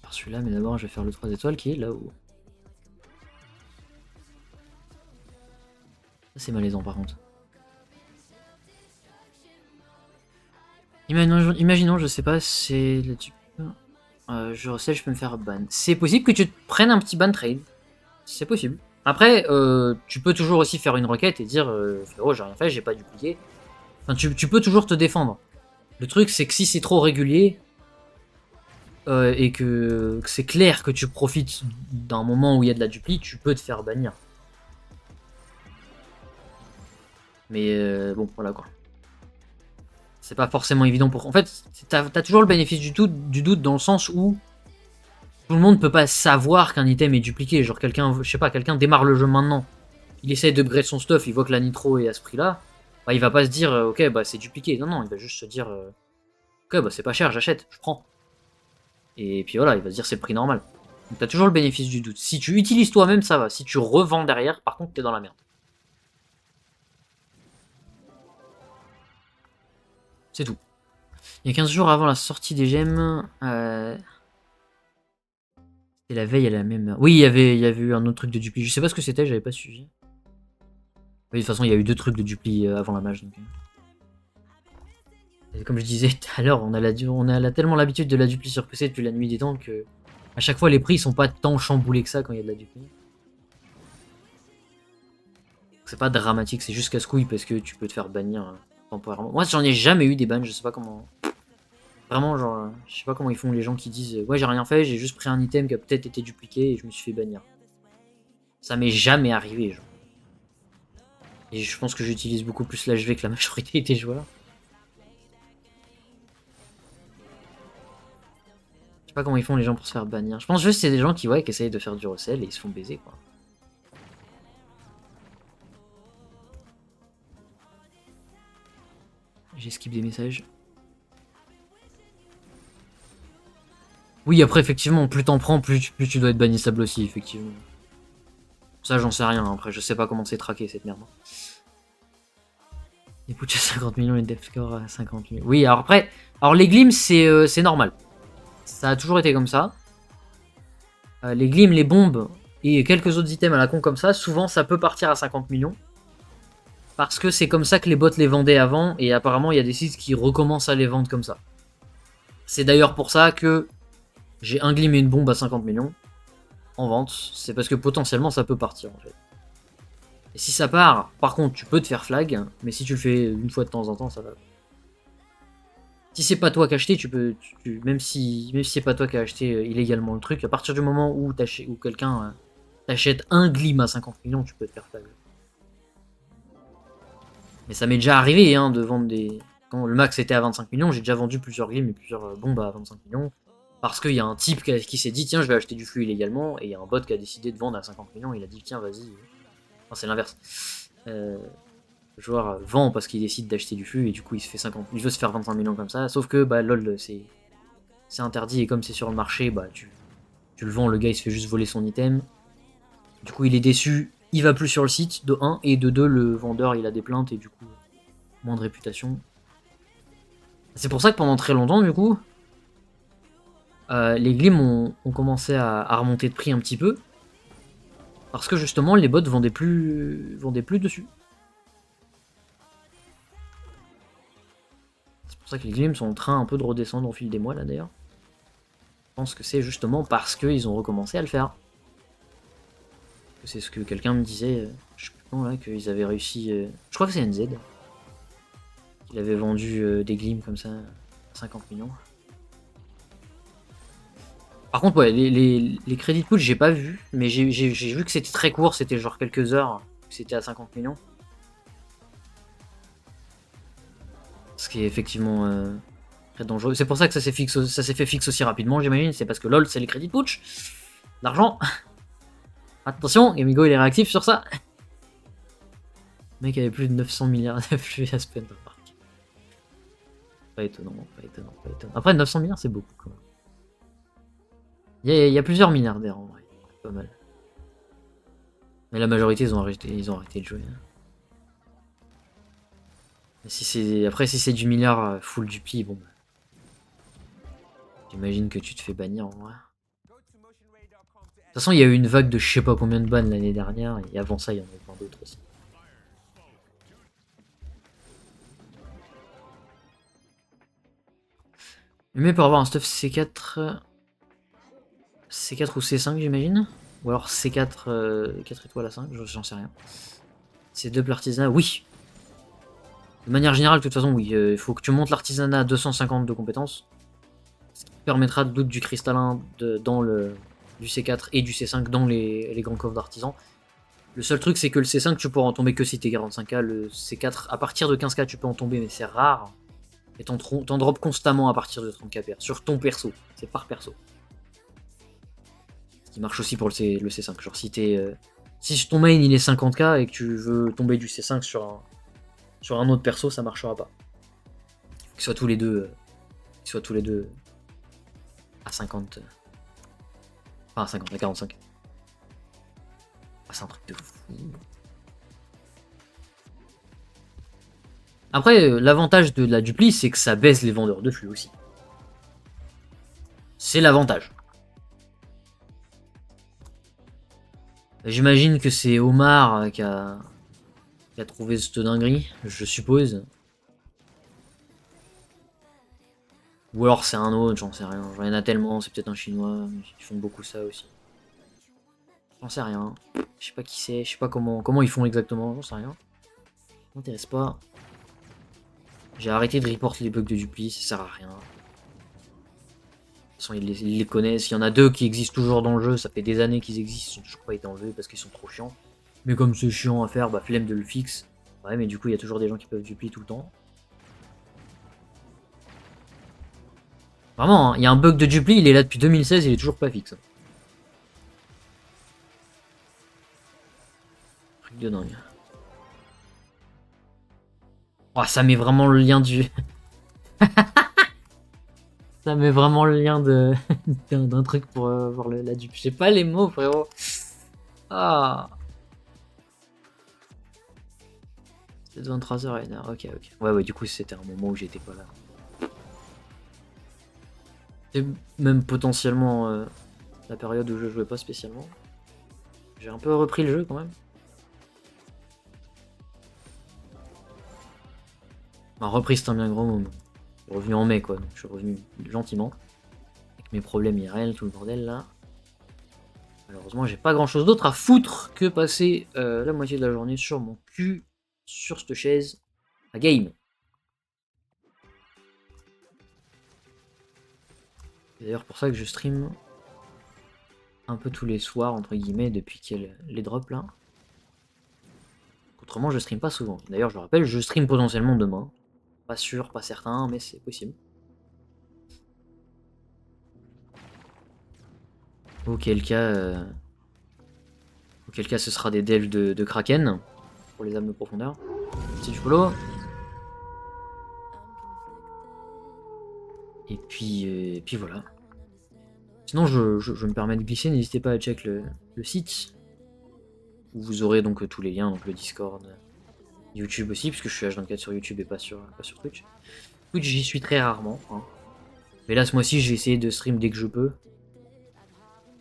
Par celui-là, mais d'abord, je vais faire le 3 étoiles qui est là-haut. C'est malaisant par contre. Imaginons, je sais pas, c'est là-dessus. Je sais, je peux me faire ban. C'est possible que tu te prennes un petit ban trade. C'est possible. Après, tu peux toujours aussi faire une requête et dire frérot, j'ai rien fait, j'ai pas dupliqué. Enfin, tu peux toujours te défendre. Le truc, c'est que si c'est trop régulier et que c'est clair que tu profites d'un moment où il y a de la dupli, tu peux te faire bannir. Mais bon, voilà quoi. C'est pas forcément évident pour... En fait, t'as toujours le bénéfice du doute dans le sens où tout le monde peut pas savoir qu'un item est dupliqué. Genre quelqu'un, je sais pas, quelqu'un démarre le jeu maintenant. Il essaie de upgrade son stuff, il voit que la nitro est à ce prix-là. Bah, il va pas se dire, ok, bah c'est dupliqué. Non, il va juste se dire, ok, bah c'est pas cher, j'achète, je prends. Et puis voilà, il va se dire c'est le prix normal. Donc t'as toujours le bénéfice du doute. Si tu utilises toi-même, ça va. Si tu revends derrière, par contre, t'es dans la merde. C'est tout. Il y a 15 jours avant la sortie des gemmes, c'était la veille à la même heure. Oui, il y avait eu un autre truc de dupli. Je sais pas ce que c'était, j'avais pas suivi. Oui, de toute façon, il y a eu 2 trucs de dupli avant la mage. Donc... Et comme je disais tout à l'heure, on a tellement l'habitude de la dupli sur PC depuis la nuit des temps que à chaque fois les prix sont pas tant chamboulés que ça quand il y a de la dupli. C'est pas dramatique, c'est juste casse-couille parce que tu peux te faire bannir temporairement. Moi, j'en ai jamais eu des bans, je sais pas comment. Vraiment, genre, je sais pas comment ils font les gens qui disent ouais, j'ai rien fait, j'ai juste pris un item qui a peut-être été dupliqué et je me suis fait bannir. Ça m'est jamais arrivé, genre. Et je pense que j'utilise beaucoup plus l'HV que la majorité des joueurs. Je sais pas comment ils font les gens pour se faire bannir. Je pense juste que c'est des gens qui essayent de faire du recel et ils se font baiser, quoi. J'ai skip des messages. Oui, après, effectivement, plus t'en prends, plus tu dois être bannissable aussi, effectivement. Ça, j'en sais rien. Après, je sais pas comment c'est traqué, cette merde. Les putsch à 50 millions et Deathcore à 50 millions. Oui, alors après... Alors, les glims, c'est normal. Ça a toujours été comme ça. Les glims, les bombes et quelques autres items à la con comme ça, souvent, ça peut partir à 50 millions. Parce que c'est comme ça que les bots les vendaient avant, et apparemment, il y a des sites qui recommencent à les vendre comme ça. C'est d'ailleurs pour ça que j'ai un glim et une bombe à 50 millions en vente. C'est parce que potentiellement, ça peut partir, en fait. Et si ça part, par contre, tu peux te faire flag, mais si tu le fais une fois de temps en temps, ça va. Si c'est pas toi qui as acheté, tu peux, même si c'est pas toi qui as acheté illégalement le truc, à partir du moment où quelqu'un t'achète un glim à 50 millions, tu peux te faire flag. Mais ça m'est déjà arrivé de vendre des... Quand le max était à 25 millions, j'ai déjà vendu plusieurs glims et plusieurs bombes à 25 millions. Parce qu'il y a un type qui s'est dit, tiens, je vais acheter du flux illégalement, et il y a un bot qui a décidé de vendre à 50 millions, il a dit, tiens, vas-y. Enfin, c'est l'inverse. Le joueur vend parce qu'il décide d'acheter du flux, et du coup, il veut se faire 25 millions comme ça, sauf que, bah, lol, c'est interdit, et comme c'est sur le marché, bah, tu le vends, le gars, il se fait juste voler son item. Du coup, il est déçu, il va plus sur le site, de 1, et de 2, le vendeur, il a des plaintes, et du coup, moins de réputation. C'est pour ça que pendant très longtemps, du coup, les glims ont commencé à remonter de prix un petit peu. Parce que justement, les bots vendaient plus dessus. C'est pour ça que les glims sont en train un peu de redescendre au fil des mois, là, d'ailleurs. Je pense que c'est justement parce qu'ils ont recommencé à le faire. C'est ce que quelqu'un me disait, je sais plus quand, là, qu'ils avaient réussi... je crois que c'est NZ. Il avait vendu des glims comme ça, 50 millions. Par contre, ouais, les crédits de pool, j'ai pas vu, mais j'ai vu que c'était très court, c'était genre quelques heures, que c'était à 50 millions. Ce qui est effectivement très dangereux. C'est pour ça que ça s'est fait fixe aussi rapidement, j'imagine. C'est parce que LOL, c'est les crédits de putsch. L'argent. Attention, Gamigo, il est réactif sur ça. Le mec avait plus de 900 milliards de flux à spend par partie. Pas étonnant, pas étonnant, pas étonnant. Après, 900 milliards, c'est beaucoup quand même. Il y a plusieurs milliardaires en vrai, pas mal. Mais la majorité, ils ont arrêté de jouer. Mais après, si c'est du milliard full du pi, bon. J'imagine que tu te fais bannir en vrai. De toute façon, il y a eu une vague de je sais pas combien de bans l'année dernière, et avant ça, il y en avait plein d'autres aussi. Mais pour avoir un stuff C4... C4 ou C5, j'imagine. Ou alors C4, 4 étoiles à 5, j'en sais rien. C2 l'artisanat, oui. De manière générale, de toute façon, oui. Il faut que tu montes l'artisanat à 250 de compétences. Ce qui permettra de loot du cristallin du C4 et du C5 dans les grands coffres d'artisans. Le seul truc, c'est que le C5, tu pourras en tomber que si t'es 45k. Le C4, à partir de 15k, tu peux en tomber, mais c'est rare. Et t'en drops constamment à partir de 30k PR. Sur ton perso. C'est par perso. Ce qui marche aussi pour le C5. Genre si ton main il est 50k et que tu veux tomber du C5 sur un autre perso, ça marchera pas. Qu'ils soient tous les deux à 50. Enfin à 50, à 45. Ah, c'est un truc de fou. Après, l'avantage de la dupli, c'est que ça baisse les vendeurs de flux aussi. C'est l'avantage. J'imagine que c'est Omar qui a trouvé cette dinguerie, je suppose. Ou alors c'est un autre, j'en sais rien. J'en ai tellement, c'est peut-être un chinois, ils font beaucoup ça aussi. J'en sais rien. Je sais pas qui c'est, je sais pas comment ils font exactement, j'en sais rien. Ça m'intéresse pas. J'ai arrêté de report les bugs de dupli, ça sert à rien. De toute façon, ils les connaissent. Il y en a deux qui existent toujours dans le jeu, ça fait des années qu'ils existent, ils sont toujours pas été enlevés parce qu'ils sont trop chiants. Mais comme c'est chiant à faire, bah flemme de le fixe. Ouais, mais du coup, il y a toujours des gens qui peuvent dupli tout le temps. Vraiment, hein, il y a un bug de dupli, il est là depuis 2016, il est toujours pas fixe. Truc de dingue. Oh, ça met vraiment le lien du... ça met vraiment le lien de d'un truc pour voir la dupe. Je sais pas les mots, frérot. Ah. C'est de 23h à 1h. Ok, ok. Ouais, du coup, c'était un moment où j'étais pas là. C'est même potentiellement la période où je jouais pas spécialement. J'ai un peu repris le jeu quand même. Enfin, repris, c'est un bien grand mot. Je suis revenu en mai, quoi. Donc je suis revenu gentiment. Avec mes problèmes IRL, tout le bordel là. Malheureusement, j'ai pas grand chose d'autre à foutre que passer la moitié de la journée sur mon cul, sur cette chaise, à game. C'est d'ailleurs pour ça que je stream un peu tous les soirs, entre guillemets, depuis qu'il y a les drops là. Autrement, je stream pas souvent. D'ailleurs, je le rappelle, je stream potentiellement demain. Pas sûr, pas certain, mais c'est possible. Auquel cas, ce sera des devs de Kraken pour les âmes de profondeur. C'est du follow. Et puis voilà. Sinon, je me permets de glisser, n'hésitez pas à check le site, où vous aurez donc tous les liens, donc le Discord, YouTube aussi, puisque je suis H24 sur YouTube et pas sur Twitch. Twitch, j'y suis très rarement. Hein. Mais là, ce mois-ci, j'ai essayé de stream dès que je peux.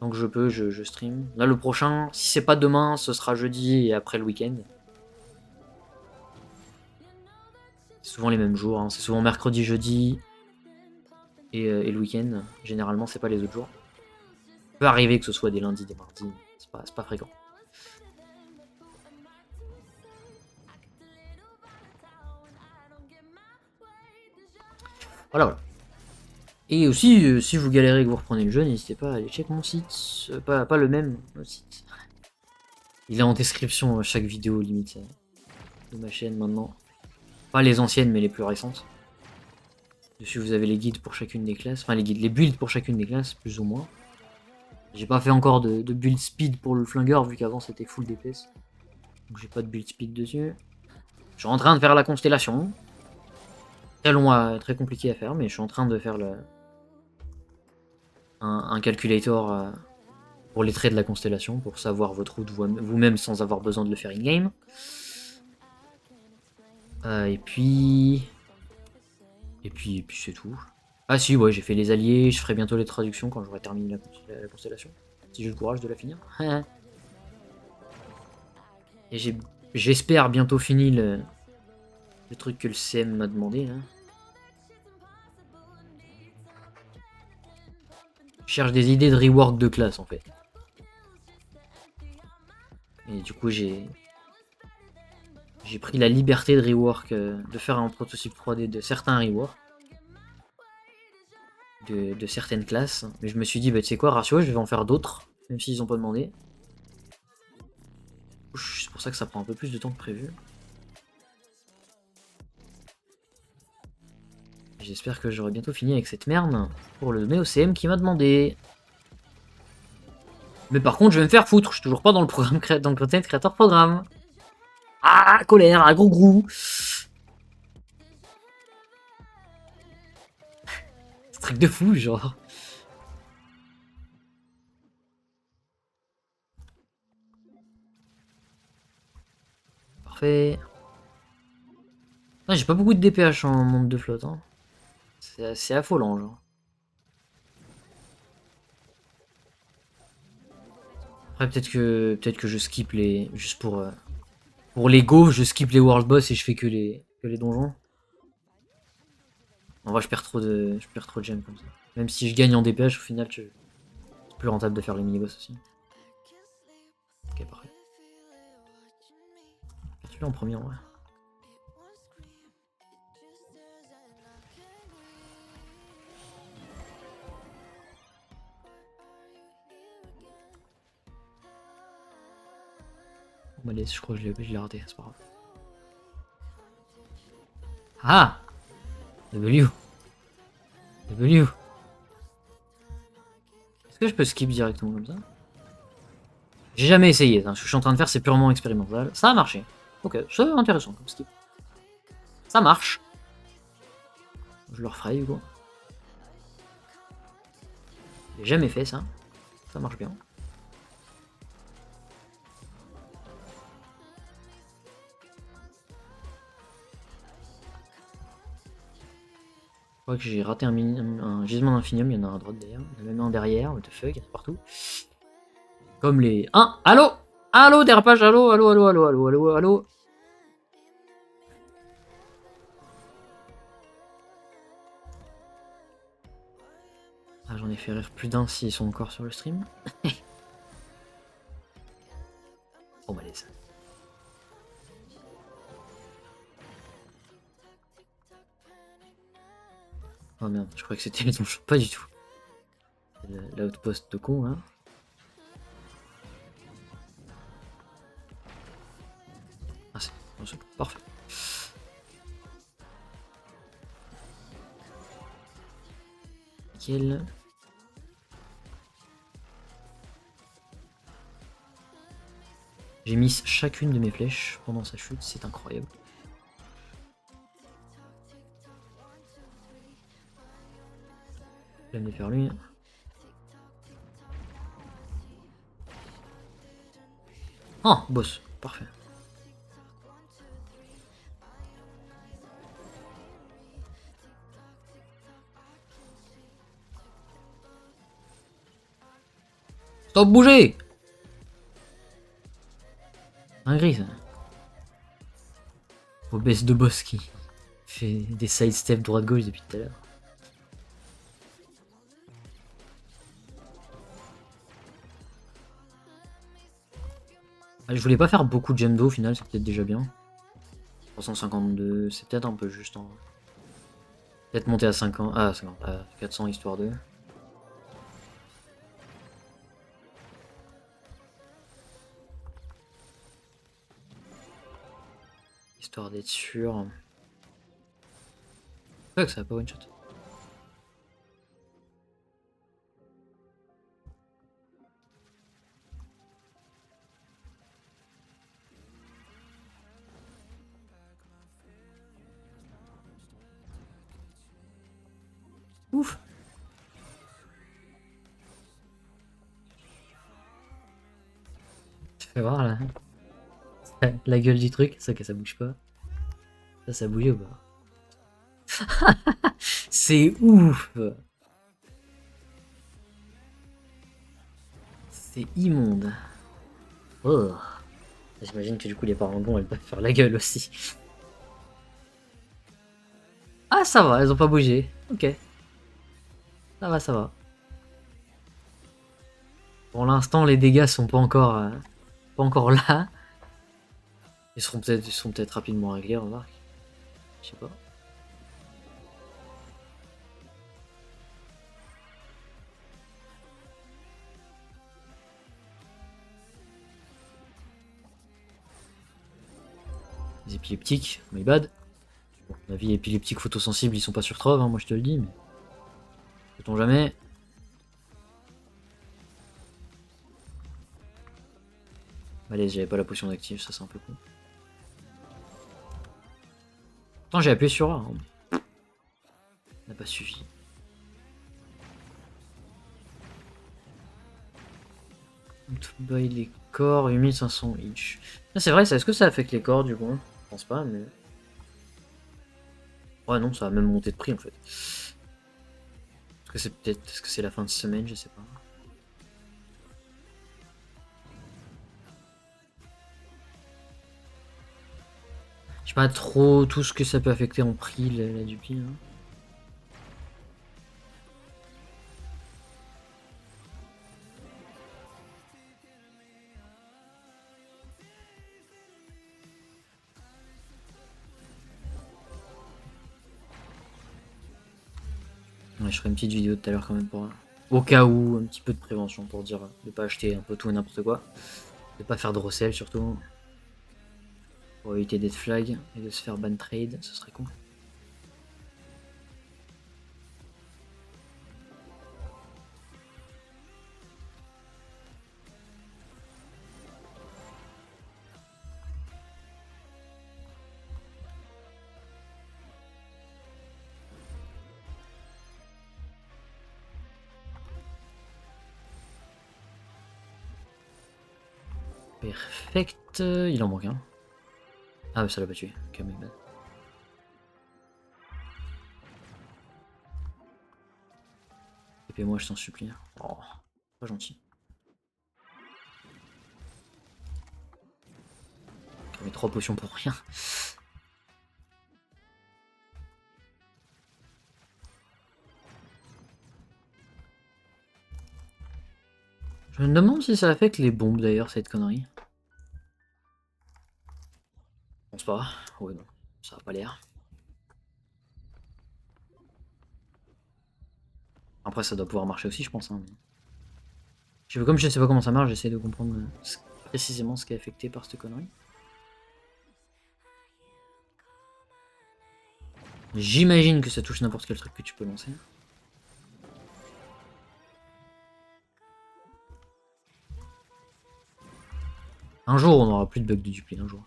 Tant que je peux, je stream. Là, le prochain, si c'est pas demain, ce sera jeudi et après le week-end. C'est souvent les mêmes jours, hein. C'est souvent mercredi, jeudi et le week-end. Généralement, c'est pas les autres jours. Ça peut arriver que ce soit des lundis, des mardis, c'est pas fréquent. Voilà. Et aussi, si vous galérez et que vous reprenez le jeu, n'hésitez pas à aller check mon site. Pas le même, notre site. Il est en description chaque vidéo limite de ma chaîne maintenant. Pas les anciennes, mais les plus récentes. Dessus, vous avez les guides pour chacune des classes. Enfin, les builds pour chacune des classes, plus ou moins. J'ai pas fait encore de build speed pour le flingueur, vu qu'avant c'était full DPS. Donc j'ai pas de build speed dessus. Je suis en train de faire la constellation. Très long, très compliqué à faire, mais je suis en train de faire un calculator pour les traits de la constellation, pour savoir votre route vous-même sans avoir besoin de le faire in-game. Et puis c'est tout. Ah si, ouais, j'ai fait les alliés, je ferai bientôt les traductions quand j'aurai terminé la constellation. Si j'ai le courage de la finir. Et j'espère bientôt fini le truc que le CM m'a demandé là. Je cherche des idées de rework de classe en fait. Et du coup j'ai pris la liberté de rework, de faire un prototype 3D de certains reworks. De certaines classes. Mais je me suis dit, bah tu sais quoi, ratio, je vais en faire d'autres, même s'ils ont pas demandé. C'est pour ça que ça prend un peu plus de temps que prévu. J'espère que j'aurai bientôt fini avec cette merde pour le donner au CM qui m'a demandé. Mais par contre, je vais me faire foutre. Je suis toujours pas dans le programme dans le content creator programme. Ah, colère, ah, gros grou. C'est truc de fou, genre. Parfait. Ah, j'ai pas beaucoup de DPH en monde de flotte. Hein. C'est assez affolant, genre. Après, peut-être que je skip les... Juste pour l'ego, je skip les world boss et je fais que les donjons. En vrai, je perds trop de gemmes comme ça. Même si je gagne en DPH, au final, c'est plus rentable de faire les mini-boss aussi. Ok, parfait. Celui-là en premier, en vrai. Bon, bah, je crois que je l'ai raté, c'est pas grave. Ah W. W. Est-ce que je peux skip directement comme ça? J'ai jamais essayé, hein. Ce que je suis en train de faire c'est purement expérimental. Ça a marché. Ok, c'est intéressant comme skip. Ça marche. Je le referai du coup. J'ai jamais fait ça. Ça marche bien. Je crois que j'ai raté un gisement d'infinium, il y en a un à droite d'ailleurs. Il y en a même un derrière, what the fuck, il y en a partout. Comme les... Allô. Allô, dérapage, allô, allô, allô, allô, allô, allô, allô. Ah, j'en ai fait rire plus d'un s'ils sont encore sur le stream. Oh, malaise. Oh merde, je croyais que c'était les donjons. Pas du tout. L'outpost de con, hein. Ah, c'est parfait. Nickel. J'ai mis chacune de mes flèches pendant sa chute, c'est incroyable. Je vais faire lui. Oh, boss, parfait. Stop, bouger! Un gris, ça. OBS de boss qui fait des sidesteps droite-gauche depuis tout à l'heure. Ah, je voulais pas faire beaucoup de gemmes d'eau au final, c'est peut-être déjà bien. 352, c'est peut-être un peu juste en... Peut-être monter à 50, à 400 histoire de... Histoire d'être sûr. C'est que ça va pas one shot. Ouf. Tu fais voir là. La gueule du truc, ça que ça bouge pas. Ça bouge ou pas? C'est ouf. C'est immonde. Oh. J'imagine que du coup les parangons elles peuvent faire la gueule aussi. Ah ça va, elles ont pas bougé. Ok. Ça va, ça va. Pour l'instant les dégâts sont pas encore là. Ils seront peut-être rapidement réglés, remarque. Je sais pas. Les épileptiques, my bad. Bon, la vie épileptique photosensible, ils sont pas sur Trove, hein, moi je te le dis, mais. Sait-on jamais. Allez, j'avais pas la potion d'active, ça c'est un peu con. Pourtant j'ai appuyé sur A. Hein. Ça n'a pas suffi. By les corps, 8500 each. Ah, c'est vrai, est-ce que ça affecte les corps du coup? Je pense pas, mais. Ouais, non, ça a même monté de prix en fait. Est-ce que c'est peut-être. Est-ce que c'est la fin de semaine? Je sais pas. Je sais pas trop tout ce que ça peut affecter en prix, la Dupi. Hein. Ouais, je ferai une petite vidéo tout à l'heure quand même pour. Au cas où, un petit peu de prévention pour dire de pas acheter un peu tout et n'importe quoi. De pas faire de recel surtout. Pour éviter d'être flag et de se faire ban trade, ce serait con. Perfect. Il en manque un. Ah, mais ça l'a pas tué. Ok, mais bad. Épée-moi, je t'en supplie. Oh, pas gentil. Ok, mais 3 potions pour rien. Je me demande si ça affecte les bombes d'ailleurs, cette connerie. Je pense pas. Ouais, non. Ça a pas l'air. Après, ça doit pouvoir marcher aussi, je pense. Hein. Comme je ne sais pas comment ça marche, j'essaie de comprendre précisément ce qui est affecté par cette connerie. J'imagine que ça touche n'importe quel truc que tu peux lancer. Un jour, on aura plus de bugs de dupli, un jour.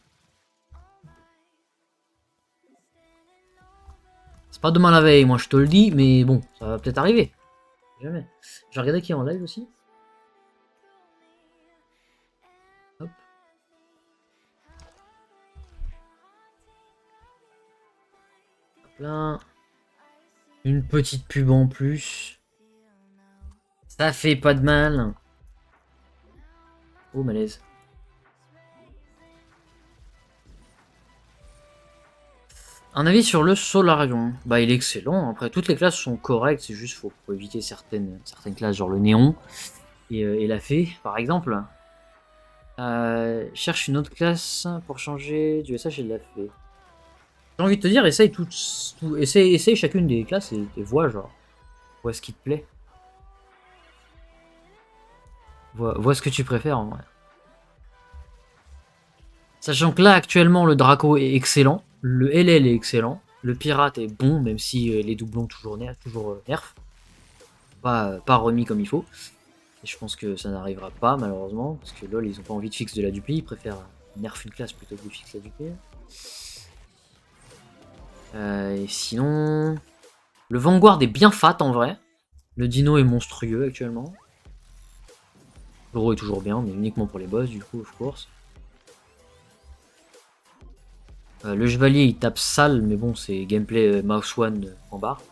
C'est pas demain la veille, moi je te le dis, mais bon, ça va peut-être arriver. Jamais. Je vais regarder qui est en live aussi. Hop. Hop là. Une petite pub en plus. Ça fait pas de mal. Oh, malaise. Un avis sur le Solarium. Bah, il est excellent. Après, toutes les classes sont correctes. C'est juste faut éviter certaines classes, genre le néon et la fée, par exemple. Cherche une autre classe pour changer du SH et de la fée. J'ai envie de te dire, essaye essaye chacune des classes et vois, genre. Vois ce qui te plaît. Vois ce que tu préfères en vrai. Sachant que là, actuellement, le Draco est excellent. Le LL est excellent. Le pirate est bon, même si les doublons toujours nerf. Pas remis comme il faut. Et je pense que ça n'arrivera pas, malheureusement. Parce que LoL, ils ont pas envie de fixe de la dupli. Ils préfèrent nerf une classe plutôt que de fixe la dupli. Et sinon... Le Vanguard est bien fat, en vrai. Le dino est monstrueux, actuellement. L'euro est toujours bien, mais uniquement pour les boss, du coup, of course. Le chevalier il tape sale, mais bon, c'est gameplay mouse one en barre.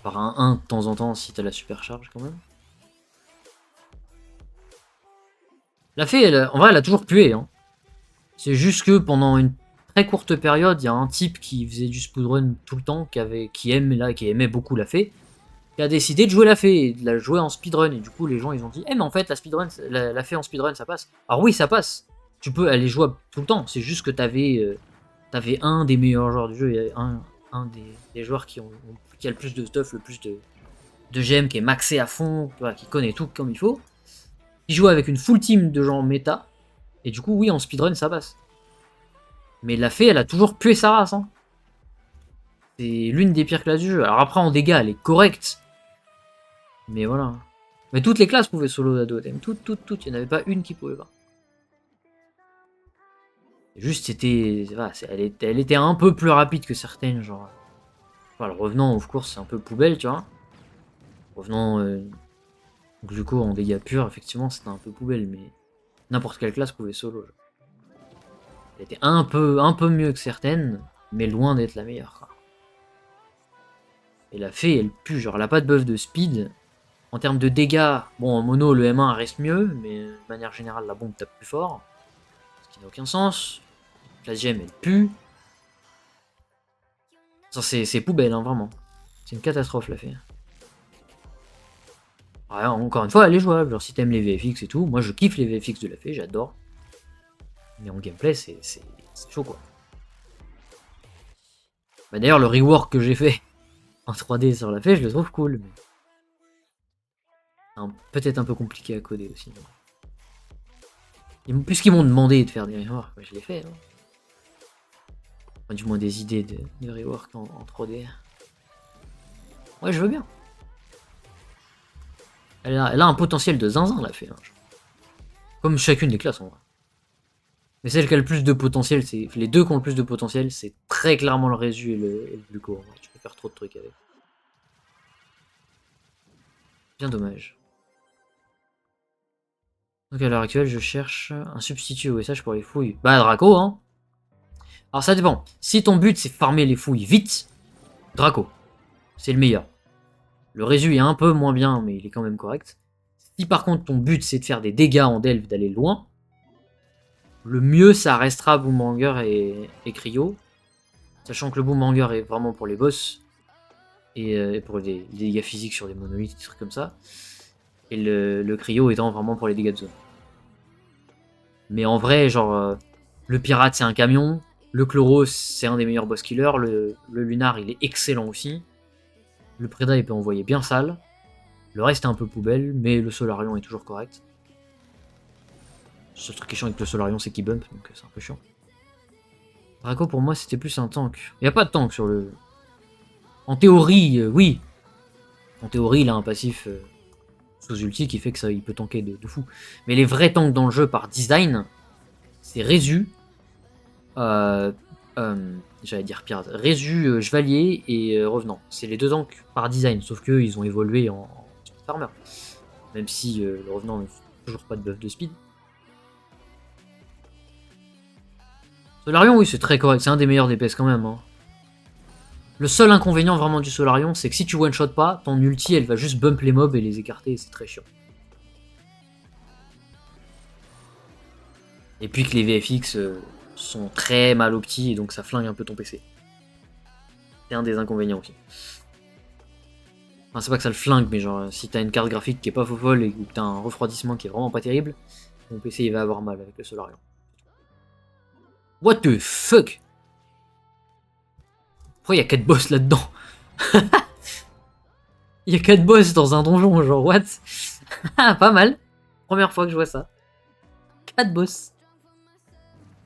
Par un 1 de temps en temps si t'as la supercharge quand même. La fée, en vrai, elle a toujours pué. Hein. C'est juste que pendant une très courte période, il y a un type qui faisait du speedrun tout le temps, qui aimait beaucoup la fée, qui a décidé de jouer la fée et de la jouer en speedrun. Et du coup, les gens ils ont dit, mais en fait, la fée en speedrun ça passe. Alors oui, ça passe. Tu peux aller jouer tout le temps. C'est juste que t'avais un des meilleurs joueurs du jeu, et un des joueurs qui a le plus de stuff, le plus de gemmes, qui est maxé à fond, qui connaît tout comme il faut, qui joue avec une full team de gens méta, et du coup, oui, en speedrun, ça passe. Mais la fée, elle a toujours pué sa race. Hein. C'est l'une des pires classes du jeu. Alors après, en dégâts, elle est correcte. Mais voilà. Mais toutes les classes pouvaient solo la totem. Toutes. Il n'y en avait pas une qui pouvait pas. Juste, elle était un peu plus rapide que certaines, genre. Enfin, le revenant, of course, c'est un peu poubelle, tu vois. Revenant Gluco en dégâts purs, effectivement, c'était un peu poubelle, mais n'importe quelle classe pouvait solo. Genre. Elle était un peu mieux que certaines, mais loin d'être la meilleure. Quoi. Et la fée, elle pue, genre elle a pas de buff de speed. En termes de dégâts, bon en mono le M1 reste mieux, mais de manière générale la bombe tape plus fort. Ce qui n'a aucun sens. La gemme elle pue. C'est poubelle, hein, vraiment. C'est une catastrophe la fée. Ouais, encore une fois, elle est jouable. Genre si t'aimes les VFX et tout, moi je kiffe les VFX de la fée, j'adore. Mais en gameplay, c'est chaud quoi. Bah, d'ailleurs, le rework que j'ai fait en 3D sur la fée, je le trouve cool. Mais... peut-être un peu compliqué à coder aussi. Puisqu'ils m'ont demandé de faire des reworks, je l'ai fait. Hein. Enfin, du moins des idées de rework en 3D. Ouais, je veux bien. Elle a un potentiel de zinzin, la fée. Hein, comme chacune des classes en vrai. Mais celle qui a le plus de potentiel, c'est. Les deux qui ont le plus de potentiel, c'est très clairement le résu et le gluco. Ouais, tu peux faire trop de trucs avec. Bien dommage. Donc à l'heure actuelle, je cherche un substitut au SH pour les fouilles. Bah, Draco, hein. Alors ça dépend. Si ton but c'est farmer les fouilles vite, Draco. C'est le meilleur. Le résu est un peu moins bien, mais il est quand même correct. Si par contre ton but c'est de faire des dégâts en delve, d'aller loin, le mieux ça restera Boomhanger et Cryo. Sachant que le Boomhanger est vraiment pour les boss. Et pour les dégâts physiques sur des monolithes, des trucs comme ça. Et le Cryo étant vraiment pour les dégâts de zone. Mais en vrai, genre, le pirate c'est un camion. Le Chloros c'est un des meilleurs boss killers. Le Lunar il est excellent aussi. Le Preda il peut envoyer bien sale. Le reste est un peu poubelle, mais le Solarion est toujours correct. Le seul truc qui est chiant avec le Solarion c'est qu'il bump, donc c'est un peu chiant. Draco pour moi c'était plus un tank. Il n'y a pas de tank sur le... En théorie, oui. En théorie il a un passif sous ulti qui fait que ça il peut tanker de fou. Mais les vrais tanks dans le jeu par design, c'est Résu, j'allais dire pirate, Résu, Chevalier et Revenant. C'est les deux tanks par design, sauf qu'eux ils ont évolué en farmer. Même si le Revenant n'a toujours pas de buff de speed. Solarion, oui, c'est très correct, c'est un des meilleurs DPS quand même. Hein. Le seul inconvénient vraiment du Solarion, c'est que si tu one-shot pas, ton ulti elle va juste bump les mobs et les écarter, et c'est très chiant. Et puis que les VFX sont très mal optis, et donc ça flingue un peu ton PC. C'est un des inconvénients aussi. Enfin, c'est pas que ça le flingue, mais genre, si t'as une carte graphique qui est pas folle et que t'as un refroidissement qui est vraiment pas terrible, ton PC il va avoir mal avec le Solarion. What the fuck? Pourquoi il y a 4 boss là-dedans? Il y a 4 boss dans un donjon, genre what? Pas mal. Première fois que je vois ça. 4 boss.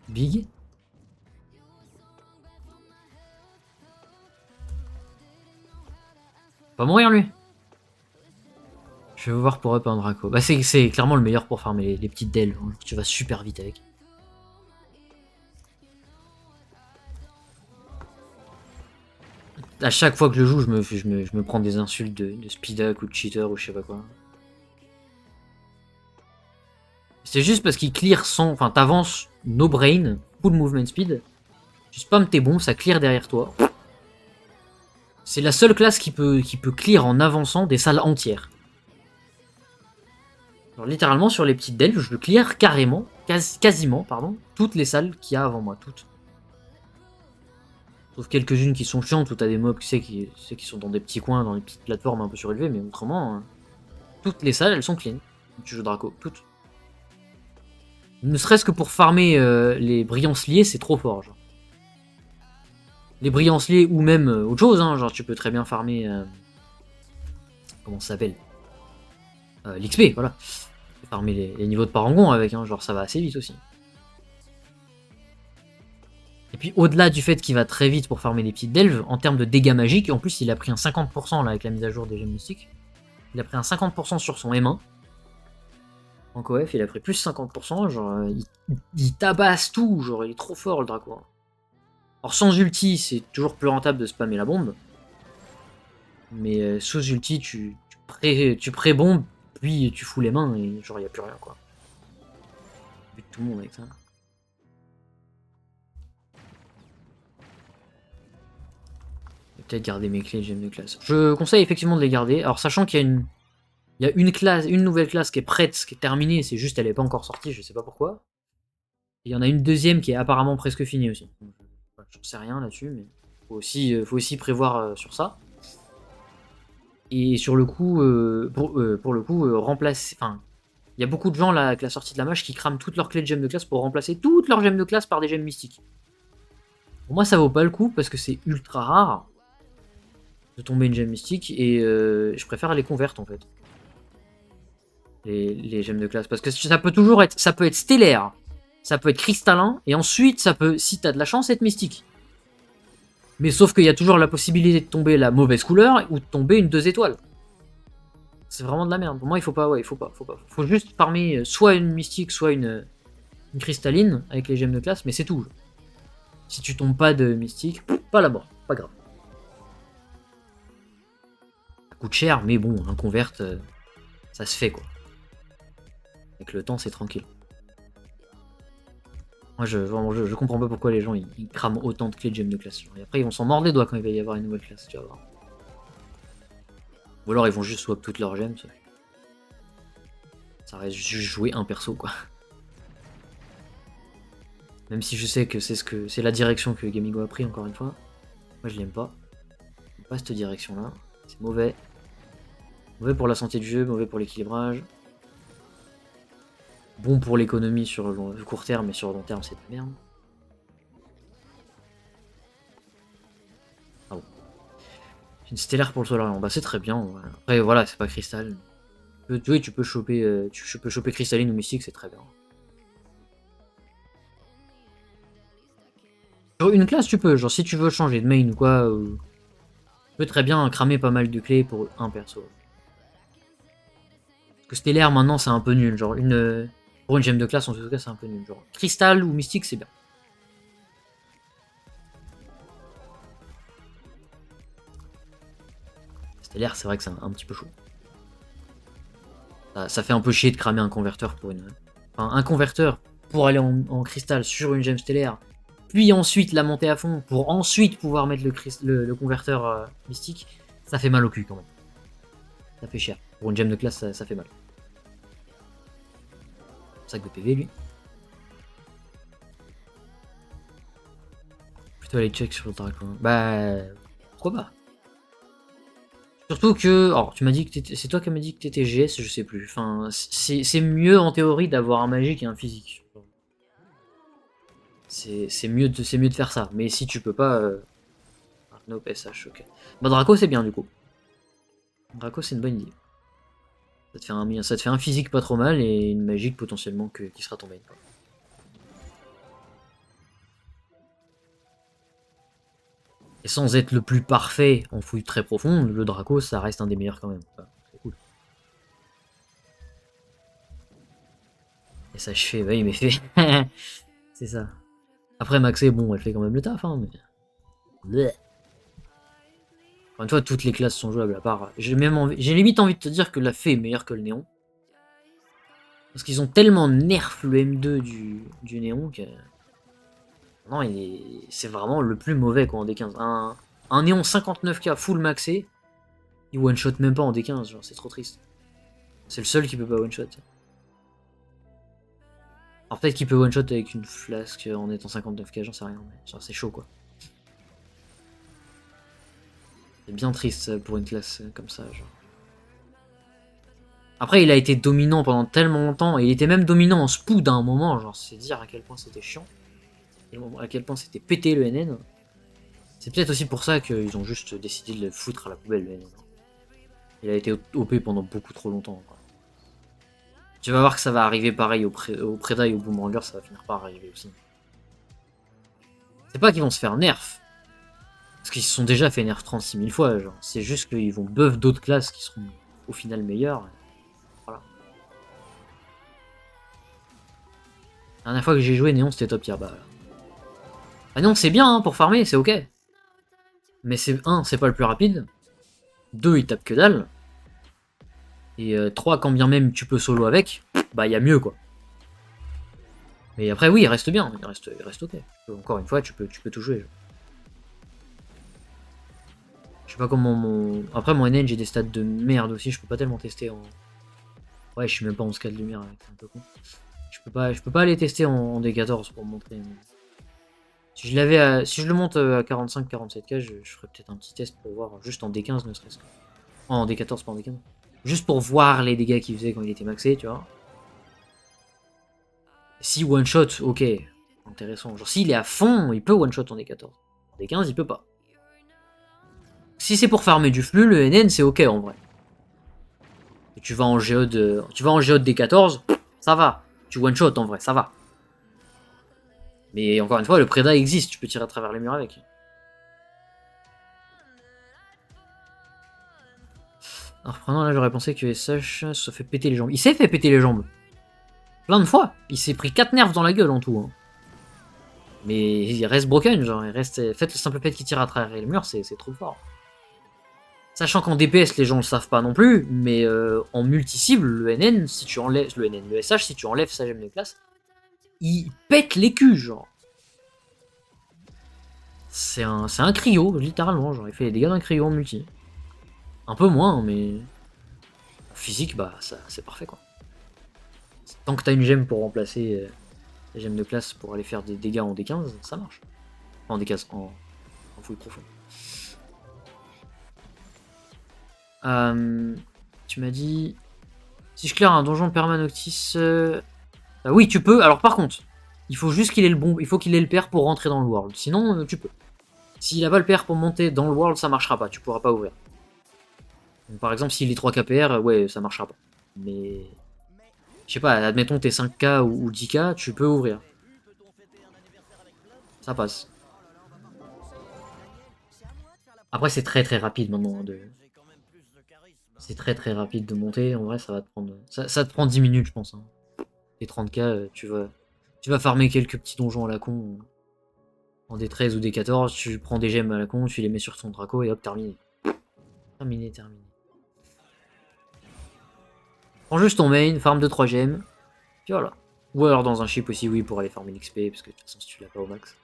Big. Va mourir lui. Je vais voir pour up un Draco. Bah c'est clairement le meilleur pour farmer les petites delves. Tu vas super vite avec. À chaque fois que je joue, je me prends des insultes de speedak ou de cheater ou je sais pas quoi. C'est juste parce qu'il clear sans... Enfin, t'avances no brain, full movement speed. Tu spams tes bombes, ça clear derrière toi. C'est la seule classe qui peut clear en avançant des salles entières. Alors, littéralement, sur les petites delves, je le clear carrément, quasiment, pardon, toutes les salles qu'il y a avant moi, toutes. Sauf quelques-unes qui sont chiantes, où t'as des mobs qui sont dans des petits coins, dans des petites plateformes un peu surélevées, mais autrement, hein, toutes les salles, elles sont clean. Tu joues Draco, toutes. Ne serait-ce que pour farmer les brillances liées, c'est trop fort, genre. Les brillances liées, ou même autre chose, hein, genre tu peux très bien farmer... comment ça s'appelle l'XP, voilà. Farmer les niveaux de parangon avec, hein, genre ça va assez vite aussi. Et puis au-delà du fait qu'il va très vite pour farmer les petites delves, en termes de dégâts magiques, en plus il a pris un 50% là avec la mise à jour des gemmes mystiques. Il a pris un 50% sur son M1. En coef, il a pris plus 50%, genre il tabasse tout, genre il est trop fort le Draco. Alors sans ulti, c'est toujours plus rentable de spammer la bombe. Mais sous ulti, tu pré-bombes, puis tu fous les mains et genre y a plus rien quoi. Bute tout le monde avec ça. peut-être garder mes clés de gemme de classe. Je conseille effectivement de les garder. Alors sachant qu'il y a une classe, une nouvelle classe qui est prête, qui est terminée, c'est juste elle n'est pas encore sortie, je sais pas pourquoi. Et il y en a une deuxième qui est apparemment presque finie aussi. J'en sais rien là-dessus, mais faut aussi prévoir sur ça. Et sur le coup, pour le coup, remplacer. Enfin, il y a beaucoup de gens là, avec la sortie de la mage qui crament toutes leurs clés de gemmes de classe pour remplacer toutes leurs gemmes de classe par des gemmes mystiques. Pour moi, ça vaut pas le coup parce que c'est ultra rare de tomber une gemme mystique et je préfère les convertir en fait. Les gemmes de classe. Parce que ça peut toujours être. Ça peut être stellaire, ça peut être cristallin, et ensuite ça peut, si t'as de la chance, être mystique. Mais sauf qu'il y a toujours la possibilité de tomber la mauvaise couleur ou de tomber une 2 étoiles. C'est vraiment de la merde. Pour moi, il faut pas, ouais, il faut pas. Faut juste farmer soit une mystique, soit une cristalline avec les gemmes de classe, mais c'est tout. Si tu tombes pas de mystique, pas là-bas, pas grave. Ça coûte cher, mais bon, un convert, ça se fait quoi. Avec le temps, c'est tranquille. Moi, je comprends pas pourquoi les gens ils crament autant de clés de gemmes de classe. Et après, ils vont s'en mordre les doigts quand il va y avoir une nouvelle classe, tu vas voir. Ou alors, ils vont juste swap toutes leurs gemmes. Ça reste juste jouer un perso, quoi. Même si je sais que c'est la direction que Gamigo a pris, encore une fois. Moi, je l'aime pas. J'aime pas cette direction-là. C'est mauvais. Mauvais pour la santé du jeu, mauvais pour l'équilibrage. Bon pour l'économie sur le court terme, mais sur le long terme, c'est de la merde. Ah bon. Une stellaire pour le Solarium, bah c'est très bien. Ouais. Après, voilà, c'est pas cristal. Oui, tu peux choper cristalline ou mystique, c'est très bien. Sur une classe, tu peux, genre si tu veux changer de main ou quoi, tu peux très bien cramer pas mal de clés pour un perso. Parce que stellaire, maintenant, c'est un peu nul. Genre, pour une gemme de classe, en tout cas, c'est un peu nul. Genre, cristal ou mystique, c'est bien. Stellaire, c'est vrai que c'est un petit peu chaud. Ça fait un peu chier de cramer un converteur pour une. Enfin, un converteur pour aller en cristal sur une gemme stellaire, puis ensuite la monter à fond pour ensuite pouvoir mettre le converteur mystique, ça fait mal au cul quand même. Ça fait cher. Pour une gemme de classe, ça fait mal. Sac de PV, lui. Plutôt aller check sur le dragon. Bah, pourquoi pas. Surtout que, alors tu m'as dit que c'est toi qui m'as dit que t'étais GS, je sais plus. Enfin, c'est mieux en théorie d'avoir un magique et un physique. C'est mieux de faire ça. Mais si tu peux pas, nope, SH, ok. Bah Draco c'est bien du coup. Draco c'est une bonne idée. Ça te fait un physique pas trop mal et une magique potentiellement qui sera ton main. Et sans être le plus parfait en fouille très profonde, le Draco ça reste un des meilleurs quand même. Enfin, c'est cool. Et ça je fais, oui mais fait. C'est ça. Après Maxé, bon, elle fait quand même le taf, hein, mais. Bleh. Encore une fois, toutes les classes sont jouables à part. J'ai limite envie de te dire que la fée est meilleure que le néon. Parce qu'ils ont tellement nerf le M2 du néon que. Non, c'est vraiment le plus mauvais quoi en D15. Un néon 59k full maxé, il one shot même pas en D15, genre c'est trop triste. C'est le seul qui peut pas one shot. Alors peut-être qu'il peut one shot avec une flasque en étant 59k, j'en sais rien, mais genre c'est chaud quoi. C'est bien triste pour une classe comme ça, genre. Après, il a été dominant pendant tellement longtemps, et il était même dominant en spood à un moment, genre c'est dire à quel point c'était chiant. Et à quel point c'était pété le NN. C'est peut-être aussi pour ça qu'ils ont juste décidé de le foutre à la poubelle le NN. Il a été OP pendant beaucoup trop longtemps. Quoi. Tu vas voir que ça va arriver pareil au Preda et au Boomerang, ça va finir par arriver aussi. C'est pas qu'ils vont se faire nerf. Parce qu'ils se sont déjà fait nerf 36 000 fois, genre. C'est juste qu'ils vont buff d'autres classes qui seront au final meilleures. Voilà. La dernière fois que j'ai joué Néon, c'était top tier. Bah Néon, c'est bien hein, pour farmer, c'est ok. Mais c'est pas le plus rapide. 2, il tape que dalle. Et 3, quand bien même tu peux solo avec, bah il y a mieux quoi. Mais après oui, il reste bien, il reste ok. Encore une fois, tu peux tout jouer. Genre. Je sais pas comment mon... Après mon NN j'ai des stats de merde aussi, je peux pas tellement tester en... Ouais, je suis même pas en 11K de lumière, c'est un peu con. Je peux pas aller tester en D14 pour montrer. Mais... Si je l'avais si je le monte à 45-47K, je ferais peut-être un petit test pour voir, juste en D15 ne serait-ce que. En D14, pas en D15. Juste pour voir les dégâts qu'il faisait quand il était maxé, tu vois. Si one shot, ok, intéressant. Genre s'il est à fond, il peut one shot en D14. En D15, il peut pas. Si c'est pour farmer du flux, le NN c'est ok en vrai. Et tu vas en géode, D14, ça va. Tu one shot en vrai, ça va. Mais encore une fois, le préda existe, tu peux tirer à travers les murs avec. En reprenant, là j'aurais pensé que SH se fait péter les jambes. Il s'est fait péter les jambes. Plein de fois. Il s'est pris 4 nerfs dans la gueule en tout. Hein. Mais il reste broken, genre, il reste. Faites le simple fait qu'il tire à travers les murs, c'est trop fort. Sachant qu'en DPS, les gens le savent pas non plus, mais en multi-cible, le NN, si tu enlèves. Le SH, si tu enlèves sa gemme de classe, il pète les culs, genre. C'est un cryo, littéralement, genre, il fait les dégâts d'un cryo en multi. Un peu moins, mais. En physique, bah, ça c'est parfait, quoi. Tant que t'as une gemme pour remplacer la gemme de classe pour aller faire des dégâts en D15, ça marche. Enfin, en D15, en fouille profonde. Tu m'as dit... Si je claire un donjon permanoctis... oui, tu peux. Alors par contre, il faut juste qu'il ait le bon... Il faut qu'il ait le pair pour rentrer dans le world. Sinon, tu peux. S'il a pas le pair pour monter dans le world, ça marchera pas. Tu pourras pas ouvrir. Donc, par exemple, s'il est 3 KPR, ouais, ça marchera pas. Mais... Je sais pas, admettons t'es 5K ou 10K, tu peux ouvrir. Ça passe. Après, c'est très très rapide maintenant. C'est très très rapide de monter. En vrai, ça va te prendre. Ça te prend 10 minutes, je pense. Hein. Et 30K, tu vas farmer quelques petits donjons à la con. En D13 ou D14, tu prends des gemmes à la con, tu les mets sur ton Draco et hop, terminé. Terminé. Prends juste ton main, farm 2-3 gemmes. Puis voilà. Ou alors dans un chip aussi, oui, pour aller farmer l'XP, parce que de toute façon, si tu l'as pas au max.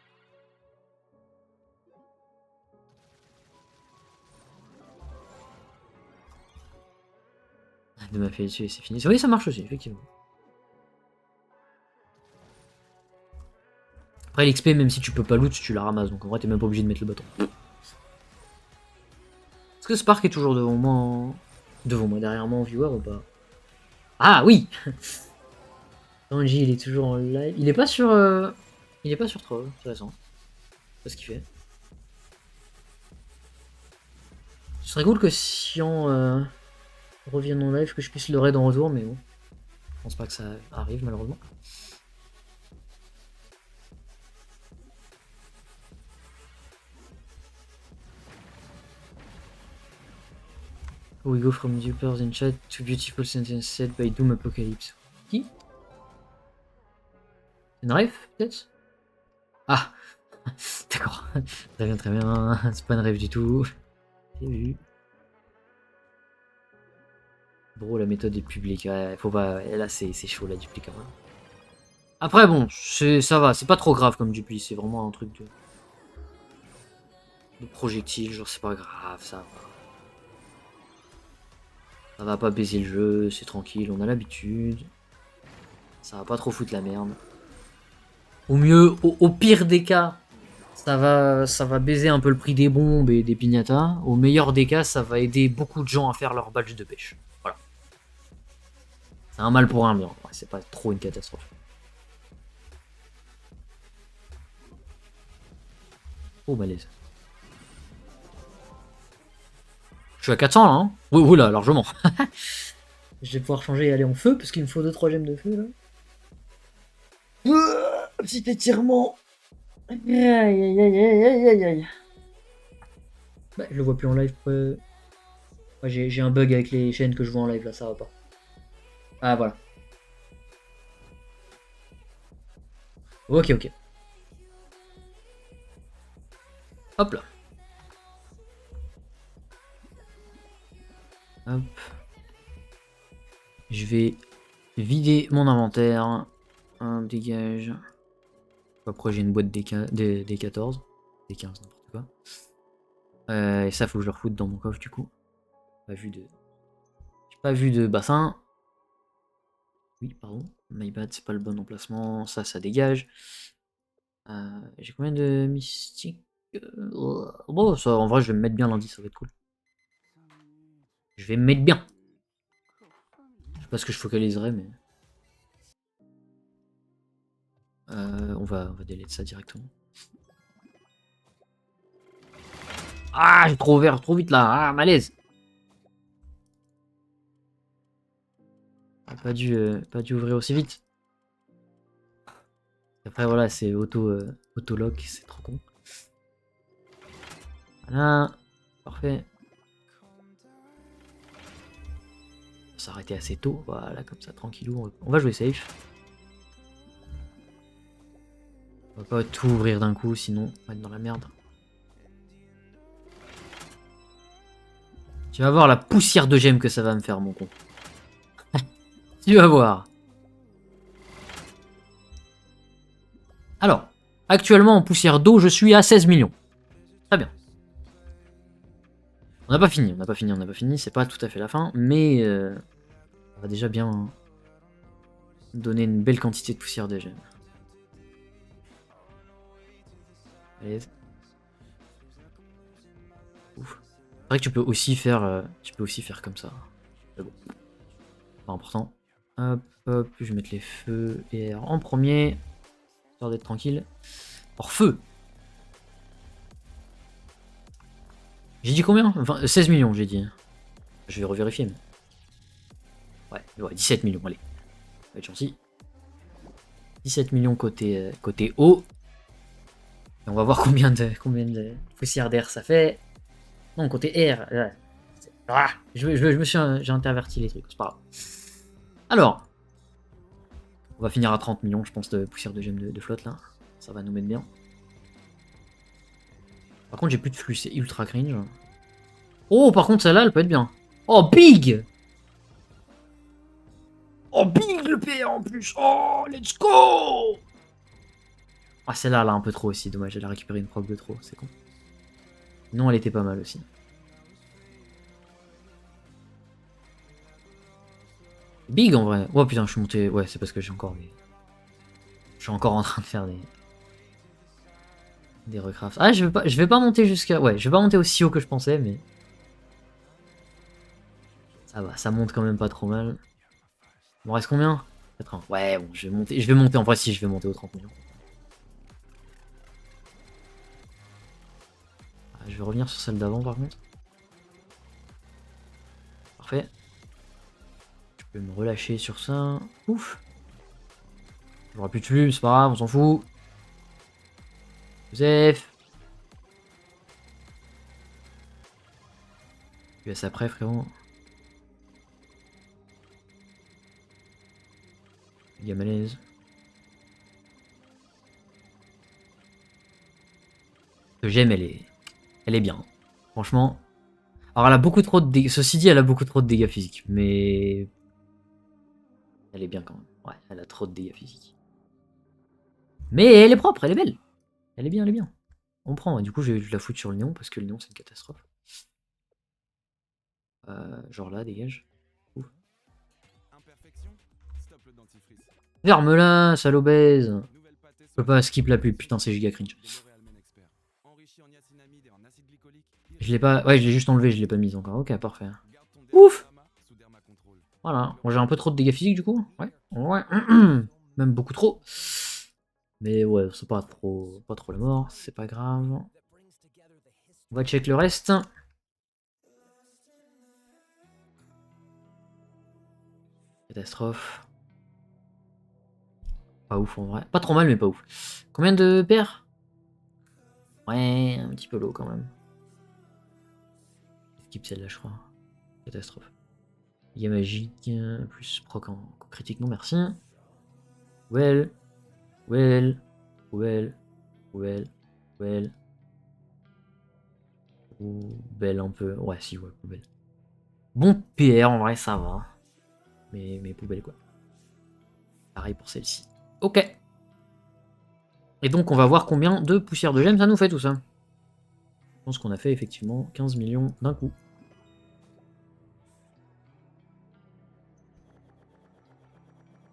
De m'a fait dessus et c'est fini. Oui, ça marche aussi, effectivement. Après, l'XP, même si tu peux pas loot, tu la ramasses. Donc en vrai, t'es même pas obligé de mettre le bâton. Est-ce que Spark est toujours devant moi derrière moi en viewer ou pas? Ah oui. Angie, il est toujours en live. Il est pas sur... Il est pas sur Troll, intéressant. C'est pas ce qu'il fait. Ce serait cool que si on revienne en live, que je puisse le raid en retour, mais bon. Je pense pas que ça arrive, malheureusement. We go from dupers in chat to beautiful sentences said by Doom Apocalypse. Qui? Une rêve, peut-être? Ah. D'accord. Très bien. C'est pas une rêve du tout. J'ai vu. Bro, la méthode est publique. Ouais, faut pas... Là, c'est chaud, la dupli, quand même. Après, bon, ça va. C'est pas trop grave comme dupli. C'est vraiment un truc de projectile. Genre, c'est pas grave, ça va. Ça va pas baiser le jeu. C'est tranquille, on a l'habitude. Ça va pas trop foutre la merde. Au mieux, au pire des cas, ça va baiser un peu le prix des bombes et des piñatas. Au meilleur des cas, ça va aider beaucoup de gens à faire leur badge de pêche. Voilà. C'est un mal pour un bien. Ouais, c'est pas trop une catastrophe. Oh, balèze. Je suis à 400 là, hein. Oui, là, largement. Je vais pouvoir changer et aller en feu, parce qu'il me faut 2-3 gemmes de feu, là. Petit étirement. Aïe. Bah, je le vois plus en live. Ouais, j'ai un bug avec les chaînes que je vois en live, là, ça va pas. Ah, voilà. Ok. Hop là. Hop. Je vais vider mon inventaire. Hop, dégage. Après j'ai une boîte des 14. Des 15, n'importe quoi. Et ça, faut que je le refoute dans mon coffre du coup. J'ai pas vu de bassin. Oui, pardon. My bad, c'est pas le bon emplacement. Ça dégage. J'ai combien de mystiques? Bon, ça, en vrai, je vais me mettre bien lundi, ça va être cool. Je vais me mettre bien. Je sais pas ce que je focaliserai, mais... on va delete ça directement. Ah, j'ai trop ouvert trop vite là. Ah, malaise. Pas dû ouvrir aussi vite. Après, voilà, c'est auto-lock, c'est trop con. Voilà. Parfait. On va s'arrêter assez tôt. Voilà, comme ça, tranquillou. On va jouer safe. On va pas tout ouvrir d'un coup, sinon on va être dans la merde. Tu vas voir la poussière de gemmes que ça va me faire, mon con. Tu vas voir. Alors, actuellement en poussière d'eau, je suis à 16 millions. Très bien. On n'a pas fini, c'est pas tout à fait la fin, mais on va déjà bien donner une belle quantité de poussière de gemmes. Allez. Ouf. C'est vrai que tu peux aussi faire comme ça. Mais bon, pas important. Hop, hop, je vais mettre les feux et air en premier, histoire d'être tranquille. Or feu. J'ai dit combien? Enfin, 16 millions, j'ai dit. Je vais revérifier. Mais... Ouais, 17 millions, allez. On va être gentil. 17 millions côté haut. Et on va voir combien de poussière d'air ça fait. Non, côté air. J'ai interverti les trucs, c'est pas grave. Alors, on va finir à 30 millions, je pense, de poussière de gemmes de flotte là. Ça va nous mettre bien. Par contre, j'ai plus de flux, c'est ultra cringe. Oh, par contre, celle-là, elle peut être bien. Oh, big! Oh, big le PR en plus! Oh, let's go! Ah, celle-là, elle a un peu trop aussi, dommage, elle a récupéré une proc de trop, c'est con. Non, elle était pas mal aussi. Big en vrai. Oh putain, je suis monté. Ouais, c'est parce que j'ai encore des. Je suis encore en train de faire des recrafts. Ah, je vais pas monter jusqu'à. Ouais, je vais pas monter aussi haut que je pensais, mais. Ça va, ça monte quand même pas trop mal. Il m'en reste combien? 80. Ouais, bon, je vais monter. Je vais monter en vrai, si je vais monter aux 30 millions. Ah, je vais revenir sur celle d'avant par contre. Parfait. Je peux me relâcher sur ça. Ouf. J'aurai plus de flux, c'est pas grave, on s'en fout. Joseph. Je laisse après, frérot. Il y a malaise. Que j'aime, elle est bien. Franchement. Alors elle a beaucoup trop de dégâts. Ceci dit, elle a beaucoup trop de dégâts physiques. Mais. Elle est bien quand même. Ouais, elle a trop de dégâts physiques. Mais elle est propre, elle est belle. Elle est bien, elle est bien. On prend. Et du coup, je vais la foutre sur le néon parce que le néon, c'est une catastrophe. Genre là, dégage. Ouf. Ferme-la, sale obèse. Je peux pas skip la pub, putain, c'est giga cringe. Je l'ai pas. Ouais, je l'ai juste enlevé, je l'ai pas mise encore. Ok, parfait. Ouf! Voilà. Bon, j'ai un peu trop de dégâts physiques du coup. Ouais. Ouais. Même beaucoup trop. Mais ouais, c'est pas trop la mort, c'est pas grave. On va check le reste. Catastrophe. Pas ouf en vrai. Pas trop mal, mais pas ouf. Combien de paires? Ouais, un petit peu low quand même. Skip celle-là, je crois. Catastrophe. Dégâts magique, plus proc en critique, non merci. Well. Well. Well. Well. Well. Belle un peu. Ouais, si, ouais, poubelle. Bon PR, en vrai, ça va. Mais poubelle, quoi. Pareil pour celle-ci. Ok. Et donc, on va voir combien de poussières de gemmes ça nous fait, tout ça. Je pense qu'on a fait effectivement 15 millions d'un coup.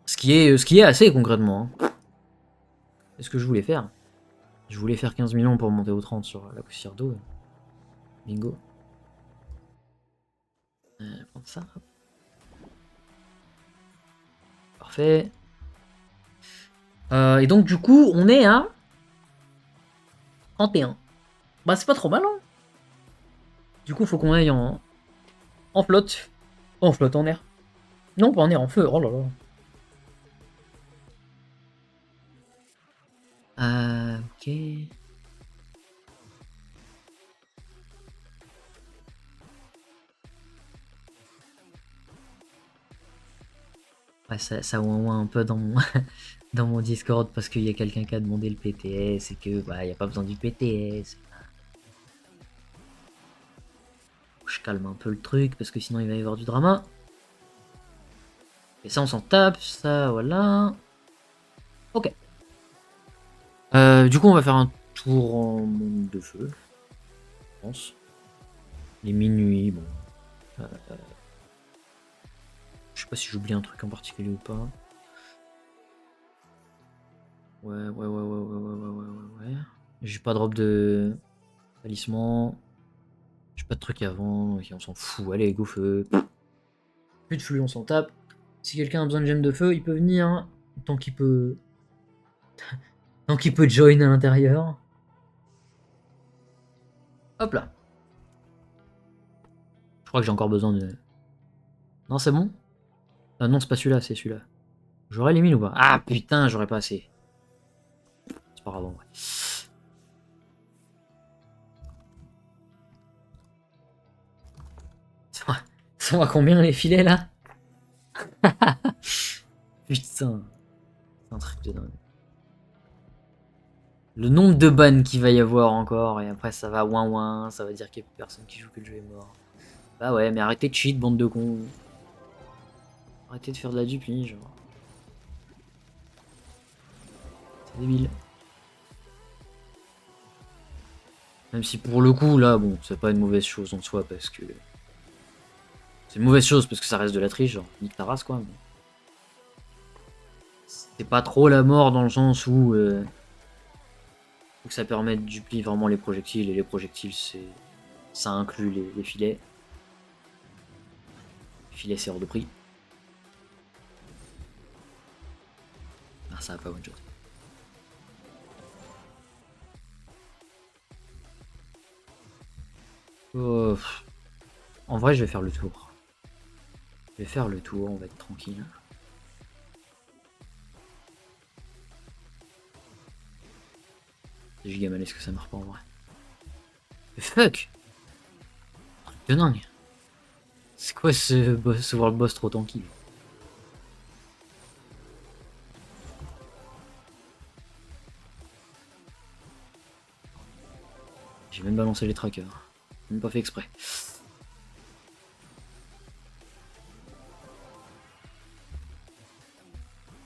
Ce qui est assez concrètement. Hein. C'est ce que je voulais faire. Je voulais faire 15 millions pour monter au 30 sur la poussière d'eau. Bingo. Prendre ça. Hop. Parfait. Et donc du coup, on est à 31. Bah c'est pas trop mal, hein. Du coup, faut qu'on aille en flotte. En flotte, en air. Non, pas en air, en feu. Oh là là. Ok. Ouais, ça ouin un peu dans mon, dans mon Discord parce qu'il y a quelqu'un qui a demandé le PTS et que bah y a pas besoin du PTS. Je calme un peu le truc parce que sinon il va y avoir du drama. Et ça on s'en tape, ça voilà. Ok. Du coup on va faire un tour en monde de feu. Je pense. Les minuit, bon. Je sais pas si j'oublie un truc en particulier ou pas. Ouais. J'ai pas drop de talisman. J'ai pas de truc avant, ok, on s'en fout. Allez, go feu. Plus de flux, on s'en tape. Si quelqu'un a besoin de gemmes de feu, il peut venir. Hein, tant qu'il peut. Tant qu'il peut join à l'intérieur. Hop là. Je crois que j'ai encore besoin de. Non, c'est bon? Ah non, c'est pas celui-là, c'est celui-là. J'aurais les 1000 ou pas? Ah putain, j'aurais pas assez. C'est pas grave, en vrai. Ils sont à combien les filets là? Putain. C'est un truc de dingue. Le nombre de bans qu'il va y avoir encore, et après ça va ouin, ça va dire qu'il n'y a plus personne qui joue, que le jeu est mort. Bah ouais, mais arrêtez de cheat, bande de cons. Arrêtez de faire de la dupli, genre. C'est débile. Même si pour le coup, là, bon, c'est pas une mauvaise chose en soi, parce que... C'est une mauvaise chose, parce que ça reste de la triche, genre, nique ta race, quoi. Mais... C'est pas trop la mort dans le sens où... Faut que ça permette de duplier vraiment les projectiles, et les projectiles, c'est... Ça inclut les filets. Les filets, c'est hors de prix. Ah, ça va pas one shot. Oh, en vrai, je vais faire le tour. Je vais faire le tour, on va être tranquille. C'est giga est-ce que ça marche pas en vrai? Mais fuck! De dingue! C'est quoi ce world boss trop tanky? J'ai même balancé les trackers. Même pas fait exprès.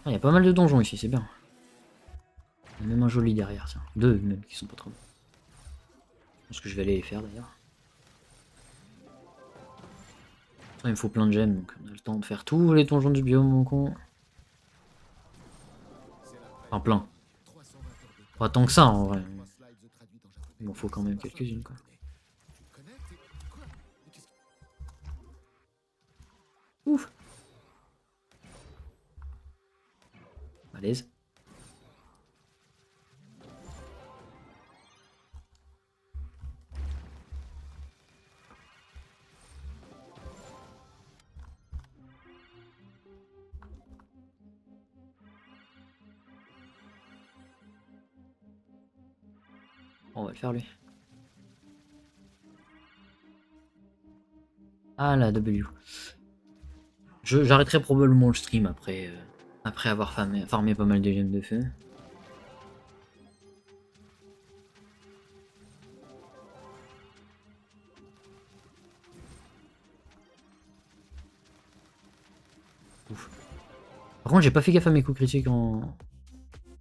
Ah, y a pas mal de donjons ici, c'est bien. Il y a même un joli derrière, tiens. Deux même qui sont pas trop bons. Je pense que je vais aller les faire d'ailleurs. Il me faut plein de gemmes, donc on a le temps de faire tous les donjons du biome, mon con. Enfin, plein. Pas tant que ça en vrai. Il m'en faut quand même quelques-unes, quoi. Ouf! À l'aise. On va le faire lui. Ah la W. J'arrêterai probablement le stream après, après avoir farmé pas mal de gemmes de feu. Ouf. Par contre j'ai pas fait gaffe à mes coups critiques en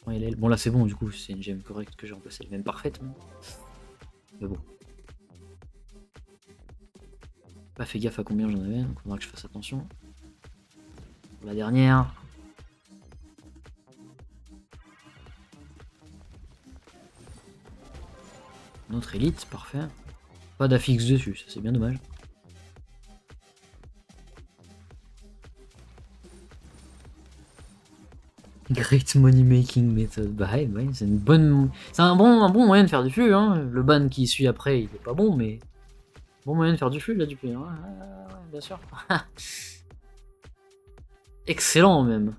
LL. Bon là c'est bon du coup, c'est une gemme correcte que j'ai remplacée, même parfaite. Mais bon. Pas fait gaffe à combien j'en avais, donc il faudra que je fasse attention. La dernière. Notre élite, parfait. Pas d'affix dessus, ça c'est bien dommage. Great money making method. Bah ouais, c'est une bonne. C'est un bon moyen de faire du flux, hein. Le ban qui suit après, il est pas bon, mais. Bon moyen de faire du flux là du flux, hein. Bien sûr. Excellent même.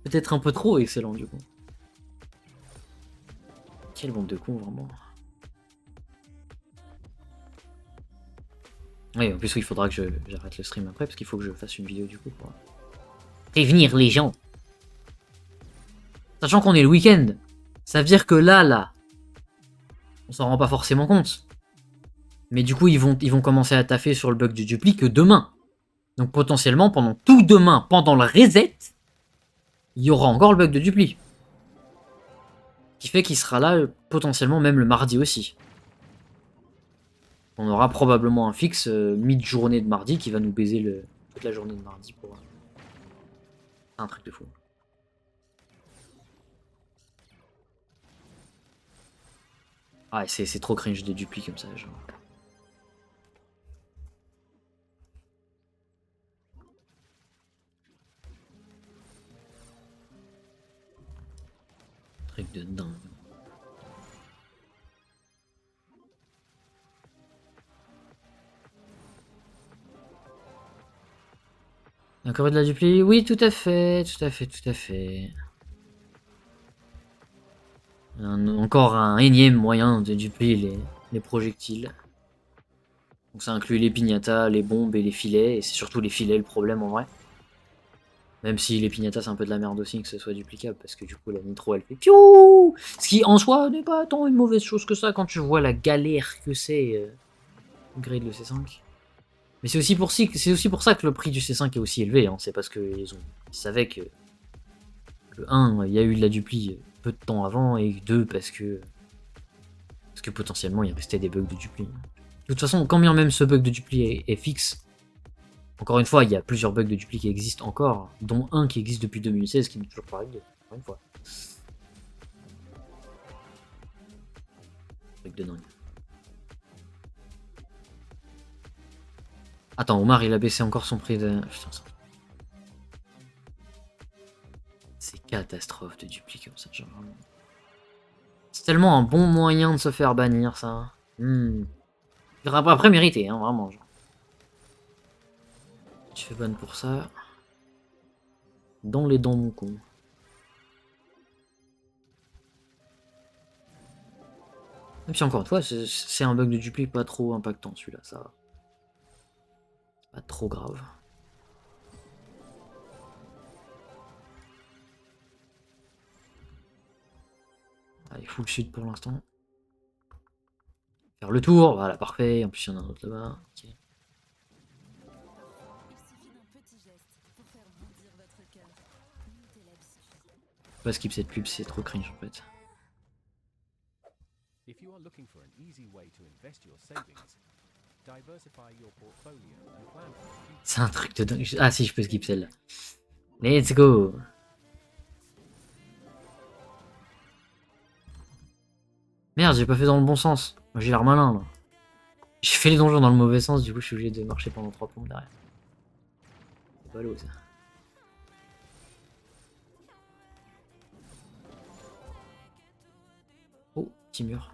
Peut-être un peu trop excellent du coup. Quelle bande de cons vraiment. Oui, en plus, oui, il faudra que j'arrête le stream après parce qu'il faut que je fasse une vidéo du coup pour prévenir les gens. Sachant qu'on est le week-end, ça veut dire que là, on s'en rend pas forcément compte. Mais du coup, ils vont commencer à taffer sur le bug du dupli que demain. Donc potentiellement, pendant tout demain, pendant le reset, il y aura encore le bug de dupli. Qui fait qu'il sera là potentiellement même le mardi aussi. On aura probablement un fixe mid-journée de mardi qui va nous baiser toute la journée de mardi pour un truc de fou. Ah, c'est trop cringe des duplis comme ça, genre. Truc de dingue. Encore de la dupli? Oui, tout à fait, tout à fait, tout à fait. Encore un énième moyen de duplier les projectiles. Donc ça inclut les piñatas, les bombes et les filets, et c'est surtout les filets le problème en vrai. Même si les piñatas c'est un peu de la merde aussi que ce soit duplicable, parce que du coup la nitro elle fait piou. Ce qui en soi n'est pas tant une mauvaise chose que ça quand tu vois la galère que c'est grade le C5. Mais c'est aussi pour ça que le prix du C5 est aussi élevé, hein. C'est parce qu'ils savaient que 1, il y a eu de la dupli peu de temps avant, et 2, parce que potentiellement il restait des bugs de dupli. De toute façon, quand bien même ce bug de dupli est fixe, encore une fois, il y a plusieurs bugs de dupli qui existent encore, dont un qui existe depuis 2016 qui n'est toujours pas réglé. Encore une fois. Truc de dingue. Attends, Omar il a baissé encore son prix de. Putain, c'est catastrophe de dupli comme ça, genre. C'est tellement un bon moyen de se faire bannir ça. Après mérité, hein, vraiment. Genre. Tu fais ban pour ça. Dans les dents, mon con. Et puis encore une fois, c'est un bug de dupli pas trop impactant celui-là, ça va. C'est pas trop grave. Allez, full sud pour l'instant. Faire le tour, voilà, parfait. En plus, il y en a un autre là-bas. Okay. Pas skip cette pub, c'est trop cringe en fait. C'est un truc de dingue. Ah si, je peux skip celle-là. Let's go. Merde, j'ai pas fait dans le bon sens. J'ai l'air malin là. J'ai fait les donjons dans le mauvais sens, du coup je suis obligé de marcher pendant 3 plombes derrière. C'est pas l'eau ça. Oh, petit mur.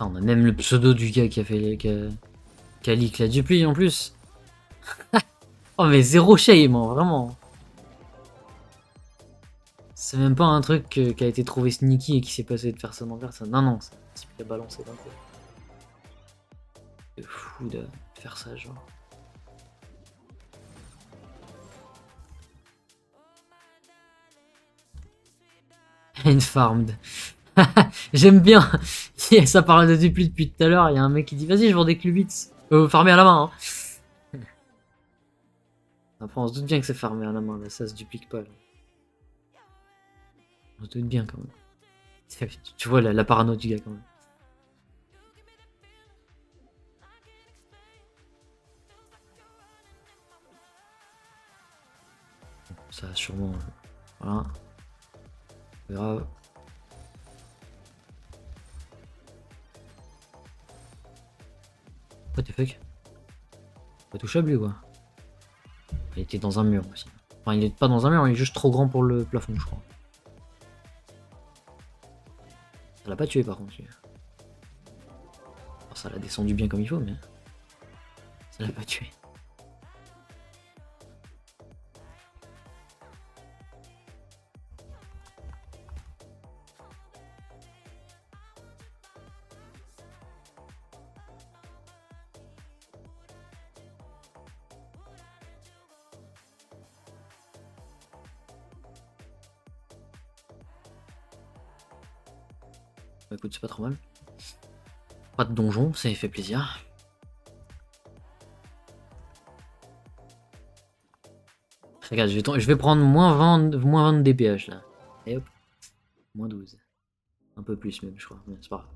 Ah, on a même le pseudo du gars qui a fait qui a leak la dupli en plus. Oh mais zéro shame, hein, vraiment. C'est même pas un truc qui a été trouvé sneaky et qui s'est passé de personne en personne. Non, non, c'est un type qui a balancé d'un coup. C'est fou de faire ça, genre. Une farm. J'aime bien. Ça parle de dupli depuis tout à l'heure. Il y a un mec qui dit vas-y, je vends des Clubits. Farmer à la main. Hein. Après, on se doute bien que c'est farmé à la main. Là, ça se duplique pas. Là. On se doute bien quand même. Tu vois la parano du gars quand même. Ça sûrement. Voilà. Grave. What the fuck? Pas touchable lui quoi. Il était dans un mur aussi. Enfin il est pas dans un mur, il est juste trop grand pour le plafond je crois. Ça l'a pas tué par contre. Alors, ça l'a descendu bien comme il faut mais... Ça l'a pas tué. Bah, écoute, c'est pas trop mal. Pas de donjon, ça fait plaisir. Regarde, je vais prendre moins 20 de DPH là. Et hop. Moins 12. Un peu plus même, je crois. Mais c'est pas grave.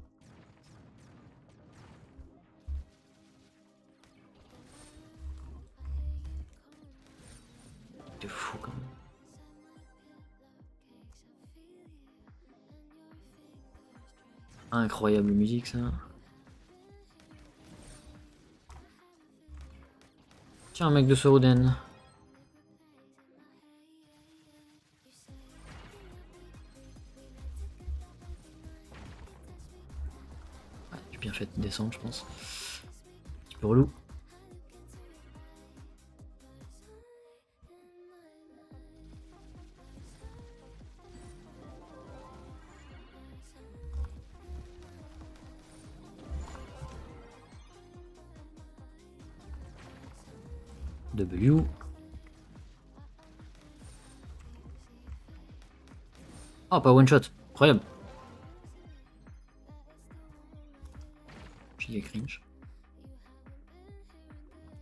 C'est fou quand même. Incroyable musique ça. Tiens, mec de Soroden. Ouais, j'ai bien fait de descendre, je pense. Petit peu relou. W. Oh, pas one shot. Incroyable. Giga cringe.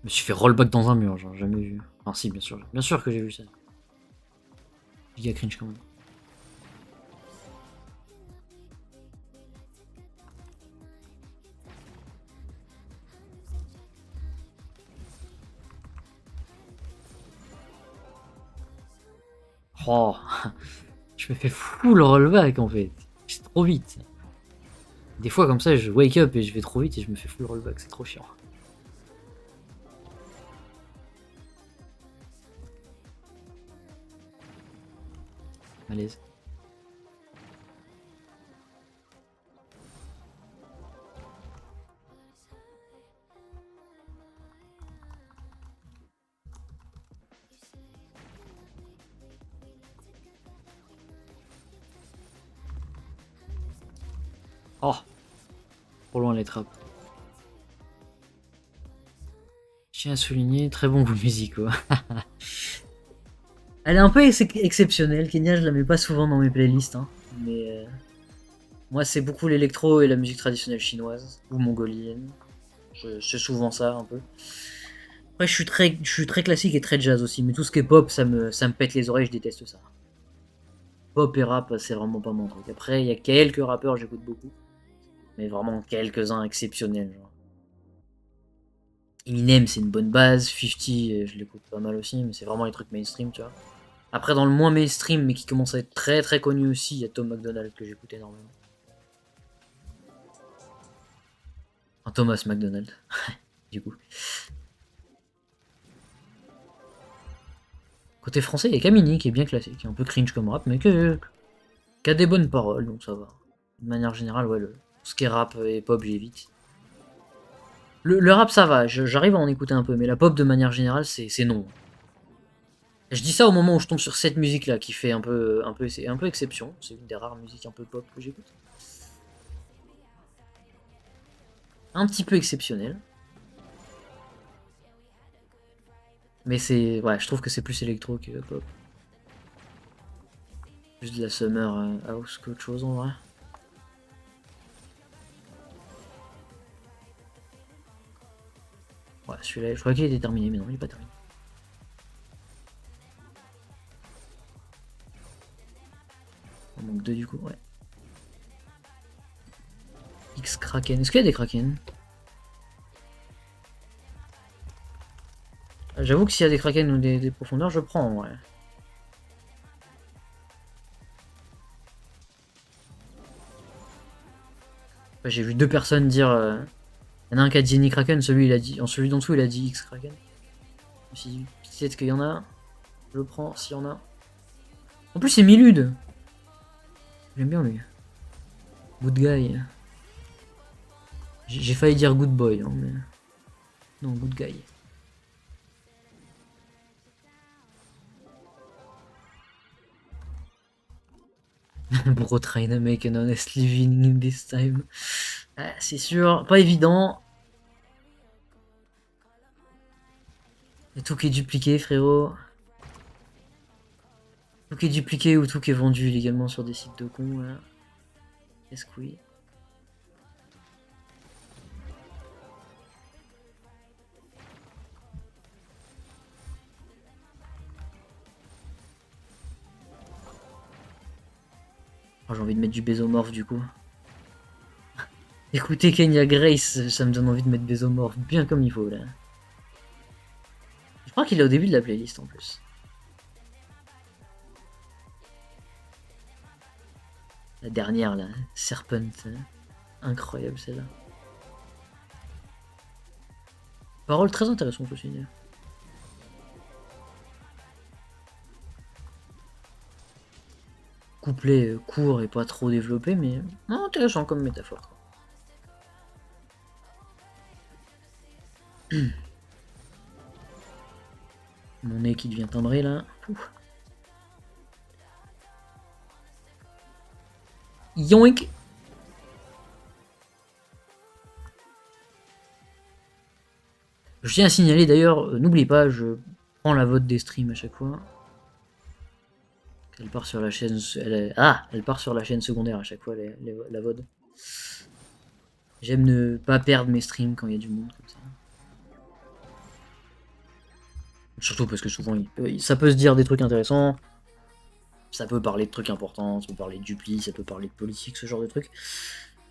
Je me suis fait rollback dans un mur, genre jamais vu. Enfin si, bien sûr. Bien sûr que j'ai vu ça. Giga cringe quand même. Oh, je me fais full rollback en fait. C'est trop vite. Des fois comme ça je wake up et je vais trop vite et je me fais full rollback, c'est trop chiant. Malaise. Oh, trop loin les trappes. Je tiens à souligner, très bon goût musical. Elle est un peu exceptionnelle, Kenya, je la mets pas souvent dans mes playlists, hein, mais moi c'est beaucoup l'électro et la musique traditionnelle chinoise ou mongolienne. C'est souvent ça un peu. Après je suis très classique et très jazz aussi, mais tout ce qui est pop ça me pète les oreilles, je déteste ça. Pop et rap c'est vraiment pas mon truc. Après il y a quelques rappeurs j'écoute beaucoup, mais vraiment quelques-uns exceptionnels. Genre. Eminem c'est une bonne base, 50 je l'écoute pas mal aussi, mais c'est vraiment les trucs mainstream tu vois. Après, dans le moins mainstream, mais qui commence à être très très connu aussi, il y a Tom McDonald que j'écoute énormément. Enfin, Thomas McDonald, du coup. Côté français, il y a Camini qui est bien classique, qui est un peu cringe comme rap, mais qui a des bonnes paroles, donc ça va. De manière générale, ouais, ce qui est rap et pop, j'évite. Le rap, ça va, j'arrive à en écouter un peu, mais la pop, de manière générale, c'est non. Je dis ça au moment où je tombe sur cette musique-là, qui fait un peu exception. C'est une des rares musiques un peu pop que j'écoute. Un petit peu exceptionnelle. Mais c'est... Ouais, je trouve que c'est plus électro que pop. Plus de la summer house qu'autre chose en vrai. Ouais, celui-là, je crois qu'il était terminé, mais non, il est pas terminé. On manque 2 du coup, ouais. X Kraken. Est-ce qu'il y a des Kraken? J'avoue que s'il y a des Kraken ou des profondeurs, je prends en vrai. Enfin, j'ai vu 2 personnes dire... Il y en a un qui a dit ni Kraken, celui d'en dessous il a dit X Kraken. Je me suis dit, peut-être qu'il y en a. Je le prends s'il y en a. En plus c'est Milude. J'aime bien lui. Good guy. J'ai failli dire good boy, hein, mais... Non, good guy. Bro trying to make an honest living in this time. Ah, c'est sûr, pas évident. Et tout qui est dupliqué, frérot. Tout qui est dupliqué ou tout qui est vendu illégalement sur des sites de cons. Voilà. Qu'est-ce que oui. Oh, j'ai envie de mettre du bésomorphe du coup. Écoutez Kenya Grace, ça me donne envie de mettre bésomorphe bien comme il faut là. Je crois qu'il est au début de la playlist en plus. La dernière là, Serpent. Incroyable celle-là. Parole très intéressante aussi. Couplet court et pas trop développé, mais intéressant comme métaphore. Mon nez qui devient timbré là. Ouf. Yoink. Je tiens à signaler d'ailleurs, n'oublie pas, je prends la vote des streams à chaque fois. Elle part sur la chaîne. Elle part sur la chaîne secondaire à chaque fois, la VOD. J'aime ne pas perdre mes streams quand il y a du monde comme ça. Surtout parce que souvent, ça peut se dire des trucs intéressants. Ça peut parler de trucs importants, ça peut parler de dupli, ça peut parler de politique, ce genre de trucs.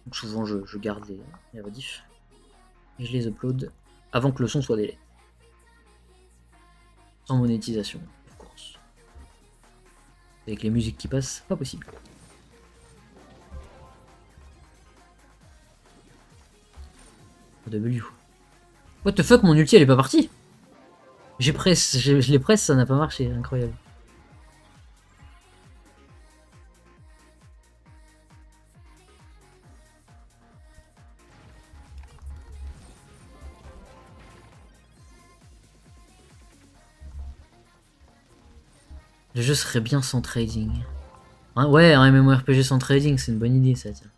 Donc souvent, je garde les rediffs. Et je les upload avant que le son soit délai. Sans monétisation, of course. Avec les musiques qui passent, pas possible. W. What the fuck, mon ulti elle est pas partie. Je les presse, ça n'a pas marché, incroyable. Le jeu serait bien sans trading. Hein, ouais, un MMORPG sans trading, c'est une bonne idée ça, tiens.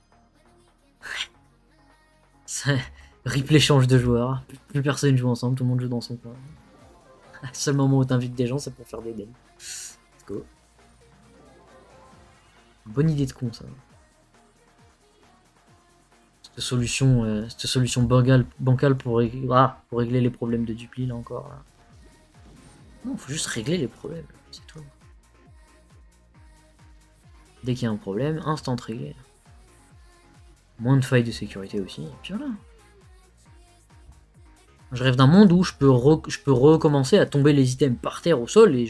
Replay change de joueur, plus personne joue ensemble, tout le monde joue dans son coin. Le seul moment où t'invites des gens, c'est pour faire des dens. Let's go. Bonne idée de con ça. Cette solution bancale pour régler les problèmes de dupli là encore. Là. Non, faut juste régler les problèmes, c'est tout. Dès qu'il y a un problème, instant réglé. Moins de failles de sécurité aussi, et puis voilà. Je rêve d'un monde où je peux recommencer à tomber les items par terre au sol et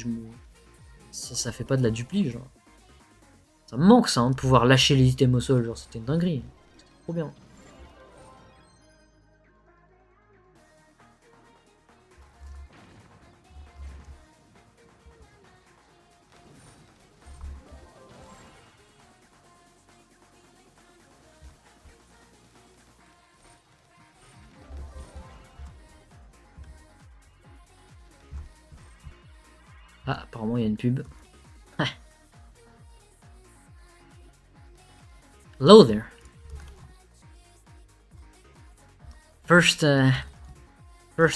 ça fait pas de la dupli, genre. Ça me manque ça, hein, de pouvoir lâcher les items au sol, genre c'était une dinguerie. C'était trop bien. Ah, apparemment il y a une pub. Hello there. First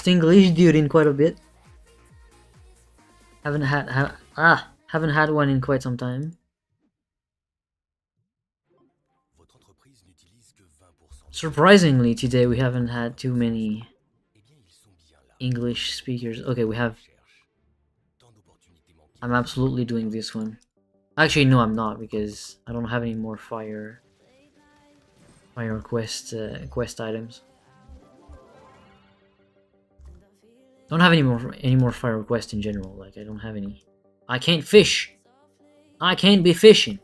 English during quite a bit. Haven't had one in quite some time. Surprisingly, today we haven't had too many English speakers. Okay, we have. I'm absolutely doing this one. Actually, no, I'm not, because I don't have any more fire quest items. Don't have any more fire requests in general. Like, I don't have any. I can't fish. I can't be fishing.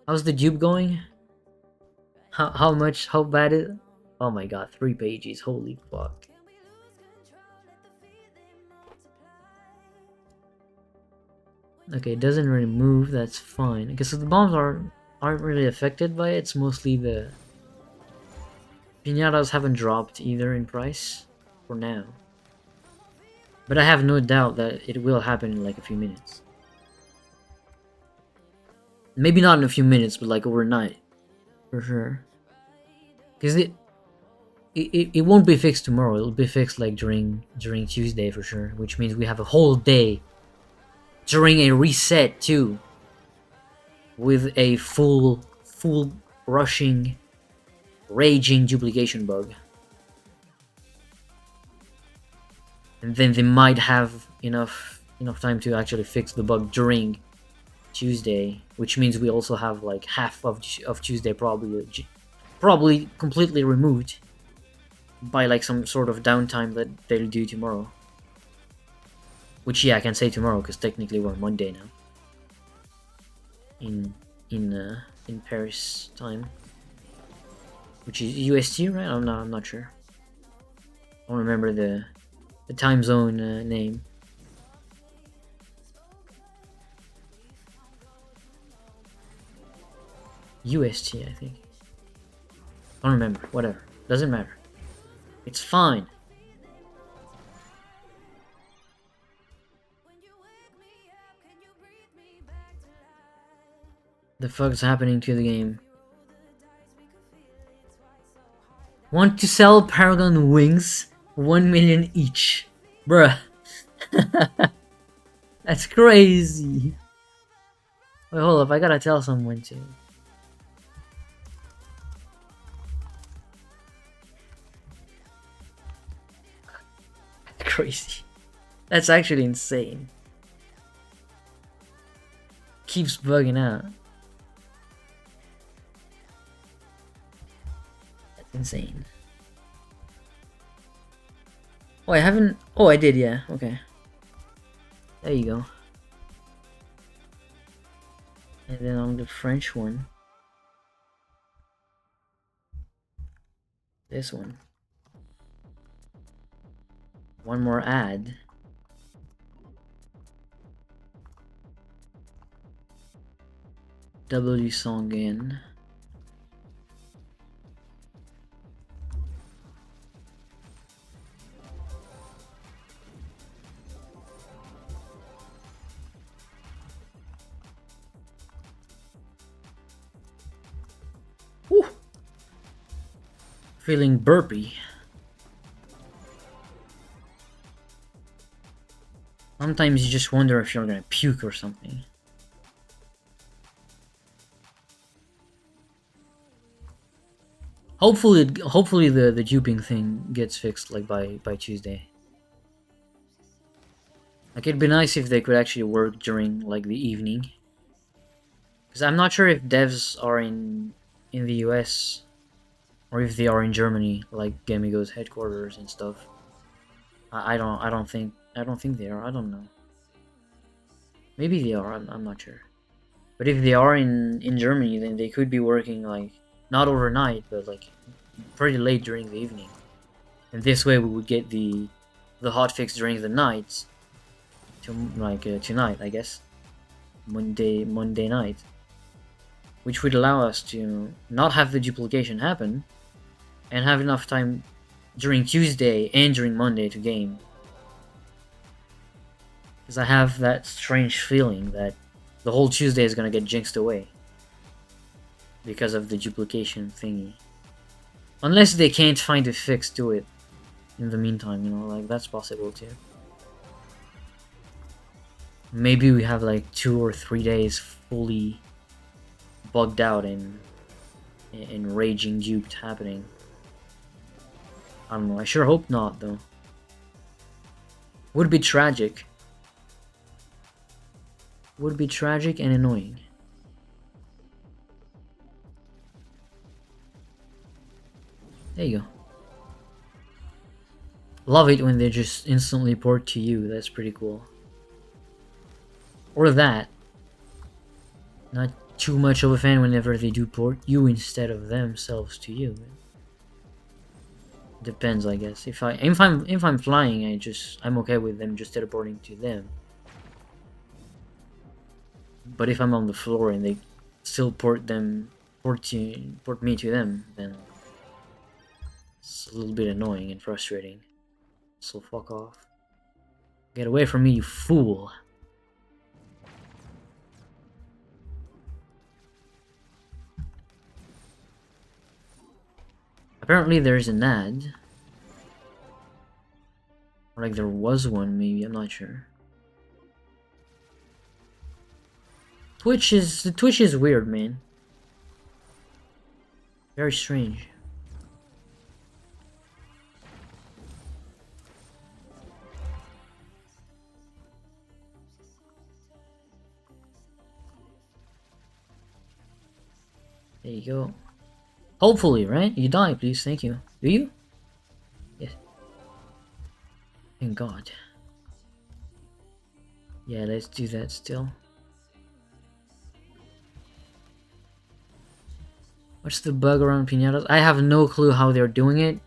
How's the dupe going? How much? How bad is it? Oh my god, 3 pages. Holy fuck. Okay, it doesn't really move. That's fine. Because the bombs aren't really affected by it. It's mostly the piñatas haven't dropped either in price for now. But I have no doubt that it will happen in like a few minutes. Maybe not in a few minutes, but like overnight. For sure. Because it won't be fixed tomorrow. It'll be fixed like during Tuesday for sure. Which means we have a whole day during a reset too. With a full rushing, raging duplication bug. And then they might have enough time to actually fix the bug during Tuesday, which means we also have like half of Tuesday probably completely removed by like some sort of downtime that they'll do tomorrow. Which, yeah, I can say tomorrow because technically we're Monday now. In Paris time, which is UST, right? I'm not sure. I don't remember the time zone name. UST, I think. I don't remember. Whatever. Doesn't matter. It's fine. The fuck's happening to the game? Want to sell Paragon wings? 1 million each. Bruh. That's crazy. Wait, hold up. I gotta tell someone to. Crazy. That's actually insane. Keeps bugging out. That's insane. Oh, I haven't. Oh, I did, yeah. Okay. There you go. And then on the French one. This one. One more ad. W song in. Whew. Feeling burpy. Sometimes you just wonder if you're gonna puke or something. Hopefully the duping thing gets fixed like by Tuesday. Like, it'd be nice if they could actually work during like the evening. Because I'm not sure if devs are in the US or if they are in Germany, like Gamigo's headquarters and stuff. I don't think they are. I don't know. Maybe they are. I'm not sure. But if they are in Germany, then they could be working like not overnight, but like pretty late during the evening. And this way we would get the hotfix during the night. To like tonight, I guess. Monday night. Which would allow us to not have the duplication happen and have enough time during Tuesday and during Monday to game. Because I have that strange feeling that the whole Tuesday is gonna get jinxed away. Because of the duplication thingy. Unless they can't find a fix to it in the meantime, like that's possible too. maybe we have like 2 or 3 days fully bugged out and raging duped happening. I don't know. I sure hope not, though. Would be tragic. Would be tragic and annoying. There you go. Love it when they just instantly port to you. That's pretty cool. Or that. Not too much of a fan whenever they do port you instead of themselves to you. Depends, I guess. If I'm flying, I'm okay with them just teleporting to them. But if I'm on the floor and they still port me to them, then it's a little bit annoying and frustrating. So fuck off. Get away from me, you fool. Apparently there's an ad. Or like there was one, maybe, I'm not sure. Twitch is weird, man. Very strange. There you go. Hopefully, right? You die, please. Thank you. Do you? Yes. Thank God. Yeah, let's do that still. What's the bug around piñatas? I have no clue how they're doing it.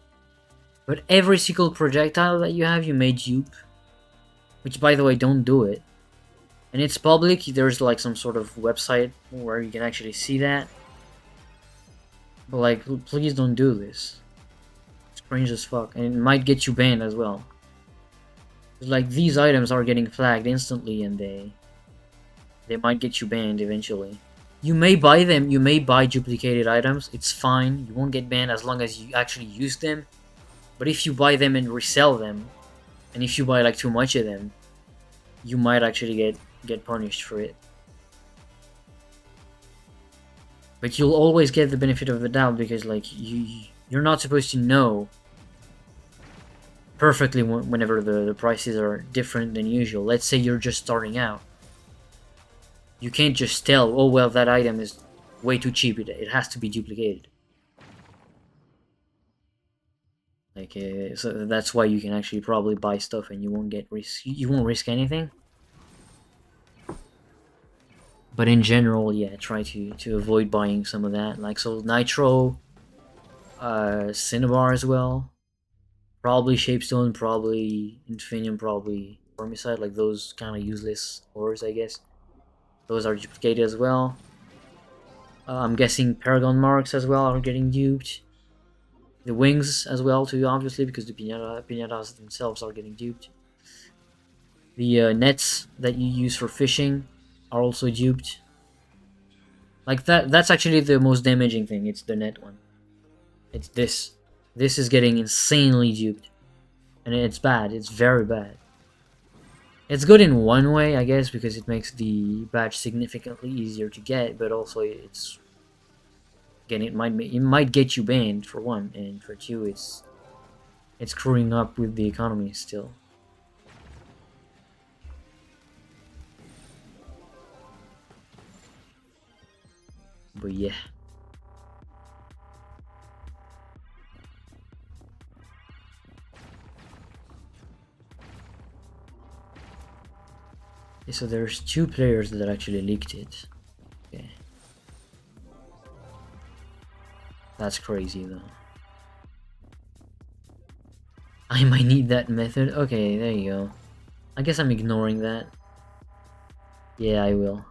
But every single projectile that you have, you may dupe. Which, by the way, don't do it. And it's public. There's like some sort of website where you can actually see that. But like, please don't do this. It's cringe as fuck. And it might get you banned as well. Like, these items are getting flagged instantly and they might get you banned eventually. You may buy them, you may buy duplicated items, it's fine, you won't get banned as long as you actually use them. But if you buy them and resell them, and if you buy like too much of them, you might actually get punished for it. But you'll always get the benefit of the doubt because like you're not supposed to know perfectly whenever the prices are different than usual. Let's say you're just starting out. You can't just tell, oh well, that item is way too cheap, it has to be duplicated. Like, so that's why you can actually probably buy stuff and you won't risk anything. But in general, yeah, try to avoid buying some of that. Like, so Nitro, Cinnabar as well. Probably Shapestone, probably Infinium, probably Formicide, like those kind of useless ores, I guess. Those are duplicated as well. I'm guessing Paragon Marks as well are getting duped. The wings as well too, obviously, because the piñatas themselves are getting duped. The nets that you use for fishing are also duped. Like that's actually the most damaging thing, it's the net one. It's this. This is getting insanely duped. And it's bad, it's very bad. It's good in one way, I guess, because it makes the badge significantly easier to get, but also it's... Again, it might get you banned, for one, and for two, it's screwing up with the economy still. But yeah. Okay, so there's 2 players that actually leaked it. Okay. That's crazy though. I might need that method. Okay, there you go. I guess I'm ignoring that. Yeah, I will.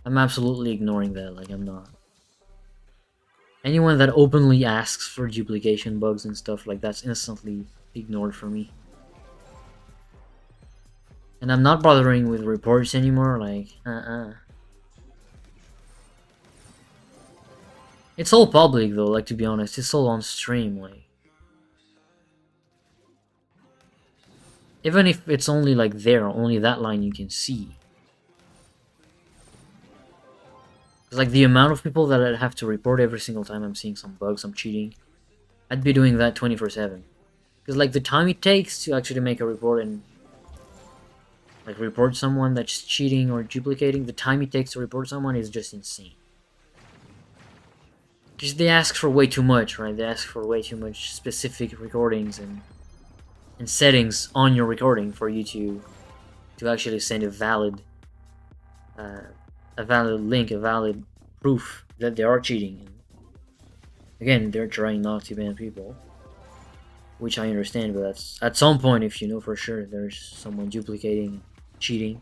I'm absolutely ignoring that, like I'm not. Anyone that openly asks for duplication bugs and stuff like that's instantly ignored for me. And I'm not bothering with reports anymore, like, It's all public though, like, to be honest, it's all on stream, like. Even if it's only like there, only that line you can see. Because like the amount of people that I'd have to report every single time I'm seeing some bugs, some cheating, I'd be doing that 24/7. Because like the time it takes to actually make a report and like report someone that's cheating or duplicating, the time it takes to report someone is just insane. Because they ask for way too much, right? They ask for way too much specific recordings and settings on your recording for you to actually send a valid link, a valid proof that they are cheating. And again, they're trying not to ban people, which I understand, but that's at some point, if you know for sure there's someone duplicating, cheating,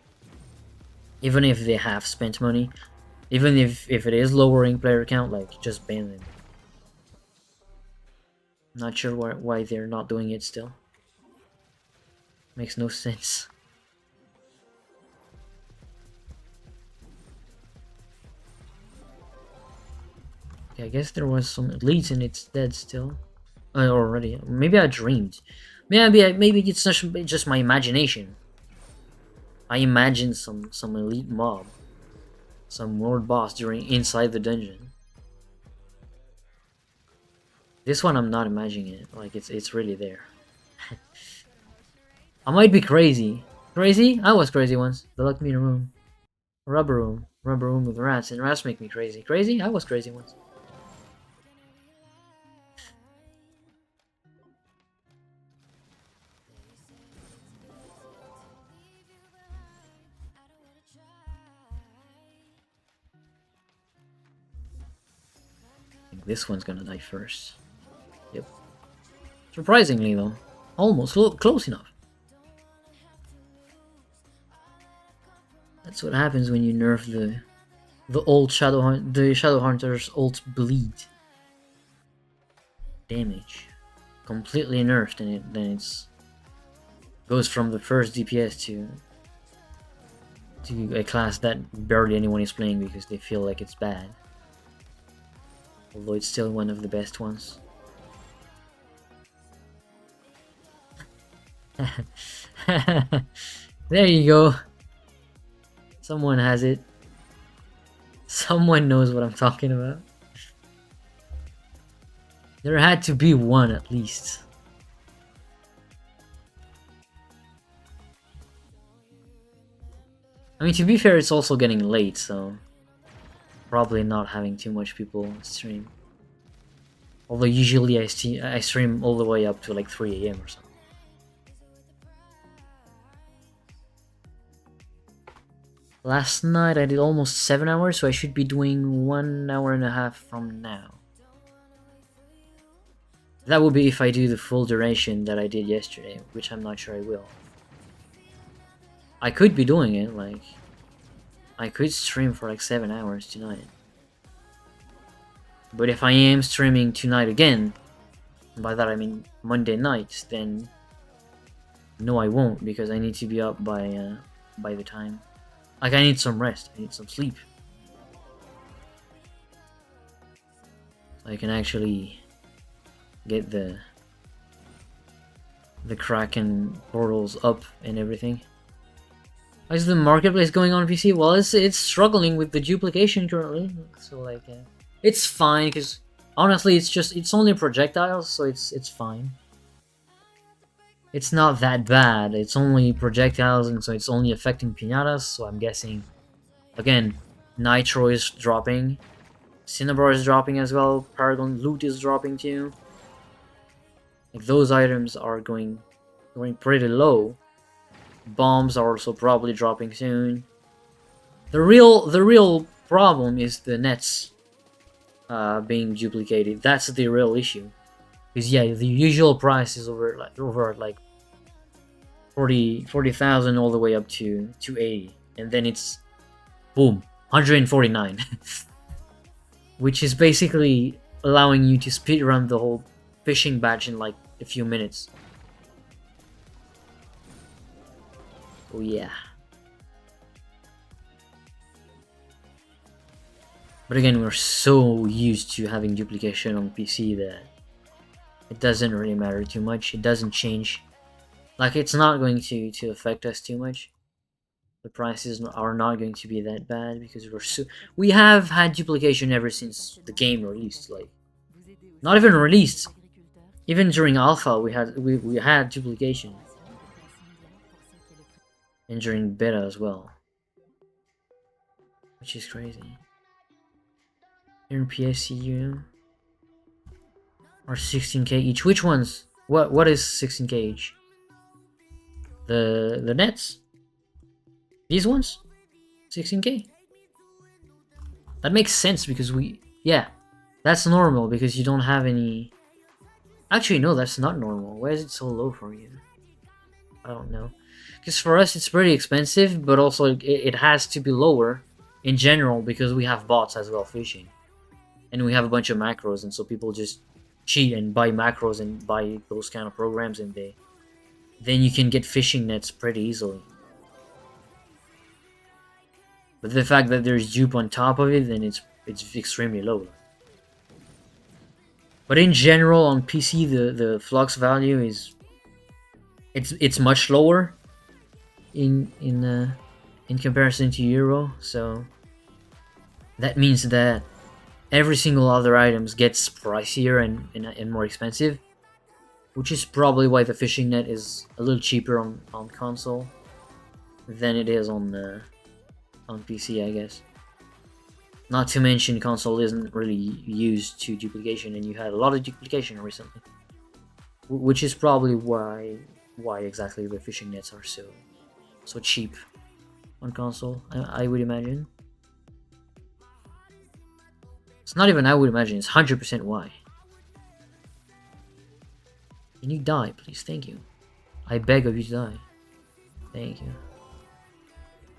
even if they have spent money, even if it is lowering player count, like just ban them. Not sure why they're not doing it still. Makes no sense. Okay, I guess there was some elites and it's dead still. Already. Maybe I dreamed. Maybe it's just my imagination. I imagined some elite mob, some world boss inside the dungeon. This one I'm not imagining it. Like it's really there. I might be crazy. Crazy? I was crazy once. They locked me in a room. Rubber room with rats, and rats make me crazy. Crazy? I was crazy once. I think this one's gonna die first. Yep. Surprisingly though. Almost close enough. That's what happens when you nerf the old Shadowhunter's ult bleed. Damage. Completely nerfed, and then it's goes from the first DPS to a class that barely anyone is playing because they feel like it's bad. Although it's still one of the best ones. There you go. Someone has it. Someone knows what I'm talking about. There had to be one at least. I mean, to be fair, it's also getting late, so probably not having too much people stream. Although usually I stream all the way up to like 3 AM or something. Last night I did almost 7 hours, so I should be doing 1 hour and a half from now. That would be if I do the full duration that I did yesterday, which I'm not sure I will. I could be doing it, like, I could stream for like 7 hours tonight. But if I am streaming tonight again, and by that I mean Monday nights, then no, I won't, because I need to be up by the time. Like, I need some rest, I need some sleep. I can actually get the Kraken portals up and everything. How's the marketplace going on PC? Well, it's struggling with the duplication currently, so like it's fine because honestly it's only projectiles, so it's fine. It's not that bad. It's only projectiles, and so it's only affecting pinatas. So I'm guessing, again, Nitro is dropping, Cinnabar is dropping as well, Paragon loot is dropping too. Like, those items are going pretty low. Bombs are also probably dropping soon. The real problem is the nets being duplicated. That's the real issue. Because yeah, the usual price is over like 40,000 all the way up to 80, and then it's boom 149, which is basically allowing you to speedrun the whole fishing batch in like a few minutes. Oh yeah. But again, we're so used to having duplication on PC that it doesn't really matter too much. It doesn't change. Like, it's not going to affect us too much. the prices are not going to be that bad because we have had duplication ever since the game released. Like, not even released. Even during alpha, we had duplication, and during beta as well, which is crazy. Here in PSCU are 16k each. Which ones? What is 16k each? The nets? These ones? 16k? That makes sense because yeah, that's normal because you don't have any. Actually, no, that's not normal. Why is it so low for you? I don't know. Because for us, it's pretty expensive, but also it has to be lower in general because we have bots as well fishing. And we have a bunch of macros, and so people just cheat and buy macros and buy those kind of programs, and then you can get fishing nets pretty easily. But the fact that there's dupe on top of it, then it's extremely low. But in general, on PC, the flux value is it's much lower in comparison to Euro. So that means that every single other items gets pricier and more expensive, which is probably why the fishing net is a little cheaper on console than it is on PC, I guess. Not to mention, console isn't really used to duplication, and you had a lot of duplication recently, which is probably why exactly the fishing nets are so cheap on console. I would imagine. It's not even I would imagine. It's 100% why. Can you die, please? Thank you. I beg of you to die. Thank you.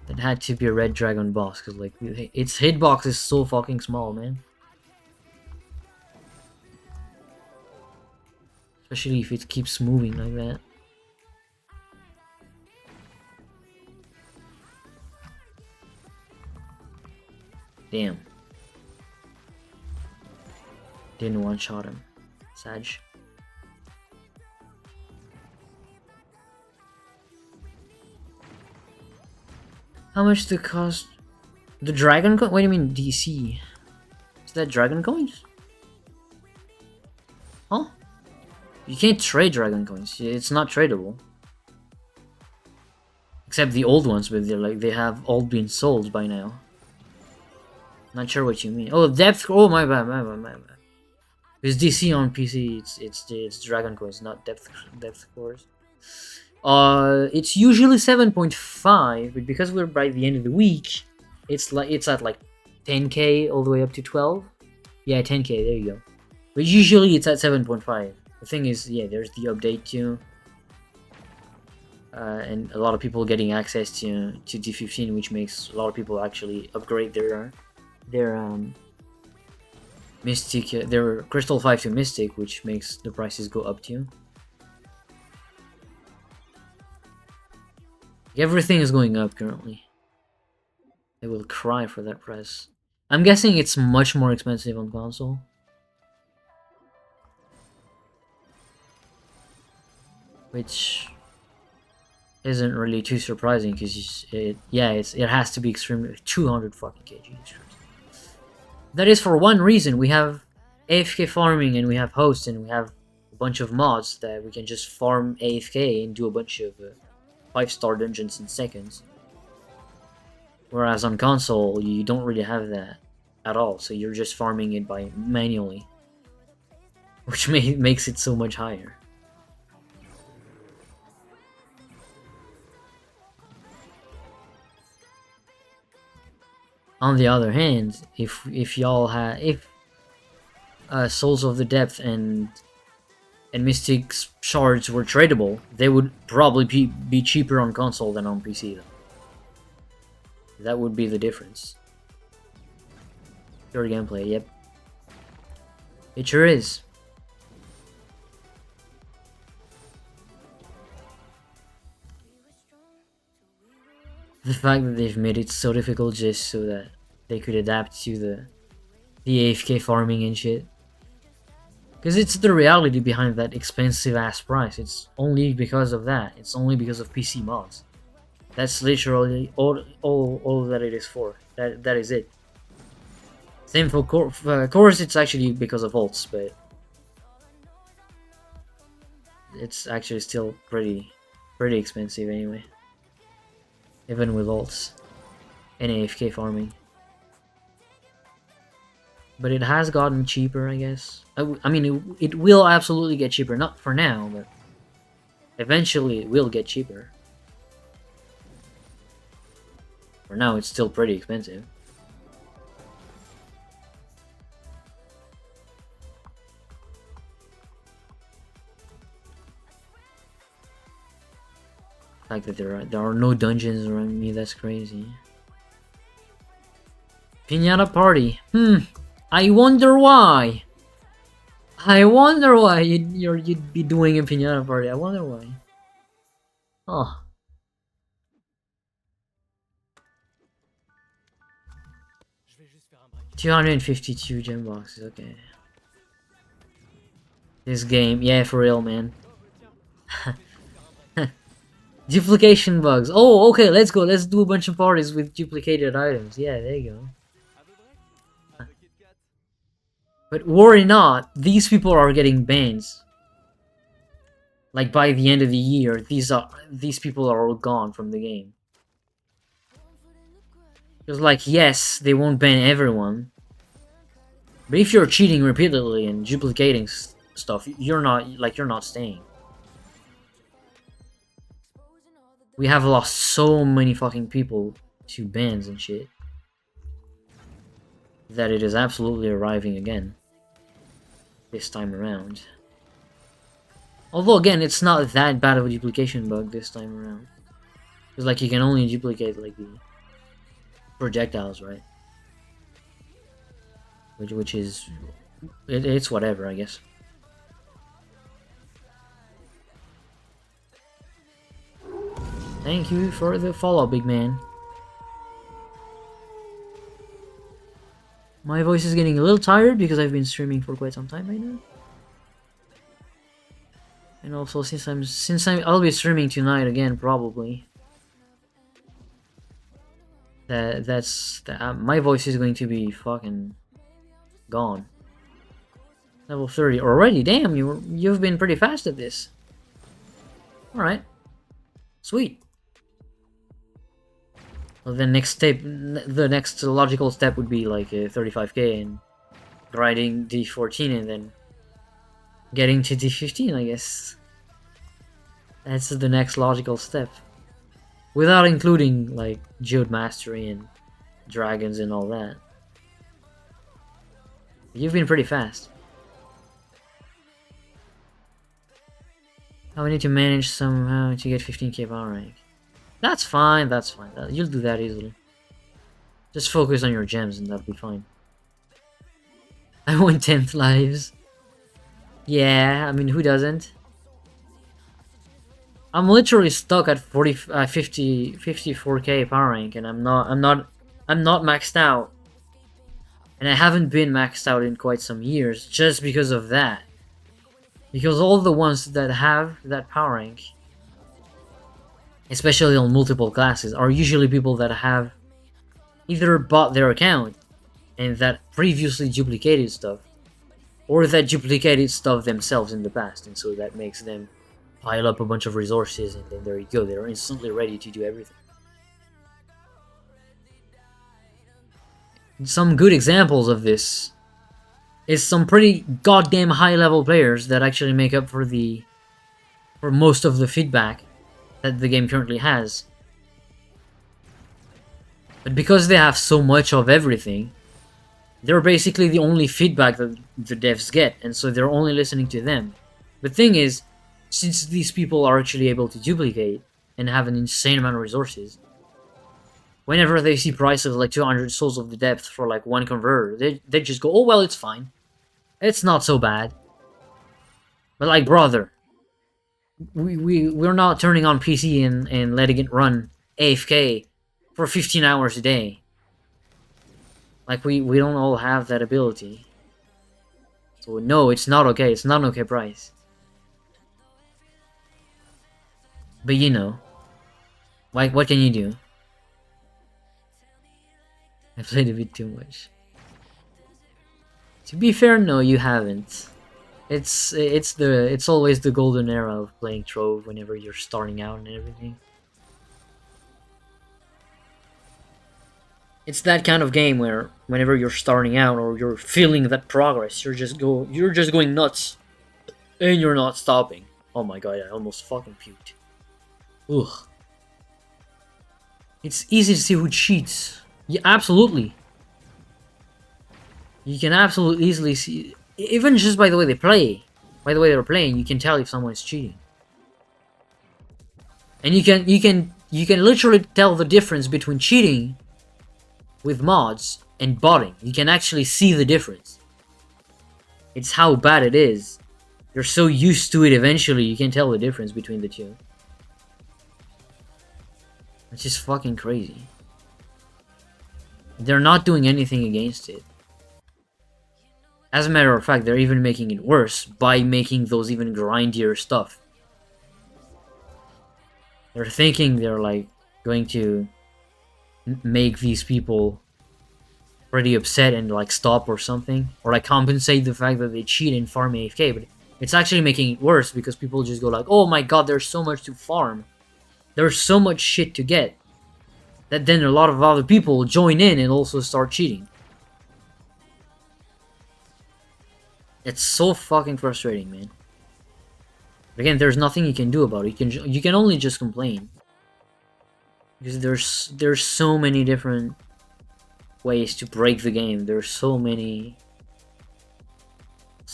It had to be a red dragon boss because like its hitbox is so fucking small, man. Especially if it keeps moving like that. Damn. Didn't one-shot him. Sag. How much the cost? The dragon coin? Wait, do you mean DC? Is that dragon coins? Huh? You can't trade dragon coins. It's not tradable. Except the old ones, but they have all been sold by now. Not sure what you mean. Oh, depth. Oh, my bad. Because DC on PC, it's dragon coins, not depth cores. It's usually 7.5, but because we're by the end of the week, it's at like 10k all the way up to 12. Yeah, 10k. There you go. But usually it's at 7.5. The thing is, yeah, there's the update too, and a lot of people getting access to D15, which makes a lot of people actually upgrade their Mystic, their Crystal 5 to Mystic, which makes the prices go up too. Everything is going up currently. They will cry for that price. I'm guessing it's much more expensive on console. Which isn't really too surprising because it has to be extremely 200 fucking kg. That is for one reason. We have AFK farming and we have hosts and we have a bunch of mods that we can just farm AFK and do a bunch of 5-star dungeons in seconds. Whereas on console, you don't really have that at all, so you're just farming it by manually, which makes it so much higher. On the other hand, if Souls of the Depth and Mystic shards were tradable, they would probably be cheaper on console than on PC though. That would be the difference. Pure gameplay, yep. It sure is. The fact that they've made it so difficult just so that they could adapt to the AFK farming and shit. Because it's the reality behind that expensive ass price. It's only because of that. It's only because of PC mods. That's literally all that it is for. That is it. Same for Chorus, it's actually because of ults, but it's actually still pretty expensive anyway. Even with ults and AFK farming. But it has gotten cheaper, I guess. I mean, it will absolutely get cheaper. Not for now, but eventually it will get cheaper. For now, it's still pretty expensive. The fact that there are no dungeons around me, that's crazy. Piñata party. I wonder why. I wonder why you'd be doing a piñata party. I wonder why. Oh. Je vais juste faire un break. 252 gem boxes, okay. This game, yeah, for real, man. Duplication bugs. Oh, okay, let's go. Let's do a bunch of parties with duplicated items. Yeah, there you go. But worry not, these people are getting bans. Like by the end of the year, these people are all gone from the game. Because like, yes, they won't ban everyone. But if you're cheating repeatedly and duplicating stuff, you're not staying. We have lost so many fucking people to bans and shit that it is absolutely arriving again this time around. Although again, it's not that bad of a duplication bug this time around. Because like you can only duplicate like the projectiles, right? Which is it's whatever, I guess. Thank you for the follow, big man. My voice is getting a little tired because I've been streaming for quite some time right now. And also since I'll be streaming tonight again probably. My voice is going to be fucking gone. Level 30 already. Damn, you've been pretty fast at this. All right. Sweet. Well, the next logical step would be like 35k and grinding D14 and then getting to D15, I guess. That's the next logical step. Without including like Geode Mastery and dragons and all that. You've been pretty fast. I need to manage somehow to get 15k power rank. That's fine, that's fine. You'll do that easily. Just focus on your gems and that'll be fine. I want 10th lives. Yeah, I mean, who doesn't? I'm literally stuck at 54k power rank and I'm not maxed out. And I haven't been maxed out in quite some years just because of that. Because all the ones that have that power rank, especially on multiple classes, are usually people that have either bought their account and that previously duplicated stuff, or that duplicated stuff themselves in the past, and so that makes them pile up a bunch of resources and then there you go, they're instantly ready to do everything. Some good examples of this is some pretty goddamn high level players that actually make up for most of the feedback that the game currently has. But because they have so much of everything, they're basically the only feedback that the devs get, and so they're only listening to them. The thing is, since these people are actually able to duplicate and have an insane amount of resources, whenever they see prices like 200 Souls of the Depth for like one converter, they just go, oh well, it's fine. It's not so bad. But like, brother, we're not turning on PC and letting it run AFK for 15 hours a day. Like, we don't all have that ability. So no, it's not okay. It's not an okay price. But you know, What can you do? I played a bit too much. To be fair, no, you haven't. It's always the golden era of playing Trove whenever you're starting out and everything. It's that kind of game where whenever you're starting out or you're feeling that progress, you're just going nuts, and you're not stopping. Oh my god, I almost fucking puked. Ugh. It's easy to see who cheats. Yeah, absolutely. You can absolutely easily see, even just by the way they play, by the way they're playing, you can tell if someone is cheating. And you can literally tell the difference between cheating with mods and botting. You can actually see the difference. It's how bad it is. You're so used to it, eventually you can tell the difference between the two. It's just fucking crazy. They're not doing anything against it. As a matter of fact, they're even making it worse by making those even grindier stuff. They're thinking they're like going to make these people pretty upset and like stop or something, or like compensate the fact that they cheat and farm AFK, but it's actually making it worse because people just go like, oh my god, there's so much to farm, there's so much shit to get, that then a lot of other people join in and also start cheating. It's so fucking frustrating, man. But again, there's nothing you can do about it. You can only just complain, because there's so many different ways to break the game. There's so many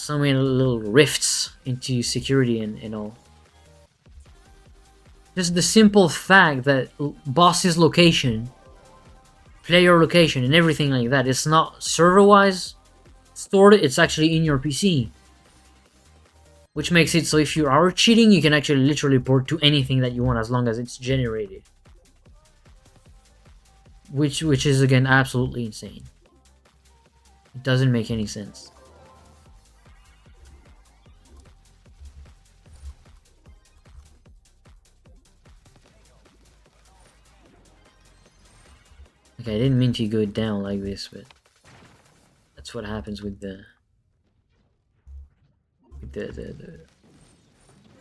little rifts into security and all. Just the simple fact that boss's location, player location, and everything like that, it's not server-wise stored, it's actually in your PC. Which makes it so if you are cheating, you can actually literally port to anything that you want as long as it's generated. Which is again absolutely insane. It doesn't make any sense. Okay, I didn't mean to go down like this, but that's what happens with the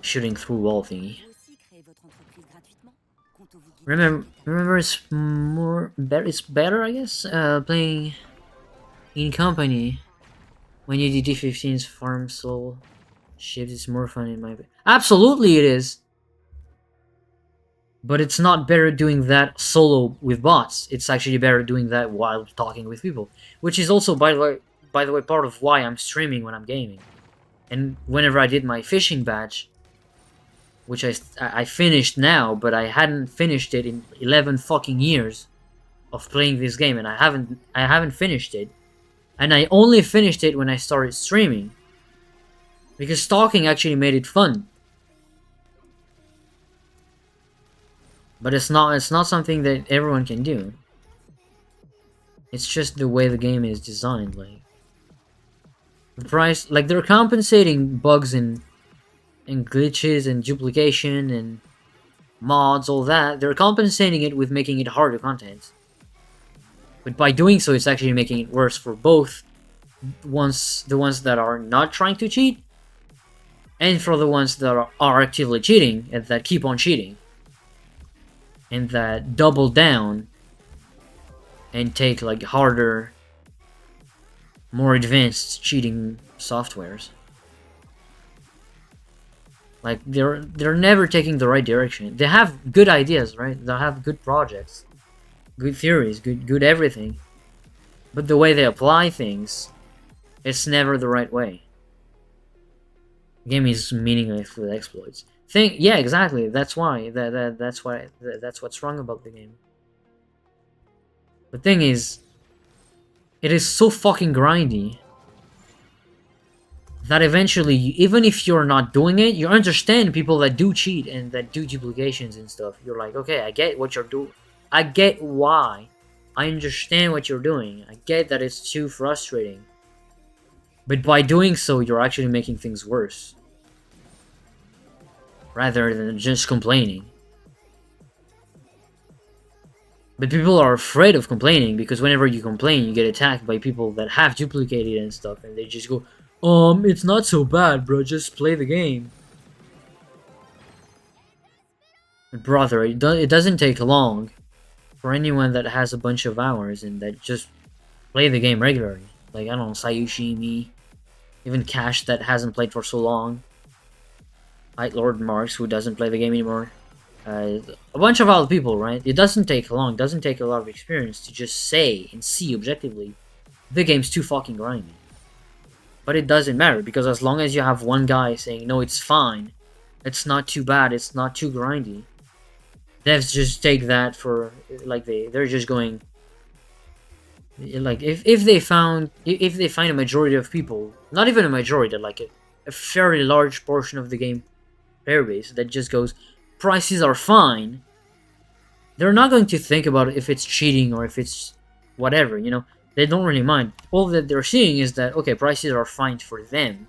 shooting through wall thingy. Remember, it's better, I guess, playing in company when you do D15's farm soul shift. It's more fun in my opinion. Absolutely, it is. But it's not better doing that solo with bots. It's actually better doing that while talking with people, which is also, by the way, part of why I'm streaming when I'm gaming. And whenever I did my fishing badge, which I finished now, but I hadn't finished it in 11 fucking years of playing this game, and I haven't finished it, and I only finished it when I started streaming, because stalking actually made it fun. But it's not something that everyone can do. It's just the way the game is designed. Like the price, like they're compensating bugs and glitches and duplication and mods, all that. They're compensating it with making it harder content. But by doing so, it's actually making it worse for both the ones that are not trying to cheat, and for the ones that are actively cheating and that keep on cheating. And that double down and take like harder, more advanced cheating softwares. Like they're never taking the right direction. They have good ideas, right? They have good projects, good theories, good everything. But the way they apply things, it's never the right way. The game is meaningless with exploits. Yeah, exactly. That's why. That's what's wrong about the game. The thing is, it is so fucking grindy that eventually, even if you're not doing it, you understand people that do cheat and that do duplications and stuff. You're like, okay, I get what you're doing. I get why. I understand what you're doing. I get that it's too frustrating. But by doing so, you're actually making things worse, rather than just complaining. But people are afraid of complaining because whenever you complain, you get attacked by people that have duplicated and stuff, and they just go, it's not so bad, bro. Just play the game. Brother, it doesn't take long for anyone that has a bunch of hours and that just play the game regularly. Like, I don't know, Sayushi, me, even Cash that hasn't played for so long. Like Lord Marks, who doesn't play the game anymore. A bunch of other people, right? It doesn't take long, it doesn't take a lot of experience to just say and see objectively, the game's too fucking grindy. But it doesn't matter, because as long as you have one guy saying, no, it's fine, it's not too bad, it's not too grindy, devs just take that for, like, they're just going, like, if they find a majority of people, not even a majority, like a fairly large portion of the game player base that just goes, prices are fine, they're not going to think about if it's cheating or if it's whatever, you know. They don't really mind. All that they're seeing is that, okay, prices are fine for them,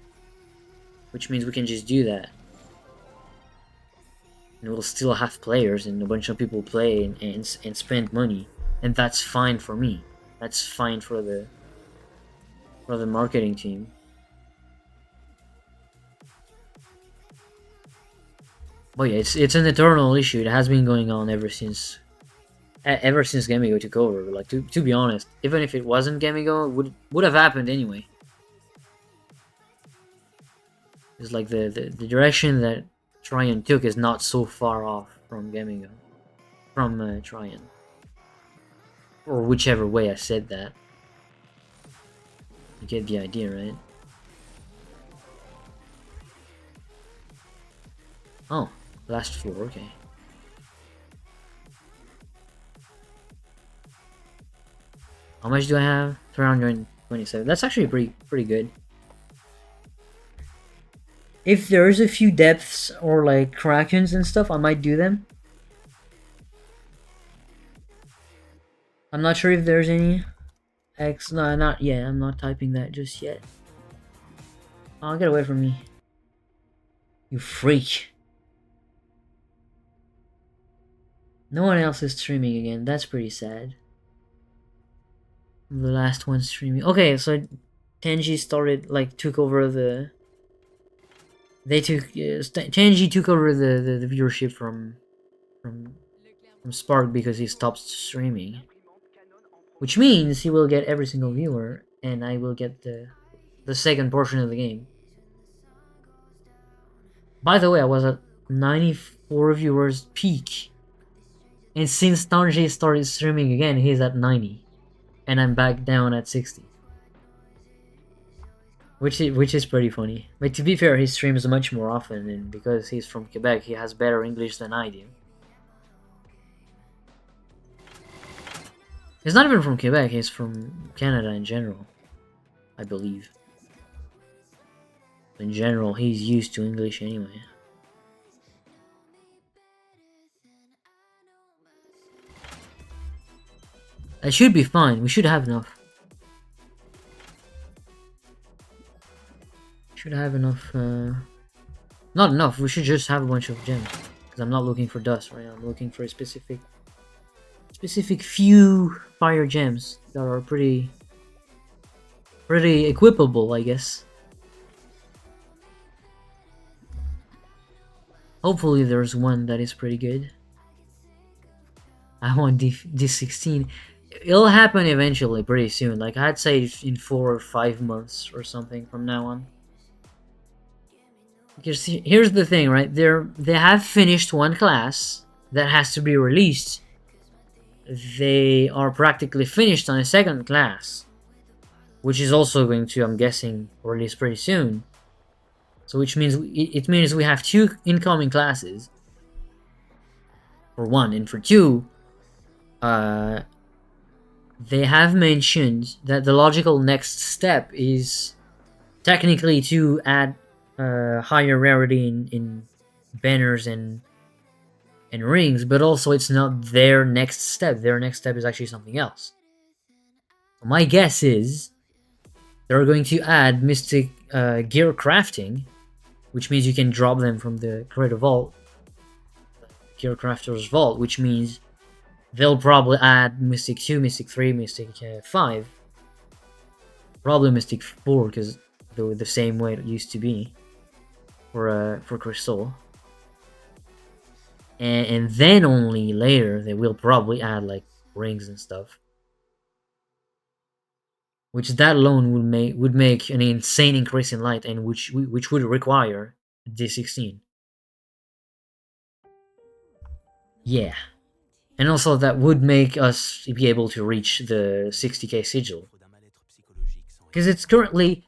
which means we can just do that. And we'll still have players and a bunch of people play and spend money. And that's fine for me. That's fine for the marketing team. But yeah, it's an eternal issue. It has been going on ever since Gamigo took over. Like, to be honest, even if it wasn't Gamigo, it would have happened anyway. It's like the direction that Tryon took is not so far off from Gamigo, from Tryon, or whichever way I said that. You get the idea, right? Oh, last floor, okay. How much do I have? 327. That's actually pretty good. If there's a few depths or like krakens and stuff, I might do them. I'm not sure if there's any. No, not yet. I'm not typing that just yet. Oh, get away from me. You freak. No one else is streaming again. That's pretty sad. The last one streaming. Okay, so Tenji started, like, took over the... Tenji took over the viewership from Spark because he stopped streaming. Which means he will get every single viewer, and I will get the second portion of the game. By the way, I was at 94 viewers peak. And since Tanji started streaming again, he's at 90. And I'm back down at 60. Which is pretty funny. But to be fair, he streams much more often, and because he's from Quebec, he has better English than I do. He's not even from Quebec, he's from Canada in general, I believe. In general, he's used to English anyway. That should be fine, we should have enough. Should have enough, not enough, we should just have a bunch of gems. Because I'm not looking for dust right now, I'm looking for a specific few fire gems that are pretty equipable, I guess. Hopefully there's one that is pretty good. I want D16. It'll happen eventually, pretty soon. Like, I'd say in 4 or 5 months or something from now on. Because here's the thing, right? They have finished one class that has to be released. They are practically finished on a second class, which is also going to, I'm guessing, release pretty soon. So which means it means we have 2 incoming classes. For 1, and for 2, they have mentioned that the logical next step is technically to add higher rarity in banners and rings, but also it's not their next step. Their next step is actually something else. My guess is they're going to add Mystic gear crafting, which means you can drop them from the Creator Vault, Gear Crafter's Vault, which means they'll probably add Mystic 2, Mystic 3, Mystic 5. Probably Mystic 4, because the same way it used to be for Crystal. And then only later they will probably add like rings and stuff. Which that alone would make an insane increase in light, and which would require D16. Yeah. And also that would make us be able to reach the 60k sigil. Because it's currently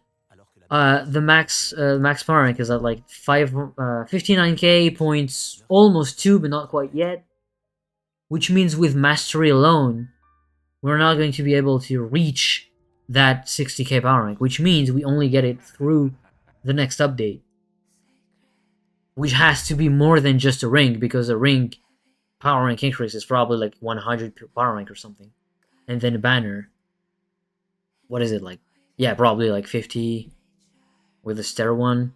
the max power rank is at like 59k points, almost 2 but not quite yet. Which means with mastery alone, we're not going to be able to reach that 60k power rank, which means we only get it through the next update. Which has to be more than just a ring, because a ring power rank increase is probably like 100 per power rank or something. And then a banner, what is it like? Yeah, probably like 50 with a stair one.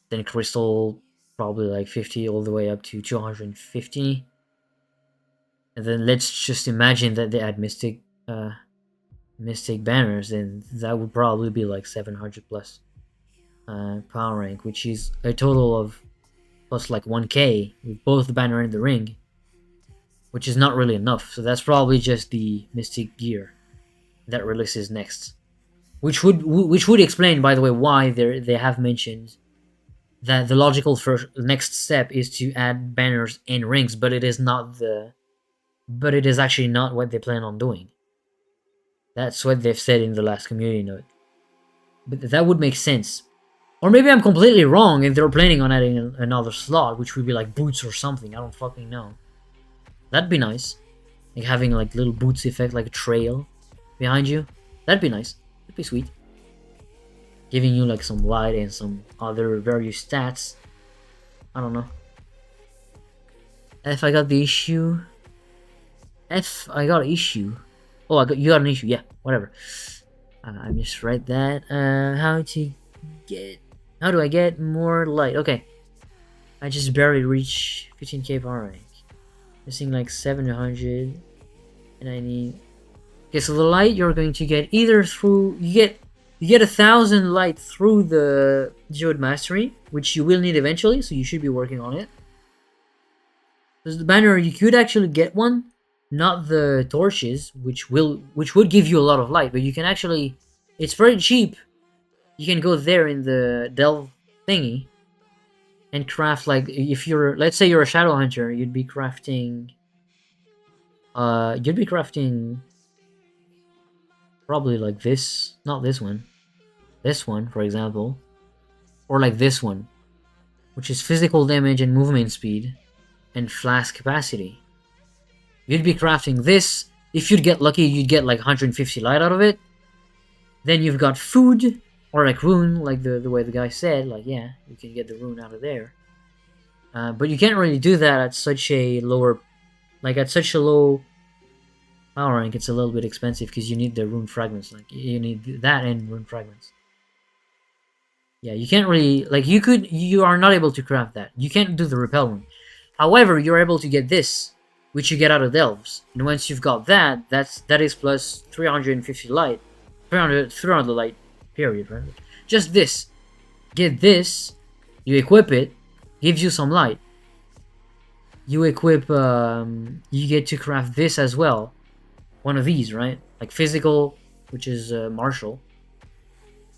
Then crystal, probably like 50 all the way up to 250. And then let's just imagine that they add mystic banners, and that would probably be like 700 plus power rank, which is a total of plus like 1k with both the banner and the ring, which is not really enough. So that's probably just the mystic gear that releases next, which would explain, by the way, why they have mentioned that the logical next step is to add banners and rings, but it is actually not what they plan on doing. That's what they've said in the last community note. But that would make sense. Or maybe I'm completely wrong and they're planning on adding another slot, which would be like boots or something. I don't fucking know. That'd be nice. Like having like little boots effect, like a trail behind you. That'd be nice. That'd be sweet. Giving you like some light and some other various stats. I don't know. If I got the issue. If I got an issue. Oh, you got an issue. Yeah, whatever. I just write that. How do I get more light? Okay. I just barely reach 15k power rank. Missing like 700. And I need... Okay, so the light you're going to get either through... You get 1,000 light through the Geode Mastery, which you will need eventually, so you should be working on it. There's the banner, you could actually get one. Not the torches, which would give you a lot of light, but you can actually... It's very cheap. You can go there in the delve thingy and craft, like, if you're... Let's say you're a shadow hunter, you'd be crafting... probably like this. Not this one. This one, for example. Or like this one, which is physical damage and movement speed and flask capacity. You'd be crafting this. If you'd get lucky, you'd get like 150 light out of it. Then you've got food, or like rune, like the way the guy said. Like, yeah, you can get the rune out of there. But you can't really do that at such a lower... Like, at such a low power rank, it's a little bit expensive because you need the rune fragments. Like, you need that and rune fragments. Yeah, you can't really... Like, you are not able to craft that. You can't do the repel one. However, you're able to get this, which you get out of delves. And once you've got that, that is plus 350 light. 300 light, period, right? Just this. Get this, you equip it, gives you some light. You equip, you get to craft this as well. One of these, right? Like physical, which is martial.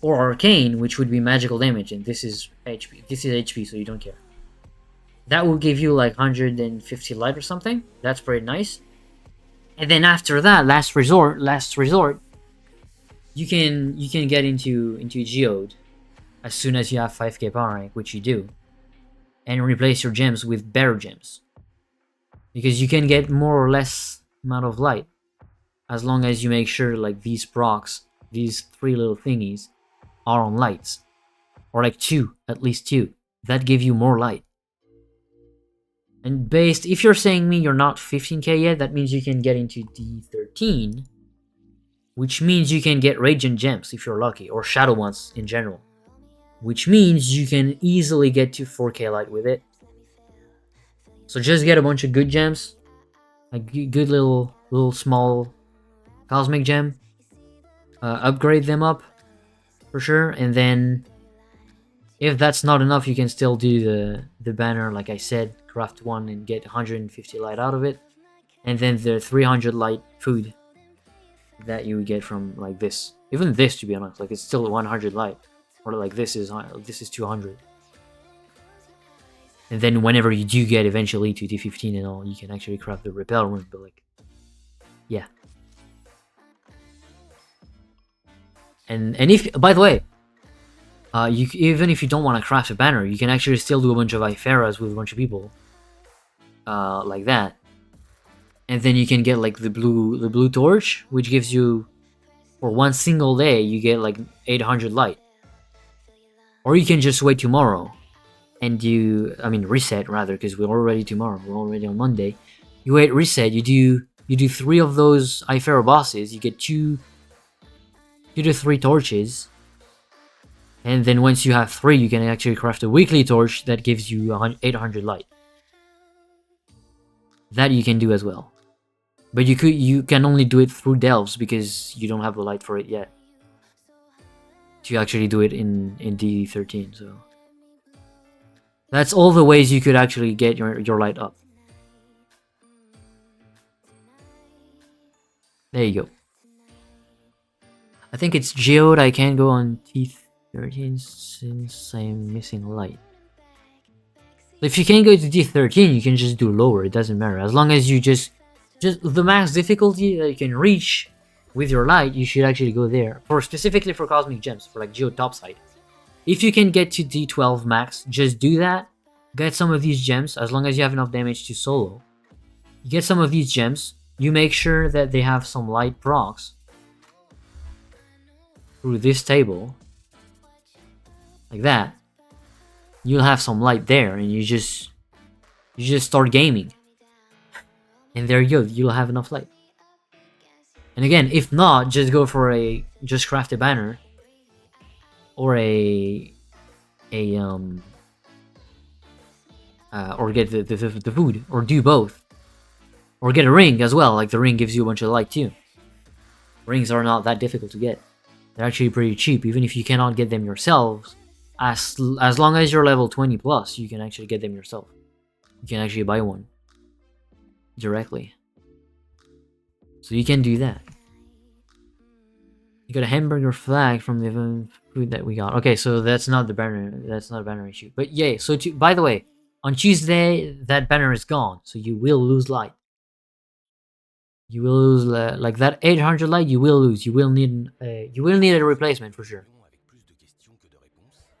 Or arcane, which would be magical damage, and this is HP. This is HP, so you don't care. That will give you like 150 light or something. That's pretty nice. And then after that, last resort, you can get into Geode as soon as you have 5k power rank, which you do, and replace your gems with better gems, because you can get more or less amount of light as long as you make sure like these procs, these 3 little thingies, are on lights, or like 2, at least 2, that give you more light. And if you're saying me you're not 15k yet, that means you can get into D13, which means you can get Radiant Gems if you're lucky, or Shadow ones in general, which means you can easily get to 4k light with it. So just get a bunch of good gems, a good little small cosmic gem. Upgrade them up for sure, and then if that's not enough, you can still do the banner like I said, craft one and get 150 light out of it, and then the 300 light food that you get from like this. Even this, to be honest, like it's still 100 light, or like this is 200. And then whenever you do get eventually to D15 and all, you can actually craft the repel rune. But like, yeah. And if, by the way, even if you don't want to craft a banner, you can actually still do a bunch of Iferas with a bunch of people, like that. And then you can get like the blue torch, which gives you, for one single day, you get like 800 light. Or you can just wait tomorrow, and reset rather, because we're already tomorrow. We're already on Monday. You wait, reset. You do 3 of those Ifera bosses. You get 2 to 3 torches. And then once you have 3, you can actually craft a weekly torch that gives you 800 light. That you can do as well. But you can only do it through delves because you don't have the light for it yet. To actually do it in D13, so that's all the ways you could actually get your light up. There you go. I think it's geode. I can't go on T13 since I'm missing light. If you can't go to D13, you can just do lower. It doesn't matter. As long as you just the max difficulty that you can reach with your light, you should actually go there. Specifically for cosmic gems, for like geode topside. If you can get to D12 max, just do that. Get some of these gems, as long as you have enough damage to solo. You get some of these gems. You make sure that they have some light procs through this table, like that. You'll have some light there, and you just start gaming. And there you go. You'll have enough light. And again, if not, just go for just craft a banner, or or get the food, or do both, or get a ring as well. Like the ring gives you a bunch of light too. Rings are not that difficult to get. They're actually pretty cheap, even if you cannot get them yourselves. As long as you're level 20 plus, you can actually get them yourself. You can actually buy one directly. So you can do that. You got a hamburger flag from the food that we got. Okay, so that's not the banner. That's not a banner issue. But yeah, so by the way, on Tuesday, that banner is gone. So you will lose light. You will lose, like that 800 light, you will lose. You will need a replacement for sure.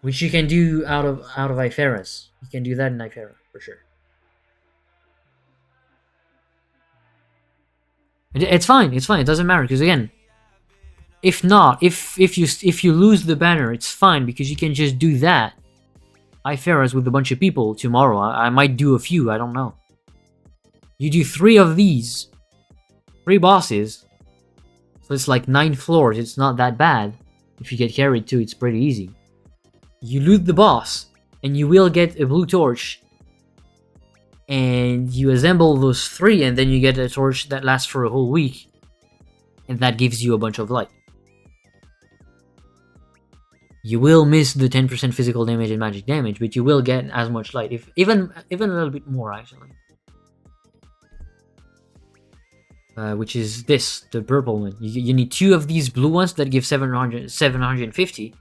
Which you can do out of Iferas. You can do that in Ifera, for sure. It's fine. It's fine. It doesn't matter, because again, if you lose the banner, it's fine, because you can just do that Iferas with a bunch of people tomorrow. I might do a few. I don't know. You do 3 of these, 3 bosses. So it's like 9 floors. It's not that bad. If you get carried too, it's pretty easy. You loot the boss, and you will get a blue torch. And you assemble those 3, and then you get a torch that lasts for a whole week. And that gives you a bunch of light. You will miss the 10% physical damage and magic damage, but you will get as much light, if even a little bit more actually. Which is this, the purple one. You need 2 of these blue ones that give 750.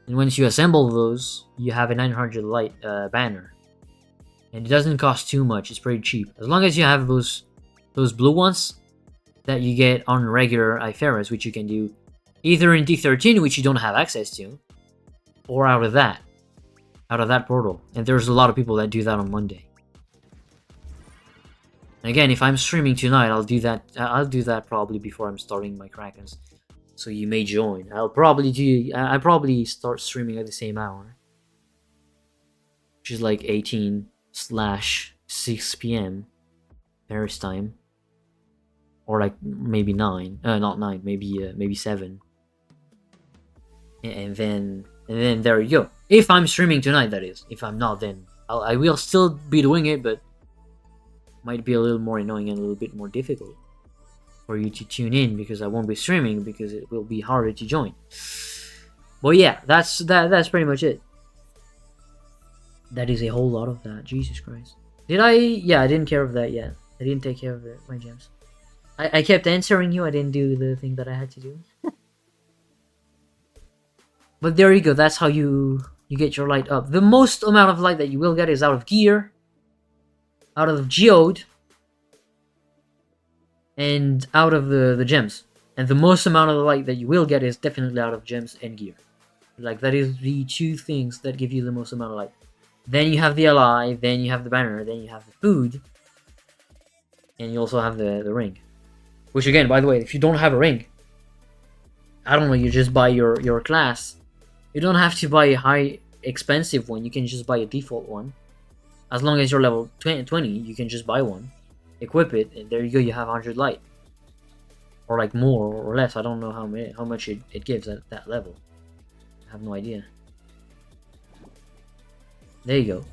And once you assemble those, you have a 900 light banner. And it doesn't cost too much, it's pretty cheap. As long as you have those blue ones that you get on regular Iferas, which you can do either in D13, which you don't have access to, or out of that portal. And there's a lot of people that do that on Monday. And again, if I'm streaming tonight, I'll do that probably before I'm starting my Krakens. So you may join. I'll probably start streaming at the same hour, which is like 18/6 p.m. Paris time, or like maybe 9. Not 9. Maybe 7. And then there you go. If I'm streaming tonight, that is. If I'm not, then I will still be doing it, but might be a little more annoying and a little bit more difficult for you to tune in, because I won't be streaming, because it will be harder to join. But yeah, that's pretty much it. That is a whole lot of that. Jesus Christ. Did I? Yeah, I didn't care of that yet. I didn't take care of it, my gems. I kept answering you. I didn't do the thing that I had to do. But there you go. That's how you get your light up. The most amount of light that you will get is out of gear, out of geode, and out of the gems. And the most amount of the light that you will get is definitely out of gems and gear. Like, that is the two things that give you the most amount of light. Then you have the ally, then you have the banner, then you have the food, and you also have the ring. Which, again, by the way, if you don't have a ring, I don't know, you just buy your class. You don't have to buy a high expensive one, you can just buy a default one. As long as you're level 20, you can just buy one, equip it, and there you go, you have 100 light. Or like more or less, I don't know how much it gives at that level. I have no idea. There you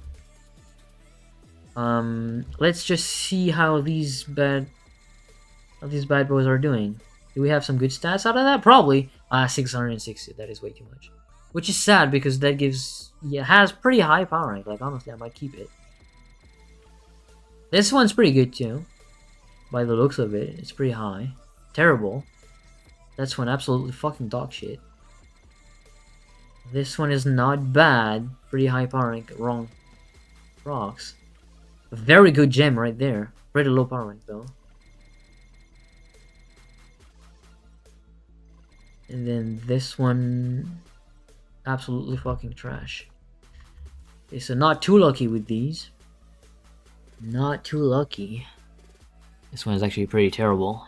go. Let's just see how these bad boys are doing. Do we have some good stats out of that? Probably. 660. That is way too much. Which is sad, because that has pretty high power rank. Like, honestly, I might keep it. This one's pretty good too. By the looks of it, it's pretty high. Terrible. That's one absolutely fucking dog shit. This one is not bad. Pretty high power rank. Wrong. Rocks. A very good gem right there. Pretty low power rank though. And then this one, absolutely fucking trash. Okay, so not too lucky with these. Not too lucky. This one is actually pretty terrible.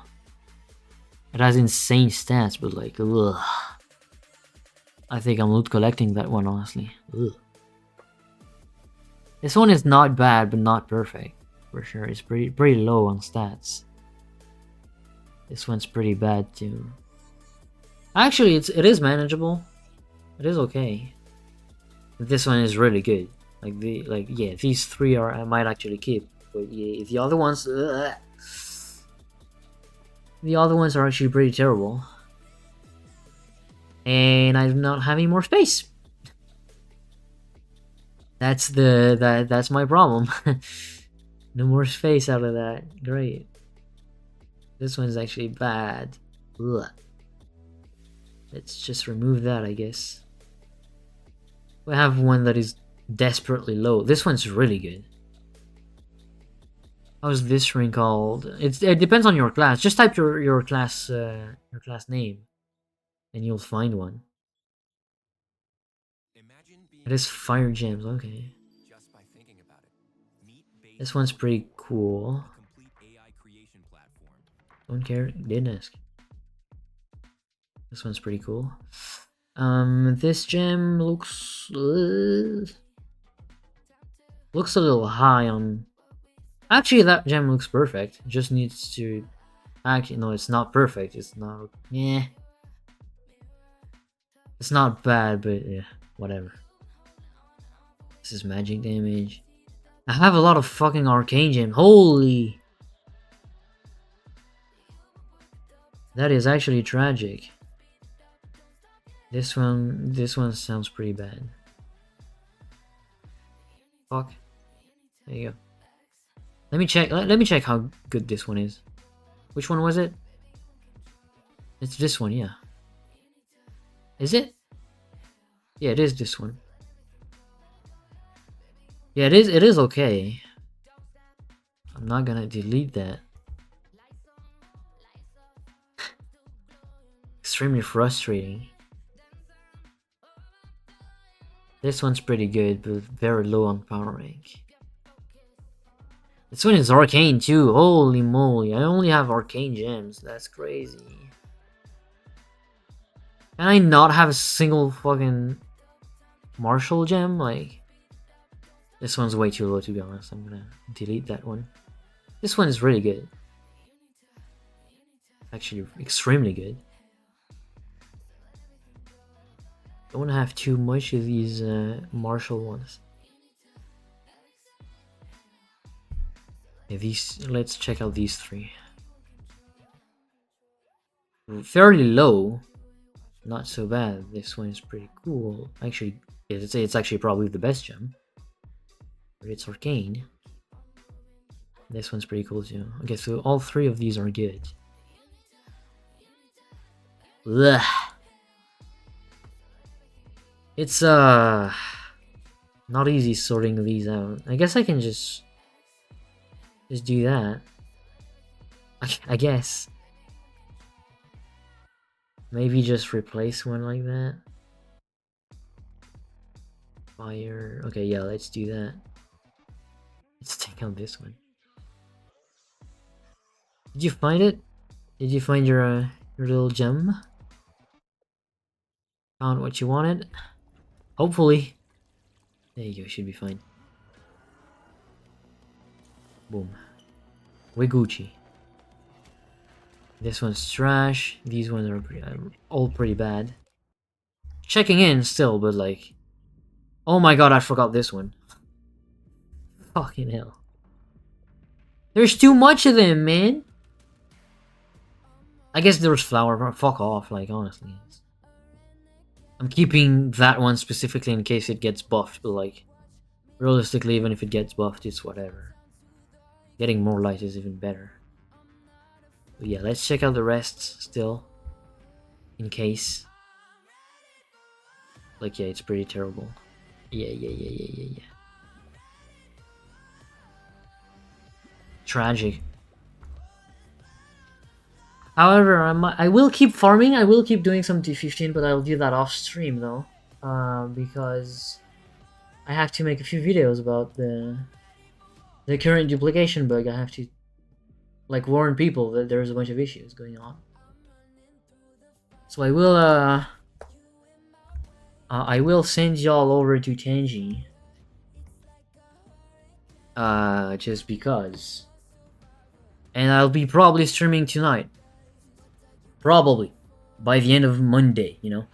It has insane stats, but like, ugh. I think I'm loot collecting that one, honestly. Ugh. This one is not bad, but not perfect. For sure, it's pretty low on stats. This one's pretty bad too. Actually, it is manageable. It is okay. This one is really good. Yeah, these three I might actually keep. But yeah, the other ones, the other ones are actually pretty terrible. And I do not have any more space. That's my problem. No more space out of that. Great. This one's actually bad. Ugh. Let's just remove that, I guess. We have one that is desperately low. This one's really good. How's this ring called? It depends on your class. Just type your class name, and you'll find one. It is fire gems. Okay. This one's pretty cool. Don't care. Didn't ask. This one's pretty cool. This gem looks a little high on. Actually, that gem looks perfect. It just needs to. Actually, no, it's not perfect. It's not. Yeah. It's not bad, but yeah, whatever. This is magic damage. I have a lot of fucking arcane gem. Holy. That is actually tragic. This one sounds pretty bad. Fuck. There you go. Let me check. Let me check how good this one is. Which one was it? It's this one, yeah. Is it? Yeah, it is this one. Yeah, it is. It is okay. I'm not gonna delete that. Extremely frustrating. This one's pretty good, but very low on power rank. This one is arcane too. Holy moly! I only have arcane gems. That's crazy. Can I not have a single fucking martial gem? Like, this one's way too low, to be honest. I'm gonna delete that one. This one is really good. Actually, extremely good. Don't want to have too much of these martial ones. Okay, let's check out these 3. Fairly low. Not so bad. This one is pretty cool. Actually, it's actually probably the best gem. But it's arcane. This one's pretty cool too. Okay, so all 3 of these are good. Ugh. It's not easy sorting these out. I guess I can just do that. I guess. Maybe just replace one like that. Fire. Okay, yeah, let's do that. Let's take out this one. Did you find it? Did you find your little gem? Found what you wanted? Hopefully. There you go, should be fine. Boom. We Gucci. This one's trash. These ones are all pretty bad. Checking in still, but like... Oh my god, I forgot this one. Fucking hell. There's too much of them, man. I guess there's flower. Fuck off, like, honestly. I'm keeping that one specifically in case it gets buffed, but like... Realistically, even if it gets buffed, it's whatever. Getting more light is even better. But yeah, let's check out the rest still. In case. Like, yeah, it's pretty terrible. Yeah. Tragic. However, I will keep farming. I will keep doing some T15, but I'll do that off stream though. Because I have to make a few videos about the current duplication bug. I have to like warn people that there's a bunch of issues going on. So I will send y'all over to Tangy. Just because. And I'll be probably streaming tonight. Probably. By the end of Monday, you know.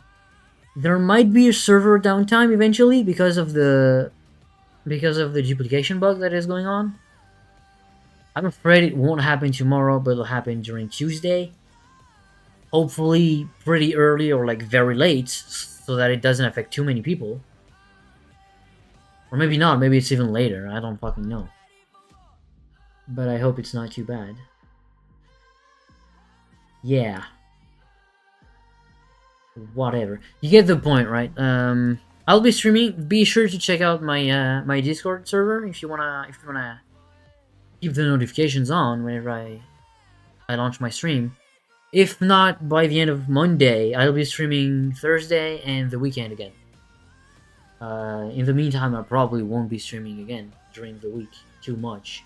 There might be a server downtime eventually because of the duplication bug that is going on. I'm afraid it won't happen tomorrow, but it'll happen during Tuesday. Hopefully pretty early or like very late, so that it doesn't affect too many people. Or maybe not, maybe it's even later, I don't fucking know. But I hope it's not too bad. Yeah. Whatever. You get the point, right? I'll be streaming. Be sure to check out my my Discord server if you wanna keep the notifications on whenever I launch my stream. If not, by the end of Monday, I'll be streaming Thursday and the weekend again. In the meantime, I probably won't be streaming again during the week too much.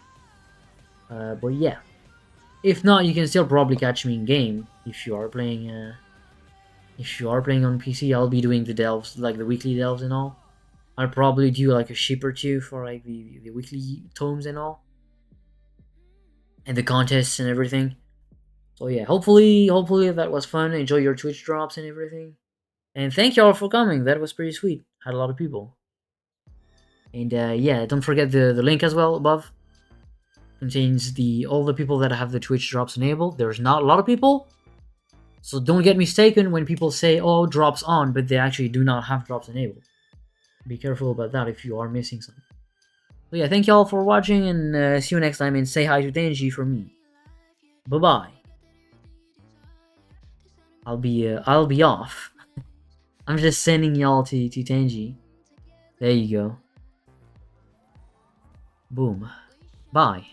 But yeah. If not, you can still probably catch me in game if you are playing. If you are playing on PC, I'll be doing the delves, like the weekly delves and all. I'll probably do like a ship or two for like the weekly tomes and all, and the contests and everything. So yeah, hopefully that was fun. Enjoy your Twitch drops and everything. And thank y'all for coming. That was pretty sweet. Had a lot of people. And yeah, don't forget the link as well above. Contains all the people that have the Twitch drops enabled. There's not a lot of people, so don't get mistaken when people say, oh, drops on, but they actually do not have drops enabled. Be careful about that if you are missing something. So yeah, thank y'all for watching, and see you next time, and say hi to Denji for me. Bye-bye. I'll be off. I'm just sending y'all to Tenji. There you go. Boom. Bye.